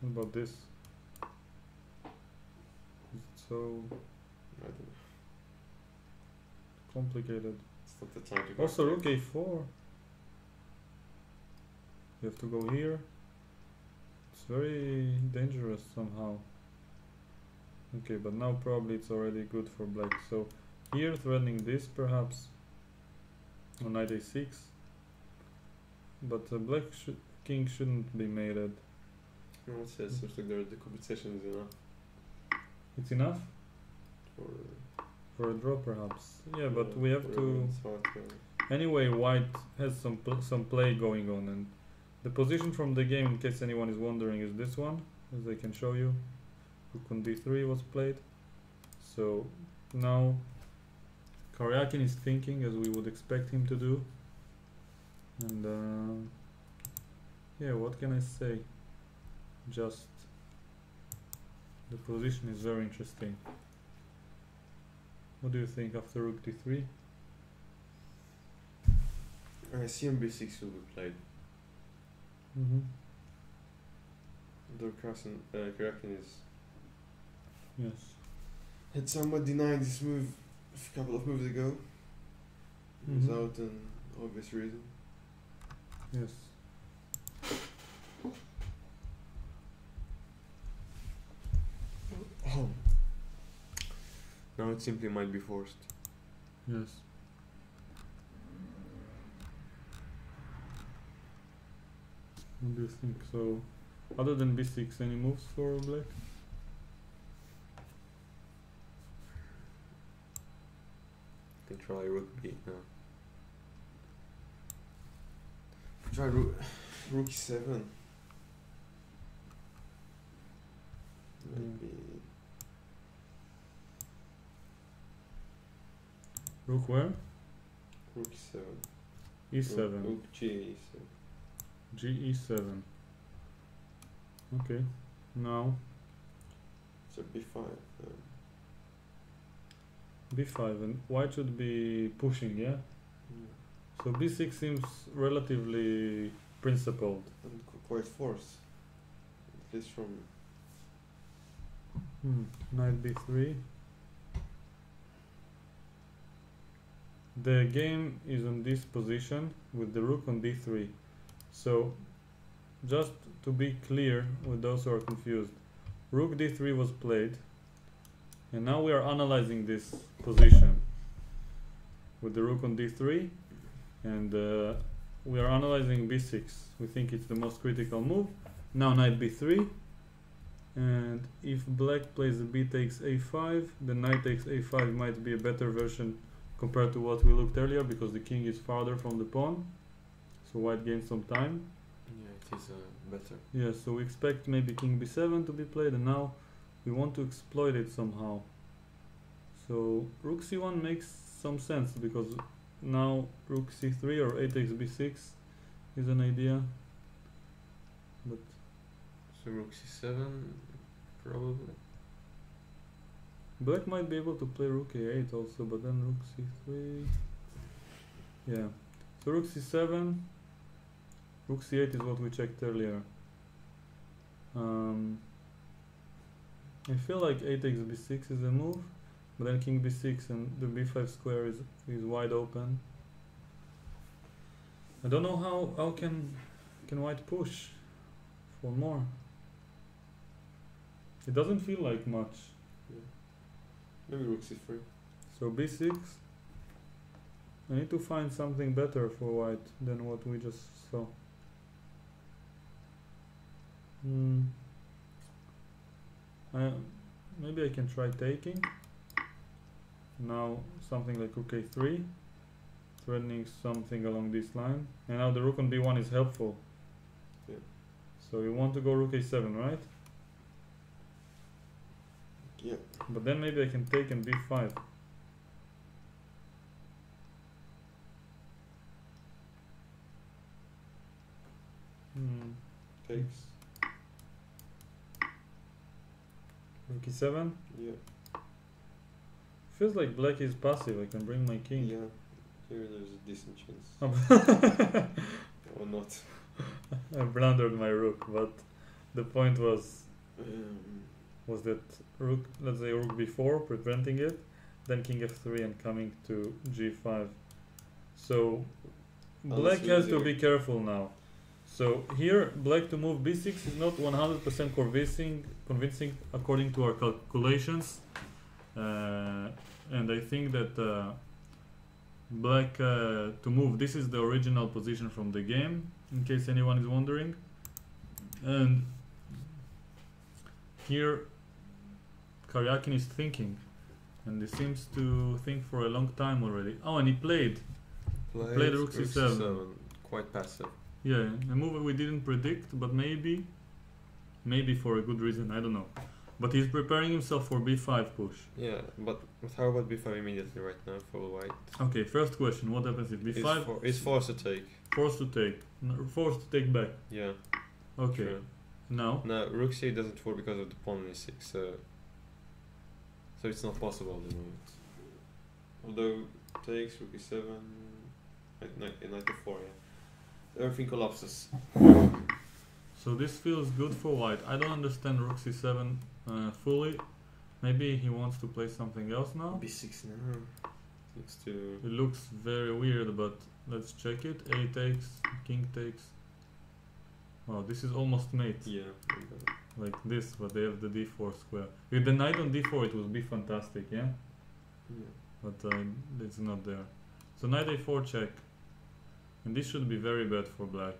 What about this? Is it so I don't know. complicated? It's not the time to go. Also rook a4. You have to go here. It's very dangerous somehow. Okay, but now probably it's already good for black. So here threatening this perhaps on knight a6. But black king shouldn't be mated. No, it says looks like the compensation is enough It's enough for for a draw perhaps. Yeah, but we have for to. it's hard to- Anyway, white has some play going on, and the position from the game, in case anyone is wondering, is this one, as I can show you. Rook on d3 was played. So now Karjakin is thinking as we would expect him to do. And yeah, what can I say? Just the position is very interesting. What do you think after rook d3? I assume b6 will be played. Mm-hmm. Though Karjakin is Yes. had somewhat denied this move a couple of moves ago Mhm. without an obvious reason. Yes. Oh. Now it simply might be forced. Yes. What do you think? So, other than b6, any moves for black? You can try rook b. No. Try rook e7. Maybe Rook where? rook e7. e7. Rook g e7. G e7. Okay. Now So b5. b5, and white should be pushing, yeah? Yeah. So b6 seems relatively principled. And quite forced. At least from Knight b3. The game is on this position with the rook on d3. So, just to be clear with those who are confused, rook d3 was played, and now we are analyzing this position with the rook on d3, and we are analyzing b6. We think it's the most critical move. Now knight b3, and if black plays b takes a5, then knight takes a5 might be a better version compared to what we looked earlier, because the king is farther from the pawn, so white gains some time. Yeah, it is better. Yeah, so we expect maybe king b7 to be played, and now we want to exploit it somehow. So rook c1 makes some sense, because now rook c3 or 8 takes b6 is an idea. But So rook c7, probably. black might be able to play rook a8 also, but then rook c3. Yeah. So rook c7, rook c8 is what we checked earlier. I feel like 8 takes b6 is a move, but then king b6 and the b5 square is wide open. I don't know how can white push for more. It doesn't feel like much. Yeah. Maybe rook c3. So b6. I need to find something better for white than what we just saw. Maybe I can try taking. Now something like rook a3, threatening something along this line. And now the rook on b1 is helpful. Yeah. So you want to go rook a7, right? Yeah. But then maybe I can take and b5. Takes. Rook e7. Yeah. Feels like black is passive. I can bring my king. Yeah. Here there's a decent chance. Or not. I blundered my rook, but the point was that rook, let's say rook b4, preventing it, then king f3 and coming to g5. So black has to be careful now. So here black to move b6 is not 100% convincing according to our calculations, and I think that black to move, this is the original position from the game, in case anyone is wondering. And here Karjakin is thinking, and he seems to think for a long time already. Oh, and he played rook c7. Quite passive. Yeah, a move we didn't predict, but maybe for a good reason, I don't know. But he's preparing himself for b5 push. Yeah, but how about b5 immediately right now for white? Okay, first question, what happens if b5? It's forced to take. Forced to take. Forced to take back. Yeah. Okay. True. Now? Now, rook c8 doesn't work because of the pawn on e6, so it's not possible to move it. Although takes, rook e7, knight e4, yeah. Everything collapses. So this feels good for white. I don't understand rook c7 fully. Maybe he wants to play something else now. b6 now. Looks too. It looks very weird, but let's check it. A takes, king takes. Wow, this is almost mate. Yeah. Like this, but they have the d4 square. With the knight on d4 it would be fantastic, yeah? Yeah. But it's not there. So knight a4 check. And this should be very bad for black.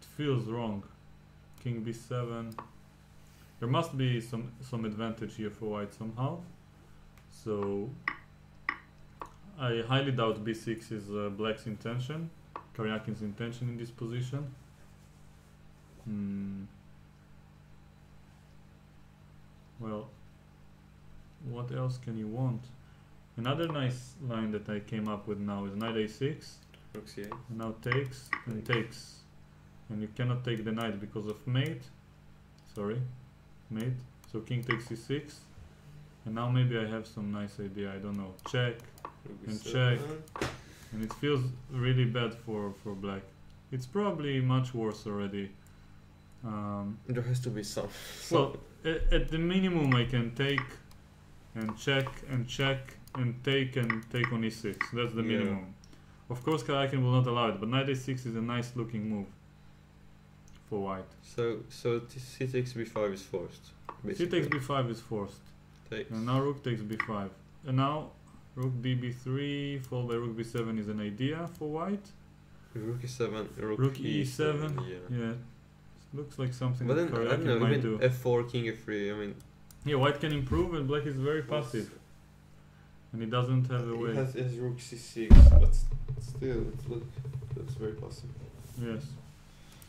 It feels wrong. King b7. There must be some advantage here for white somehow. So I highly doubt b6 is black's intention, Karjakin's intention in this position. Well, what else can you want? Another nice line that I came up with now is knight a6. Rook c8. And now takes and takes. And you cannot take the knight because of mate. Sorry, mate. So king takes c6. And now maybe I have some nice idea, I don't know. Check and check. And it feels really bad for black. It's probably much worse already. There has to be some. Well, at the minimum I can take and check and check and take on e6. That's the minimum. Of course Karjakin will not allow it, but knight a6 is a nice looking move for white. So c takes b5 is forced. C takes b5 is forced. Takes. And now rook takes b5. And now rook b3 followed by rook b7 is an idea for white. Rook e7, Rook e7. Yeah. Looks like something But that then, I don't know, Karjakin might even do. f4, king f3, I mean... Yeah, white can improve and black is very passive. and he doesn't have a way. It has rook c6, but still, looks very possible. Yes.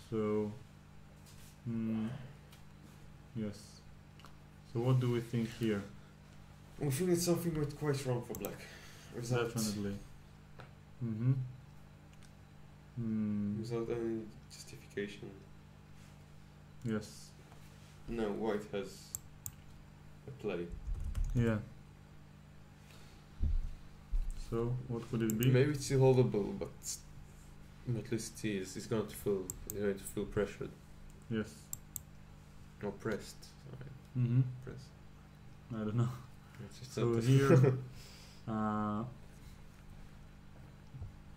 So, yes. So what do we think here? I think that something went quite wrong for black. Definitely. Without any justification. Yes. No, white has a play. Yeah. So what could it be? Maybe it's still holdable, but at least he's going to feel pressured. Yes. Or pressed. Sorry. Pressed. I don't know. It's just So not- here,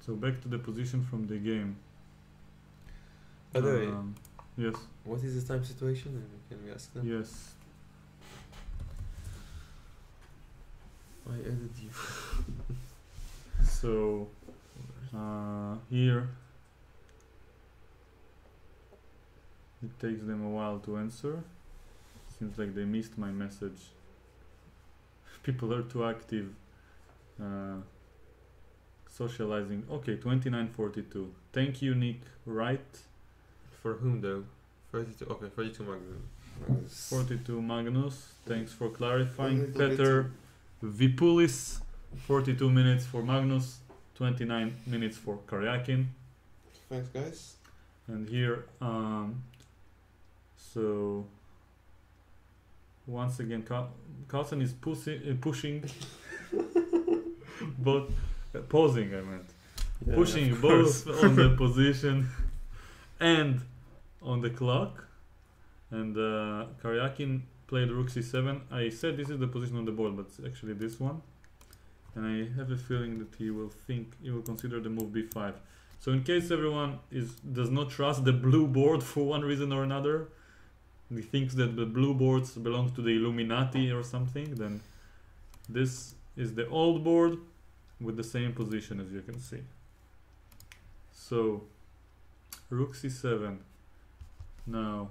so back to the position from the game. By the way, yes. what is the time situation? Can we ask them? Yes. I added you. So here it takes them a while to answer. Seems like they missed my message. People are too active. Socializing. Okay, 29:42. Thank you, Nick. Right. For whom though? 32. Okay, 32 Magnus. 42 Magnus. Thanks for clarifying. A little bit. Peter Vipulis. 42 minutes for Magnus. 29 minutes for Karjakin. Thanks, guys. And here, so once again, Carlsen is pushing both, pausing. I meant Yeah, pushing of course. both on the position and on the clock. And Karjakin played rook c7. I said this is the position on the board, but it's actually this one. And I have a feeling that he will consider the move b5. So in case everyone does not trust the blue board for one reason or another, he thinks that the blue boards belong to the Illuminati or something, then this is the old board with the same position, as you can see. So rook c7. Now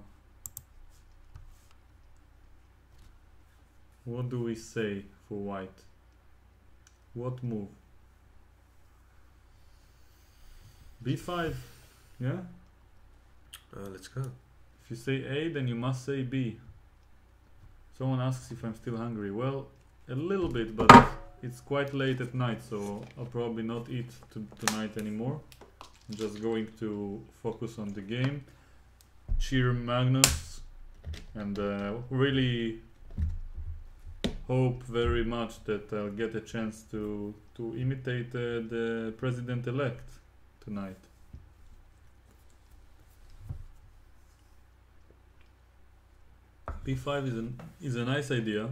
what do we say for white? What move? b5, yeah? Let's go. If you say A, then you must say B. Someone asks if I'm still hungry. Well, a little bit, but it's quite late at night, so I'll probably not eat tonight anymore. I'm just going to focus on the game, cheer Magnus, and really hope very much that I'll get a chance to imitate the president-elect tonight. b5 is a nice idea,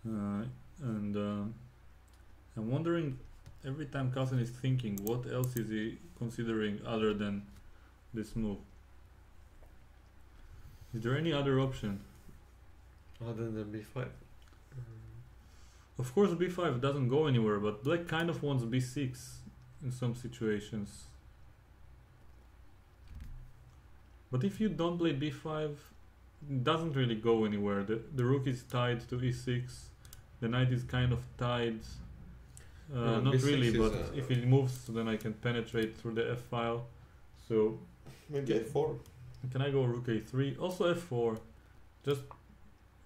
and I'm wondering every time Carlsen is thinking, what else is he considering other than this move? Is there any other option? Other than b5. Of course b5 doesn't go anywhere, but black kind of wants b6 in some situations. But if you don't play b5, it doesn't really go anywhere. The rook is tied to e6, the knight is kind of tied. Not B6 really, is, but if it moves, then I can penetrate through the f file. So Maybe f4. can I go rook a3? Also f4.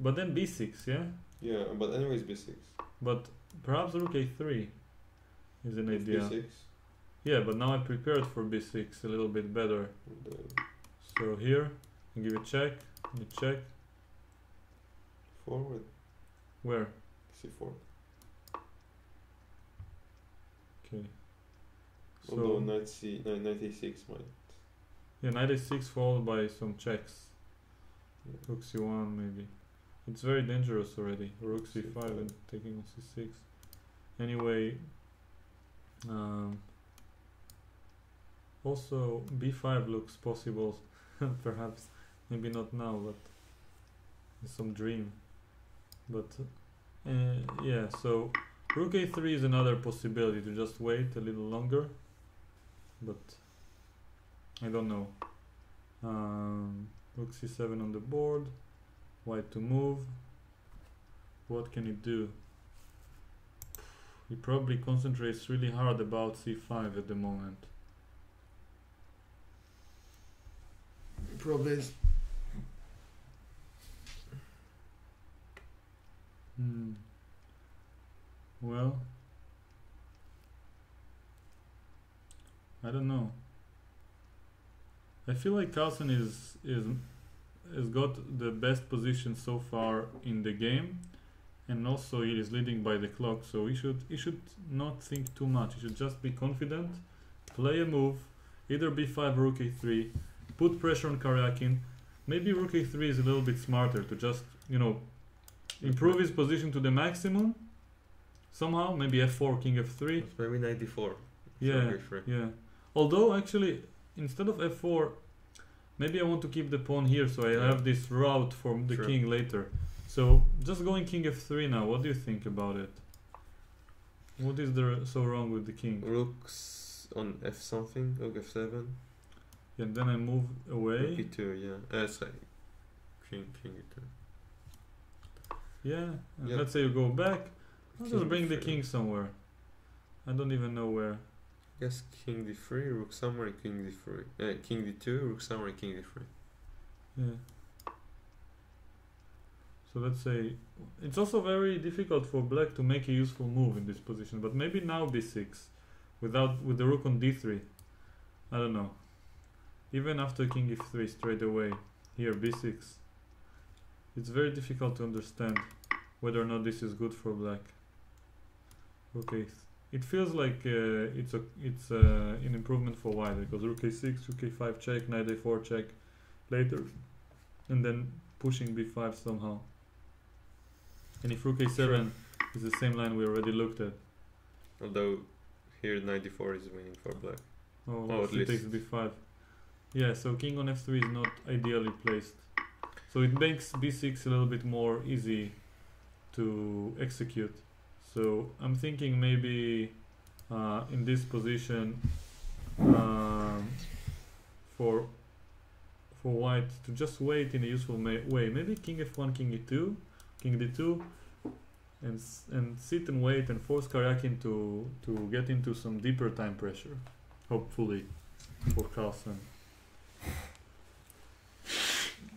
But then b6, yeah? Yeah, but anyways b6. But perhaps rook a3 is an idea. b6. Yeah, but now I prepared for b6 a little bit better. So here, I give a check, and a check. Forward. Where? c4. Okay. Although So knight a6 might. yeah, knight a6 followed by some checks. Yeah. Rook c1 maybe. It's very dangerous already. Rook c5 and taking on c6. Anyway, also b5 looks possible. Perhaps, maybe not now, but in some dream. But yeah, so rook a3 is another possibility to just wait a little longer, but I don't know. Rook c7 on the board, white to move. What can it do? He probably concentrates really hard about c5 at the moment. Probably is. Well, I don't know. I feel like Carlsen has got the best position so far in the game, and also he is leading by the clock. So he should not think too much. He should just be confident, play a move, either b5 rook a3, put pressure on Karjakin. Maybe rook a3 is a little bit smarter to just improve his position to the maximum. Somehow, maybe f4, king f3. Maybe 94. Yeah, yeah. Although actually, instead of f4, maybe I want to keep the pawn here, so I have this route for the king later. So just going king f3 now. What do you think about it? What is there so wrong with the king? Rooks on f something. Rook f7. And then I move away. Rook e2. Yeah. Sorry. King e2. Yeah. And Yeah. let's say you go back. I'll King just bring the d3. king somewhere. I don't even know where. Yes, king d3, rook somewhere, and king d3. King d2, rook somewhere, and king d3. Yeah. So let's say it's also very difficult for black to make a useful move in this position, but maybe now b6 with the rook on d3. I don't know. Even after king f3 straight away, here b6. It's very difficult to understand whether or not this is good for black. Okay, it feels like it's an improvement for white, because rook a6, rook a5 check, knight a4 check later, and then pushing b5 somehow. And if rook a7 is the same line we already looked at. Although here knight d4 is winning for black. Oh, at he takes least. b5. Yeah, so king on f3 is not ideally placed. So it makes b6 a little bit more easy to execute. So I'm thinking maybe in this position for white to just wait in a useful way. Maybe king f1, king e2, king d2, and sit and wait and force Karjakin to get into some deeper time pressure, hopefully, for Carlsen.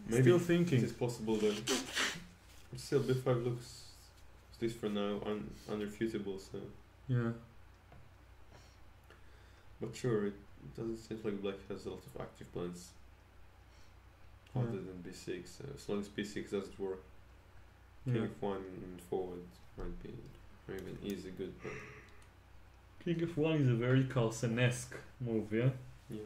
Maybe Still thinking. it is possible though. Still, b5 looks, at least for now, unrefutable. So, Yeah. but sure, it doesn't seem like black has a lot of active plans Yeah. other than b6. So as long as b6 doesn't work, Yeah. king f1 and forward might be maybe an easy good plan. King f1 is a very Carlsen-esque move, yeah? Yeah.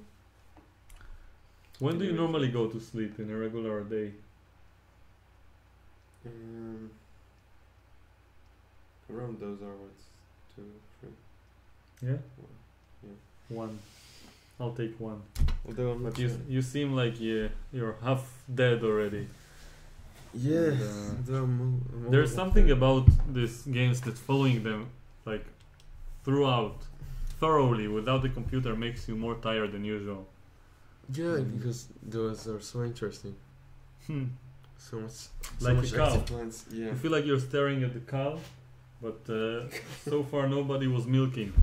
When do you normally go to sleep in a regular day? Around those hours, 2, 3. Yeah? Yeah. 1. I'll take 1. Although I'm not But you, sure. you seem like you're half dead already. Yeah, And, I'm there's almost something there. about these games that following them like throughout thoroughly without the computer makes you more tired than usual. Yeah, because those are so interesting. Hmm. So much, Like so a much cow. active plans. Yeah. You feel like you're staring at the cow, but so far nobody was milking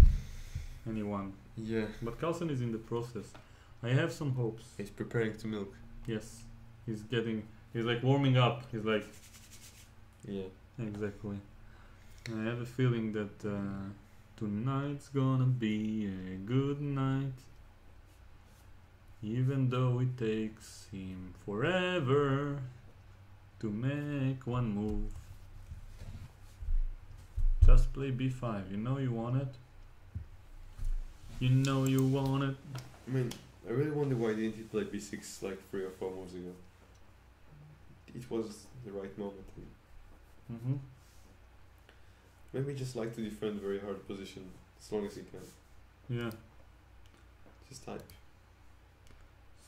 anyone. Yeah. But Carlsen is in the process. I have some hopes. He's preparing to milk. Yes, he's like warming up. He's like, Yeah. exactly. I have a feeling that tonight's gonna be a good night. Even though it takes him forever to make one move. Just play b5. You know you want it. You know you want it. I mean, I really wonder why didn't he play b6 like 3 or 4 moves ago. It was the right moment. Mm-hmm. Maybe he just like to defend very hard position as long as he can. Yeah. Just type.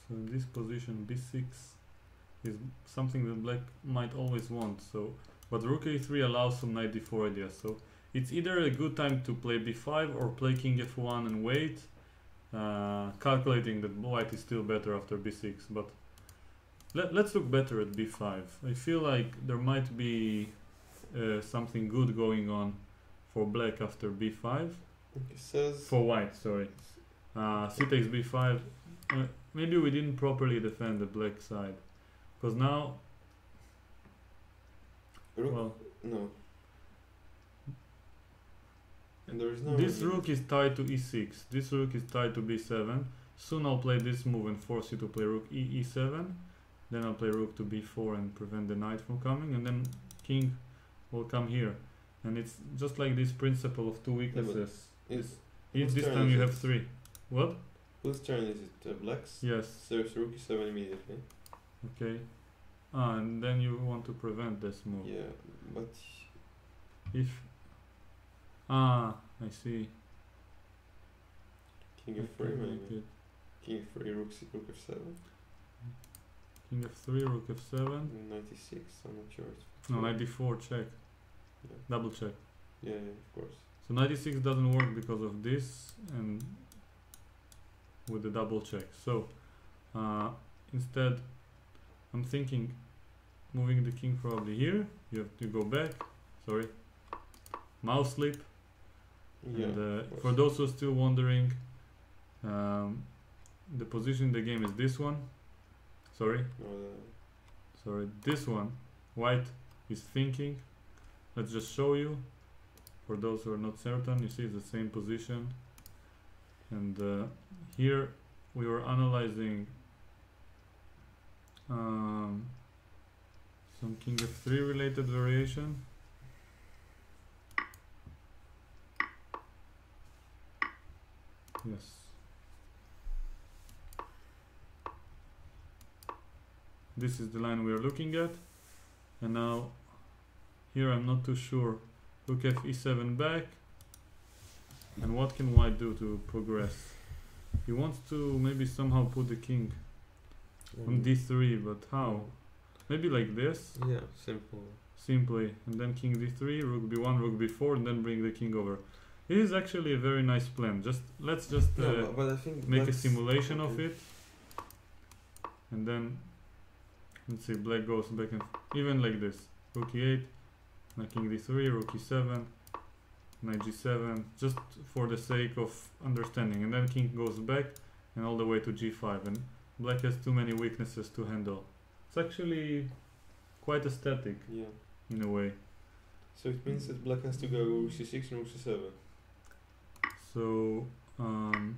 So in this position, b6 is something that black might always want. So, but rook a3 allows some knight d4 ideas. So it's either a good time to play b5 or play king f1 and wait, calculating that white is still better after b6. But let's look better at b5. I feel like there might be something good going on for black after b5. It says For white, sorry. C takes b5. Maybe we didn't properly defend the black side. Because now, rook. well, No. And there is no. this rook is tied to e6. This rook is tied to b7. Soon I'll play this move and force you to play rook e7. Then I'll play rook to b4 and prevent the knight from coming. And then king will come here. And it's just like this principle of two weaknesses. It's Each this turn time is you it? have 3. What? whose turn is it? Black's. Yes. So it's rook e7 immediately. Okay. And then you want to prevent this move. Yeah, but If I see. king I f3 can maybe. make it. King f3, rook f7. King f3, rook f7. 96. I'm not sure. No, 94 check. Yeah. Double check. Yeah, of course. So 96 doesn't work because of this and with the double check. So instead I'm thinking moving the king probably here. You have to go back. Sorry. Mouse slip. Yeah. And of for course. those who are still wondering, the position in the game is this one. Sorry. No, Sorry, this one. White is thinking. Let's just show you. For those who are not certain, you see it's the same position. And here we were analyzing some king f3 related variation. Yes. This is the line we are looking at. And now here I'm not too sure. Rook f e7 back. And what can white do to progress? He wants to maybe somehow put the king on d3, but how? Maybe like this, Yeah, simple. simply, and then king d3, rook b1, rook b4, and then bring the king over. It is actually a very nice plan. Let's just No, but I think make a black's- simulation of okay. it, and then let's see, black goes back and even like this, rook e8, now king d3, rook e7, knight g7, just for the sake of understanding, and then king goes back and all the way to g5, and black has too many weaknesses to handle. It's actually quite aesthetic Yeah. in a way. So it means that black has to go rook c6 and rook c7. So No,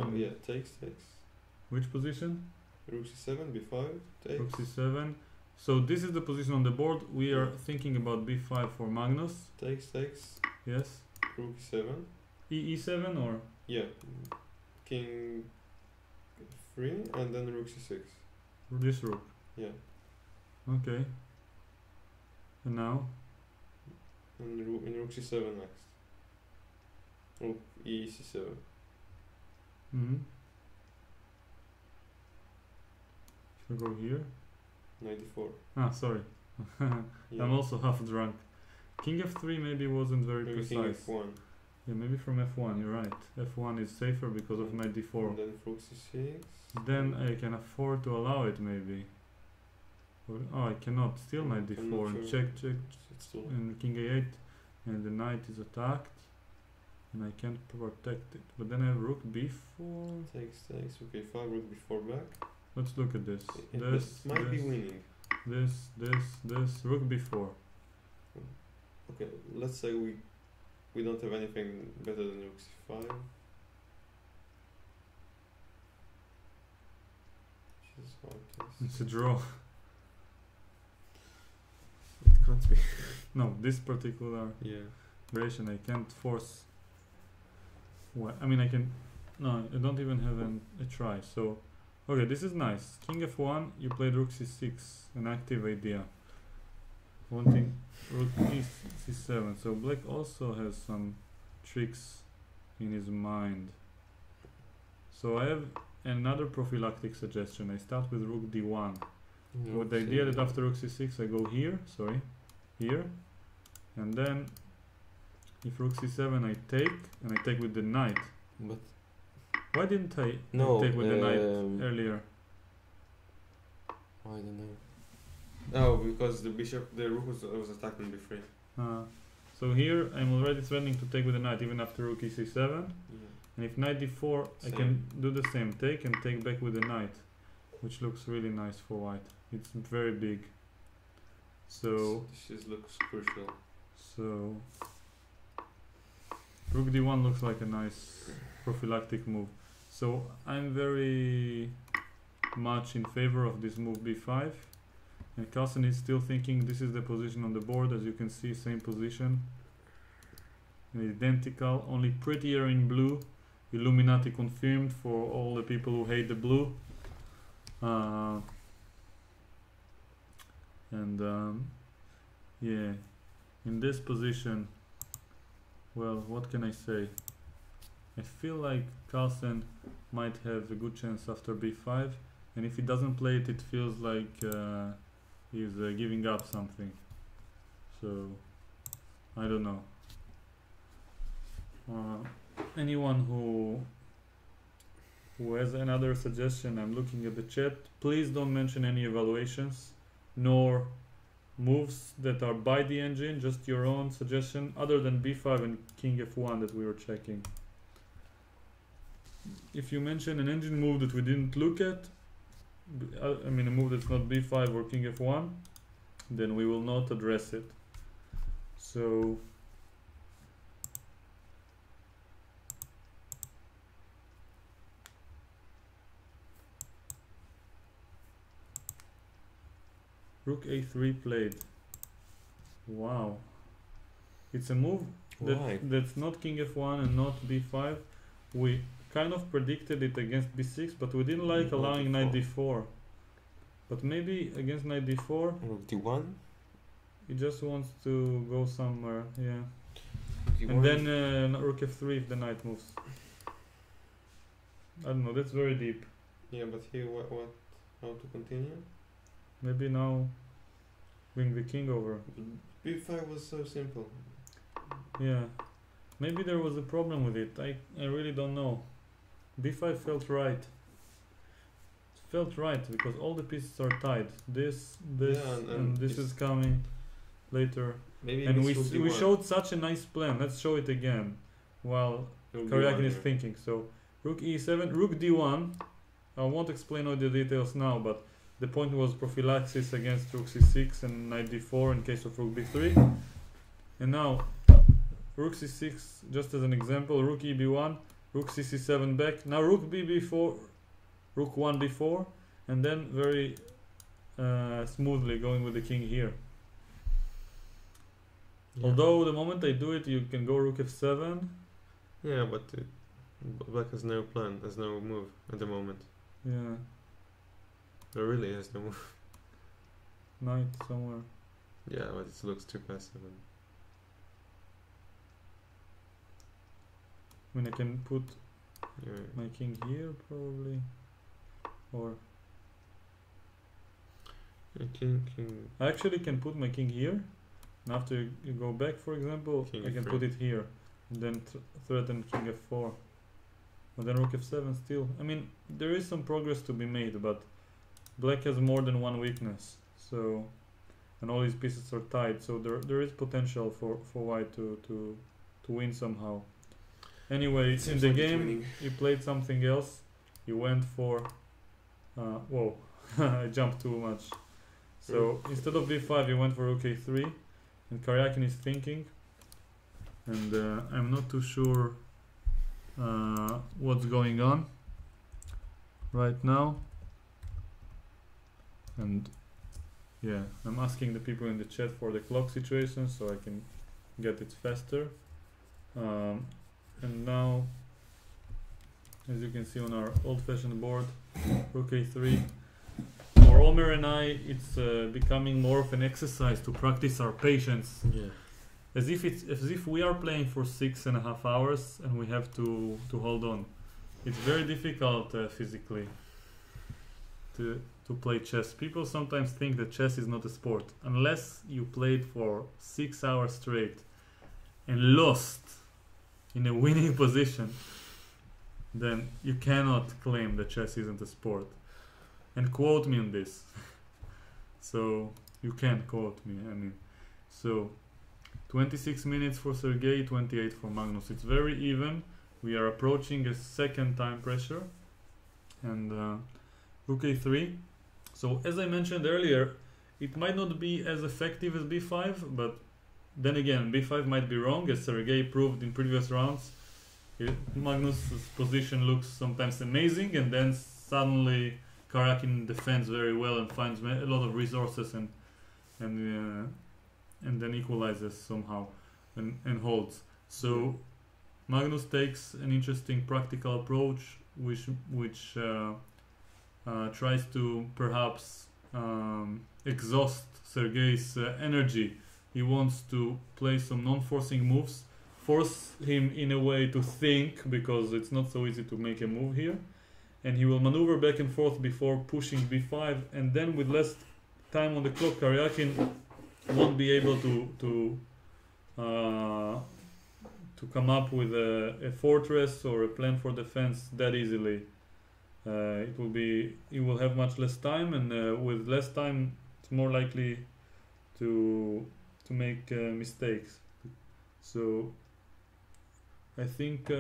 Mm. yeah, takes. which position? Rook c7, b5, takes. Rook c7. So this is the position on the board. We are thinking about b5 for Magnus. Takes. Yes. Rook e7. E7 or Yeah. King 3 and then rook c6. this rook. Yeah. Okay. And now And rook c7 next. Rook e c7. mm-hmm. Should we go here? 94. Ah, sorry. Yeah. I'm also half drunk. King f3 maybe wasn't very Maybe king precise. f1. Yeah, maybe from f1, you're right. F1 is safer because of knight d4. And then rook c6. Then I can afford to allow it maybe. Oh, I cannot. Still knight I'm d4. not And sure. check. It's too And king a8. And the knight is attacked. And I can't protect it. But then I have rook b4. takes. Okay, 5 rook b4 back. Let's look at this. It This, might be this, winning. this. Rook b4. Okay, let's say we don't have anything better than rook c5. Which is hard to It's a draw. It can't be. No, this particular Yeah. variation I can't force. Well, I mean I can. No, I don't even have a try. So, okay, this is nice. King f1. You played rook c6, an active idea. Wanting rook e c7. So black also has some tricks in his mind. So I have another prophylactic suggestion. I start with rook d1. With the idea that after rook c6 I go here, here, and then if rook c7 I take, and I take with the knight. But Why didn't I no, take with the knight earlier? I don't know. Oh, because the rook was attacked on b3. So here I'm already threatening to take with the knight even after rook e7. Yeah. And if knight d4, I can do the same, take and take back with the knight, which looks really nice for white. It's very big. So This looks crucial. So rook d1 looks like a nice prophylactic move. So I'm very much in favor of this move b5, and Carlsen is still thinking this is the position on the board. As you can see, same position, identical, only prettier in blue. Illuminati confirmed for all the people who hate the blue. Yeah, in this position, well, what can I say? I feel like Carlsen might have a good chance after b5, and if he doesn't play it, it feels like he's giving up something. So I don't know. Anyone who has another suggestion, I'm looking at the chat. Please don't mention any evaluations, nor moves that are by the engine, just your own suggestion, other than b5 and king f1 that we were checking. If you mention an engine move that we didn't look at, I mean a move that's not b5 or king f1, then we will not address it. So rook a3 played. Wow. It's a move that's not king f1 and not b5. We kind of predicted it against b6, but we didn't like allowing knight d4. But maybe against knight d4, Rook d1. he just wants to go somewhere, yeah. D1. And then rook f3 if the knight moves. I don't know, that's very deep. Yeah, but here what how to continue? Maybe now bring the king over. b5 was so simple. Yeah. Maybe there was a problem with it. I really don't know. b5 felt right. It felt right because all the pieces are tied. This, Yeah, and this is coming later. Maybe And it's we showed such a nice plan. Let's show it again while Karjakin is thinking. So rook e7, rook d1. I won't explain all the details now, but the point was prophylaxis against rook c6 and knight d4 in case of rook b3. And now rook c6, just as an example, rook e b1, rook cc7 back. Now rook b b4, rook 1 b4, and then very smoothly going with the king here. Yeah. Although the moment I do it, you can go rook f7. Yeah, but black has no plan, has no move at the moment. Yeah, There really has no move. knight somewhere. Yeah, but it looks too passive. I mean, I can put Yeah. my king here probably, or King. I actually can put my king here. And after you go back, for example, King I can f3. put it here, and then threaten king f4. And then rook f7 still. I mean, there is some progress to be made, but black has more than one weakness. So, and all these pieces are tied. So there is potential for white to win somehow. Anyway, in Seems the like it's game, winning. he played something else. He went for. Whoa, I jumped too much. So instead of b5, he went for rook a3, and Karjakin is thinking. And I'm not too sure what's going on right now. And yeah, I'm asking the people in the chat for the clock situation so I can get it faster. And now, as you can see on our old-fashioned board, rook a3. For Omer and I, it's becoming more of an exercise to practice our patience. Yeah. As if we are playing for 6.5 hours and we have to hold on. It's very difficult physically to play chess. People sometimes think that chess is not a sport. Unless you played for 6 hours straight and lost in a winning position, then you cannot claim that chess isn't a sport. And quote me on this. So you can quote me, I mean. So 26 minutes for Sergey, 28 for Magnus. It's very even. We are approaching a second time pressure. And rook a3. So as I mentioned earlier, it might not be as effective as b5, but then again, b5 might be wrong, as Sergey proved in previous rounds. Magnus's position looks sometimes amazing, and then suddenly Karjakin defends very well and finds a lot of resources and then equalizes somehow and holds. So Magnus takes an interesting practical approach, which tries to perhaps exhaust Sergey's energy. He wants to play some non-forcing moves, force him in a way to think, because it's not so easy to make a move here, and he will maneuver back and forth before pushing b5, and then with less time on the clock, Karjakin won't be able to come up with a fortress or a plan for defense that easily. He will have much less time, and with less time, it's more likely to make mistakes. So I think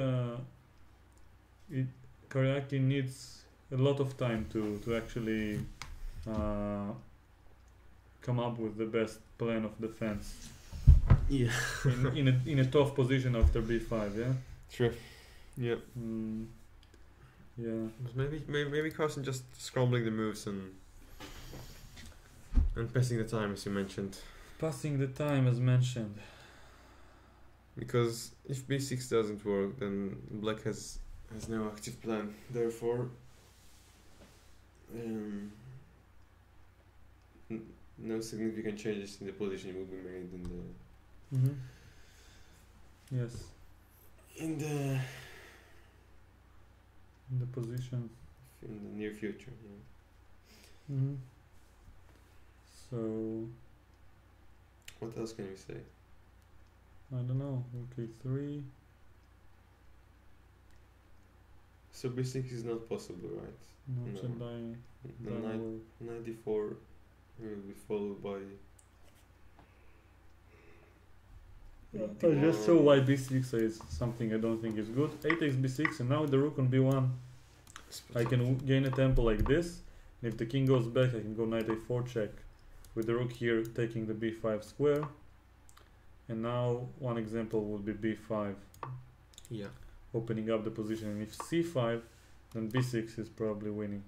Karjakin needs a lot of time to actually come up with the best plan of defense. Yeah. in a tough position after b5. Yeah. True. Yeah. Yeah. But maybe Carlsen just scrambling the moves and passing the time, as you mentioned. Passing the time, as mentioned. Because if b6 doesn't work, then black has no active plan. Therefore, no significant changes in the position will be made in the. Yes. In the position. In the near future. Yeah. So. What else can you say? I don't know. Okay, 3. So b6 is not possible, right? No, No. should The knight d4 will be followed by. I just saw why b6 is something I don't think is good. A takes b6, and now with the rook on b1, I can gain a tempo like this. And if the king goes back, I can go knight a4 check, with the rook here taking the b5 square. And now one example would be b5. Yeah. Opening up the position. And if c5, then b6 is probably winning.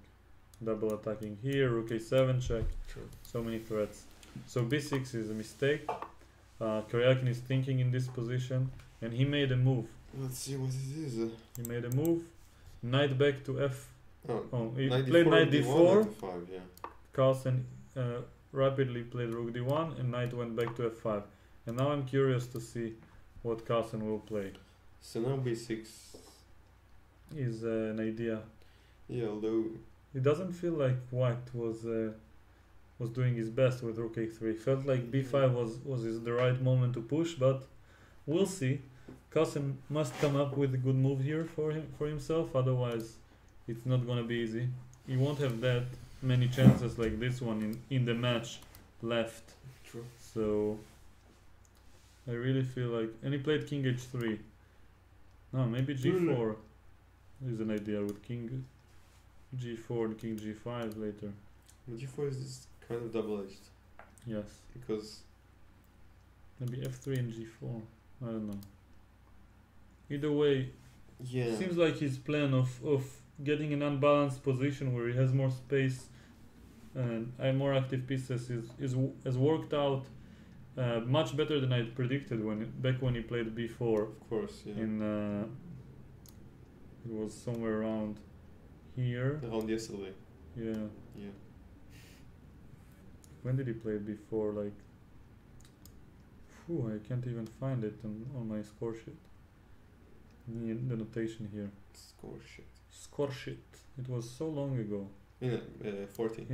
Double attacking here, rook a7 check. True. So many threats. So b6 is a mistake. Karjakin is thinking in this position, and he made a move. Let's see what it is. He made a move. Knight back to f. Oh, He knight played d4, knight d4. knight f5, yeah. Carlsen rapidly played rook d1, and knight went back to f5. And now I'm curious to see what Carlsen will play. So now b6 Is an idea. Yeah, although It doesn't feel like White was doing his best with rook a3. Felt like b5 was the right moment to push, but we'll see. Carlsen must come up with a good move here for himself, otherwise it's not gonna be easy. He won't have that many chances like this one in the match left. True. So I really feel like, and he played king h3. No, maybe g4 is an idea with king g4 and king g5 later. g4 is kind of double-edged Yes, because maybe f3 and g4. I don't know. Either way, yeah, seems like his plan of getting an unbalanced position where he has more space and more active pieces has worked out much better than I predicted back when he played b4. of course, yeah. It was somewhere around here. Around yesterday. Yeah. Yeah. When did he play b4? Like, I can't even find it on my score sheet. The notation here. Score shit. Score sheet. It was so long ago. Yeah, 40.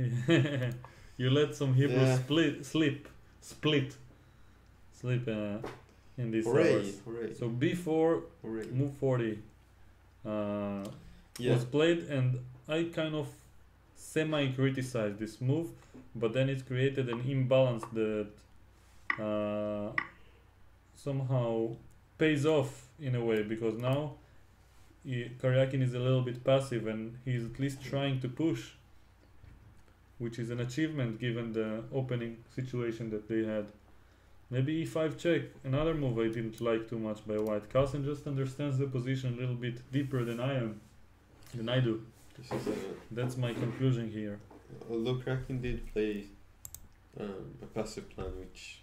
You let some Hebrew Yeah. split in these Hooray! hours. Hooray! So b4, Hooray! move 40 Yeah. was played, and I kind of semi-criticized this move, but then it created an imbalance that somehow pays off in a way, because now Karjakin is a little bit passive and he's at least trying to push, which is an achievement given the opening situation that they had. Maybe e5 check, another move I didn't like too much by white. Carlsen just understands the position a little bit deeper than I do. This is That's my conclusion here. although Kraken did play a passive plan, which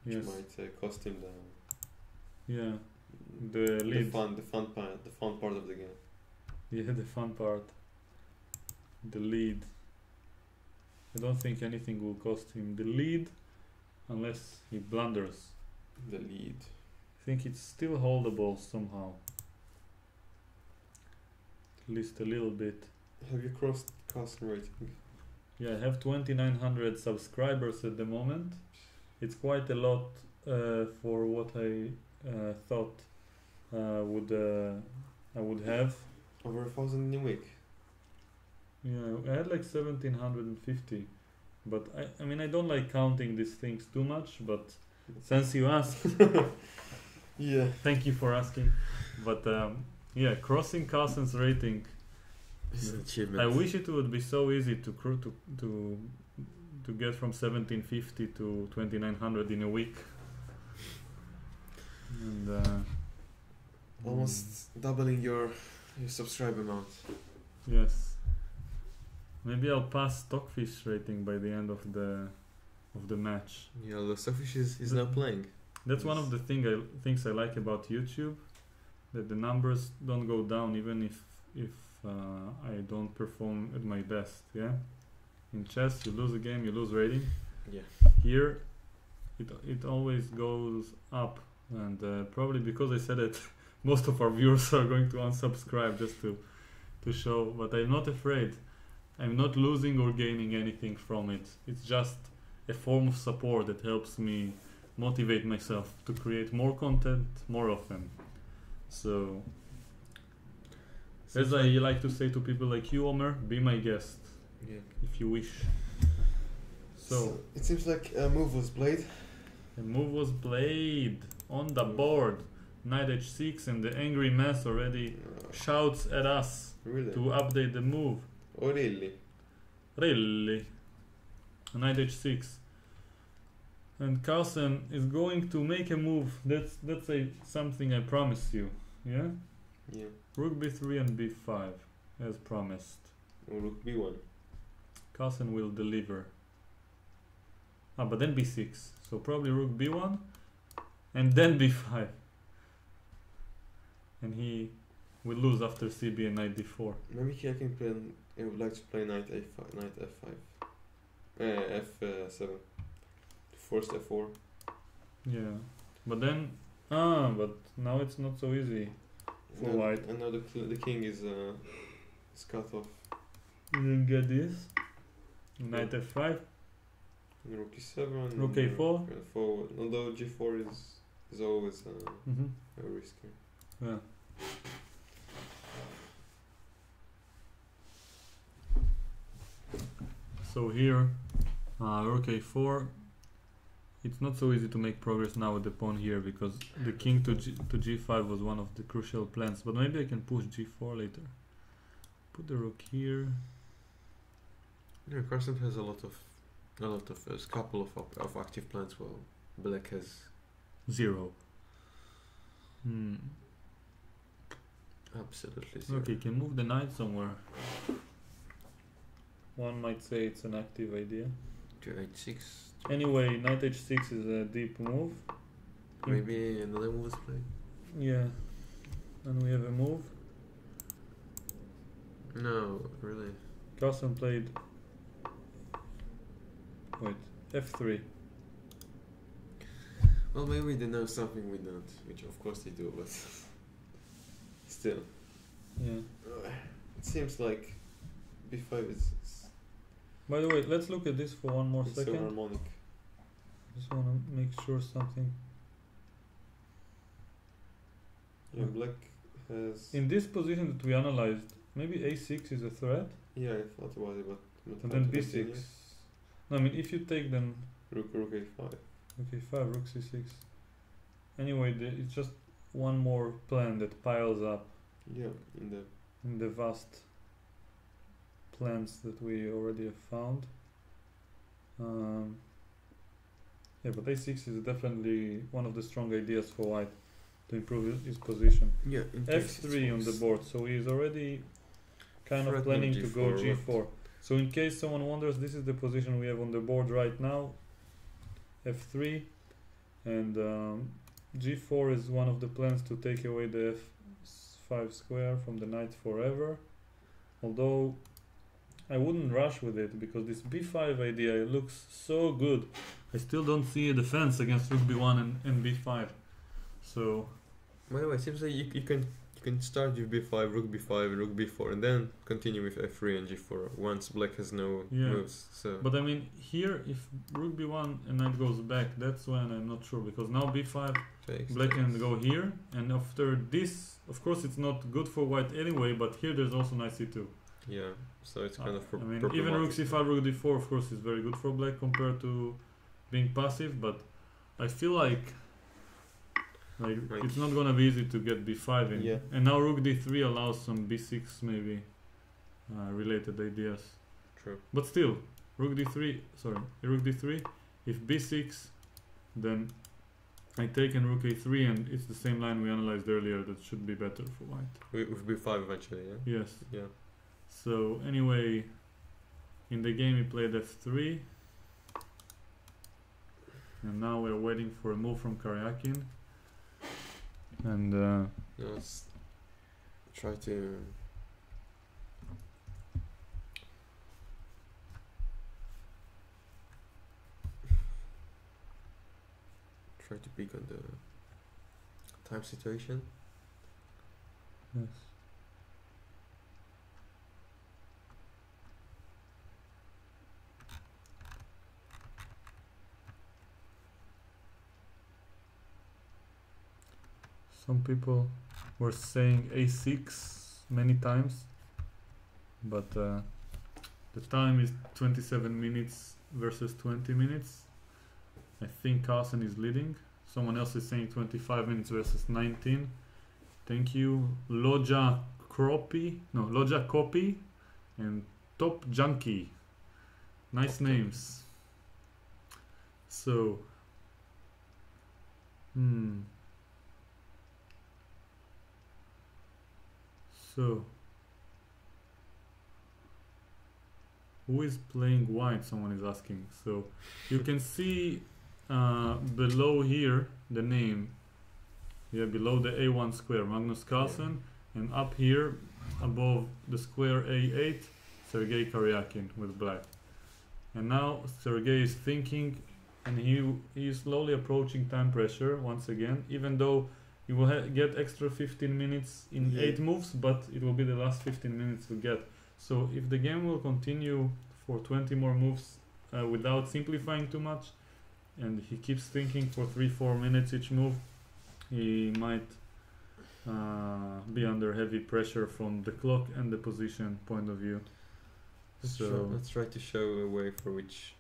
Yes. might cost him Yeah. The the lead. fun part of the game. Yeah, the fun part. The lead. I don't think anything will cost him the lead unless he blunders. The lead. I think it's still holdable somehow. At least a little bit. Have you crossed Carlsen rating? Yeah, I have 2,900 subscribers at the moment. It's quite a lot for what I thought I would have. Over 1,000 in a week. Yeah, I had like 1,750, but I mean I don't like counting these things too much. But since you asked, Yeah. thank you for asking. But yeah, crossing Carlsen's rating. It's an achievement. I wish it would be so easy to get from 1,750 to 2,900 in a week. And Almost doubling your subscriber amount. yes. Maybe I'll pass Stockfish rating by the end of the match. Yeah, the Stockfish is now playing. That's one of the things I like about YouTube, that the numbers don't go down even if I don't perform at my best. Yeah, in chess you lose a game, you lose rating. Yeah. Here, it always goes up, and probably because I said it, most of our viewers are going to unsubscribe just to show. But I'm not afraid. I'm not losing or gaining anything from it. It's just a form of support that helps me motivate myself to create more content more often. So, as I like to say to people like you, Omer, be my guest Yeah. if you wish. So, It seems like a move was played. the move was played on the board. Knight h6, and the angry mass already shouts at us Really? to update the move. Oh, really? Really? Knight h6. And Carlsen is going to make a move. That's something I promise you. Yeah? Yeah. Rook b3 and b5, as promised. Or rook b1. Carlsen will deliver. But then b6. So probably rook b1 and then b5. And he will lose after cb and knight d4. Maybe I can play. I would like to play knight a5, knight f5, f7, to force f4. Yeah. But then but now it's not so easy for white. And now the king is cut off. You didn't get this. Knight f5. And rook e7. Rook a4. Forward. Although g4 is always Mm-hmm. a risky. Yeah. So here, rook a4. It's not so easy to make progress now with the pawn here, because the king to g5 was one of the crucial plans. But maybe I can push g4 later. Put the rook here. Yeah, Carlsen has a couple of active plans, while Black has 0. absolutely zero. Okay, can move the knight somewhere. One might say it's an active idea. To h6. Anyway, knight h6 is a deep move. Maybe another move is played. Yeah. And we have a move. No, really. Carlsen played. Wait, f3. Well, maybe they know something we don't, which of course they do, but Still, Yeah. it seems like b5 is By the way, let's look at this for one more it's so second. harmonic. Just want to make sure something. Yeah, black has. In this position that we analyzed, maybe a6 is a threat, Yeah, I thought about it, but and how then to b6. continue? No, I mean, if you take then Rook a5. Okay, 5, rook c6. Anyway, it's just one more plan that piles up Yeah, in the vast plans that we already have found. Yeah, but a6 is definitely one of the strong ideas for white to improve his position. Yeah. f3 on the board, so he's already kind of Threatening planning to go G4, g4. So in case someone wonders, this is the position we have on the board right now. f3 and g4 is one of the plans to take away the f5 square from the knight forever. Although I wouldn't rush with it because this b5 idea, it looks so good. I still don't see a defense against rook b1 and b5. So By the way, it seems like you can start with b5, rook b5, rook b4, and then continue with f3 and g4 once black has no moves. So. but I mean here, if rook b1 and knight goes back, that's when I'm not sure, because now b5 black can go here, and after this, of course it's not good for white anyway, but here there's also knight c2. Yeah, so it's kind of I mean, even rook c5, rook d4 of course is very good for black compared to being passive, but I feel like it's not gonna be easy to get b5 in. Yeah. And now rook d3 allows some b6 maybe related ideas. True. But still, rook d3, if b6, then I take in rook a3, and it's the same line we analyzed earlier that should be better for white. With b5 eventually, yeah? Yes. Yeah. So anyway, in the game he played f3, and now we're waiting for a move from Karjakin. And Let's try to peek on the time situation. yes. Some people were saying a6 many times, but the time is 27 minutes versus 20 minutes. I think Carlsen is leading. Someone else is saying 25 minutes versus 19. Thank you. Loja Copy and Top Junkie. Nice names. So, So, who is playing white? Someone is asking. So, you can see below here the name. Yeah, below the A1 square, Magnus Carlsen, and up here above the square A8, Sergey Karjakin with black. And now Sergey is thinking, and he is slowly approaching time pressure once again, even though you will get extra 15 minutes in 8 moves, but it will be the last 15 minutes to get. So if the game will continue for 20 more moves without simplifying too much, and he keeps thinking for 3-4 minutes each move, he might be under heavy pressure from the clock and the position point of view. Let's try to show a way for which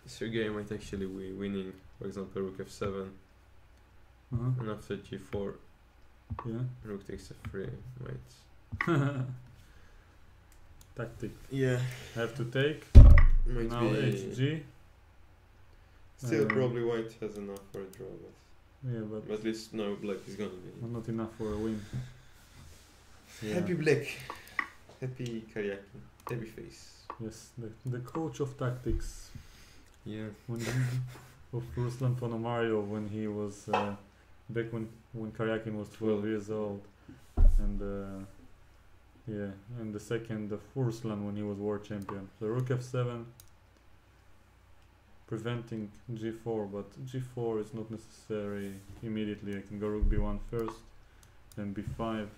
Sergey might actually be winning. For example, rook f7. And after g4, rook takes f3, might. Tactic. Yeah. Have to take. Might Now be hg. still probably white has enough for a draw, but at least now black is gonna be. not enough for a win. Happy black. Happy Karjakin. Happy face. Yes, the coach of tactics. Yeah. Of Ruslan Ponomaryov when he was back when Karjakin was 12 years old, and and the second of Ruslan when he was world champion. So rook f7, preventing g4, but g4 is not necessary immediately. I can go rook b1 first, then b5,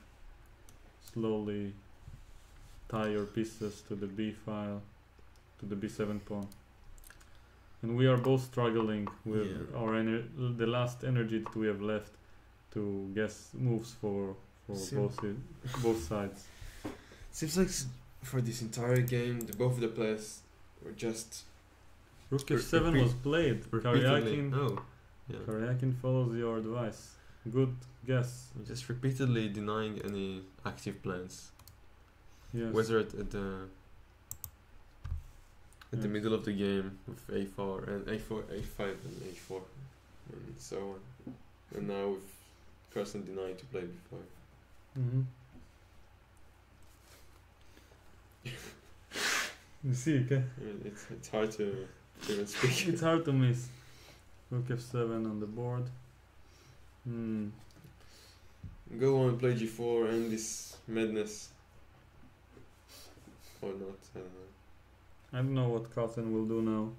slowly tie your pieces to the b file, to the b7 pawn. And we are both struggling with the last energy that we have left to guess moves for both sides. Seems like for this entire game, both of the players were just Rook f7 was played. Karjakin, Oh, yeah. Karjakin follows your advice. Good guess. Just repeatedly denying any active plans. Yes. Whether at the Yes. middle of the game with a4 and a4, a5 and a4 and so on. And now with Carlsen denying to play b5. Mm-hmm. You see, okay? I mean, it's hard to even speak. It's hard to miss. Rook f7 on the board. Go on, play g4 and this madness. Or not, I don't know. I don't know what Carlsen will do now.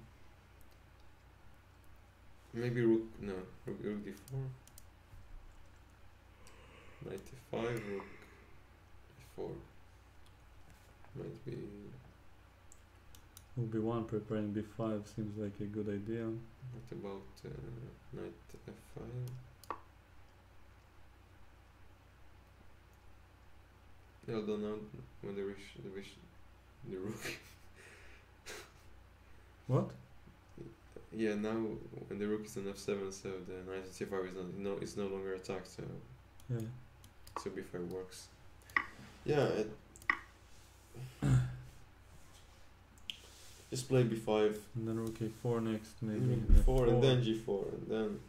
Maybe rook d4. Knight e5, rook e4. Might be. Rook b1 preparing b5 seems like a good idea. What about knight f5? Although now when the rook. What? Yeah, now when the rook is on f7, so the knight at c5 is no longer attacked, so Yeah. b5 works. Yeah. Just play b5. And then rook a4 next, maybe. Rook and b4 and f4. then g4 and then.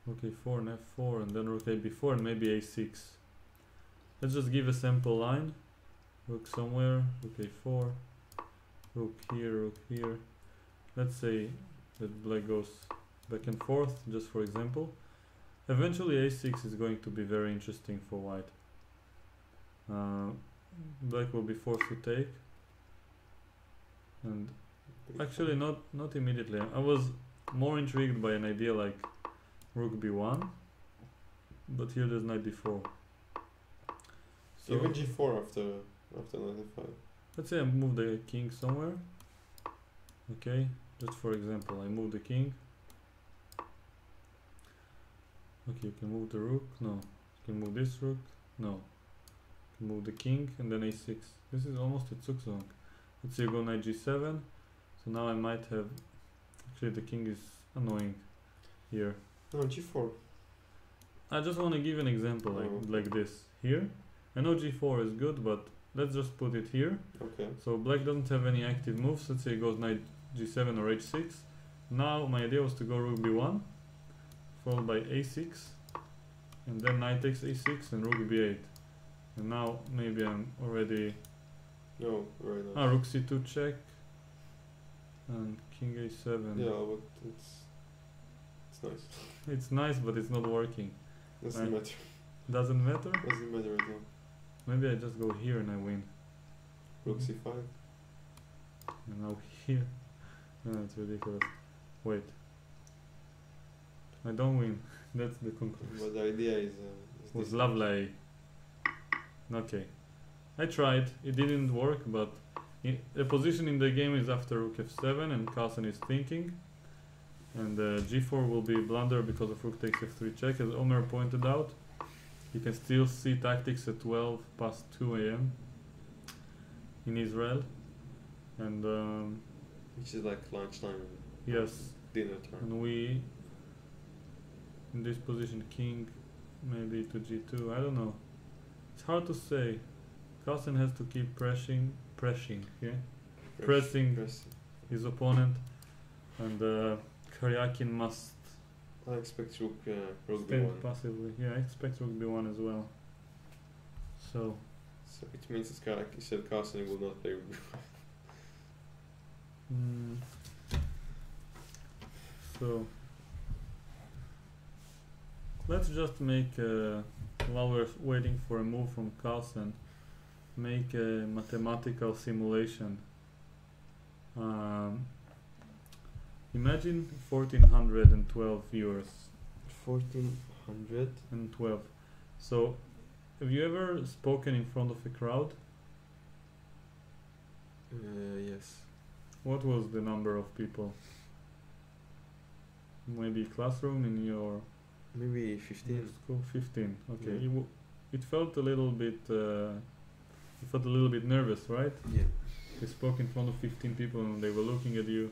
Rook a4 and f4 and then rook a b4 and maybe a6. Let's just give a sample line. Rook somewhere, rook a4, rook here. Let's say that black goes back and forth, just for example. Eventually a6 is going to be very interesting for white. Black will be forced to take. And actually not immediately. I was more intrigued by an idea like rook b1, but here there's knight d4. So Even g4 after knight f5. let's say I move the king somewhere. Okay, just for example, I move the king. Okay, you can move the rook. No, you can move this rook. No, you can move the king and then a6. This is almost a zugzwang. Let's say you go knight g7. So now I might have. Actually, the king is annoying here. No, g4. I just want to give an example like this here. I know g4 is good, but let's just put it here. Okay. So black doesn't have any active moves. Let's say it goes knight g7 or h6. Now my idea was to go rook b1, followed by a6, and then knight takes a6 and rook b8. And now maybe I'm already. No, very nice. Rook c2 check, and king a7. Yeah, but it's nice. It's nice, but it's not working. Doesn't Right. matter. Doesn't matter. Doesn't matter at all. Maybe I just go here and I win. Rook c5. And now here. No, it's ridiculous. Wait. I don't win. That's the conclusion. But the idea is Was this. lovely. Okay. I tried. It didn't work, but the position in the game is after rook f7 and Carlsen is thinking. And g4 will be blunder because of rook takes f3 check. As Omer pointed out, you can still see tactics at 12 past 2 a.m. in Israel. And Which is like lunchtime. yes, Dinner time. and we in this position king maybe to g2. I don't know. It's hard to say. Carlsen has to keep pressing, yeah, pressing his opponent, and Karjakin must I expect rook stand b1. passively. Yeah, I expect rook b1 as well. So So it means it's kind of like you said, Carlsen will not play rook b1. so let's just make while we're waiting for a move from Carlsen, make a mathematical simulation. Imagine 1412 viewers 1400. and 12. So, have you ever spoken in front of a crowd? Yes. What was the number of people? Maybe classroom in your Maybe 15. school? 15. Okay. Yeah. It felt a little bit. You felt a little bit nervous, right? Yeah. You spoke in front of 15 people and they were looking at you.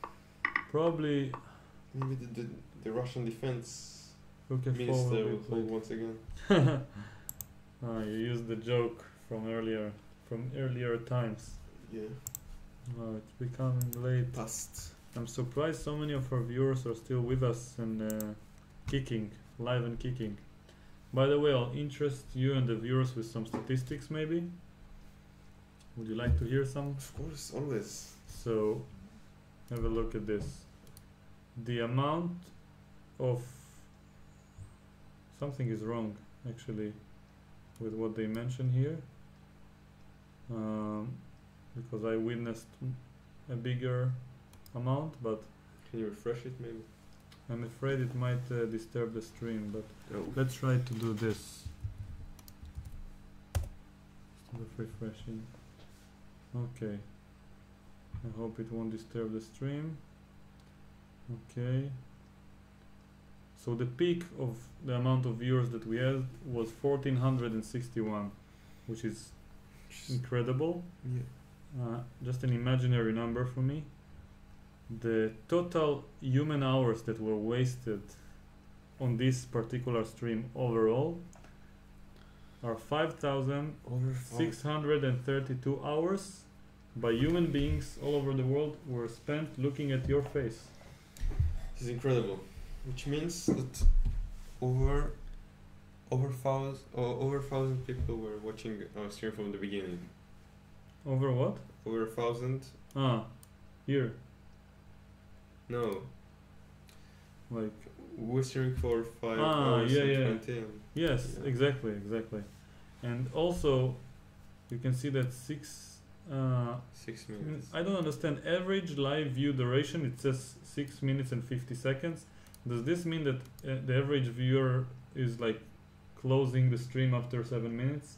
Probably Maybe the Russian defense rook f4 minister will be will hold played. once again. You used the joke from earlier times. Yeah. Oh, it's becoming late. Past. I'm surprised so many of our viewers are still with us and kicking, live and kicking. By the way, I'll interest you and the viewers with some statistics maybe. Would you like to hear some? Of course, always. So, have a look at this. The amount of... Something is wrong actually with what they mention here. Because I witnessed a bigger amount, but Can you refresh it maybe? I'm afraid it might disturb the stream, but Oh. let's try to do this. Instead of refreshing. Okay. I hope it won't disturb the stream. Okay. So the peak of the amount of viewers that we had was 1461, which is incredible. Yeah. Just an imaginary number for me. The total human hours that were wasted on this particular stream overall are 5,632 hours by human beings all over the world were spent looking at your face. This is incredible. Which means that over 1,000 people were watching our stream from the beginning. Over what? Over 1,000? Here. No. Like, We're streaming for 5 Ah, hours yeah, and yeah. 20 and yes, Yeah. exactly. And also, you can see that 6 minutes. I don't understand. Average live view duration, it says 6 minutes and 50 seconds. Does this mean that the average viewer is like closing the stream after 7 minutes?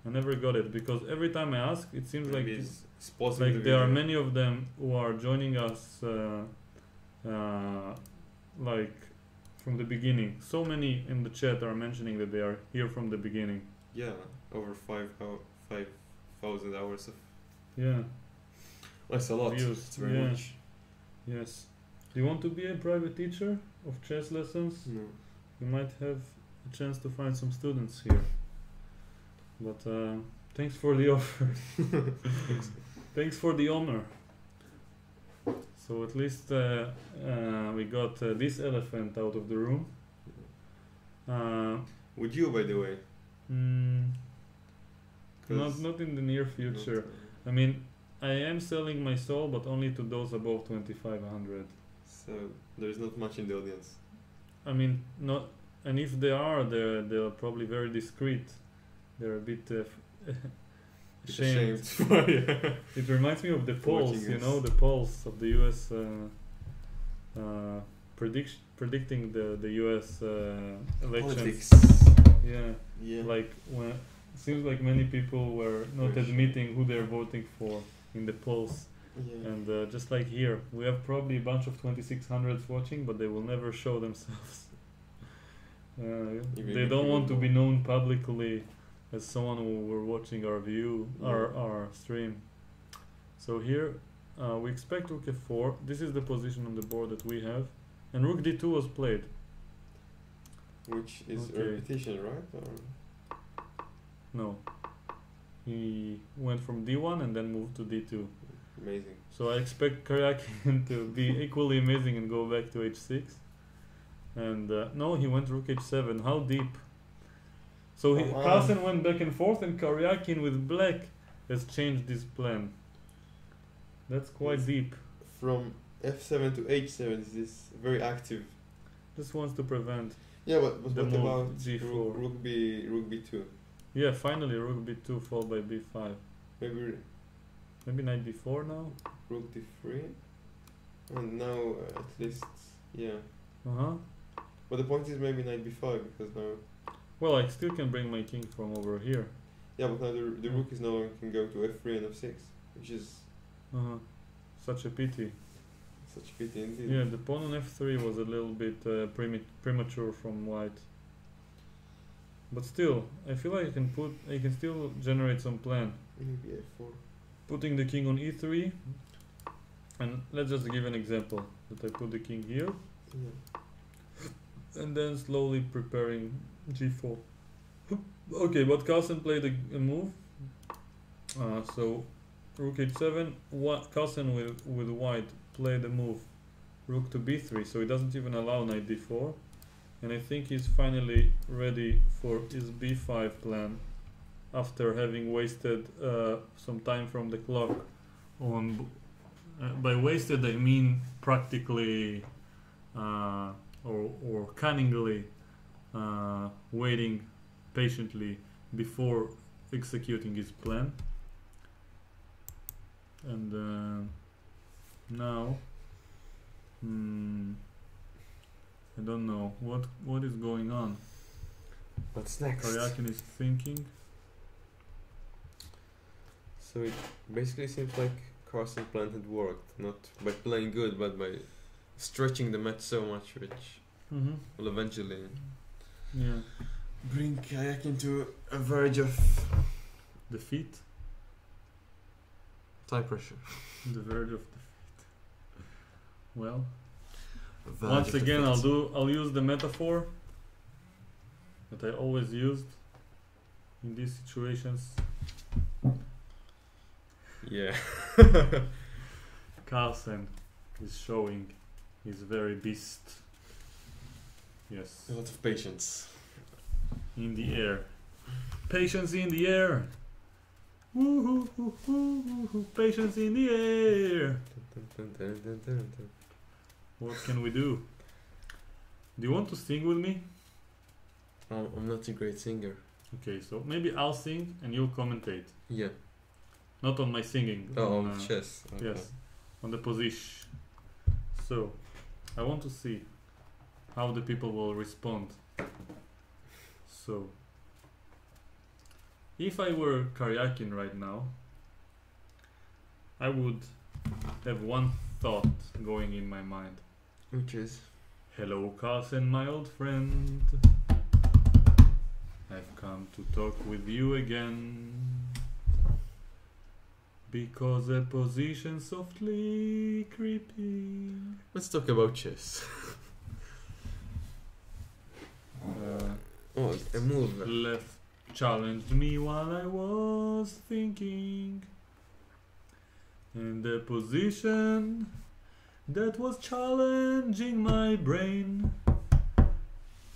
I never got it because every time I ask, it seems like Maybe it's pausing the like there are video. many of them who are joining us like from the beginning. So many in the chat are mentioning that they are here from the beginning. Yeah, over 5,000 hours of. Yeah. That's a lot. Views, It's very yeah. much. Yes. Do you want to be a private teacher of chess lessons? No. You might have a chance to find some students here. But thanks for the offer. Thanks for the honor. So at least we got this elephant out of the room. Would you, by the way? Not in the near future. I mean, I am selling my soul, but only to those above 2,500. So there's not much in the audience. I mean, not, and if they are, they're probably very discreet. They're a bit ashamed. Yeah. It reminds me of the polls, Watching you us. know, the polls of the U.S. Predicting the U.S. elections. Politics. Yeah, Yeah. like when seems like many people were not Very admitting who they're voting for in the polls. Yeah. And just like here, we have probably a bunch of 2600s watching, but they will never show themselves. They if don't you want to don't be know. known publicly as someone who were watching our our stream. So here we expect rook f4. This is the position on the board that we have, and rook d2 was played. Which is Okay. a repetition, right? Or No, he went from d1 and then moved to d2. amazing. So I expect Karjakin to be equally amazing and go back to h6. And no, he went rook h7. How deep? So Oh, wow. Carlsen went back and forth, and Karjakin with black has changed this plan. That's quite Yes. deep. From f7 to h7 is this very active. Just wants to prevent. Yeah, but The what move about g4. rook b2? Yeah, finally rook b2 followed by b5. Maybe Maybe knight d4 now. rook d3, and now at least yeah. Uh-huh. But the point is maybe knight b5 because now Well, I still can bring my king from over here. yeah, but now the rook is no longer can go to f3 and f6, which is Uh-huh. Such a pity. such a pity indeed. Yeah, the pawn on f3 was a little bit premature from white. But still, I feel like I can still generate some plan. Maybe f4. Putting the king on e3. And let's just give an example that I put the king here Yeah. and then slowly preparing g4. Okay, but Carlsen played a move. So rook h7. Carlsen with white played a move rook to b3, so he doesn't even allow knight d4. And I think he's finally ready for his b5 plan after having wasted some time from the clock on. By wasted I mean practically or cunningly waiting patiently before executing his plan. And now I don't know what is going on. What's next? Karjakin is thinking. So it basically seems like Carlsen's plan had worked, not by playing good, but by stretching the match so much, which will eventually bring Karjakin to a verge of defeat. time pressure. The verge of defeat. Well, Verge once of again, defeat. I'll use the metaphor that I always used in these situations. Yeah. Carlsen is showing his very beast. Yes, A lot of patience. in the air. Patience in the air. Woohoo, hoo, hoo, hoo, hoo. Patience in the air. What can we do? Do you want to sing with me? I'm not a great singer. Okay, so maybe I'll sing and you'll commentate. Yeah. Not on my singing. Oh, on, on chess. Okay. Yes, on the position. So, I want to see how the people will respond. So, if I were Karjakin right now, I would have one thought going in my mind. Which is? Hello, Carlsen, my old friend. I've come to talk with you again. Because a position softly creeping. Let's talk about chess. Oh, a move. Left challenged me while I was thinking. And the position that was challenging my brain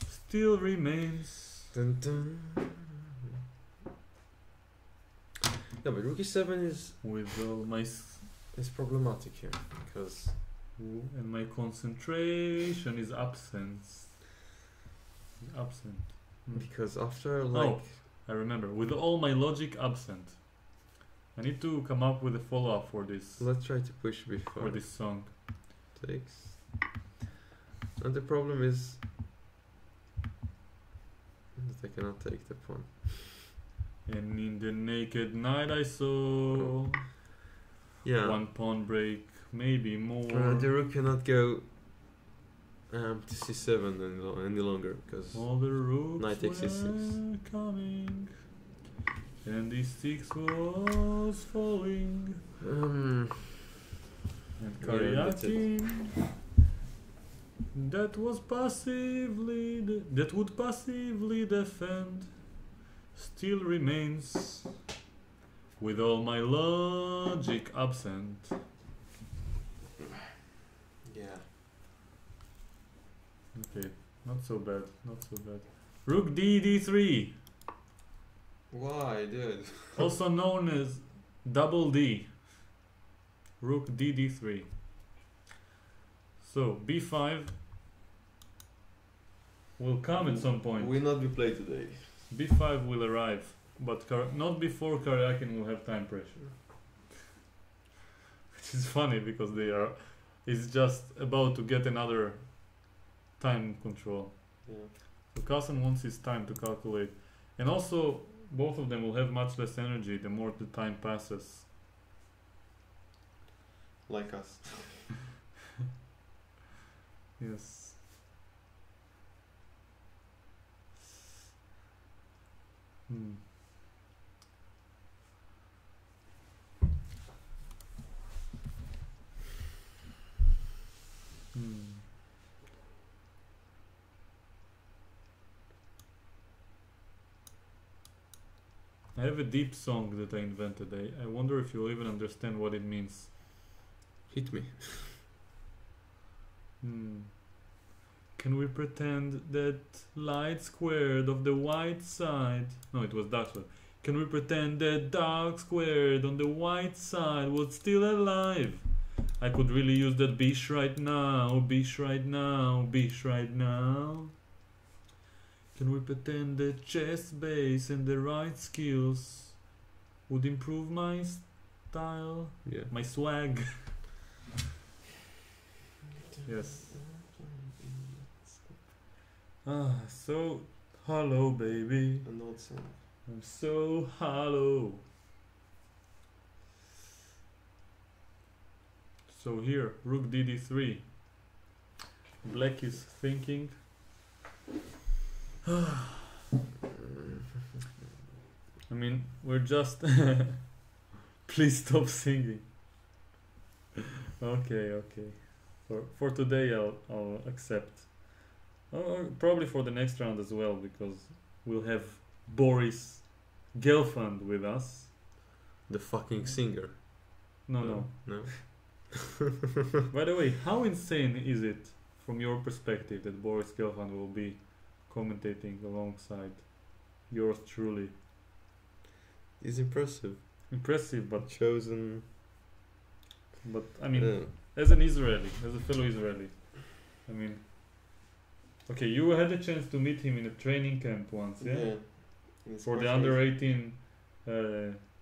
still remains. Dun, dun. Yeah, but rook e7 is With all my problematic here because and my concentration is absent. because after like I remember, with all my logic absent. I need to come up with a follow-up for this let's try to push before for this song. takes. And the problem is that I cannot take the pawn. And in the naked night I saw Yeah. one pawn break, maybe more. The rook cannot go to c7 any longer because All the rooks Knight takes were c6. coming, and d6 was falling. And Yeah, that's it. Karjakin, that would passively defend, still remains with all my logic absent. Yeah. Okay, not so bad. Rook d3, Why, dude? also known as double D. Rook d3. So b5 will come at some point. Will not be played today. b5 will arrive, but not before Karjakin will have time pressure. Which is funny because he's just about to get another time control. Yeah. So Carlsen wants his time to calculate. And also, both of them will have much less energy the more the time passes. Like us. Yes. I have a deep song that I invented. I wonder if you'll even understand what it means. Hit me. Can we pretend that light squared of the white side... No, it was dark squared. Can we pretend that dark squared on the white side was still alive? I could really use that bish right now, bish right now, bish right now. Can we pretend that chess base and the right skills would improve my style? Yeah. My swag. Yes. So hollow, baby. An old song. I'm so hollow. So here, rook dd3. Black is thinking. I mean, we're just... Please stop singing. Okay. For today, I'll accept. Probably for the next round as well, because we'll have Boris Gelfand with us. The fucking singer. No. No. By the way, how insane is it from your perspective that Boris Gelfand will be commentating alongside yours truly? He's impressive. Impressive, but Chosen. I mean, as an Israeli, as a fellow Israeli, I mean, okay, you had a chance to meet him in a training camp once, yeah? It's For quite the nice. under 18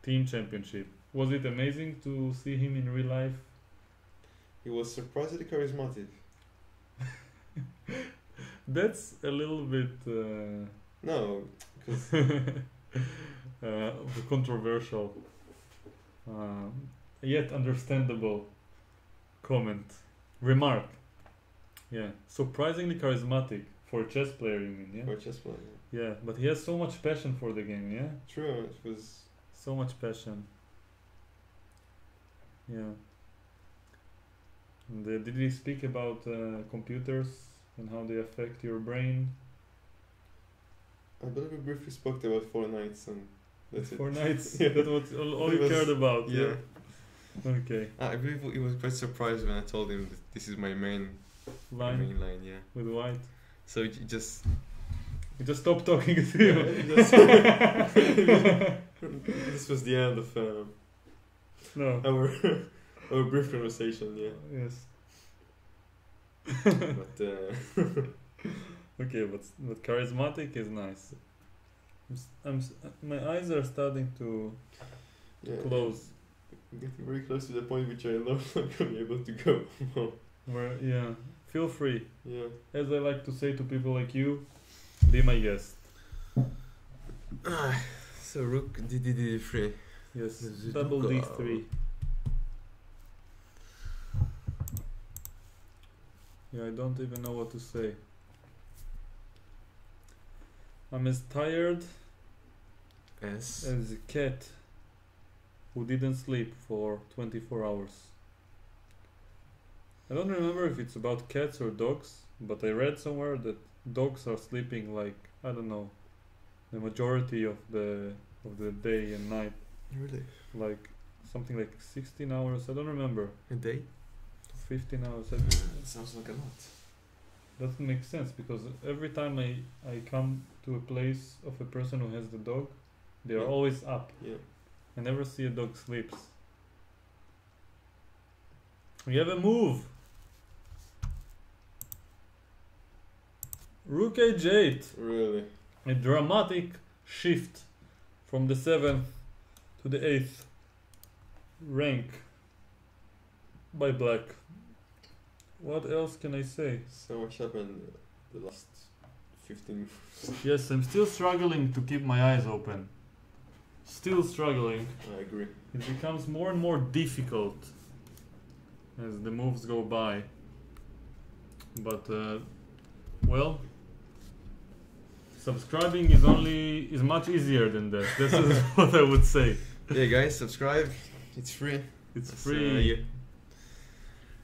team championship. Was it amazing to see him in real life? He was surprisingly charismatic. That's a little bit No, because controversial, yet understandable remark. Yeah, surprisingly charismatic for a chess player, you mean? Yeah. for a chess player. Yeah, but he has so much passion for the game. Yeah, True, it was. so much passion. Yeah. And did he speak about computers and how they affect your brain? I believe we briefly spoke about 4 nights and that's it. 4 nights. Yeah. That was all It you was- cared about. Yeah. Okay. I believe he was quite surprised when I told him that this is my main Line line, yeah. with white. So he just He just stopped talking to Yeah, you. it just- this was the end of No. our brief conversation, yeah. Yes. But Okay, but charismatic is nice. My eyes are starting to yeah, close. getting very close to the point which I know I'm not gonna be able to go. Yeah, feel free. Yeah. As I like to say to people like you, be my guest. so rook d3. Yes, Is it double rook d3. Yeah, I don't even know what to say. I'm as tired S. as a cat who didn't sleep for 24 hours. I don't remember if it's about cats or dogs, but I read somewhere that dogs are sleeping like, I don't know, the majority of the day and night, Really? like something like 16 hours. I don't remember. A day? 15 hours. That sounds like a lot. Doesn't make sense because every time I come to a place of a person who has the dog, they are Yeah. always up. Yeah. I never see a dog sleeps. We have a move. Rook h8. Really. A dramatic shift from the 7th to the 8th rank by black. What else can I say? So much happened the last 15 Yes, I'm still struggling to keep my eyes open. Still struggling. I agree. It becomes more and more difficult as the moves go by. But well, subscribing is much easier than that. This is what I would say. Yeah, guys, subscribe. It's free. It's That's, free. yeah.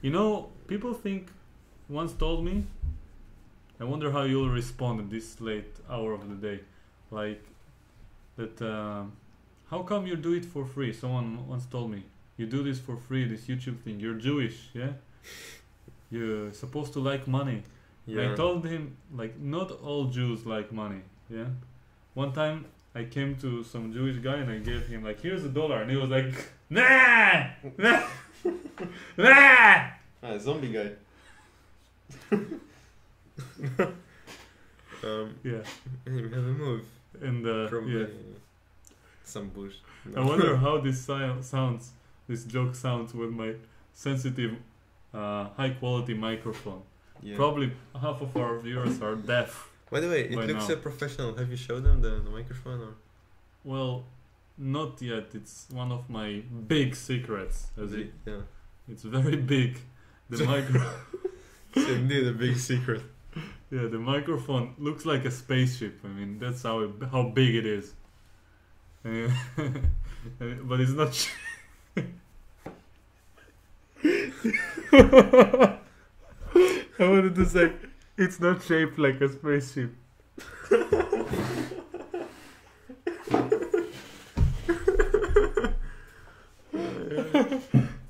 You know, people once told me, I wonder how you'll respond at this late hour of the day. Like, that how come you do it for free? Someone once told me, you do this for free, this YouTube thing. You're Jewish, yeah? You're supposed to like money. And I told him, like, not all Jews like money, yeah? One time, I came to some Jewish guy and I gave him, like, here's $1. And he was like, nah! Nah! Nah! Zombie guy. Yeah. We have a move. And, Probably yeah. some bush. I wonder how this sounds, this joke sounds with my sensitive, high quality microphone. Yeah. Probably half of our viewers are deaf. By the way, it by looks now. professional. Have you showed them the microphone or? Well, not yet. It's one of my big secrets. Yeah. It's very big. The micro. It's indeed a big secret. Yeah, the microphone looks like a spaceship. I mean, that's how big it is. But it's not. I wanted to say it's not shaped like a spaceship.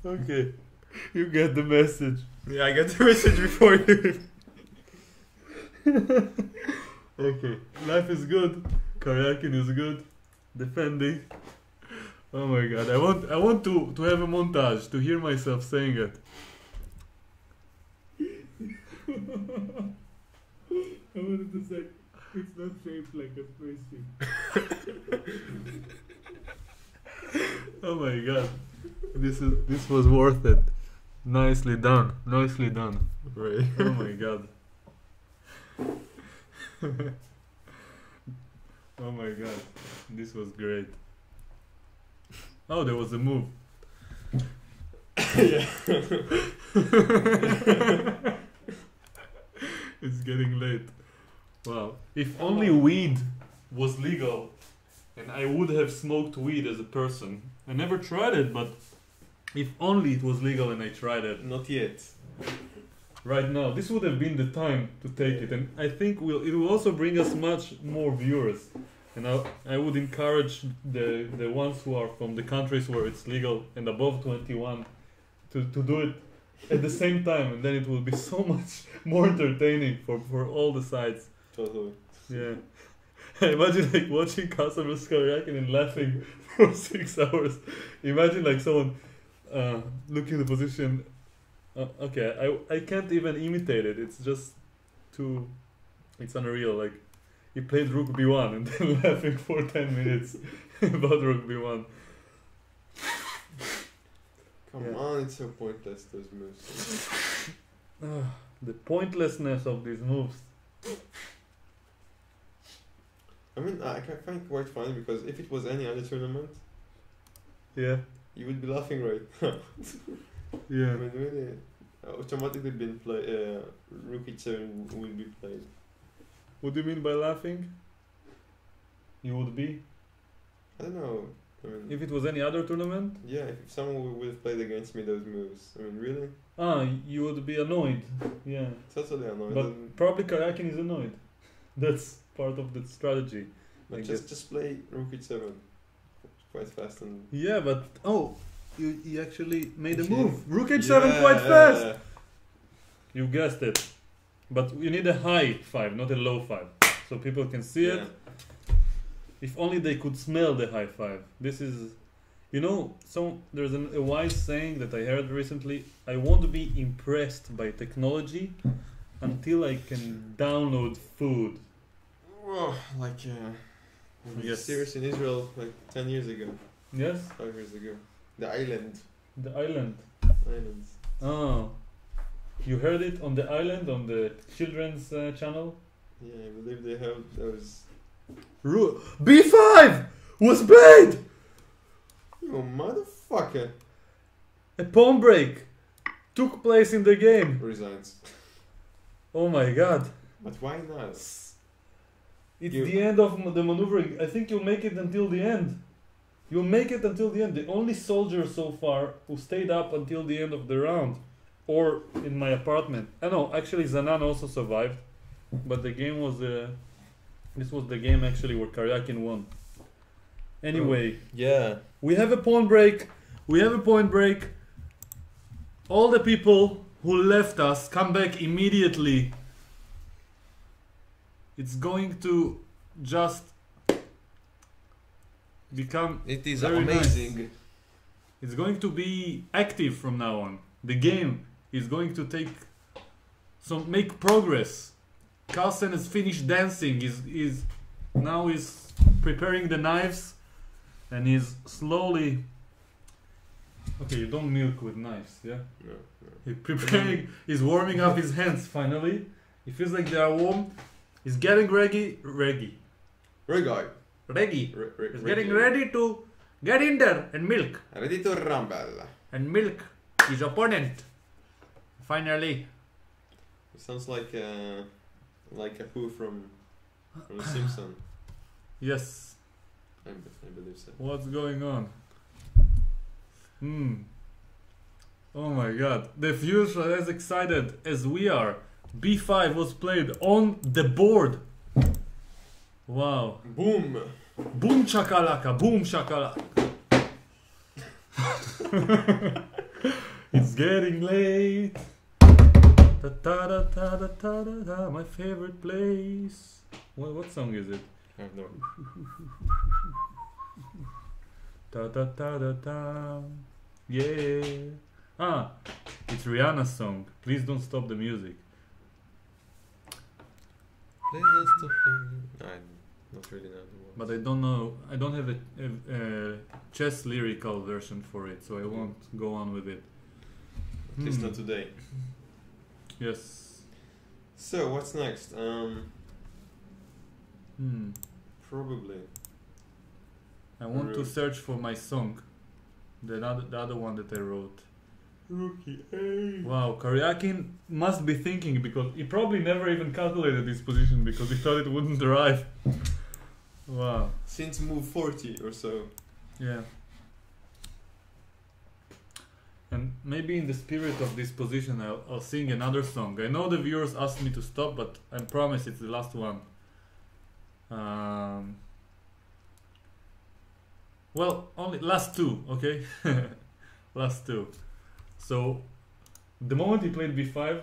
Okay, you get the message. Yeah, I got the message before you. Okay, life is good. Karjakin is good. Defending. Oh my god, I want to have a montage to hear myself saying it. I wanted to say it's not shaped like a spaceship. Oh my god, this was worth it. Nicely done, nicely done. Right. Oh my god. Oh my god, this was great. Oh, there was a move. Yeah. It's getting late. Wow. If only weed was legal and I would have smoked weed as a person. I never tried it, but if only it was legal and I tried it. Not yet. Right now, this would have been the time to take it, and I think it will also bring us much more viewers. And I would encourage the ones who are from the countries where it's legal and above 21 to do it at the same time, and then it will be so much more entertaining for all the sides. Totally. Yeah. I imagine like watching Magnus Carlsen and laughing for 6 hours. Imagine like someone looking the position. Okay, I can't even imitate it. It's just too. It's unreal. Like he played Rook B1 and then laughing for 10 minutes about Rook B1. Come Yeah. on, it's so pointless, those moves. The pointlessness of these moves. I mean, I can find it quite funny because if it was any other tournament, Yeah. you would be laughing, right? I Yeah. mean, really, automatically been play. Rook E7 will be played. What do you mean by laughing? You would be? I don't know. I mean, If it was any other tournament? yeah, if someone would have played against me those moves, I mean, really, You would be annoyed. Yeah. totally annoying. But probably Karjakin is annoyed. That's part of the strategy. I Like, guess. just play Rook E7 quite fast and. Yeah, but you actually made a Yeah. move. Rook H7 quite Yeah. fast. You guessed it. But you need a high 5, not a low 5, so people can see it. If only they could smell the high 5. This is, there's a wise saying that I heard recently. I won't be impressed by technology until I can download food. Oh, like Yes. series in Israel like 10 years ago, Yes, 5 years ago. The island. the island. Islands. Oh, you heard it on the island on the children's channel. Yeah, I believe they have those. B5 was played. You motherfucker! A pawn break took place in the game. Resigns. Oh my god. But why not? It's the end of the maneuvering. I think you'll make it until the end. You'll make it until the end. The only soldier so far who stayed up until the end of the round. Or in my apartment. I know, actually Zanan also survived. But the game was... this was the game actually where Karjakin won. Anyway, Yeah. we have a pawn break. We have a point break. All the people who left us come back immediately. It's going to just become It is very amazing. nice. It's going to be active from now on. The game is going to make progress. Carlsen has finished dancing. He's preparing the knives, and he's slowly. Okay, you don't milk with knives, yeah? No. He's preparing. He's warming up his hands. Finally, he feels like they are warm. He's getting ready. Reggae. He's getting ready to get in there and milk. Ready to rumble. And milk his opponent. Finally. It sounds like a who from The Simpsons. Yes. I believe so. What's going on? Oh my god. The viewers are as excited as we are. B5 was played on the board. Wow. Boom! Boom chakalaka, boom chakalaka. It's getting late. Da da da da da da da da. My favorite place. What song is it? I have no. Da da da da da. Yeah. Ah, it's Rihanna's song. Please don't stop the music. Please don't stop the... I not really know the words. But I don't know. I don't have a chess lyrical version for it, so I won't go on with it. At least not today. Yes. So what's next? Probably. I want to search for my song, the other one that I wrote. Rookie A. Wow, Karjakin must be thinking, because he probably never even calculated this position because he thought it wouldn't arrive. Wow. Since move 40 or so. Yeah. And maybe in the spirit of this position, I'll sing another song. I know the viewers asked me to stop, but I promise it's the last one. Well, only last two, okay? Last two. So, the moment he played b5,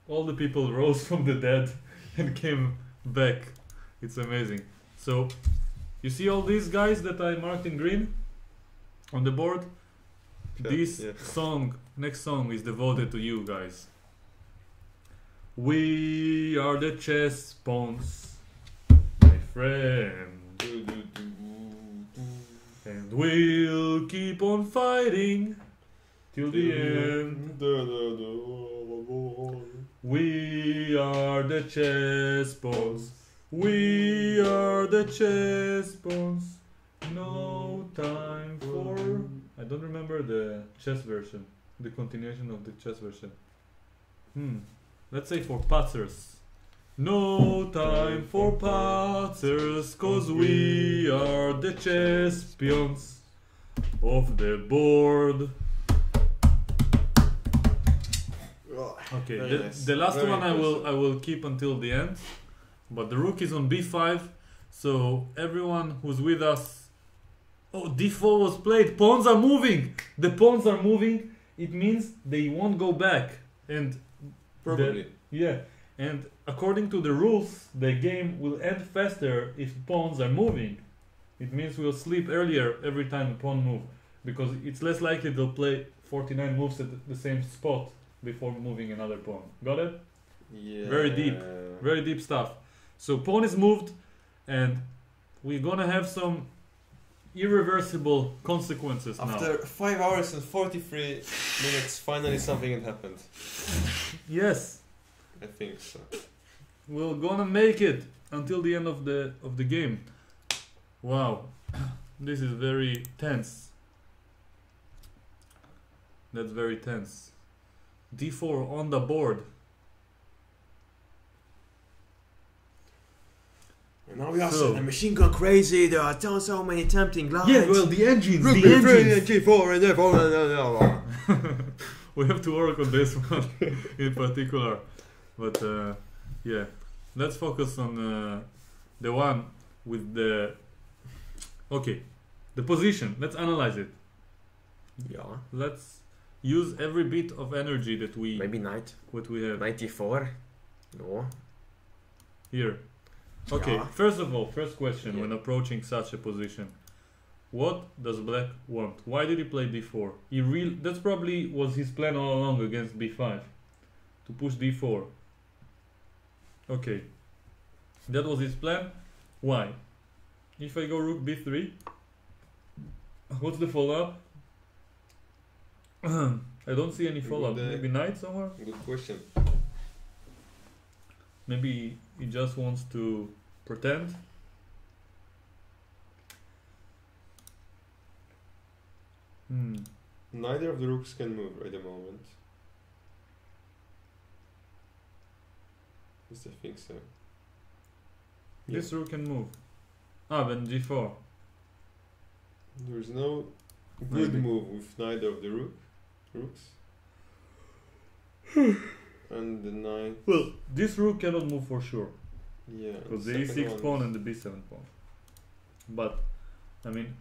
all the people rose from the dead and came back. It's amazing. So, you see all these guys that I marked in green on the board? This song, next song, is devoted to you guys. We are the chess pawns, my friend, and we'll keep on fighting till the end. We are the chess pawns. We are the chess pawns. No time for... I don't remember the chess version, the continuation of the chess version. Let's say for patzers. No time for patzers, cause we are the champions of the board. Okay, the last one I will keep until the end, but the rook is on b5, so everyone who's with us. Oh, d4 was played. Pawns are moving. The pawns are moving. It means they won't go back. And probably. And according to the rules, the game will end faster if pawns are moving. It means we'll sleep earlier every time a pawn moves, because it's less likely they'll play 49 moves at the same spot before moving another pawn. Got it? Yeah. Very deep stuff. So pawn is moved, and we're gonna have some irreversible consequences now. After 5 hours and 43 minutes, finally something had happened. Yes. I think so. We're gonna make it until the end of the game. Wow. This is very tense. That's very tense. d4 on the board. And now we are the machine gone crazy. There are so many tempting lines. Yeah, well, the engines. G4 and F4 We have to work on this one in particular. But yeah, let's focus on the one with the... Okay, The position. Let's analyze it. Yeah. Let's use every bit of energy that we Maybe knight. what we have 94. No. here. Okay. Yeah. First of all, first question Yeah. when approaching such a position. What does black want? Why did he play d4? That's probably was his plan all along against b5. To push d4. Okay. That was his plan. Why? If I go rook b3, what's the follow-up? I don't see any follow-up. Good, Maybe knight somewhere? Good question. Maybe he just wants to pretend. Neither of the rooks can move at the moment. Yes, I think so. This rook can move. Then g4. There is no good Maybe. move with neither of the rooks. And the knight. Well, this rook cannot move for sure. Yeah. Because the second e6 one pawn is- and the b7 pawn. But, I mean,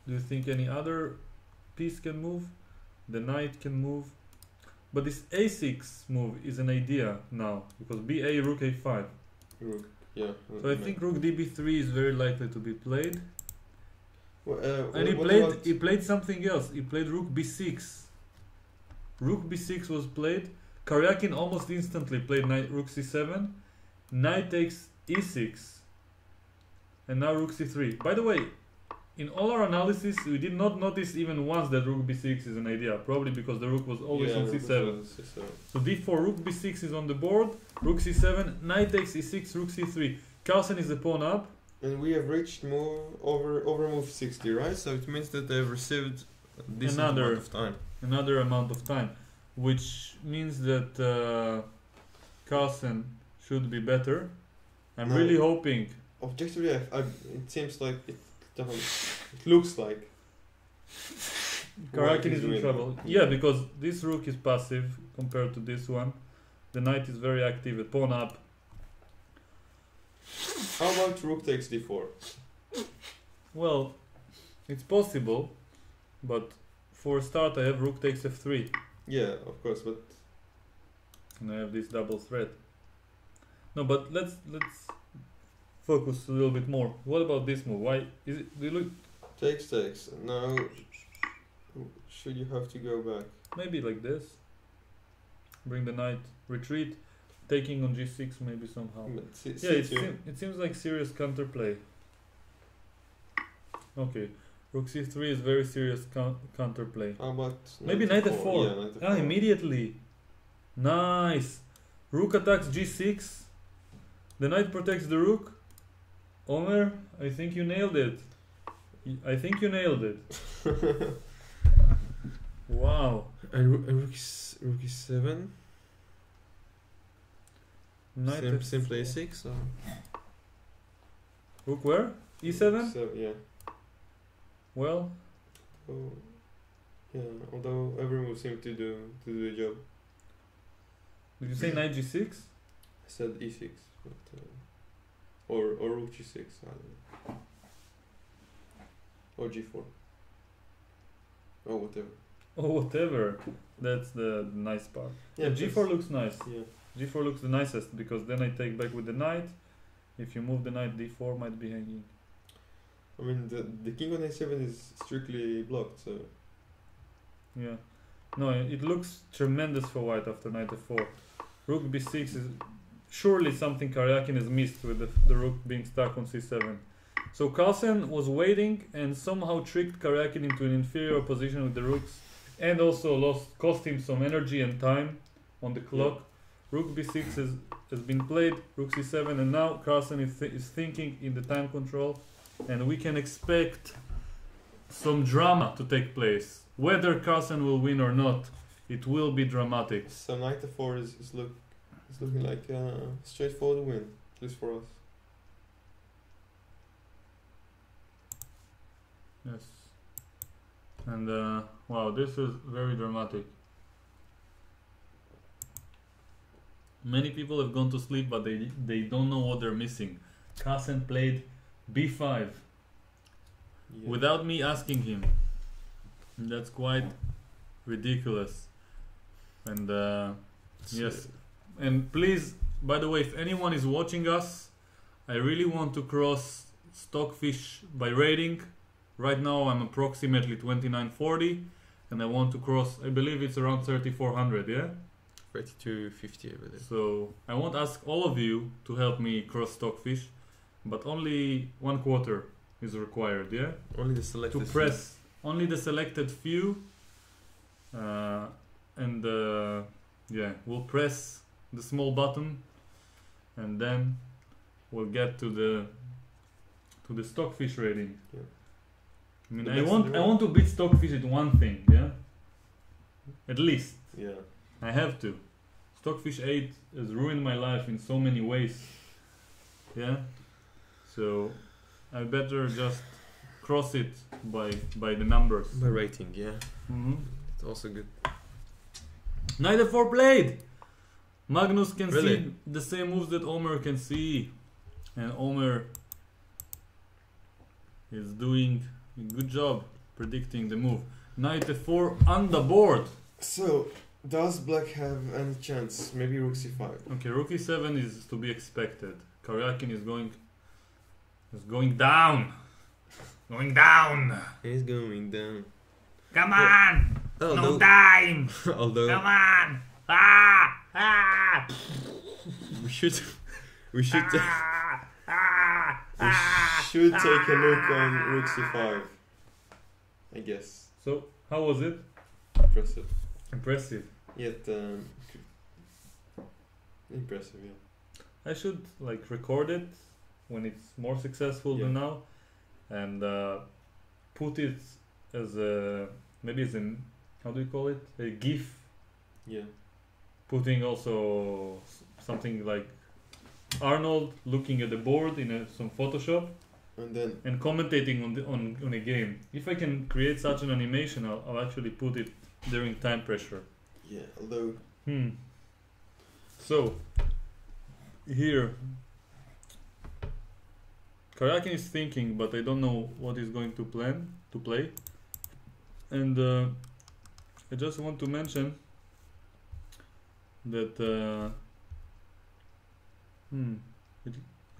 do you think any other piece can move? The knight can move. But this a6 move is an idea now. Because ba, rook a5. rook. Yeah. So I think rook db3 is very likely to be played. Well, And what he about- played something else. He played rook b6. Rook b6 was played. Karjakin almost instantly played knight rook c7. Knight takes e6. And now rook c3. By the way, in all our analysis, we did not notice even once that rook b6 is an idea. Probably because the rook was always on rook was c7. on C7. So d4, rook b6 is on the board. Rook c7, knight takes e6, rook c3. Carlsen is the pawn up. And we have reached over move 60, right? So it means that they've received a decent Another- amount of time. Another amount of time. Which means that Carlsen should be better. I'm No. really hoping. Objectively, it seems like it looks like Karjakin White is in winning. trouble. Yeah, because this rook is passive compared to this one. The knight is very active at pawn up. How about rook takes d4? Well, it's possible, but for a start I have rook takes f3. Yeah, of course, but And I have this double threat. No, but let's focus a little bit more. What about this move? Why is it? Do you look? takes. Now, should you have to go back? Maybe like this. Bring the knight, retreat, taking on g6 maybe somehow. But Yeah, it seems like serious counterplay. Okay, rook c3 is very serious counterplay. How about Maybe knight f4. Yeah, knight f4. Immediately. Nice. Rook attacks g6. The knight protects the rook. Omer, I think you nailed it. I think you nailed it. Wow. And rook is 7. Knight Simply f4. a6. Or? Rook where? e7? So, yeah. Well, Oh, yeah. Although every move seemed to do the job. did you say knight g6? I said e6, but, or rook g6. I don't know. Or g4. Or whatever. Oh, whatever. That's the nice part. Yeah, g4 because- looks nice. Yeah. g4 looks the nicest because then I take back with the knight. If you move the knight, d4 might be hanging. I mean, the king on a7 is strictly blocked, so Yeah. No, it looks tremendous for white after knight f4. Rook b6 is surely something Karjakin has missed with the rook being stuck on c7. So Carlsen was waiting and somehow tricked Karjakin into an inferior position with the rooks and also cost him some energy and time on the clock. Rook b6 has been played, rook c7, and now Carlsen is thinking in the time control, and we can expect some drama to take place. Whether Carlsen will win or not, it will be dramatic. so knight f4 is looking like a straightforward win, at least for us. Yes. And wow, this is very dramatic. Many people have gone to sleep, but they don't know what they're missing. Carlsen played b5. Yeah. without me asking him. And that's quite ridiculous. And yes, and please, by the way, if anyone is watching us, I really want to cross Stockfish by rating. Right now I'm approximately 2940, and I want to cross, I believe it's around 3400, yeah? 3250, I believe. So I won't ask all of you to help me cross Stockfish, but only 1/4 is required, yeah? Only the selected To press only the selected few, and yeah, we'll press the small button, and then we'll get to the Stockfish rating. Yeah. I mean, The I best in want the I world. want to beat Stockfish at one thing, yeah. At least Yeah. I have to. Stockfish 8 has ruined my life in so many ways, yeah. So I better just cross it by the numbers. by rating, yeah. Mm-hmm. It's also good. Knight f4 played! Magnus can Really? see the same moves that Omer can see. And Omer is doing a good job predicting the move. Knight f4 on the board. So, does black have any chance? Maybe rook c5. Okay, rook e7 is to be expected. Karjakin is going down. Going down. He's going down. Come on! Oh, No time! although Come on! Ah! Ah! we should we should Ah! Ah! We should take a look on rook c5. I guess. So, how was it? Impressive. Impressive. Yet, impressive, yeah. I should like record it when it's more successful than Yeah. now, and put it as a maybe as an, how do you call it, a GIF, Yeah. putting also something like Arnold looking at the board in some Photoshop And then, and commentating on a game. If I can create such an animation, I'll actually put it during time pressure. yeah, although, So here Karjakin is thinking, but I don't know what he's going to play. And I just want to mention that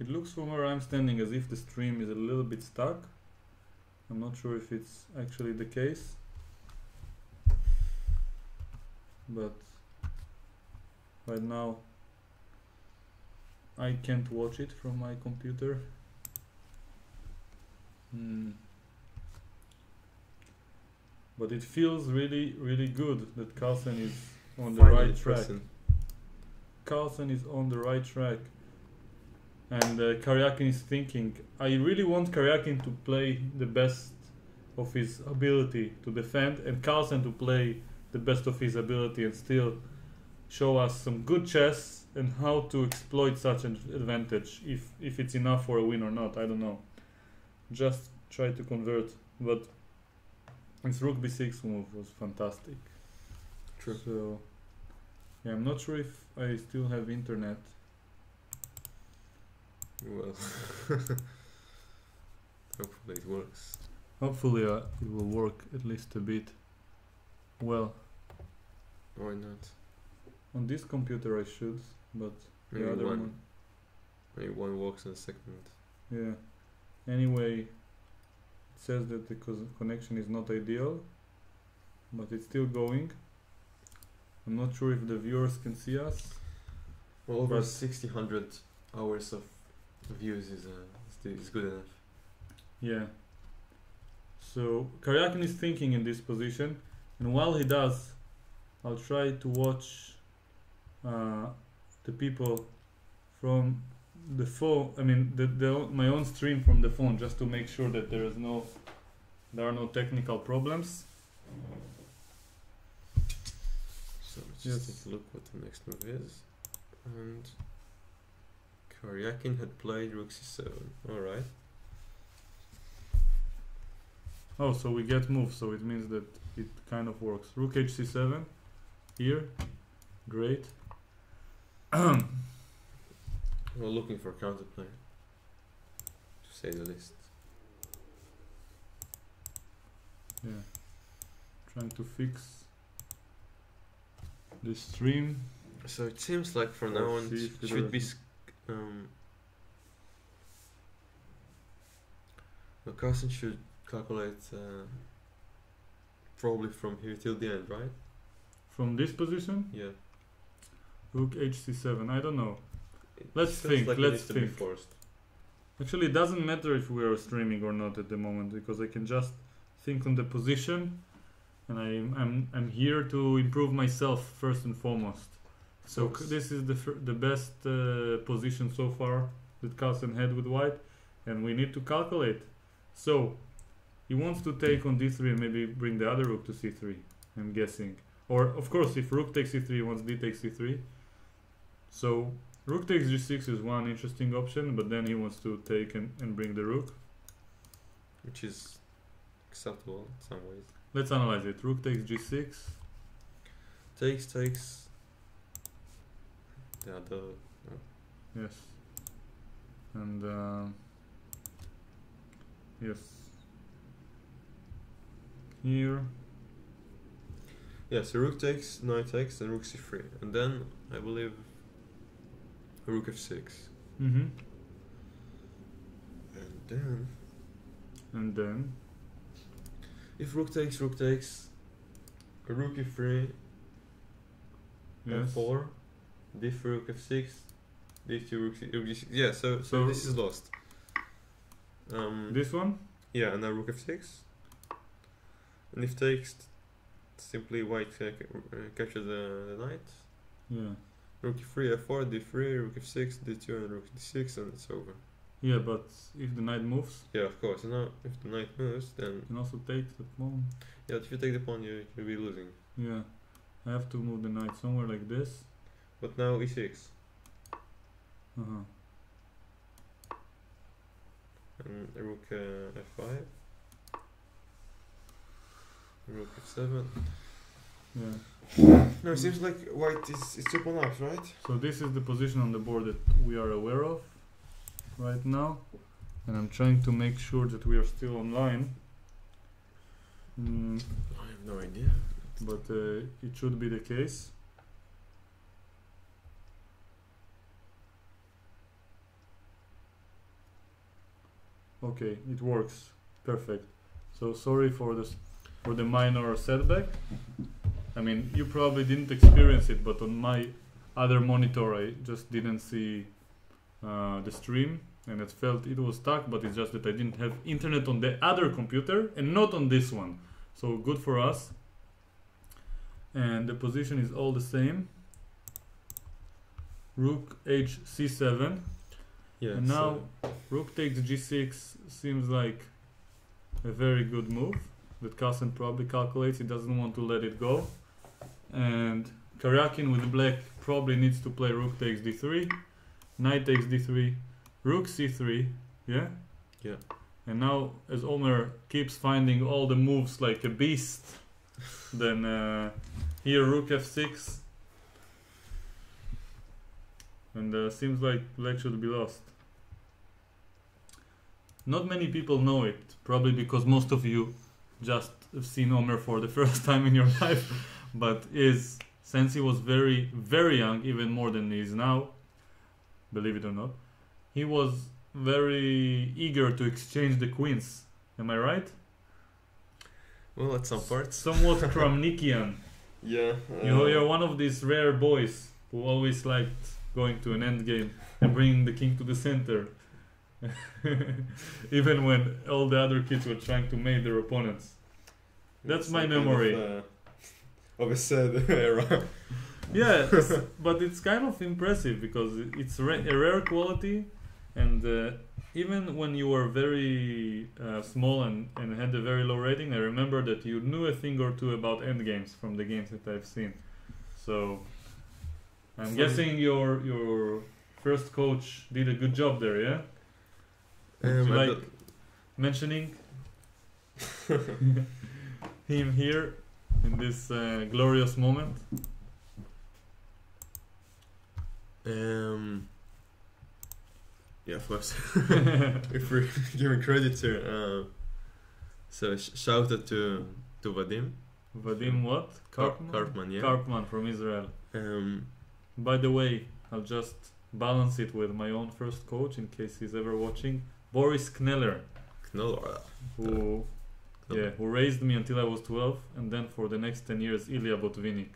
it looks from where I'm standing as if the stream is a little bit stuck. I'm not sure if it's actually the case, but right now I can't watch it from my computer. But it feels really, really good that Carlsen is on the finally right track. pressing. Carlsen is on the right track. And Karjakin is thinking, I really want Karjakin to play the best of his ability to defend, and Carlsen to play the best of his ability and still show us some good chess and how to exploit such an advantage, if it's enough for a win or not, I don't know. Just try to convert, but his rook b6 move was fantastic. True. So yeah, I'm not sure if I still have internet. Well, hopefully it works. Hopefully it will work at least a bit. Well, Why not? on this computer I should, but Maybe the other one. one, Maybe one works in a second. yeah. Anyway, it says that the connection is not ideal, but it's still going. I'm not sure if the viewers can see us. Well, over But- 600 hours of views is good enough. Yeah. So Karjakin is thinking in this position, and while he does, I'll try to watch the people from the phone. I mean, my own stream from the phone, just to make sure that there are no technical problems. So let's Yes. just take a look what the next move is. And Karjakin had played rook c7. Alright. Oh, so we get moves, so it means that it kind of works. Rook hc7 here, great. We're looking for counterplay, to say the least. Yeah. Trying to fix the stream. So it seems like for now on see it if should be there's- well, Carlsen should calculate probably from here till the end, right? From this position, Yeah. rook hc7. I don't know. It Let's feels think, Like it let's needs to be think. forced. Actually, it doesn't matter if we are streaming or not at the moment because I can just think on the position, and I'm here to improve myself first and foremost. So Course. this is the best position so far that Carlsen had with white, and we need to calculate. So he wants to take on d3 and maybe bring the other rook to c3. I'm guessing, or of course, if rook takes c3, he wants d takes c3. So rook takes g6 is one interesting option, but then he wants to take and bring the rook. Which is acceptable in some ways. Let's analyze it. Rook takes g6. Takes the other. Yes. And yes. Here. Yeah, so rook takes, knight takes, and rook c3. And then, I believe, rook f6. Mm-hmm. And then, if rook takes, rook e3, Yes. f4, d3, rook f6, d2, rook g6. Yeah, so So- this is lost. This one? Yeah, and now rook f6. And if takes, simply white captures the knight. Yeah. Rook e3, f4, d3, rook f6, d2, and rook d6, and it's over. Yeah, but if the knight moves, Yeah, of course. And now, if the knight moves, then you can also take the pawn. yeah, if you take the pawn, you'll be losing. Yeah. I have to move the knight somewhere like this. But now e6 Uh-huh. and rook f5, rook f7. Yeah. No, it seems like white is two pawn up, right? So this is the position on the board that we are aware of right now, and I'm trying to make sure that we are still online. I have no idea. But it should be the case. Okay, it works. Perfect. So sorry for this, for the minor setback. I mean, you probably didn't experience it, but on my other monitor, I just didn't see the stream, and it felt it was stuck. But it's just that I didn't have internet on the other computer and not on this one. So good for us. And the position is all the same. Rook h c7. Yeah. And now rook takes g6 seems like a very good move that Carlsen probably calculates. He doesn't want to let it go. And Karjakin with black probably needs to play rook takes d3, knight takes d3, rook c3. Yeah? Yeah. And now, as Omer keeps finding all the moves like a beast, then here rook f6. And seems like black should be lost. Not many people know it, probably because most of you just have seen Omer for the first time in your life. But since he was very, very young, even more than he is now, believe it or not, he was very eager to exchange the queens. Am I right? Well, at some parts. Somewhat Kramnikian. Yeah. You're one of these rare boys who always liked going to an endgame and bringing the king to the center. Even when all the other kids were trying to mate their opponents. That's it's my kind memory. Of a sad era. Yeah, but it's kind of impressive because it's a rare quality, and even when you were very small and had a very low rating, I remember that you knew a thing or two about endgames from the games that I've seen. So I'm guessing your first coach did a good job there, yeah? Would you like mentioning him here in this glorious moment? Yeah, of course. If we're giving credit here. So shout out to Vadim. Vadim what? Karpman? Karpman, yeah. Karpman from Israel. Um, By the way, I'll just balance it with my own first coach in case he's ever watching. Boris Kneller, Knoller. who raised me until I was 12, and then for the next 10 years, Ilya Botvinnik,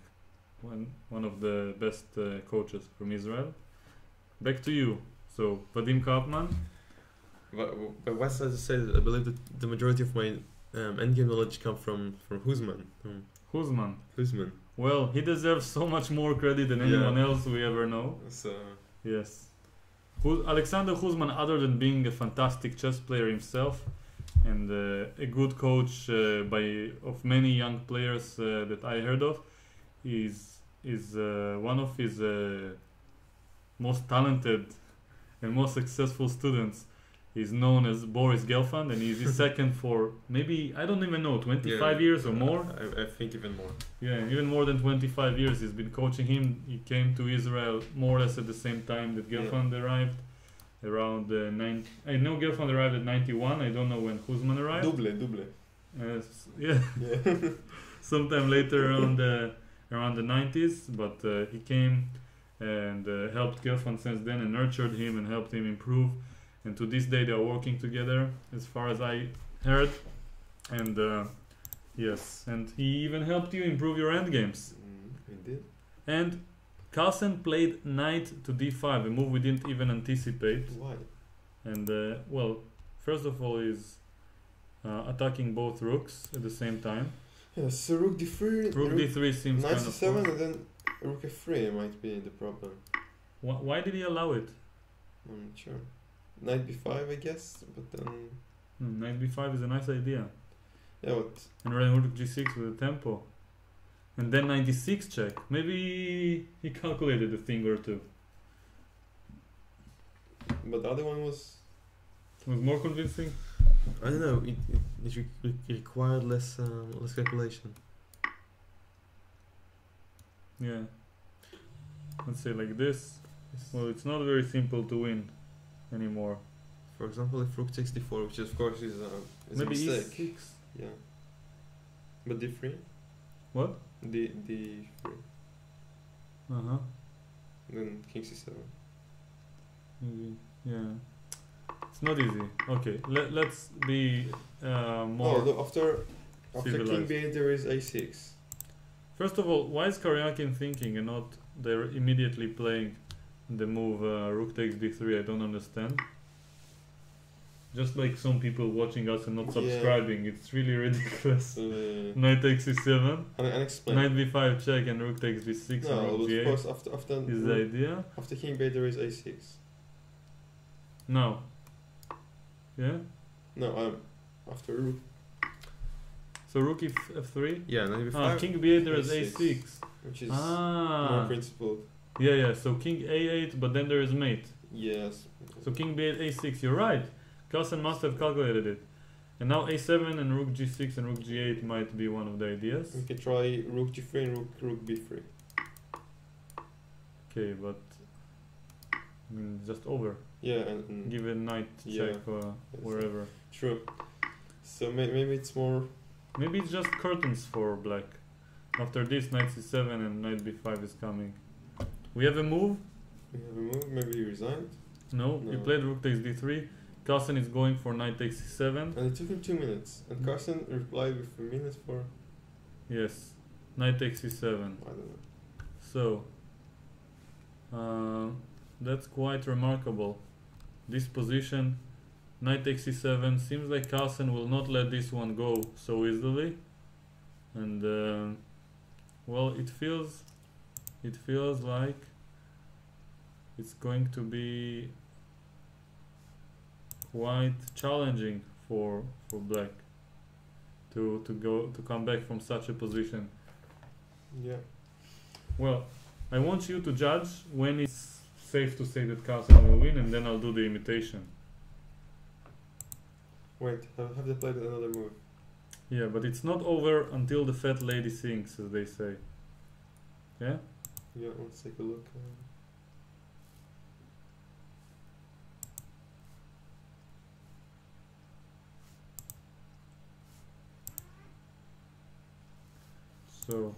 one of the best coaches from Israel. Back to you. So, Vadim Karpman. But what I said, I believe that the majority of my endgame knowledge come from Huzman. Huzman. Well, he deserves so much more credit than anyone else we ever know. So Yes. Alexander Huzman, other than being a fantastic chess player himself and a good coach of many young players that I heard of, is one of his most talented and most successful students. He's known as Boris Gelfand, and he's his second for maybe, I don't even know, 25 years or more. I think even more. Yeah, even more than 25 years he's been coaching him. He came to Israel more or less at the same time that Gelfand arrived, around I know Gelfand arrived at 91. I don't know when Huzman arrived. Double. Yeah. Sometime later around the 90s, but he came and helped Gelfand since then and nurtured him and helped him improve. And to this day they are working together, as far as I heard. And yes, and he even helped you improve your endgames. Indeed. And Carlsen played knight to d5, a move we didn't even anticipate. Why? And well, first of all, he's attacking both rooks at the same time. Yeah, so rook d3. Rook d3 seems knight kind of c7 fun. and then rook f3 might be the problem. Why did he allow it? I'm not sure. Knight b5, I guess, but then Knight b5 is a nice idea. yeah, what? And then rook g6 with a tempo. And then 96 check. Maybe he calculated a thing or two. But the other one was It was more convincing. I don't know. It required less calculation. Yeah. Let's say like this. Well, it's not very simple to win anymore. For example, if rook takes d4, which of course is a Maybe mistake. e6. yeah. But d3, What? d3, Uh-huh. then king c7. Maybe. Yeah. It's not easy. Okay. Let's be more. Oh, after king civilized. b8 there is a6. First of all, why is Karjakin thinking and not they're immediately playing the move rook takes d3? I don't understand. Just like some people watching us and not subscribing, it's really ridiculous. Knight takes c7, Unexplained. knight b5 check, and rook takes b6 No, and rook of g8 course after is the idea. after king b8 there is a6. No. Yeah? No, after rook. So rook f3? Yeah, knight b5. King b8 there is A6. a6. Which is more principled. Yeah, so king a8, but then there is mate. Yes. So king b8 a6, you're right. Carlsen must have calculated it. And now a7 and rook g6 and rook g8 might be one of the ideas. We can try rook g3 and rook b3. Okay, but just over. Yeah, and Give a knight check wherever. true. So maybe it's more. Maybe it's just curtains for black. After this, knight c7 and knight b5 is coming. We have a move? We have a move. Maybe he resigned. No, he No. played rook takes d3. Carlsen is going for knight takes c7. And it took him 2 minutes. And Carlsen replied with a minute for. Yes, knight takes c7. I don't know. So, that's quite remarkable. This position, knight takes c7, seems like Carlsen will not let this one go so easily. And, well, it feels like it's going to be quite challenging for black to come back from such a position. Yeah. Well, I want you to judge when it's safe to say that Carlsen will win, and then I'll do the imitation. Wait, have they played another move? Yeah, but it's not over until the fat lady sings, as they say. Yeah? Yeah, let's take a look. So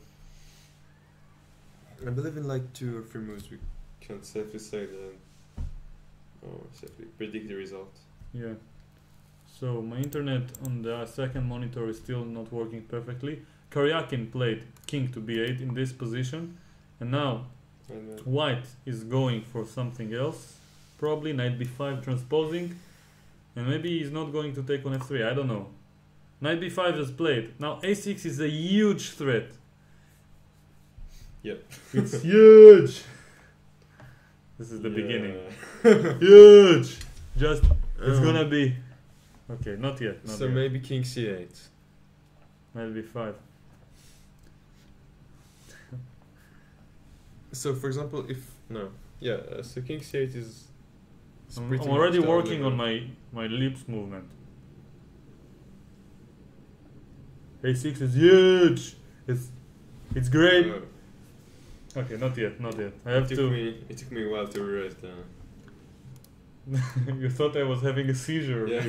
I believe in like 2 or 3 moves we Can't safely say that. Or safely predict the result. yeah. So my internet on the second monitor is still not working perfectly. Karjakin played king to b8 in this position, and now And then white is going for something else. Probably knight b5 transposing, and maybe he's not going to take on f3. I don't know. Knight b5 is played. Now a6 is a huge threat. Yep. It's huge. This is the beginning. Huge. Just it's gonna be okay. Not yet. Not so yet. maybe king c8. Knight b5. So for example, if no, Yeah, so king c8 is I'm pretty already much the working on only my lips movement. A6 is huge. It's great. Okay, not yet, not yet. I have to. It took me a while to realize that. You thought I was having a seizure. Yeah.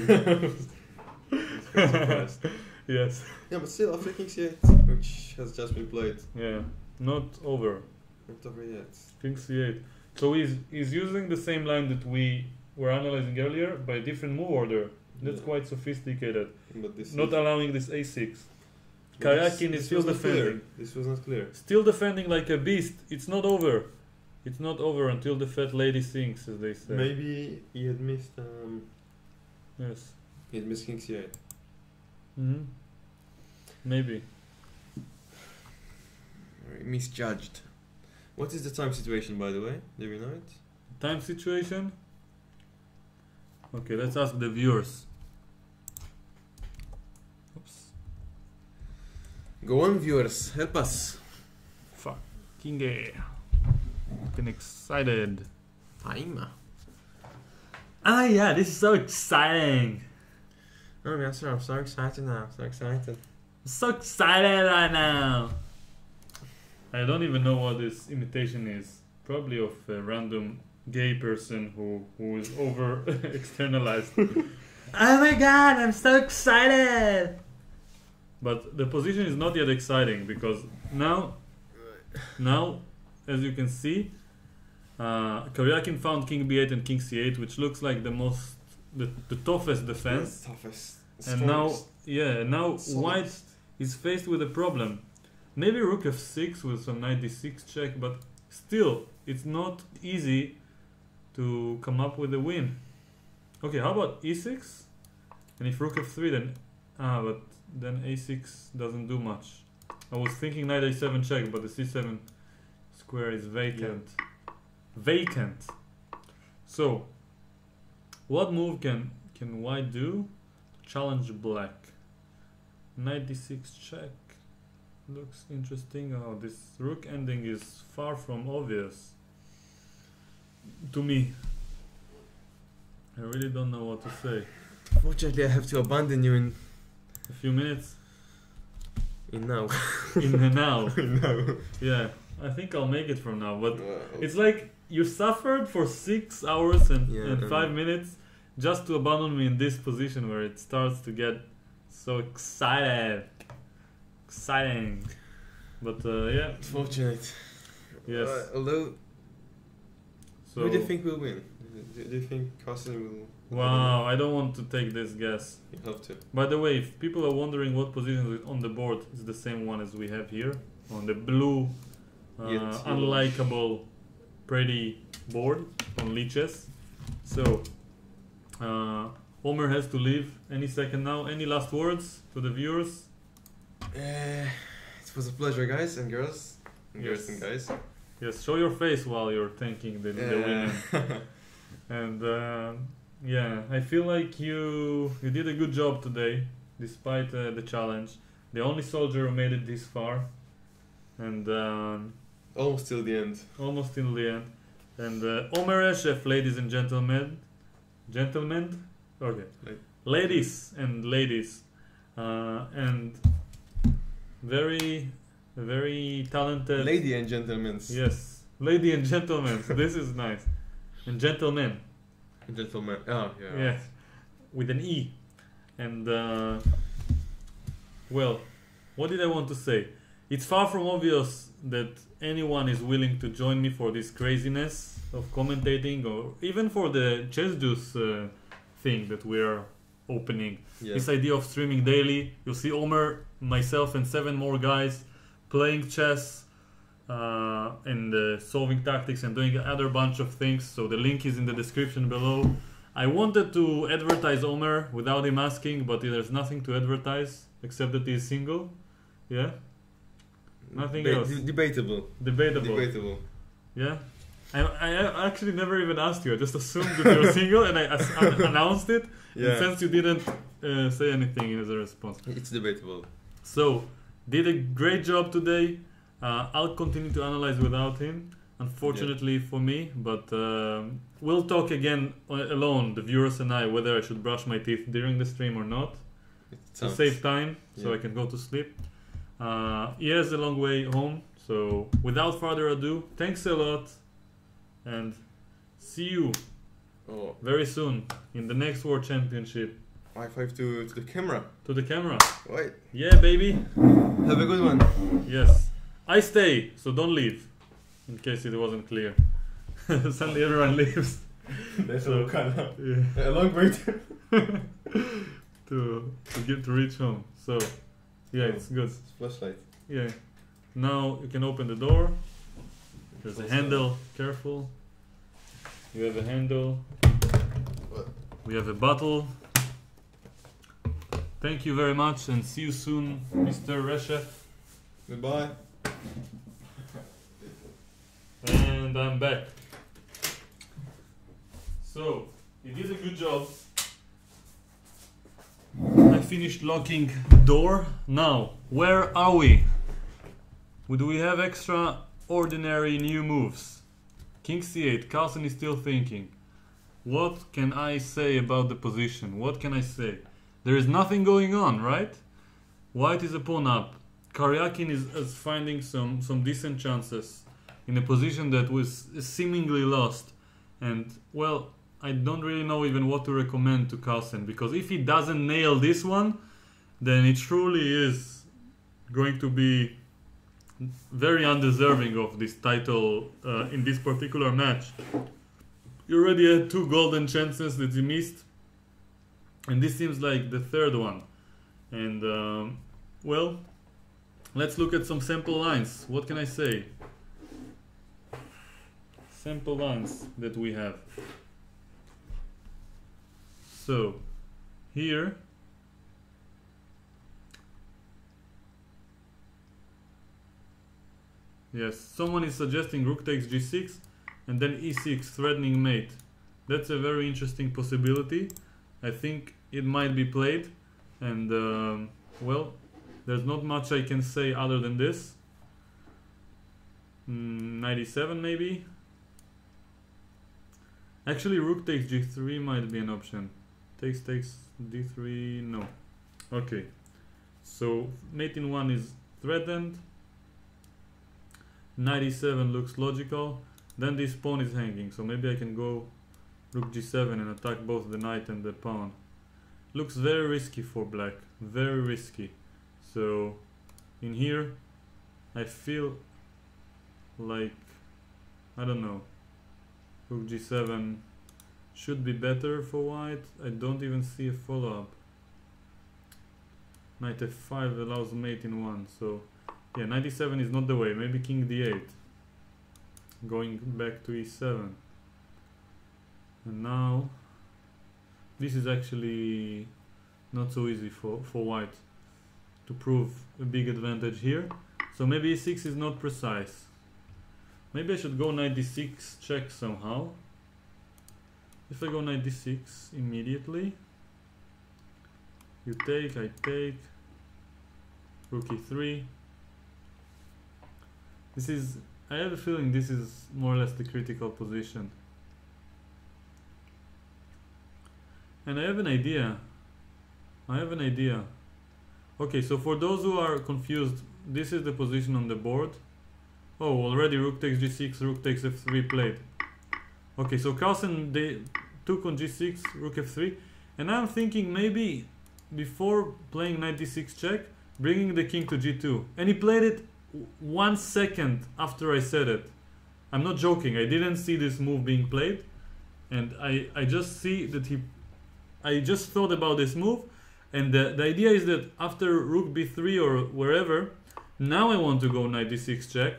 Yes. Yeah, but still, after king c8, which has just been played, Yeah. Not over. not over yet. King c8. So he's using the same line that we were analyzing earlier by different move order. That's Yeah. quite sophisticated. But this Not is, allowing this a6. but Karjakin this is still was not clear. defending. This was not clear. Still defending like a beast. It's not over. It's not over until the fat lady sings, as they say. Maybe he had missed Yes. king c8. Hmm. Maybe. misjudged. What is the time situation, by the way? Do we know it? Time situation. Okay, let's ask the viewers. Oops. Go on, viewers, help us. Fucking yeah. Fucking excited. Time. Ah yeah, this is so exciting. Oh man, sir, I'm so excited now. So excited. I'm so excited right now. I don't even know what this imitation is. Probably of a random gay person who is over externalized. Oh my god, I'm so excited. But the position is not yet exciting because now, as you can see, Karjakin found king b8 and king c8, which looks like the toughest defense. Toughest. And now, strongest. white is faced with a problem. Maybe rook f6 with some knight d6 check, but still, it's not easy to come up with a win. Okay, how about e6? And if rook f3, then but then a6 doesn't do much. I was thinking knight a7 check, but the c7 square is vacant. Vacant. So, what move can white do to challenge black? Knight d6 check. Looks interesting. Oh, this rook ending is far from obvious to me. I really don't know what to say. Fortunately, I have to abandon you in A few minutes now. in the now. No. Yeah, I think I'll make it from now. But Wow. it's like you suffered for 6 hours and Yeah, 5 minutes just to abandon me in this position where it starts to get so exciting. But yeah, Fortunate. yes. Although, So Who do you think will win? Do you think Carlsen will? wow, I don't want to take this guess. You have to. By the way, if people are wondering what position is on the board, it's the same one as we have here on the blue, Yet unlikable, pretty board on leeches. So, Omer has to leave any second now. Any last words to the viewers? it was a pleasure, guys and girls. Girls and guys. Yes, show your face while you're thanking the women. And yeah, I feel like you did a good job today, despite the challenge. The only soldier who made it this far, and Almost till the end. almost till the end. And Omer Reshef, ladies and gentlemen, okay, ladies and ladies, and very, very talented. Lady and gentlemen. Yes, lady and gentlemen. This is nice, and gentlemen. Gentlemen. Oh, yeah. Yeah, with an E. And well, what did I want to say? it's far from obvious that anyone is willing to join me for this craziness of commentating, or even for the chess juice thing that we're opening. Yeah. This idea of streaming daily. You'll see Omer, myself, and 7 more guys playing chess and solving tactics and doing other bunch of things. So the link is in the description below. I wanted to advertise Omer without him asking, but there's nothing to advertise except that he's single. Yeah? Nothing else. Debatable. Debatable. Yeah? I actually never even asked you. I just assumed that you were single and I announced it. Yeah. And since you didn't say anything as a response. It's debatable. So, did a great job today. I'll continue to analyze without him, unfortunately for me, but we'll talk again alone, the viewers and I, whether I should brush my teeth during the stream or not to save time so I can go to sleep. He has a long way home, so without further ado, thanks a lot and see you very soon in the next World Championship. High five to the camera. To the camera. Right. Yeah, baby. Have a good one. Yes. I stay, so don't leave. In case it wasn't clear. Suddenly everyone leaves. That's So, kind of Yeah. a long wait. to reach home. So yeah, it's good. Flashlight. Yeah. Now you can open the door. There's a Also- handle. Careful. You have a handle. What? We have a bottle. Thank you very much and see you soon, Mr. Reshef. Goodbye. And I'm back. So, he did a good job. I finished locking the door. Now, where are we? Do we have extraordinary new moves? King c8, Carlsen is still thinking. What can I say about the position? What can I say? There is nothing going on, right? White is a pawn up. Karjakin is finding some decent chances in a position that was seemingly lost. And, well, I don't really know even what to recommend to Carlsen, because if he doesn't nail this one, then it truly is going to be very undeserving of this title in this particular match. You already had 2 golden chances that you missed, and this seems like the 3rd one. And, well, let's look at some sample lines. What can I say? Sample lines that we have. So, here yes, someone is suggesting rook takes g6 and then e6 threatening mate. That's a very interesting possibility. I think it might be played, and well, there's not much I can say other than this. 97 maybe. Actually, rook takes g3 might be an option. Takes d3, no. Okay, so mate in 1 is threatened. 97 looks logical. Then this pawn is hanging, so maybe I can go rook g7 and attack both the knight and the pawn. Looks very risky for black, very risky. So in here I feel like, I don't know, rook g7 should be better for white. I don't even see a follow-up. Knight f5 allows mate in 1, so yeah, 97 is not the way. Maybe king d8, going back to e7. And now this is actually not so easy for white to prove a big advantage here. So maybe e6 is not precise. Maybe I should go knight d6 check somehow. If I go knight d6 immediately, you take, I take, rook e3. This is, I have a feeling this is more or less the critical position. And I have an idea. Okay, so for those who are confused, this is the position on the board. Oh, already rook takes g6, rook takes f3 played. Okay, so Carlsen, they took on g6, rook f3, and I'm thinking maybe before playing knight d6 check, bringing the king to g2. And he played it 1 second after I said it. I'm not joking, I didn't see this move being played, and I just see that I just thought about this move, and the idea is that after rook b3 or wherever, now I want to go knight d6 check,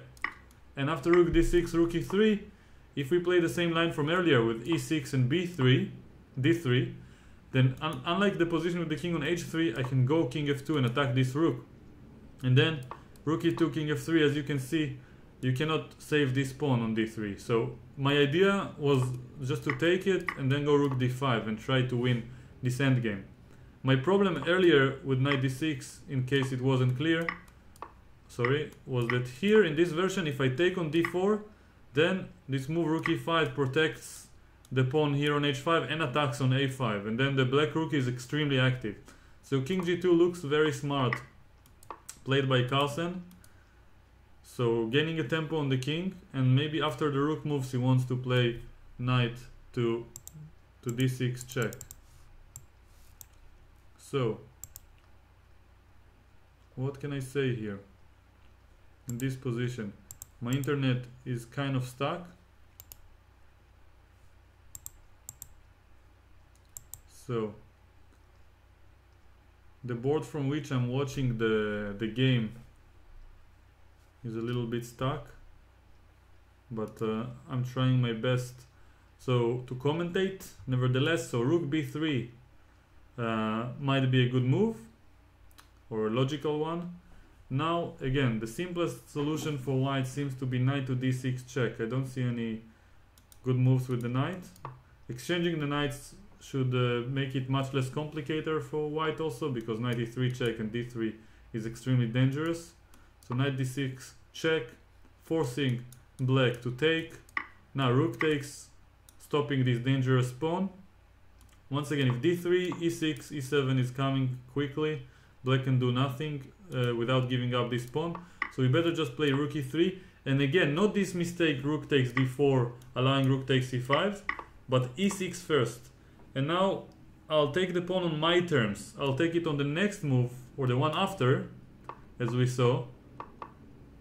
and after rook d6, rook e3, if we play the same line from earlier with e6 and b3, d3, then unlike the position with the king on h3, I can go king f2 and attack this rook. And then rook e2, king f3, as you can see, you cannot save this pawn on d3. So my idea was just to take it and then go rook d5 and try to win this endgame. My problem earlier with knight d6, in case it wasn't clear, was that here in this version, if I take on d4, then this move rook e5 protects the pawn here on h5 and attacks on a5, and then the black rook is extremely active. So king g2 looks very smart, played by Carlsen. So gaining a tempo on the king, and maybe after the rook moves he wants to play knight to d6 check. So what can I say here in this position? My internet is kind of stuck. So the board from which I'm watching the game is a little bit stuck, but I'm trying my best so to commentate nevertheless. So rook b3 might be a good move or a logical one. Now again, the simplest solution for white seems to be knight to d6 check. I don't see any good moves with the knight. Exchanging the knights should make it much less complicated for white also, because knight e3 check and d3 is extremely dangerous. So knight d6 check, forcing black to take. Now rook takes, stopping this dangerous pawn. Once again, if d3, e6, e7 is coming quickly, black can do nothing without giving up this pawn. So we better just play rook e3. And again, not this mistake, rook takes d4, allowing rook takes e5, but e6 first. And now I'll take the pawn on my terms. I'll take it on the next move, or the one after, as we saw.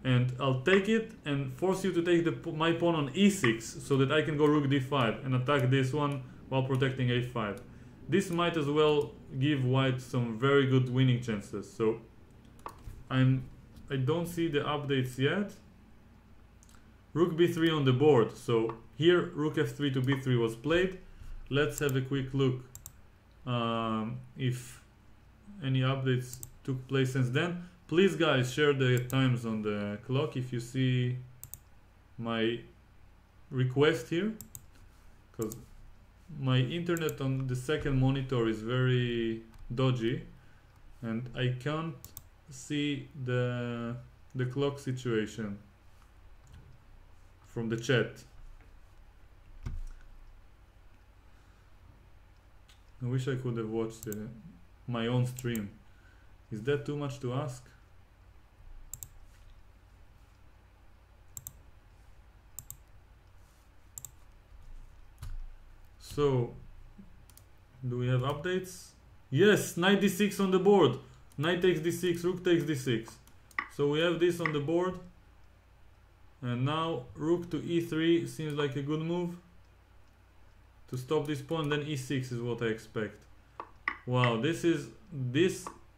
And I'll take it and force you to take my pawn on e6, so that I can go rook d5 and attack this one while protecting a5. This might as well give white some very good winning chances. So I don't see the updates yet. Rook b3 on the board. So here rook f3 to b3 was played. Let's have a quick look if any updates took place since then. Please guys, share the times on the clock if you see my request here, because my internet on the second monitor is very dodgy and I can't see the clock situation from the chat. I wish I could have watched my own stream. Is that too much to ask? So, do we have updates? Yes, knight d6 on the board. Knight takes d6, rook takes d6. So we have this on the board. And now rook to e3 seems like a good move to stop this pawn. Then e6 is what I expect. Wow, this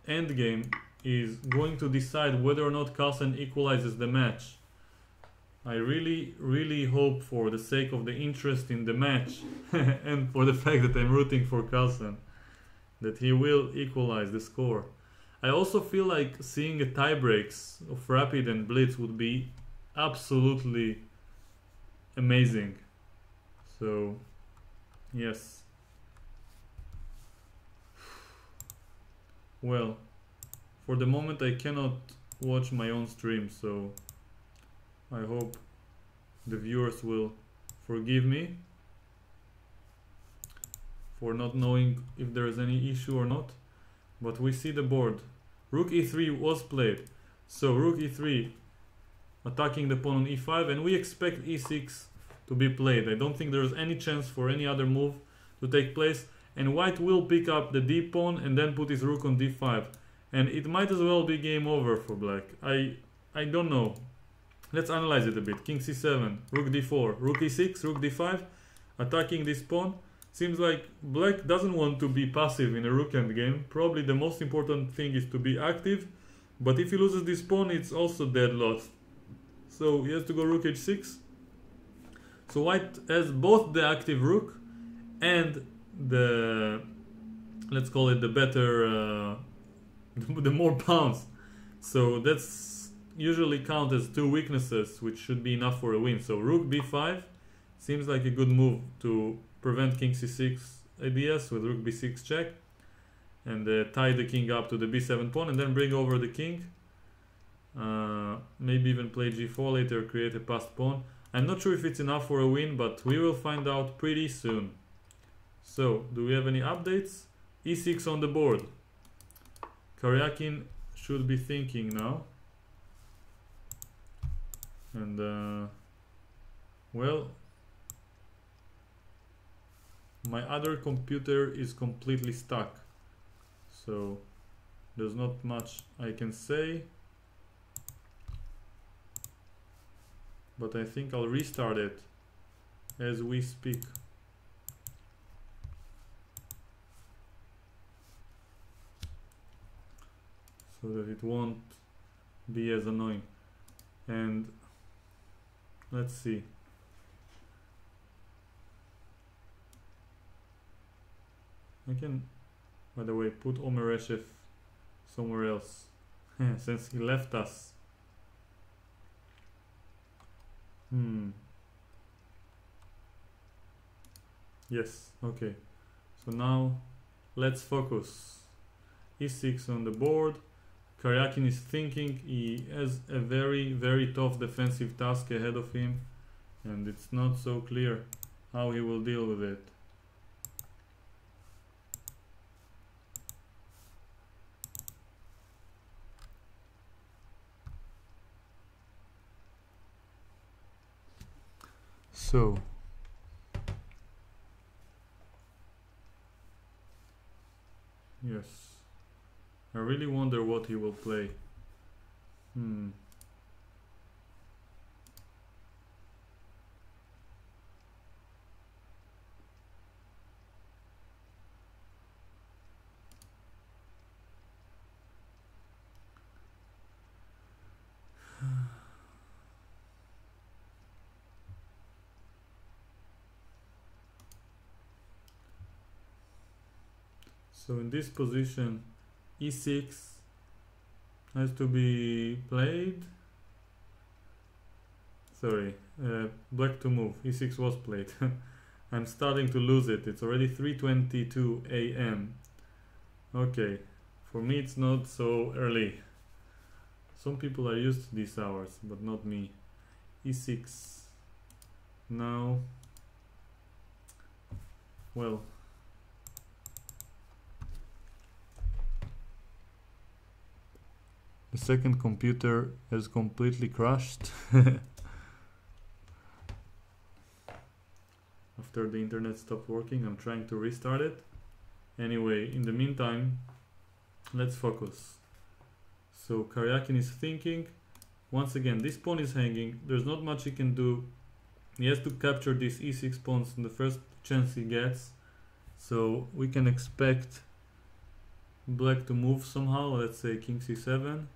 endgame is going to decide whether or not Carlsen equalizes the match. I really hope, for the sake of the interest in the match and for the fact that I'm rooting for Carlsen, that he will equalize the score. I also feel like seeing a tie breaks of Rapid and Blitz would be absolutely amazing. So yes. Well, for the moment I cannot watch my own stream, so I hope the viewers will forgive me for not knowing if there is any issue or not. But we see the board. Rook e3 was played. So rook e3 attacking the pawn on e5, and we expect e6 to be played. I don't think there's any chance for any other move to take place, and white will pick up the d pawn and then put his rook on d5, and it might as well be game over for black. I don't know. Let's analyze it a bit. King c7, rook d4, rook e6, rook d5, attacking this pawn. Seems like black doesn't want to be passive in a rook endgame. Probably the most important thing is to be active, but if he loses this pawn, it's also dead lost. So he has to go rook h6. So white has both the active rook and the, let's call it the better, the more pawns. So that's usually count as two weaknesses, which should be enough for a win. So rook b5 seems like a good move to prevent king c6 ideas with rook b6 check, and tie the king up to the b7 pawn, and then bring over the king. Maybe even play g4 later, create a passed pawn. I'm not sure if it's enough for a win, but we will find out pretty soon. So, do we have any updates? e6 on the board. Karjakin should be thinking now. And, well, my other computer is completely stuck. So, there's not much I can say. But I think I'll restart it as we speak. So that it won't be as annoying. And let's see. I can, by the way, put Omer Reshef somewhere else since he left us. Yes, okay. So now let's focus. e6 on the board. Karjakin is thinking. He has a very, very tough defensive task ahead of him, and it's not so clear how he will deal with it. So, yes, I really wonder what he will play. So in this position, e6 has to be played. Sorry, black to move. e6 was played. I'm starting to lose it. It's already 3:22 a.m. Okay, for me it's not so early. Some people are used to these hours, but not me. e6. Now, well, the second computer has completely crashed after the internet stopped working. I'm trying to restart it. Anyway, in the meantime, let's focus. So Karjakin is thinking. Once again, this pawn is hanging. There's not much he can do. He has to capture these e6 pawns in the first chance he gets. So we can expect black to move somehow. Let's say king c7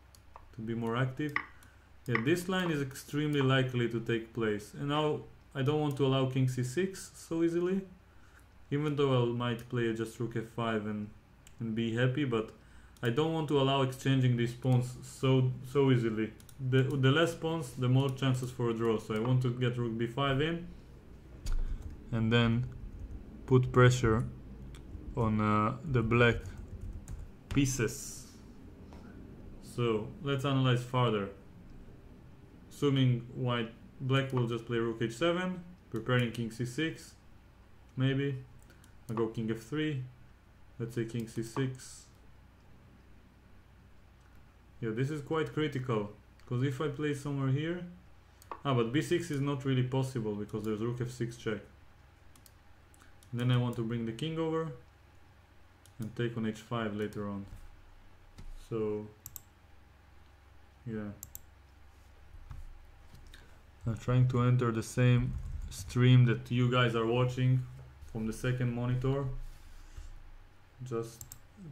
to be more active. Yeah, this line is extremely likely to take place. And now I don't want to allow king c6 so easily, even though I might play just rook f5 and be happy, but I don't want to allow exchanging these pawns so easily. The less pawns, the more chances for a draw. So I want to get rook b5 in and then put pressure on the black pieces. So let's analyze further. Assuming black will just play rook h7, preparing king c6, maybe. I'll go king f3, let's say king c6. Yeah, this is quite critical, because if I play somewhere here, but b6 is not really possible because there's rook f6 check. And then I want to bring the king over and take on h5 later on. So yeah, I'm trying to enter the same stream that you guys are watching from the second monitor, just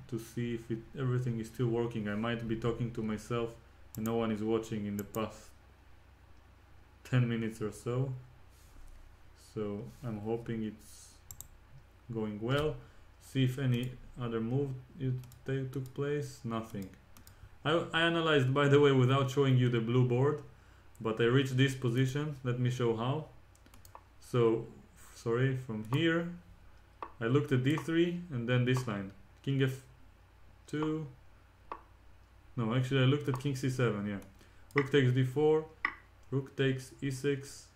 to see if everything is still working. I might be talking to myself and no one is watching in the past 10 minutes or so. So I'm hoping it's going well. See if any other move took place. Nothing. I analyzed, by the way, without showing you the blue board, but I reached this position. Let me show how. So, sorry, from here I looked at d3 and then this line, king f2. No, actually I looked at king c7. Yeah, rook takes d4, rook takes e6,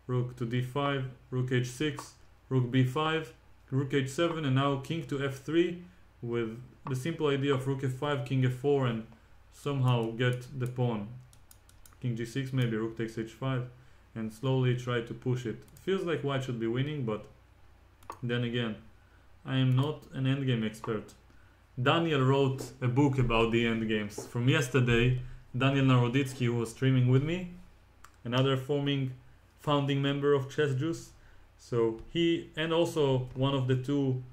rook to d5, rook h6, rook b5, rook h7, and now king to f3 with the simple idea of rook f5, king f4, and somehow get the pawn. King g6, maybe rook takes h5, and slowly try to push it. Feels like white should be winning, but then again, I am not an endgame expert. Daniel wrote a book about the endgames. From yesterday, Daniel Naroditsky, who was streaming with me, another founding member of Chess Juice. So he, and also one of the two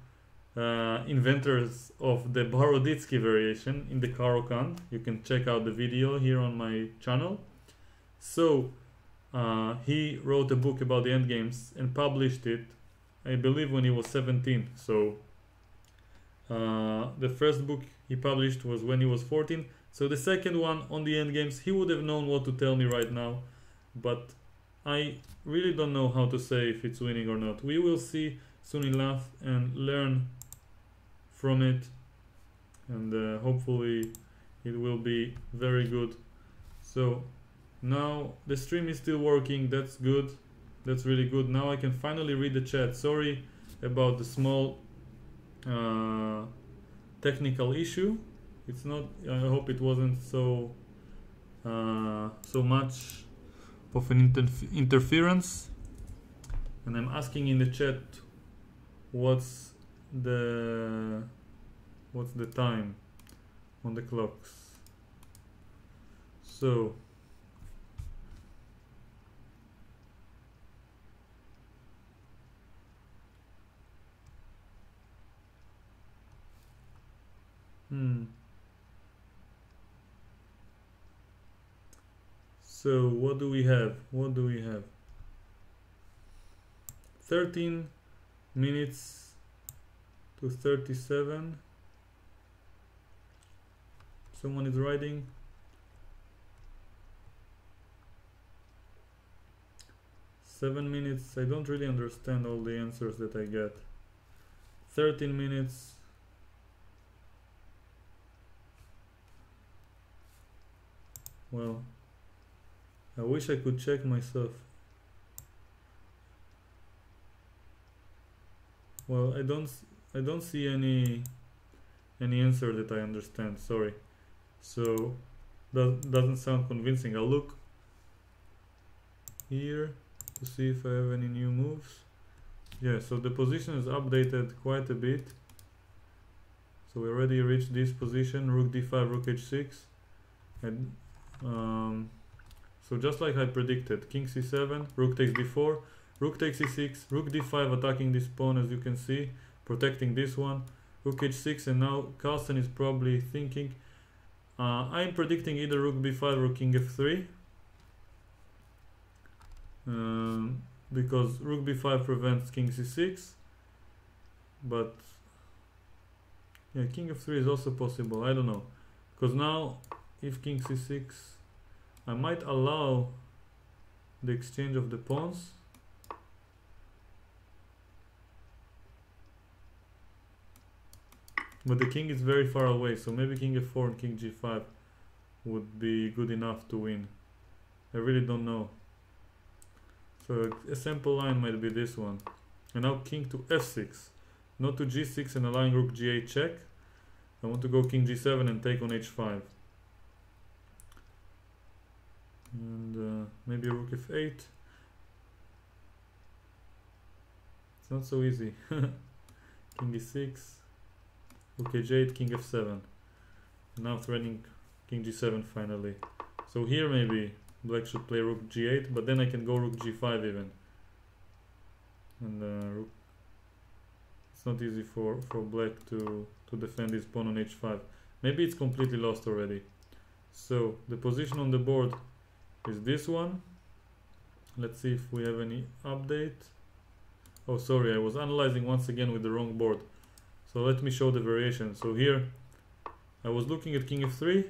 inventors of the Boroditsky variation in the Caro-Kann. You can check out the video here on my channel. So he wrote a book about the endgames and published it, I believe, when he was 17. So the first book he published was when he was 14. So the second one on the endgames, he would have known what to tell me right now, but I really don't know how to say if it's winning or not. We will see soon enough and learn from it, and hopefully it will be very good. So now the stream is still working. That's good. That's really good. Now I can finally read the chat. Sorry about the small technical issue. It's not, I hope it wasn't so much of an interference. And I'm asking in the chat what's the time on the clocks. So so what do we have? 13 minutes to 37. Someone is writing. Seven minutes. I don't really understand all the answers that I get. 13 minutes. Well, I wish I could check myself. Well, I don't see any answer that I understand. Sorry. So that doesn't sound convincing. I'll look here to see if I have any new moves. Yeah, so the position is updated quite a bit. So we already reached this position, rook d5, rook h6, and so just like I predicted, king c7, rook takes d4, rook takes e6, rook d5 attacking this pawn, as you can see, protecting this one, rook h6, and now Carlsen is probably thinking, I'm predicting either rook b5 or king f3, because rook b5 prevents king c6, but yeah, king f3 is also possible. I don't know, because now if king c6, I might allow the exchange of the pawns. But the king is very far away, so maybe king f4 and king g5 would be good enough to win. I really don't know. So a sample line might be this one. And now king to f6, not to g6 and allowing rook g8 check. I want to go king g7 and take on h5. And maybe rook f8. It's not so easy. King e6, rook h8, king f7. Now threatening king g7 finally. So here maybe black should play rook g8, but then I can go rook g5 even. And rook, it's not easy for black to defend his pawn on h5. Maybe it's completely lost already. So the position on the board is this one. Let's see if we have any update. Oh, sorry, I was analyzing once again with the wrong board. So let me show the variation. So here I was looking at king f3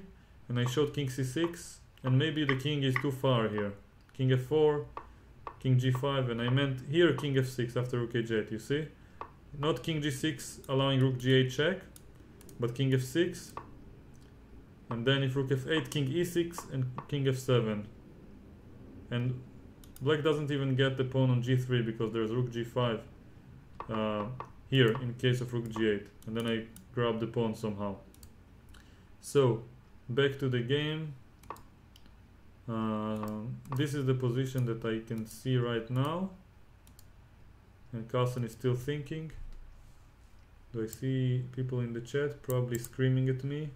and I showed king c6, and maybe the king is too far here. King f4, king g5, and I meant here king f6 after rook h8, you see? Not king g6 allowing rook g8 check, but king f6, and then if rook f8, king e6 and king f7. And black doesn't even get the pawn on g3 because there's rook g5 here in case of rook g8, and then I grab the pawn somehow. So back to the game. This is the position that I can see right now, and Carlsen is still thinking. Do I see people in the chat probably screaming at me?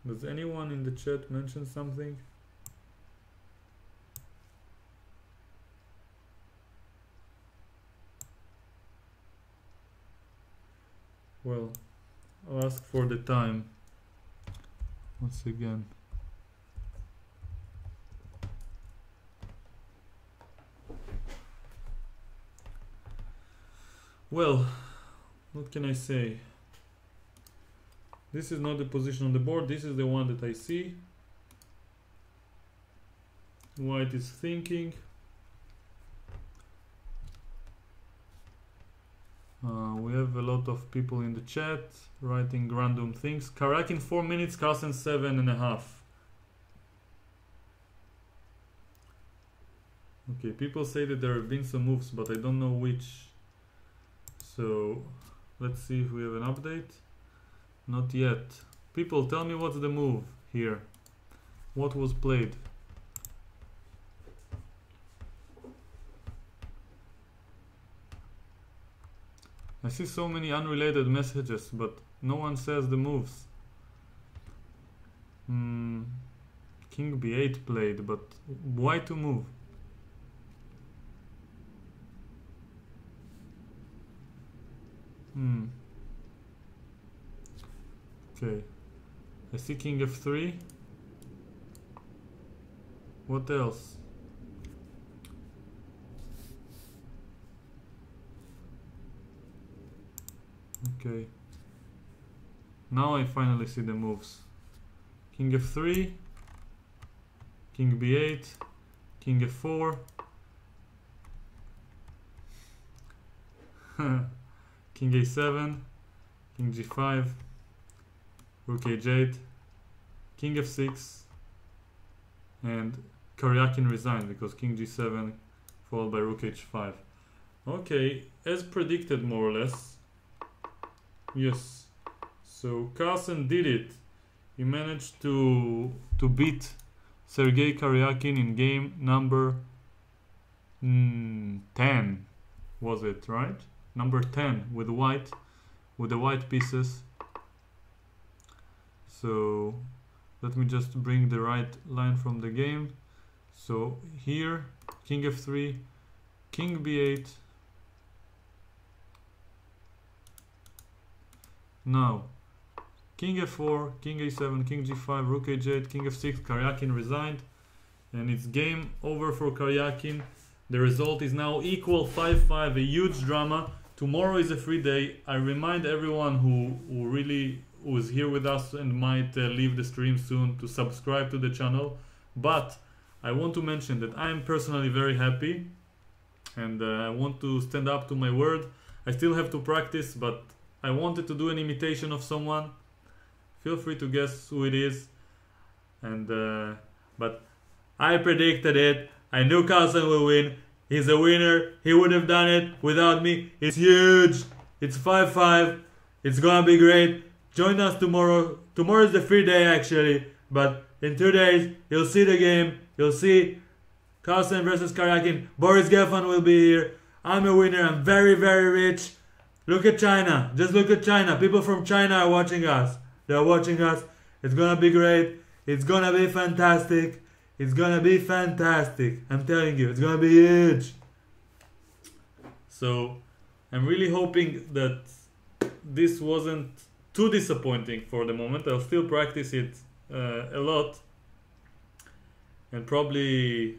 Does anyone in the chat mention something? Well, I'll ask for the time once again. Well, what can I say? This is not the position on the board, this is the one that I see. White is thinking. We have a lot of people in the chat writing random things. Karjakin 4 minutes, Carlsen 7.5. Okay, people say that there have been some moves, but I don't know which. So let's see if we have an update. Not yet. People, tell me what's the move here. What was played? I see so many unrelated messages, but no one says the moves. King b8 played, but why to move? Okay, I see king f3. What else? Okay, now I finally see the moves. King f3, king b8, king f4, king a7, king g5, rook h8, king f6, and Karjakin resigned because king g7 followed by rook h5. Okay, as predicted more or less. Yes, so Carlsen did it. He managed to beat Sergey Karjakin in game number 10, was it, right? Number 10 with white, with the white pieces. So let me just bring the right line from the game. So here, king f3, king b8. Now, king f4, king a7, king g5, rook h8, king f6, Karjakin resigned. And it's game over for Karjakin. The result is now equal 5-5, a huge drama. Tomorrow is a free day. I remind everyone who is here with us and might leave the stream soon to subscribe to the channel. But I want to mention that I am personally very happy. And I want to stand up to my word. I still have to practice, but I wanted to do an imitation of someone. Feel free to guess who it is. And but I predicted it. I knew Carlsen will win. He's a winner. He would have done it without me. It's huge. It's 5-5. It's gonna be great. Join us tomorrow. Tomorrow is the free day actually. But in 2 days, you'll see the game. You'll see Carlsen versus Karjakin. Boris Gelfand will be here. I'm a winner. I'm very, very rich. Look at China. Just look at China. People from China are watching us. They're watching us. It's gonna be great. It's gonna be fantastic. It's gonna be fantastic. I'm telling you, it's gonna be huge. So, I'm really hoping that this wasn't too disappointing for the moment. I'll still practice it a lot. And probably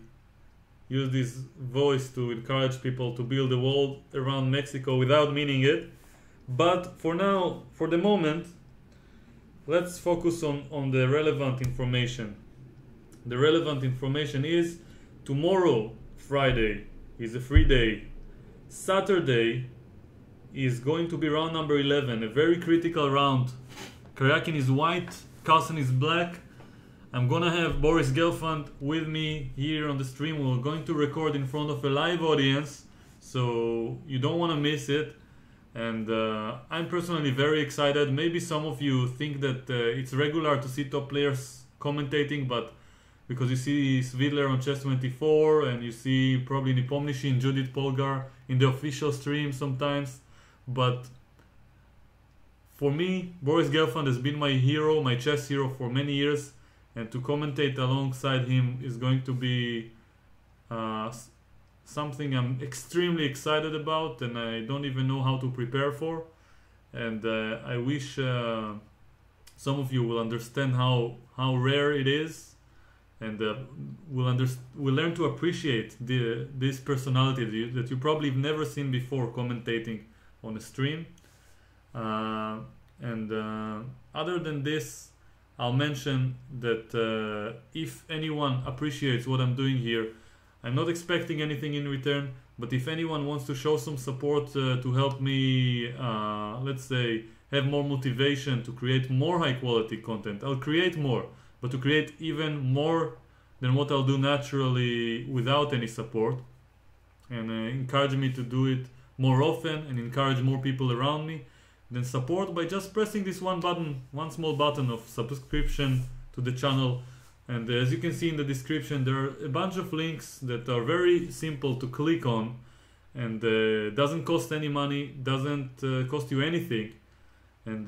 use this voice to encourage people to build a wall around Mexico without meaning it. But for now, for the moment, let's focus on the relevant information. The relevant information is tomorrow, Friday, is a free day. Saturday is going to be round number 11, a very critical round. Karjakin is white, Carlsen is black. I'm gonna have Boris Gelfand with me here on the stream. We're going to record in front of a live audience, so you don't want to miss it. And I'm personally very excited. Maybe some of you think that it's regular to see top players commentating, but because you see Svidler on Chess24 and you see probably Nepomniachtchi and Judith Polgar in the official stream sometimes. But for me, Boris Gelfand has been my hero, my chess hero for many years. And to commentate alongside him is going to be something I'm extremely excited about, and I don't even know how to prepare for. And I wish some of you will understand how rare it is, and will learn to appreciate this personality that you probably have never seen before commentating on a stream. Other than this, I'll mention that if anyone appreciates what I'm doing here, I'm not expecting anything in return, but if anyone wants to show some support to help me, let's say, have more motivation to create more high quality content, I'll create more, but to create even more than what I'll do naturally without any support, and encourage me to do it more often and encourage more people around me, then support by just pressing this one small button of subscription to the channel. And as you can see in the description, there are a bunch of links that are very simple to click on, and doesn't cost any money, doesn't cost you anything. And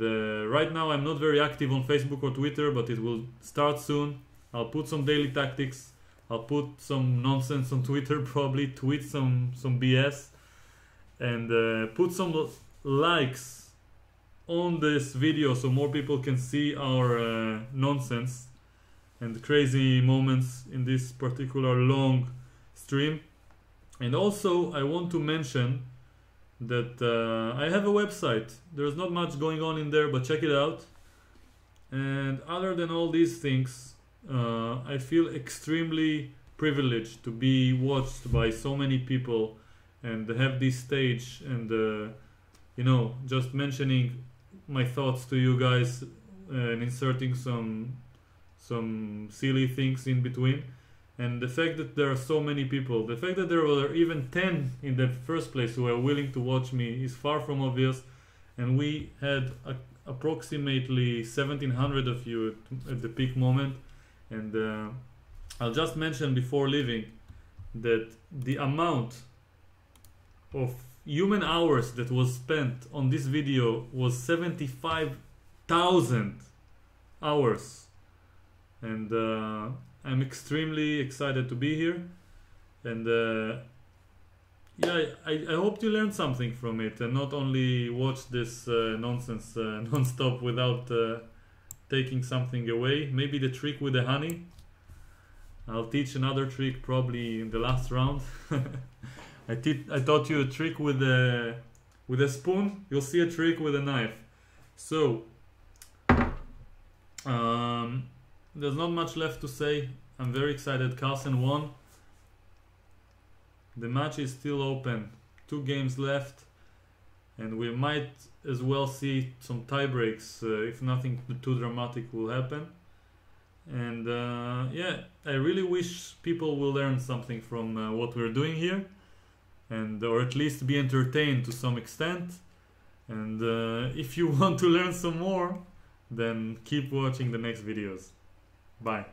right now I'm not very active on Facebook or Twitter, but it will start soon. I'll put some daily tactics, I'll put some nonsense on Twitter, probably tweet some BS, and put some likes on this video so more people can see our nonsense and crazy moments in this particular long stream. And also I want to mention that I have a website. There's not much going on in there, but check it out. And other than all these things, I feel extremely privileged to be watched by so many people and have this stage, and you know, just mentioning my thoughts to you guys and inserting some silly things in between. And the fact that there are so many people, the fact that there were even 10 in the first place who are willing to watch me is far from obvious. And we had approximately 1700 of you at the peak moment. And I'll just mention before leaving that the amount of human hours that was spent on this video was 75,000 hours. And I'm extremely excited to be here, and yeah, I hope you learned something from it and not only watch this nonsense non-stop without taking something away. Maybe the trick with the honey. I'll teach another trick probably in the last round. I taught you a trick with a spoon. You'll see a trick with a knife. So there's not much left to say. I'm very excited. Carlsen won. The match is still open. 2 games left, and we might as well see some tie breaks if nothing too dramatic will happen. And yeah, I really wish people will learn something from what we're doing here, and or at least be entertained to some extent. And if you want to learn some more, then keep watching the next videos. Bye.